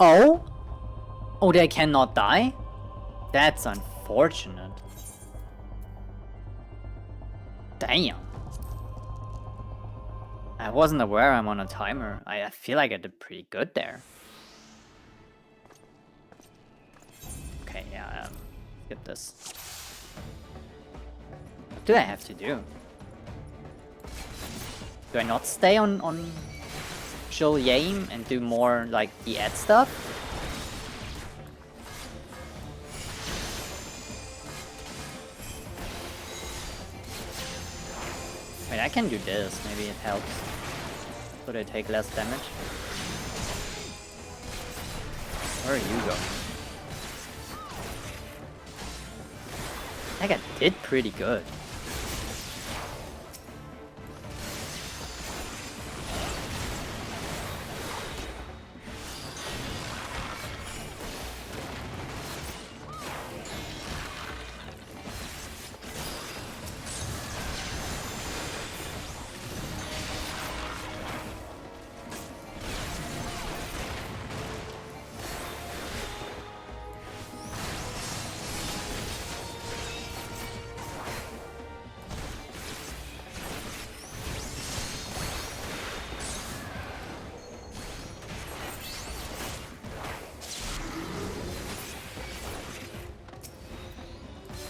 A: Oh? Oh, they cannot die? That's unfortunate. Damn. I wasn't aware I'm on a timer. I feel like I did pretty good there. Okay, yeah, skip this. What do I have to do? Do I not stay on Yame and do more like the ad stuff? Wait, I can do this, maybe it helps. so they take less damage. Where are you going? That guy did pretty good.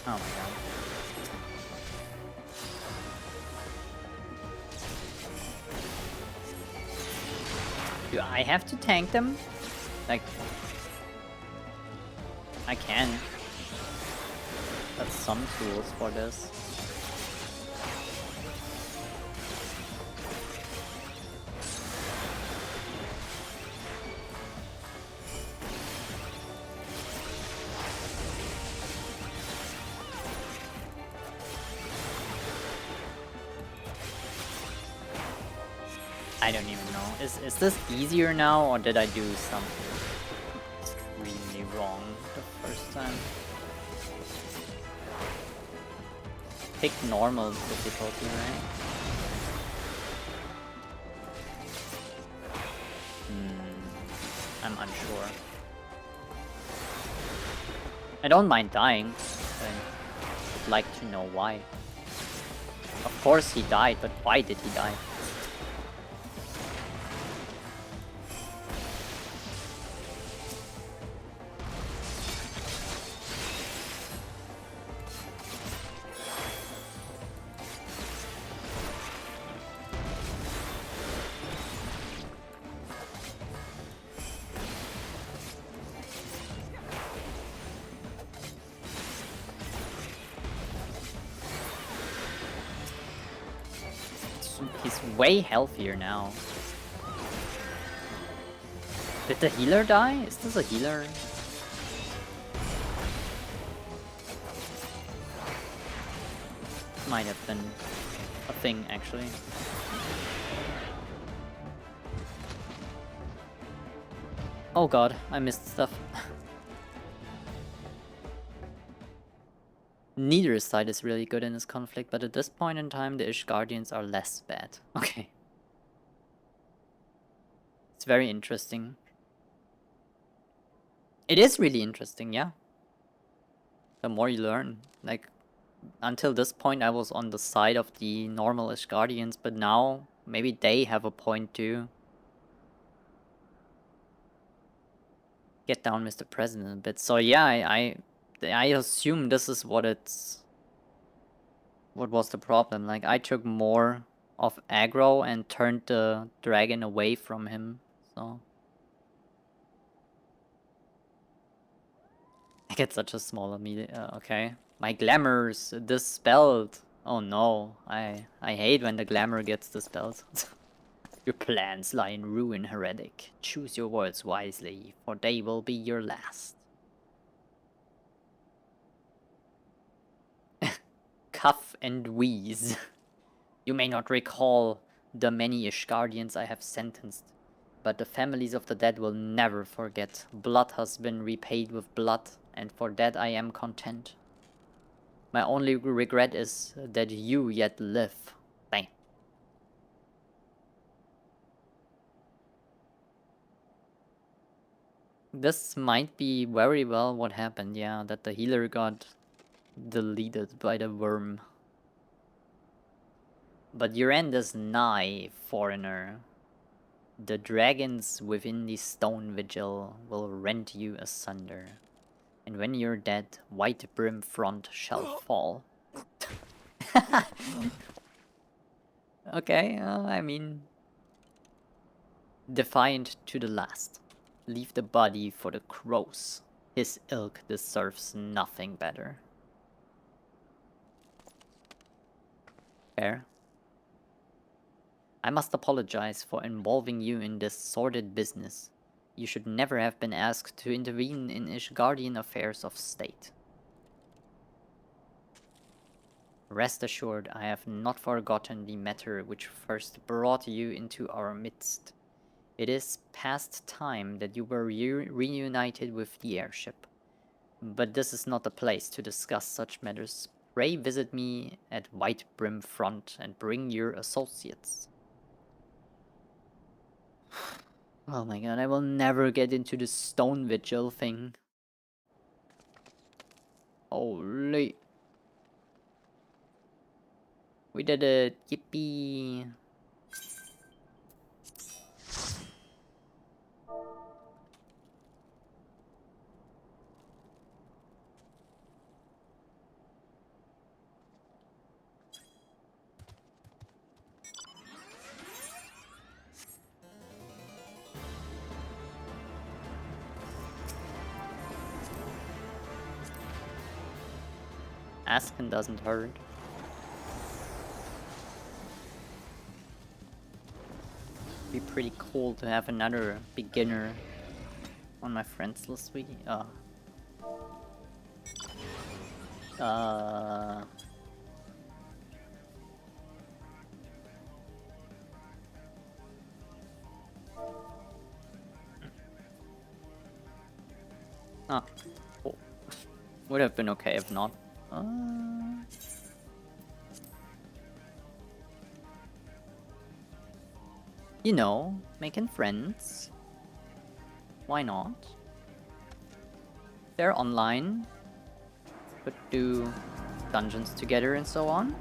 A: Oh my god. Do I have to tank them? Like, I can. Got some tools for this. I don't even know. Is this easier now, or did I do something extremely wrong the first time? Pick normal difficulty, right? I'm unsure. I don't mind dying, but I'd like to know why. Of course he died, but why did he die? He's way healthier now. Did the healer die? Is this a healer? Might have been a thing, actually. Oh god, I missed stuff. Neither side is really good in this conflict, but at this point in time, the Ishgardians are less bad. Okay. It's very interesting. It is really interesting, yeah. The more you learn. Like, until this point, I was on the side of the normal Ishgardians, but now, maybe they have a point too. Get down, Mr. President, a bit. So yeah, I assume this is what was the problem. Like, I took more of aggro and turned the dragon away from him, so I get such a small immediate. Okay, my glamour's dispelled. Oh no, I hate when the glamour gets dispelled. Your plans lie in ruin, heretic. Choose your words wisely, for they will be your last. Cough and wheeze. You may not recall the many Ishgardians I have sentenced, but the families of the dead will never forget. Blood has been repaid with blood, and for that I am content. My only regret is that you yet live. Bang. This might be very well what happened, yeah, that the healer got deleted by the worm. But your end is nigh, foreigner. The dragons within the stone vigil will rend you asunder. And when you're dead, white brim front shall fall. Okay, I mean... Defiant to the last. Leave the body for the crows. His ilk deserves nothing better. Fair. I must apologize for involving you in this sordid business. You should never have been asked to intervene in Ishgardian affairs of state. Rest assured, I have not forgotten the matter which first brought you into our midst. It is past time that you were reunited with the airship. But this is not the place to discuss such matters. Pray visit me at White Brim Front and bring your associates. Oh my god, I will never get into the stone vigil thing. Holy. We did it, yippee. Asking doesn't hurt. Be pretty cool to have another beginner on my friends list. Cool. Would have been okay if not. You know, making friends. Why not? They're online. Could do dungeons together and so on.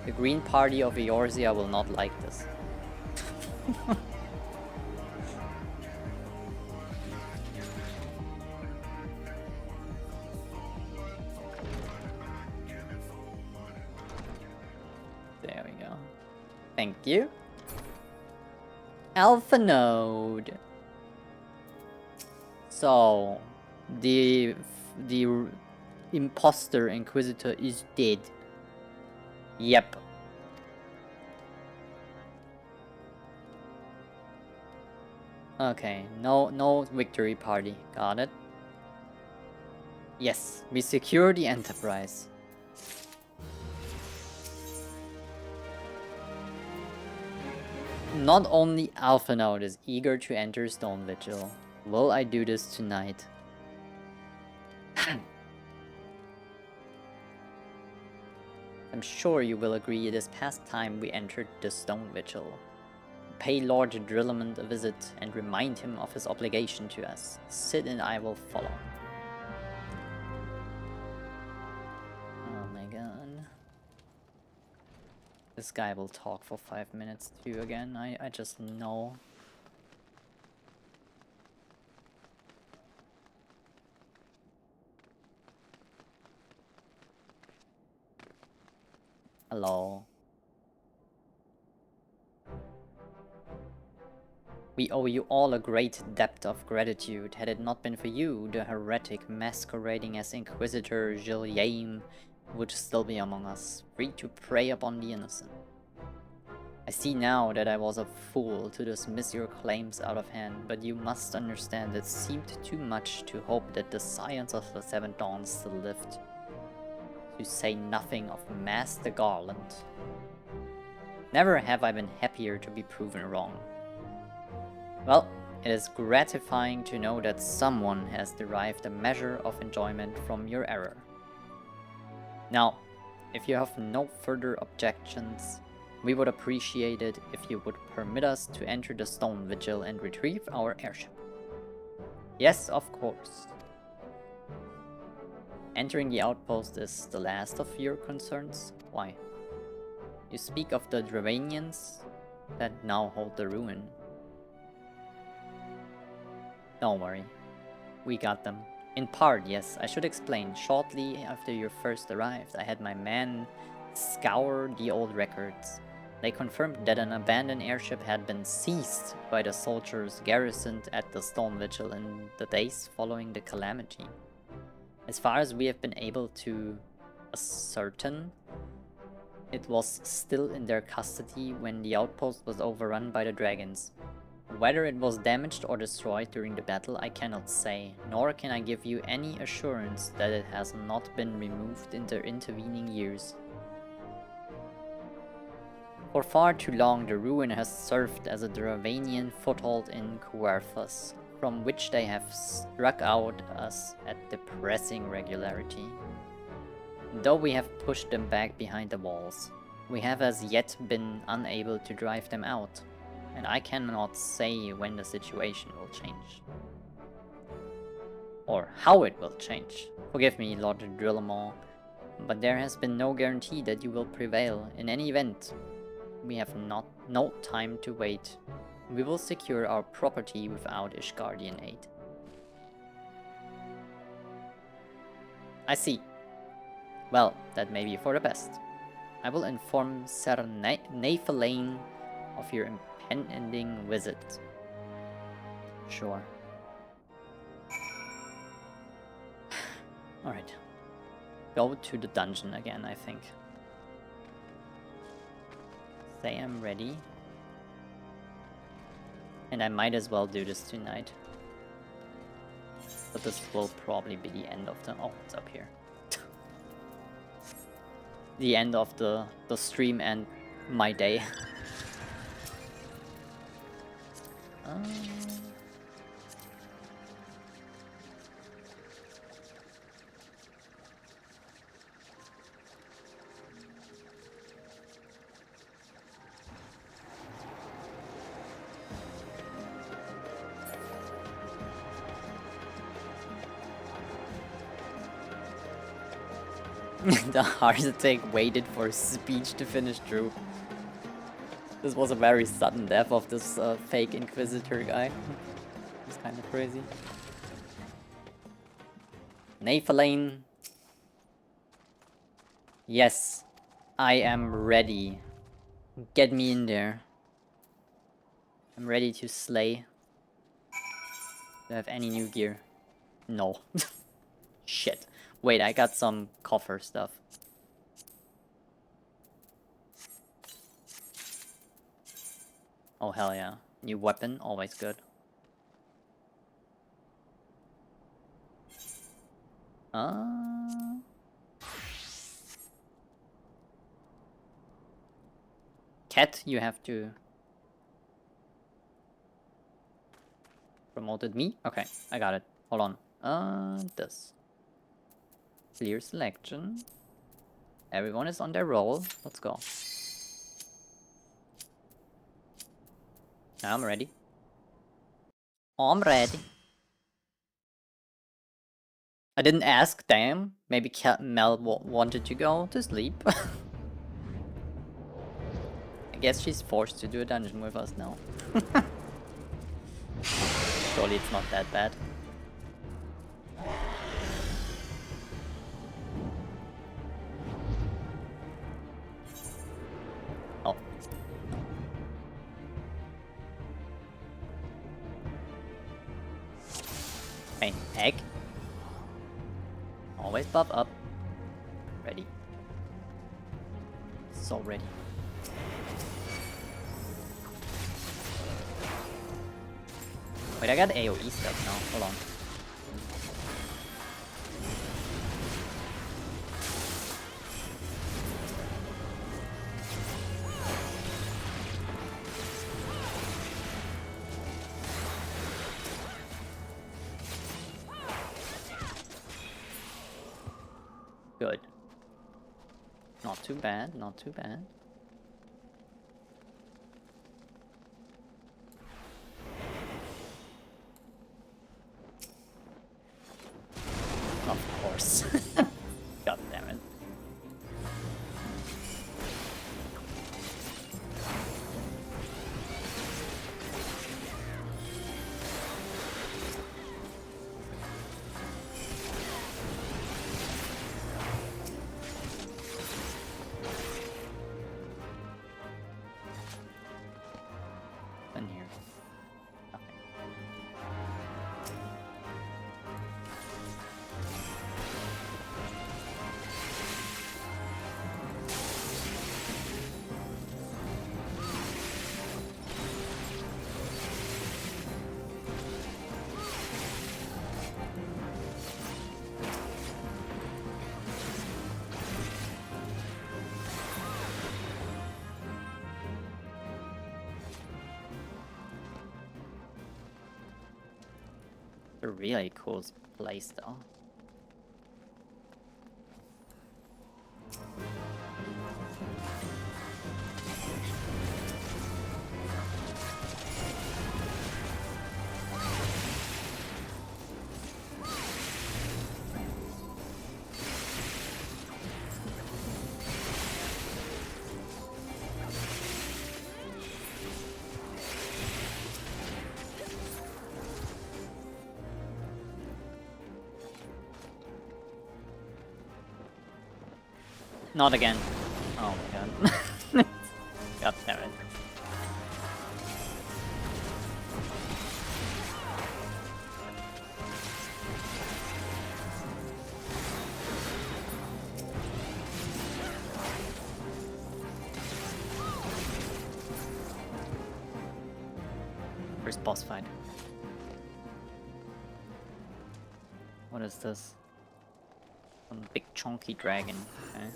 A: The Green Party of Eorzea will not like this. There we go. Thank you. Alpha Node. So, the imposter Inquisitor is dead. Yep. Okay, no victory party. Got it. Yes, we secure the Enterprise. Not only Alpha Node is eager to enter Stone Vigil. Will I do this tonight? I'm sure you will agree it is past time we entered the Stone Vigil. Pay Lord Drillamond a visit and remind him of his obligation to us. Sid and I will follow. Oh my god. This guy will talk for 5 minutes too again, I just know. Hello. We owe you all a great debt of gratitude. Had it not been for you, the heretic masquerading as Inquisitor Gilliam would still be among us, free to prey upon the innocent. I see now that I was a fool to dismiss your claims out of hand, but you must understand it seemed too much to hope that the science of the Seven Dawns still lived. To say nothing of Master Garland. Never have I been happier to be proven wrong. Well, it is gratifying to know that someone has derived a measure of enjoyment from your error. Now, if you have no further objections, we would appreciate it if you would permit us to enter the Stone Vigil and retrieve our airship. Yes, of course. Entering the outpost is the last of your concerns? Why? You speak of the Dravanians that now hold the ruin. Don't worry, we got them. In part, yes, I should explain. Shortly after you first arrived, I had my men scour the old records. They confirmed that an abandoned airship had been seized by the soldiers garrisoned at the Storm Vigil in the days following the calamity. As far as we have been able to ascertain, it was still in their custody when the outpost was overrun by the dragons. Whether it was damaged or destroyed during the battle, I cannot say, nor can I give you any assurance that it has not been removed in the intervening years. For far too long, the ruin has served as a Dravanian foothold in Kuarthas, from which they have struck out us at depressing regularity. Though we have pushed them back behind the walls, we have as yet been unable to drive them out, and I cannot say when the situation will change. Or how it will change. Forgive me, Lord Drillamore, but there has been no guarantee that you will prevail. In any event, we have no time to wait. We will secure our property without Ishgardian aid. I see. Well, that may be for the best. I will inform Ser Nathalain of your impending visit. Sure. Alright. Go to the dungeon again, I think. Say I'm ready. And I might as well do this tonight. But this will probably be the end of the... Oh, it's up here. The end of the stream and my day. The heart attack waited for speech to finish through. This was a very sudden death of this fake Inquisitor guy. It's kind of crazy. Nathalain. Yes, I am ready. Get me in there. I'm ready to slay. Do I have any new gear? No. Shit. Wait, I got some coffer stuff. Oh hell yeah. New weapon, always good. Cat, you have to... Promoted me? Okay, I got it. Hold on. This. Clear selection. Everyone is on their roll. Let's go. Now I'm ready. I'm ready. I didn't ask, damn. Maybe Mel wanted to go to sleep. I guess she's forced to do a dungeon with us now. Surely it's not that bad. Oh. Hey, egg. Always buff up. Ready. So ready. Wait, I got AoE stuff now. Hold on. Good. Not too bad, not too bad. Of course. God damn it. a really cool place though. Not again. Oh my god. God damn it. First boss fight. What is this? Some big chunky dragon. Okay.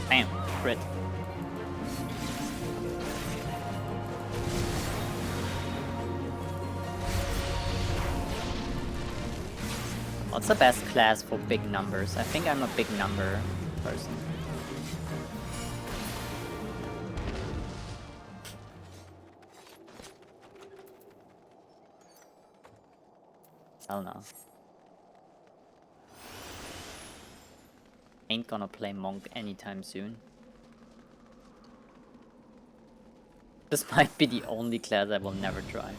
A: Bam, crit. What's the best class for big numbers? I think I'm a big number person. Hell no. Ain't gonna play monk anytime soon. This might be the only class I will never try.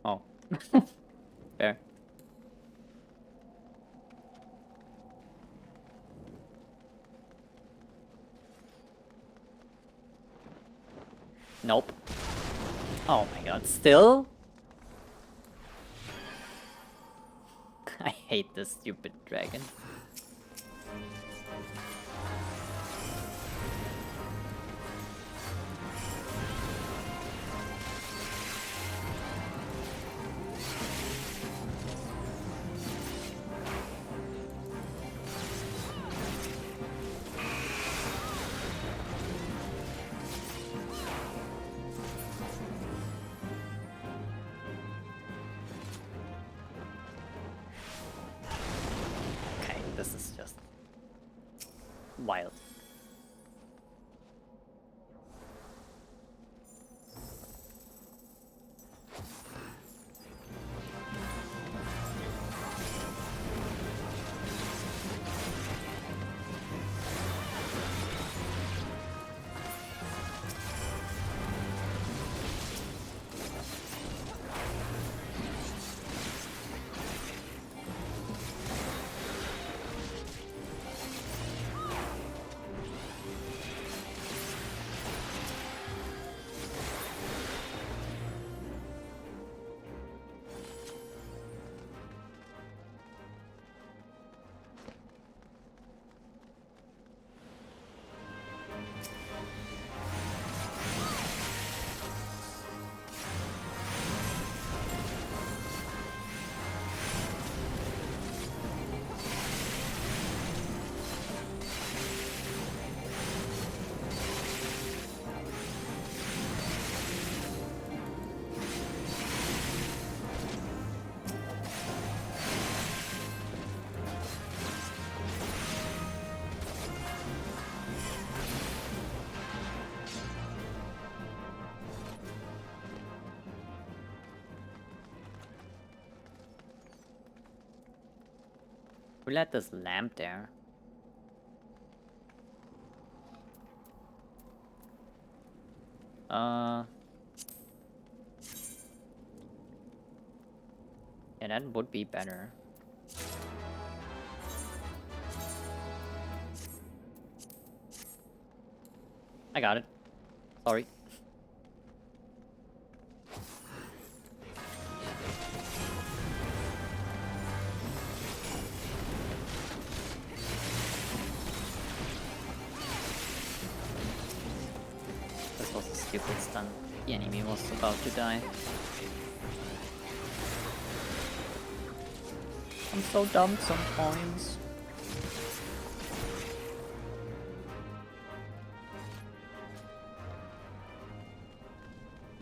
A: Oh. Fair. Nope. Oh my god, still? I hate this stupid dragon. This is just wild. Who let this lamp there? Yeah, that would be better. I got it. Sorry. This was a stupid stun. The enemy was about to die. I'm so dumb sometimes.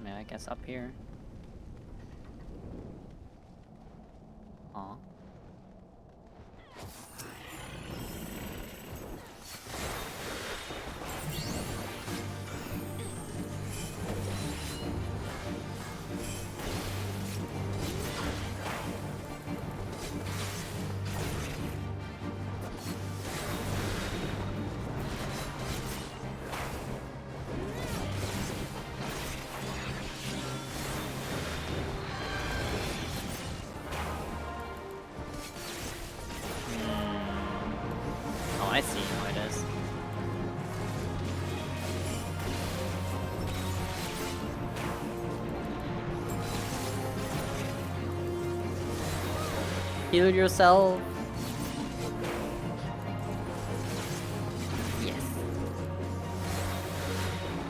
A: Yeah, I guess up here. Aw. Oh, I see how it is. Heal yourself. Yes.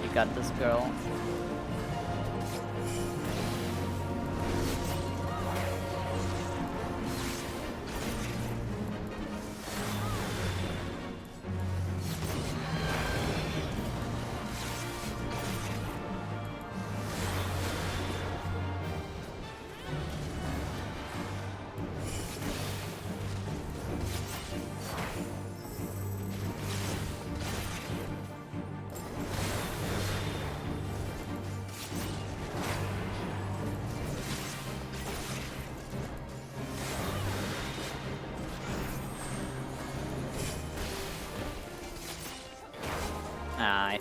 A: You got this, girl.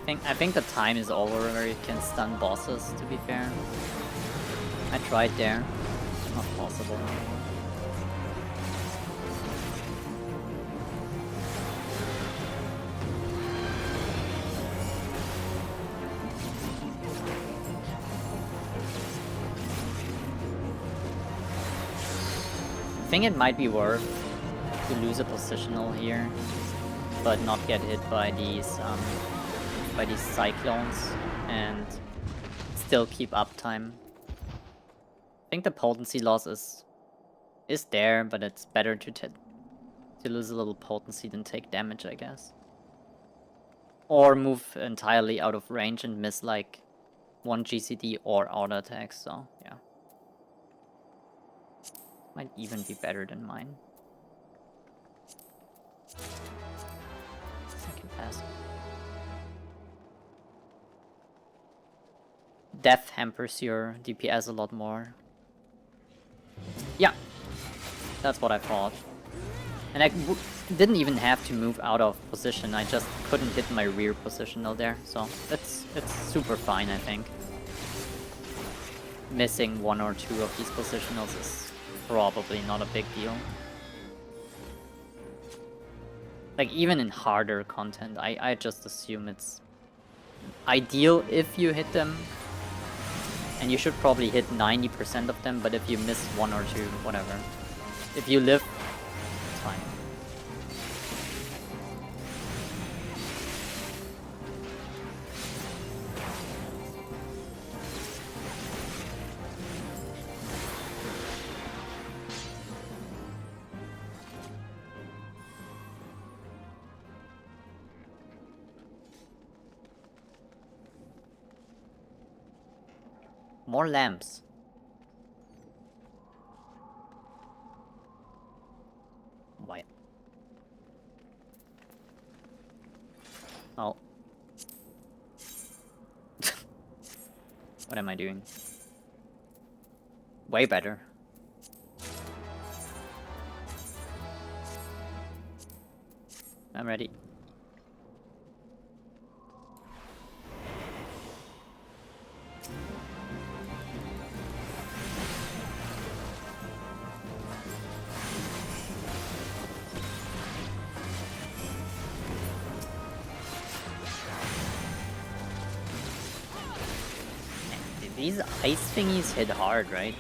A: I think the time is over where you can stun bosses, to be fair. I tried there. Not possible. I think it might be worth to lose a positional here, but not get hit by these cyclones and still keep uptime. I think the potency loss is there, but it's better to lose a little potency than take damage, I guess. Or move entirely out of range and miss like one GCD or auto attacks, so yeah. Might even be better than mine. Second pass. Death hampers your DPS a lot more. Yeah, that's what I thought. And I didn't even have to move out of position, I just couldn't hit my rear positional there, so it's super fine, I think. Missing one or two of these positionals is probably not a big deal. Like, even in harder content, I just assume it's ideal if you hit them. And you should probably hit 90% of them, but if you miss one or two, whatever. If you live, it's fine. More lamps. Why? Oh. What am I doing? Way better. I'm ready. These ice thingies hit hard, right?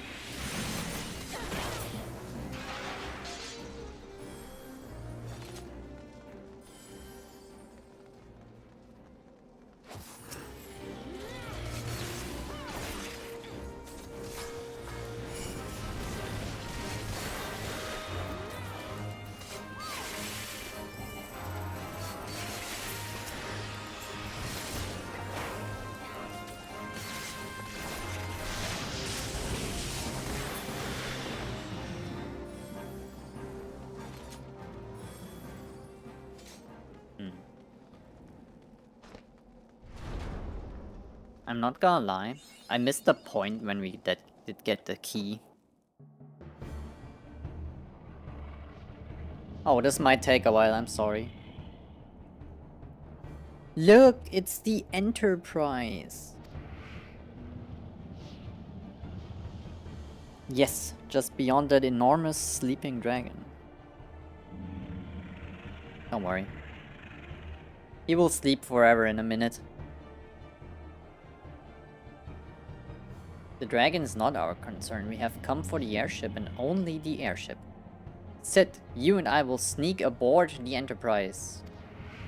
A: I'm not gonna lie, I missed the point when we did get the key. Oh, this might take a while, I'm sorry. Look, it's the Enterprise! Yes, just beyond that enormous sleeping dragon. Don't worry. He will sleep forever in a minute. The dragon is not our concern. We have come for the airship and only the airship. Sid, you and I will sneak aboard the Enterprise.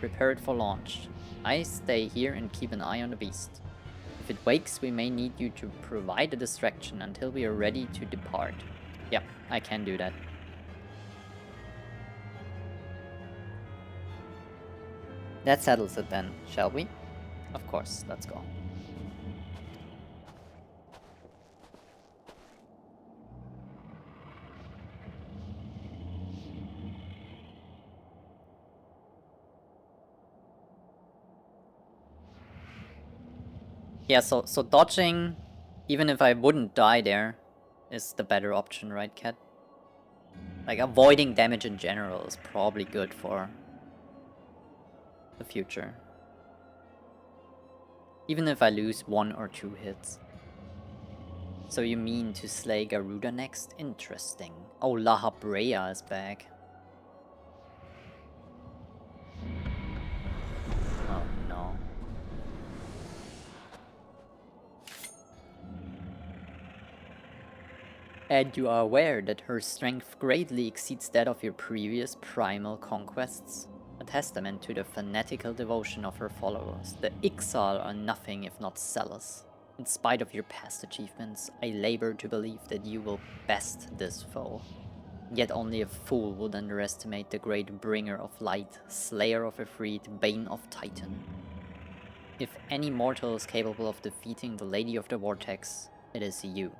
A: Prepare it for launch. I stay here and keep an eye on the beast. If it wakes, we may need you to provide a distraction until we are ready to depart. Yep, I can do that. That settles it then, shall we? Of course, let's go. Yeah, so dodging, even if I wouldn't die there, is the better option, right, Cat? Like, avoiding damage in general is probably good for the future. Even if I lose 1 or 2 hits. So you mean to slay Garuda next? Interesting. Oh, La Habrea is back. Oh no. And you are aware that her strength greatly exceeds that of your previous primal conquests? A testament to the fanatical devotion of her followers. The Ixal are nothing if not zealous. In spite of your past achievements, I labor to believe that you will best this foe. Yet only a fool would underestimate the great bringer of light, slayer of Ifrit, bane of Titan. If any mortal is capable of defeating the Lady of the Vortex, it is you.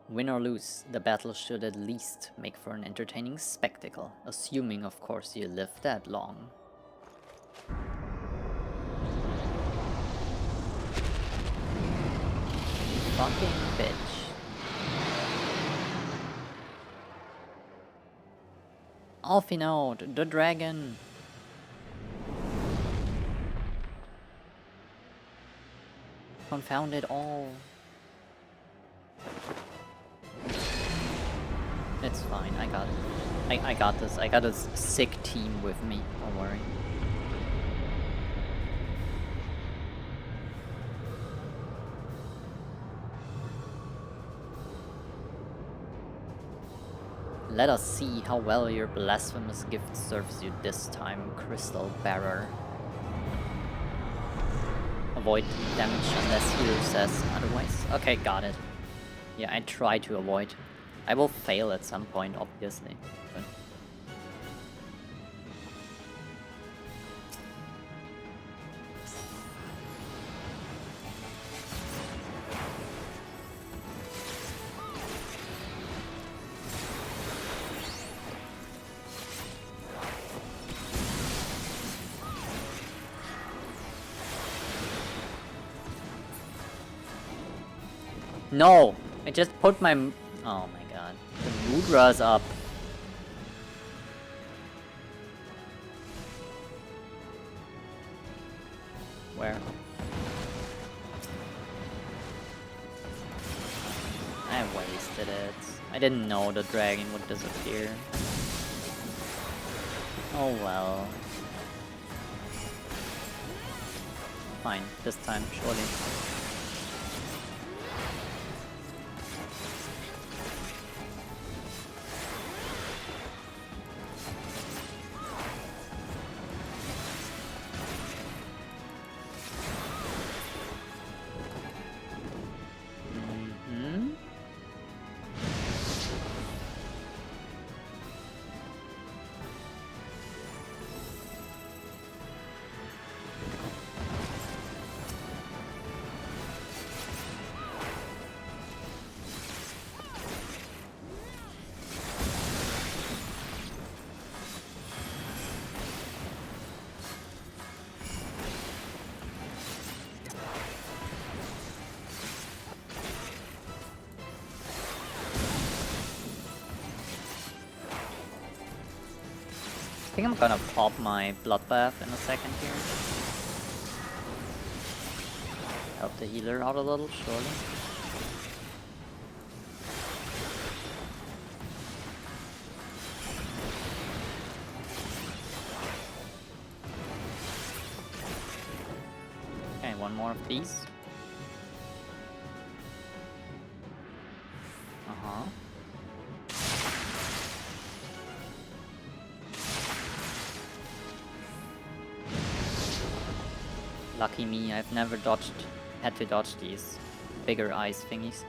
A: Win or lose, the battle should at least make for an entertaining spectacle, assuming of course you live that long. Fucking bitch. Alphinaud, the dragon! Confound it all. It's fine, I got it. I got this. I got a sick team with me, don't worry. Let us see how well your blasphemous gift serves you this time, Crystal Bearer. Avoid damage unless hero says otherwise. Okay, got it. Yeah, I try to avoid. I will fail at some point, obviously. But no! I just put my... Oh my god. The Mudra's up. Where? I wasted it. I didn't know the dragon would disappear. Oh well. Fine, this time, surely. I think I'm gonna pop my bloodbath in a second here. Help the healer out a little, surely. Okay, one more of these. Uh-huh. Lucky me, I've never had to dodge these bigger ice thingies.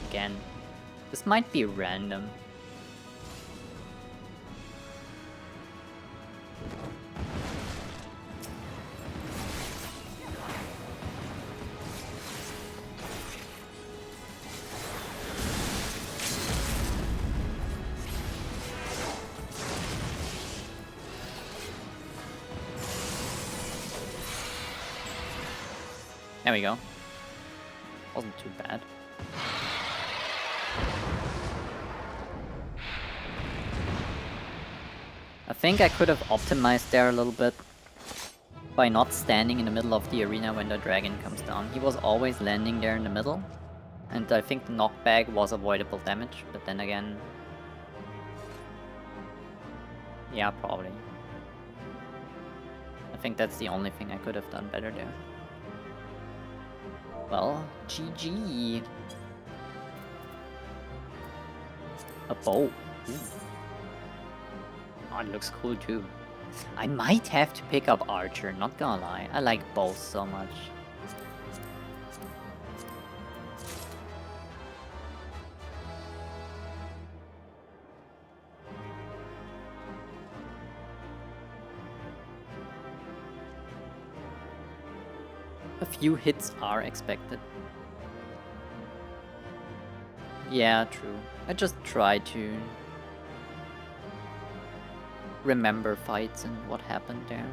A: Again, this might be random. There we go. Wasn't too bad. I think I could have optimized there a little bit by not standing in the middle of the arena when the dragon comes down. He was always landing there in the middle, and I think the knockback was avoidable damage, but then again... yeah, probably. I think that's the only thing I could have done better there. Well, GG. A bow. Ooh. Oh, it looks cool too. I might have to pick up Archer, not gonna lie. I like both so much. A few hits are expected. Yeah, true. I just try to remember fights and what happened there.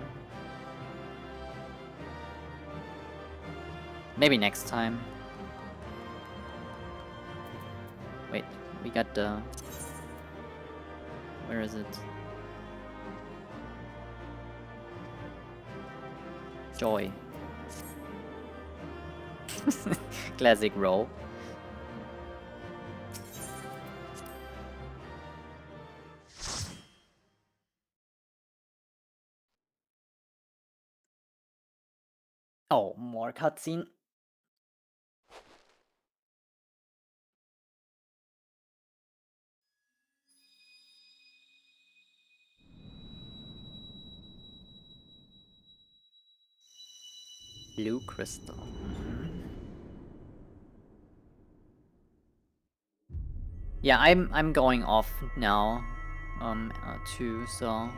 A: Maybe next time. Wait, we got the... where is it? Joy. Classic roll. Oh, more cutscene. Blue crystal. Yeah, I'm going off now, too. So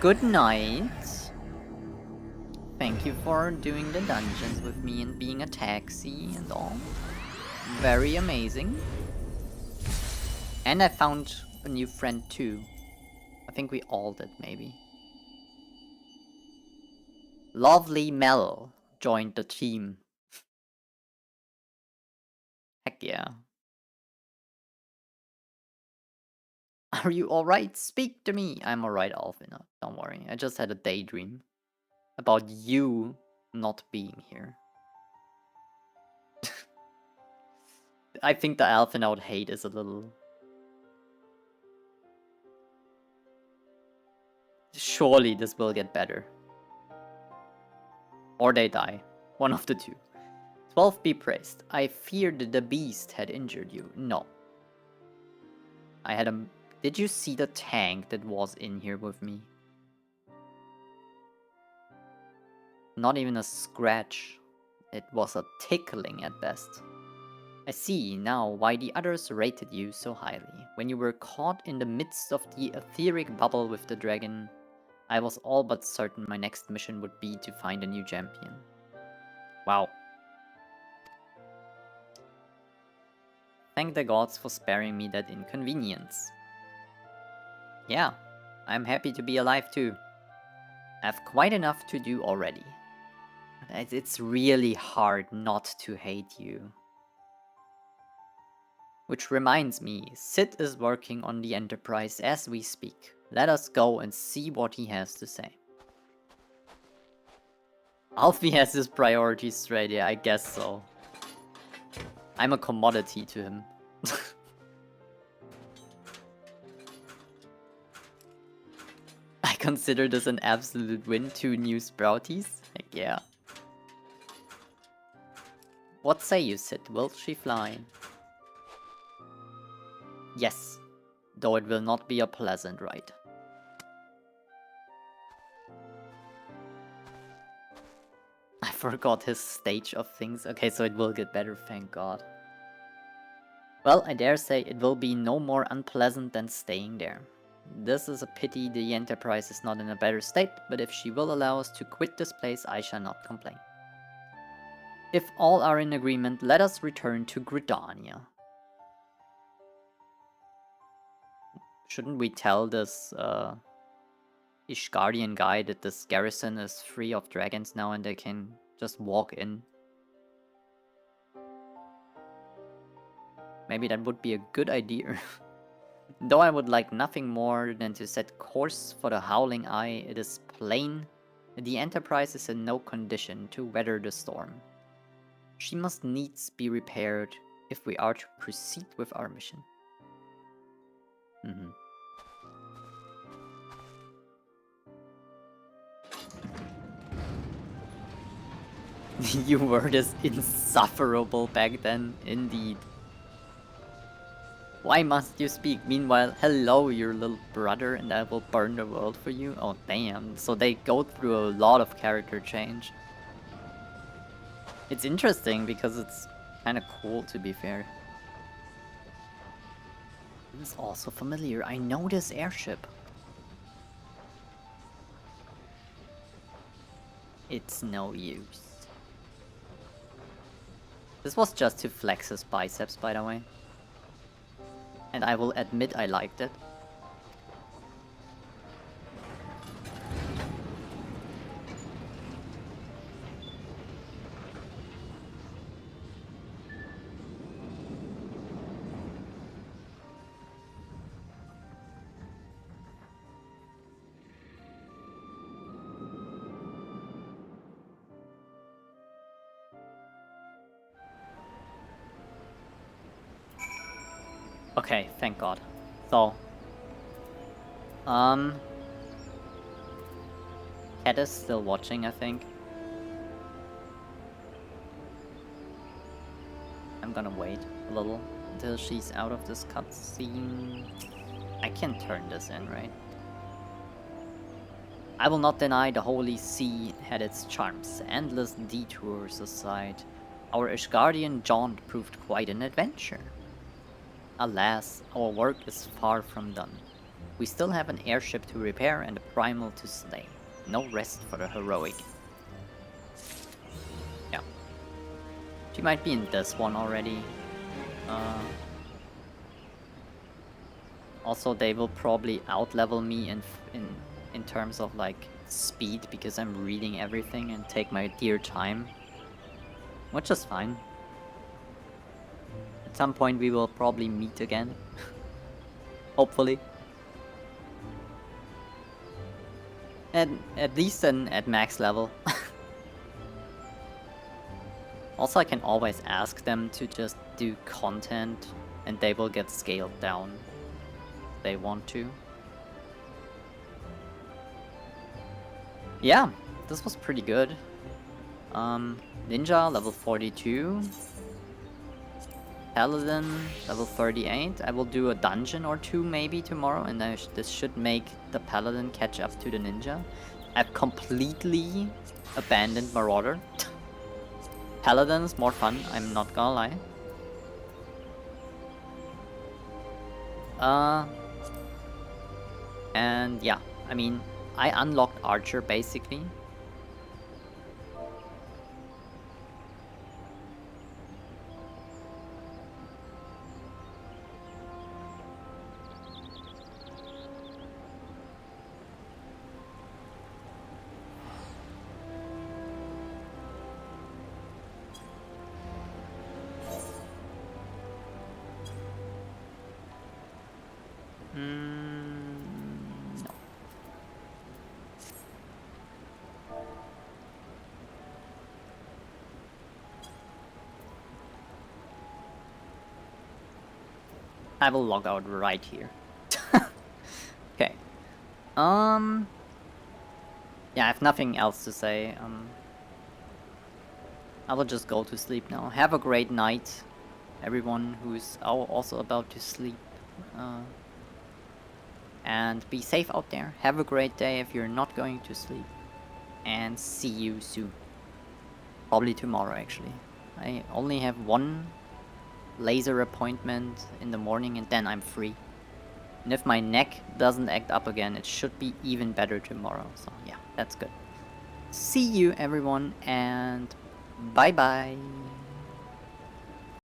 A: good night. Thank you for doing the dungeons with me and being a taxi and all. Very amazing. And I found a new friend too. I think we all did, maybe. Lovely Mel joined the team. Heck yeah. Are you alright? Speak to me! I'm alright, Alvina. Don't worry. I just had a daydream about you not being here. I think the Alphinaud hate is a little... Surely this will get better. Or they die. One of the two. 12 be praised. I feared the beast had injured you. No. I had a... Did you see the tank that was in here with me? Not even a scratch. It was a tickling at best. I see now why the others rated you so highly. When you were caught in the midst of the etheric bubble with the dragon, I was all but certain my next mission would be to find a new champion. Wow. Thank the gods for sparing me that inconvenience. Yeah, I'm happy to be alive too. I have quite enough to do already. It's really hard not to hate you. Which reminds me, Sid is working on the Enterprise as we speak. Let us go and see what he has to say. Alfie has his priorities straight, yeah, I guess so. I'm a commodity to him. I consider this an absolute win. 2 new sprouties? Heck yeah. What say you, Sid? Will she fly? Yes, though it will not be a pleasant ride. I forgot his stage of things. Okay, so it will get better, thank God. Well, I dare say it will be no more unpleasant than staying there. This is a pity the Enterprise is not in a better state, but if she will allow us to quit this place, I shall not complain. If all are in agreement, let us return to Gridania. Shouldn't we tell this Ishgardian guy that this garrison is free of dragons now and they can just walk in? Maybe that would be a good idea. Though I would like nothing more than to set course for the Howling Eye, it is plain that the Enterprise is in no condition to weather the storm. She must needs be repaired if we are to proceed with our mission. You were this insufferable back then, indeed. Why must you speak? Meanwhile, hello, your little brother, and I will burn the world for you? Oh, damn. So they go through a lot of character change. It's interesting because it's kind of cool, to be fair. This is also familiar. I know this airship. It's no use. This was just to flex his biceps, by the way. And I will admit I liked it. Okay, thank God. So, Cat is still watching, I think. I'm gonna wait a little until she's out of this cutscene. I can turn this in, right? I will not deny the Holy See had its charms. Endless detours aside, our Ishgardian jaunt proved quite an adventure. Alas, our work is far from done. We still have an airship to repair and a primal to slay. No rest for the heroic. Yeah. She might be in this one already. Also, they will probably outlevel me in terms of like speed because I'm reading everything and take my dear time. Which is fine. At some point we will probably meet again. Hopefully. At least then at max level. Also, I can always ask them to just do content and they will get scaled down if they want to. Yeah, this was pretty good. Ninja level 42. Paladin level 38. I will do a dungeon or two maybe tomorrow, and this should make the Paladin catch up to the Ninja. I've completely abandoned Marauder. Paladin's more fun, I'm not gonna lie. And yeah, I mean, I unlocked Archer basically. No. I will log out right here. Okay. Yeah, I have nothing else to say. I will just go to sleep now. Have a great night, everyone who's also about to sleep. And be safe out there. Have a great day if you're not going to sleep. And see you soon. Probably tomorrow, actually. I only have one laser appointment in the morning and then I'm free. And if my neck doesn't act up again, it should be even better tomorrow. So yeah, that's good. See you everyone and bye bye.